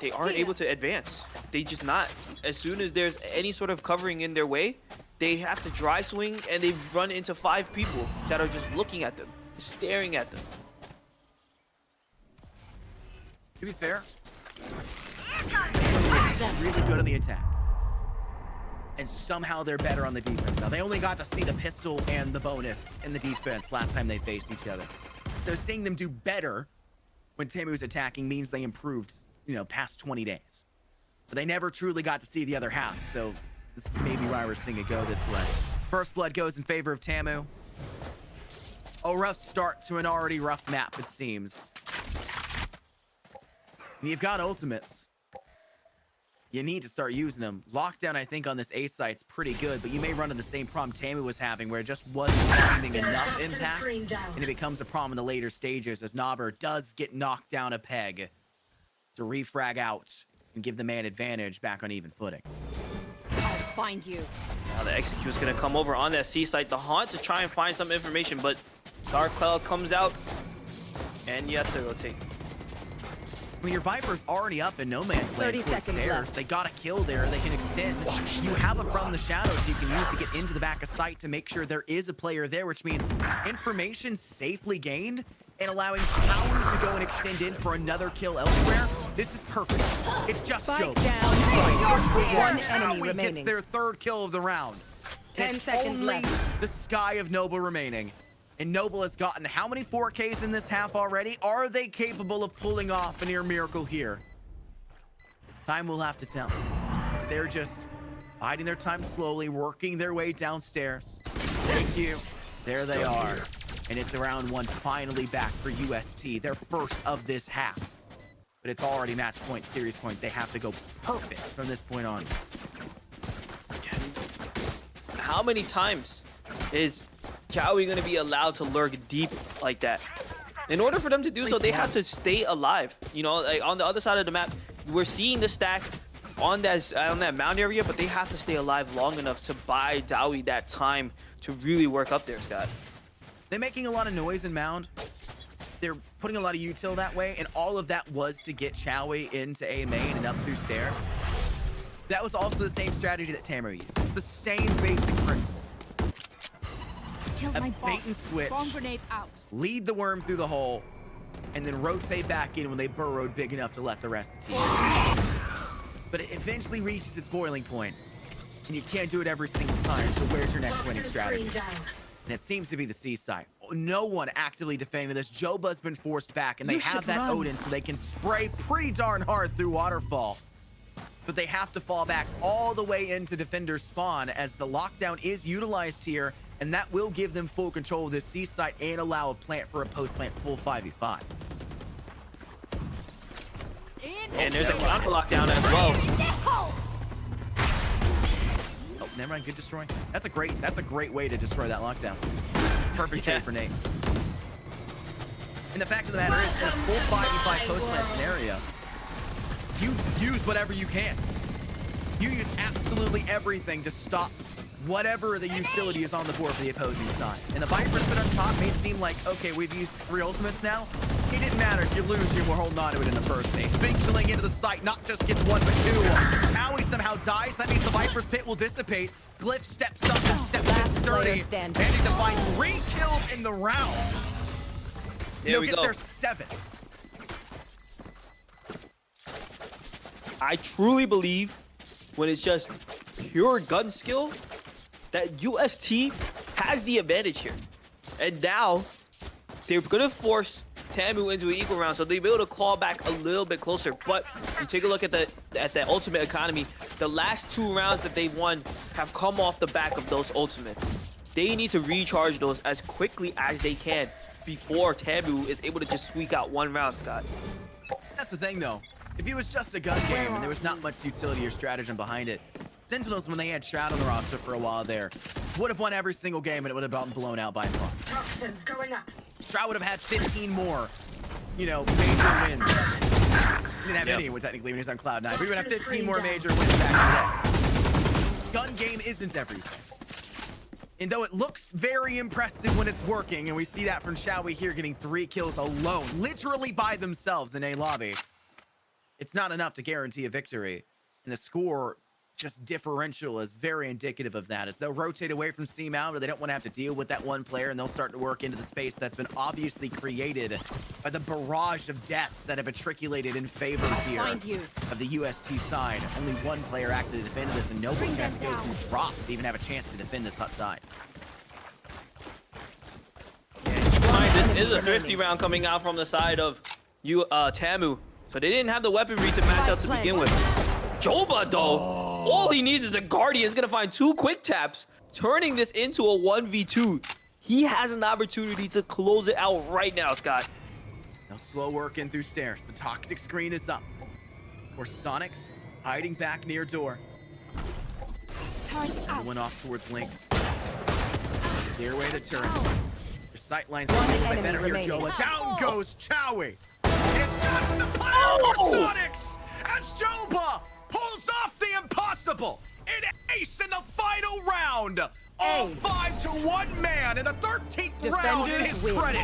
They aren't able to advance. They just not. As soon as there's any sort of covering in their way, they have to dry swing and they run into 5 people that are just looking at them, staring at them. To be fair, they're really good on the attack. And somehow they're better on the defense. Now, they only got to see the pistol and the bonus in the defense last time they faced each other. So seeing them do better when TAMU's attacking means they improved, you know, past 20 days. But they never truly got to see the other half, so this is maybe why we're seeing it go this way. First blood goes in favor of TAMU. A rough start to an already rough map, it seems. And you've got ultimates. You need to start using them. Lockdown, I think, on this A site's pretty good, but you may run into the same problem TAMU was having, where it just wasn't finding enough impact, and it becomes a problem in the later stages as Nobber does get knocked down a peg to refrag out and give the man advantage back on even footing. I'll find you. Now the execute is going to come over on that C site, the haunt, to try and find some information, but Dark Cloud comes out, and you have to rotate. I mean, your Viper's already up in no man's land 30 towards seconds stairs. left. They got a kill there. They can extend. You have a from the shadows you can use to get into the back of sight to make sure there is a player there, which means information safely gained and allowing Chow to go and extend in for another kill elsewhere. This is perfect. It's just Spike joke. down. One enemy Chow gets remaining. their 3rd kill of the round. 10 It's seconds only left. the sky of Noble remaining. And Noble has gotten how many 4Ks in this half already? Are they capable of pulling off a near miracle here? Time will have to tell. They're just biding their time slowly, working their way downstairs. Thank you. There they are. And it's round one finally back for UST. Their first of this half. But it's already match point, series point. They have to go perfect from this point onwards. How many times is Chowie going to be allowed to lurk deep like that? In order for them to do so, they have to stay alive. You know, like on the other side of the map, we're seeing the stack on that mound area, but they have to stay alive long enough to buy Dowie that time to really work up there, Scott. They're making a lot of noise in mound. They're putting a lot of util that way, and all of that was to get Chowie into A main and up through stairs. That was also the same strategy that TAMU used. It's the same basic principle. Killed A my bait and bot. switch. Swarm grenade out. Lead the worm through the hole, and then rotate back in when they burrowed big enough to let the rest of the team. But it eventually reaches its boiling point, and you can't do it every single time, so where's your next winning strategy? And it seems to be the C side. No one actively defending this. Joba's been forced back, and they have that Odin, so they can spray pretty darn hard through Waterfall. But they have to fall back all the way into defender's spawn as the lockdown is utilized here, and that will give them full control of this C site and allow a plant for a post-plant full 5v5. And there's a counter lockdown as well. Oh, never mind. Good destroy. That's a great way to destroy that lockdown. Perfect trade for Nate. And the fact of the matter is, in a full 5v5 post-plant scenario, you use whatever you can. You use absolutely everything to stop whatever the utility is on the board for the opposing side. And the Viper's been up top may seem like, okay, we've used 3 ultimates now. It didn't matter. If you lose, you were holding on to it in the first phase. Big killing into the site, not just gets 1, but 2. Chowie somehow dies. That means the Viper's pit will dissipate. Glyph steps up and steps in sturdy. Managing to find 3 kills in the round. There we get go. their 7. I truly believe when it's just pure gun skill that UST has the advantage here. And now they're gonna force TAMU into an equal round, so they'll be able to claw back a little bit closer. But you take a look at the ultimate economy, the last 2 rounds that they've won have come off the back of those ultimates. They need to recharge those as quickly as they can before TAMU is able to just squeak out 1 round, Scott. That's the thing, though. If it was just a gun game and there was not much utility or stratagem behind it, Sentinels, when they had Shroud on the roster for a while there, would have won every single game and it would have gotten blown out by far. Toxins going up. Shroud would have had 15 more, you know, major wins. He didn't have any technically when he was on Cloud9, but he would have 15 more major wins back in the day. Gun game isn't everything. And though it looks very impressive when it's working, and we see that from Chowie here getting 3 kills alone, literally by themselves in a lobby, it's not enough to guarantee a victory. And the score just differential is very indicative of that, as they'll rotate away from CVAL, but they don't want to have to deal with that one player, and they'll start to work into the space that's been obviously created by the barrage of deaths that have matriculated in favor here of the UST side. Only 1 player actually defended this, and nobody's going to have to go through drops to even have a chance to defend this hot side. Yeah, keep in mind, this is a thrifty round coming out from the side of TAMU. So they didn't have the weaponry to match up to begin with. Joba, though, all he needs is a Guardian. He's going to find 2 quick taps, turning this into a 1v2. He has an opportunity to close it out right now, Scott. Now slow work in through stairs. The toxic screen is up. For Sonics, hiding back near door. Went off towards links. Clear away the turret. Your sight line's a little bit better here, Joba. Down goes Chowie. It's just the player for Sonics as Joba pulls off the impossible. An ace in the final round. All 5 to 1 man in the 13th round in his credit.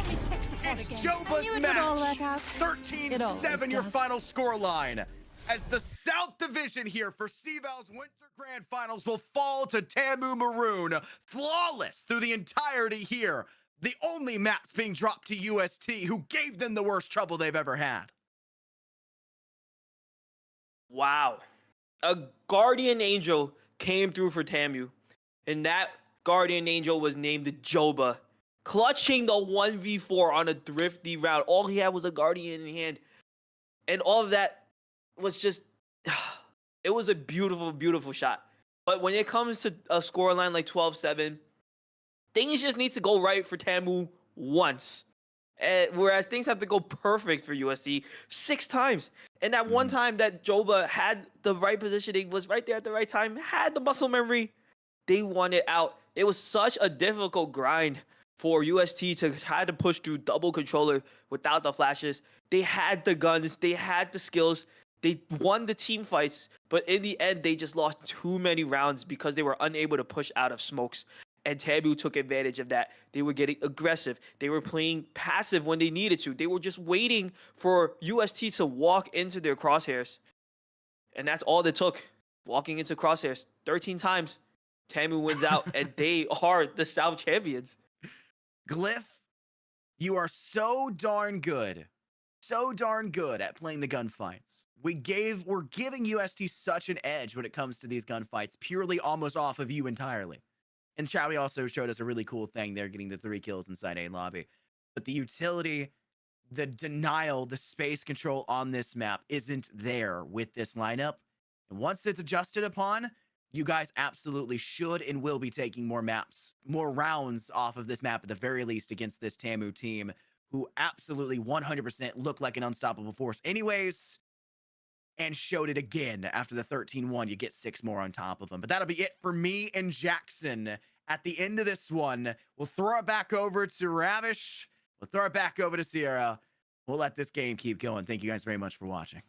It's Joba's match. 13-7 your final scoreline. As the South Division here for CVAL's Winter Grand Finals will fall to TAMU Maroon. Flawless through the entirety here. The only maps being dropped to UST, who gave them the worst trouble they've ever had. Wow. A Guardian Angel came through for TAMU, and that Guardian Angel was named Joba, clutching the 1v4 on a thrifty round. All he had was a Guardian in hand, and all of that was just, it was a beautiful, beautiful shot. But when it comes to a scoreline like 12-7, things just need to go right for TAMU once. Whereas things have to go perfect for UST 6 times. And that one time that Joba had the right positioning, was right there at the right time, had the muscle memory, they won it out. It was such a difficult grind for UST to try to push through double controller without the flashes. They had the guns, they had the skills, they won the team fights, but in the end, they just lost too many rounds because they were unable to push out of smokes. And TAMU took advantage of that. They were getting aggressive. They were playing passive when they needed to. They were just waiting for UST to walk into their crosshairs. And that's all they took. Walking into crosshairs 13 times. TAMU wins out, and they are the South champions. Glyph, you are so darn good. So darn good at playing the gunfights. We're giving UST such an edge when it comes to these gunfights, purely almost off of you entirely. And Chowie also showed us a really cool thing there, getting the 3 kills inside A lobby. But the utility, the denial, the space control on this map isn't there with this lineup. And once it's adjusted upon, you guys absolutely should and will be taking more rounds off of this map at the very least against this TAMU team, who absolutely 100% look like an unstoppable force anyways, and showed it again after the 13-1. You get 6 more on top of them. But that'll be it for me and Jackson at the end of this one. We'll throw it back over to Ravish. We'll throw it back over to Sierra. We'll let this game keep going. Thank you guys very much for watching.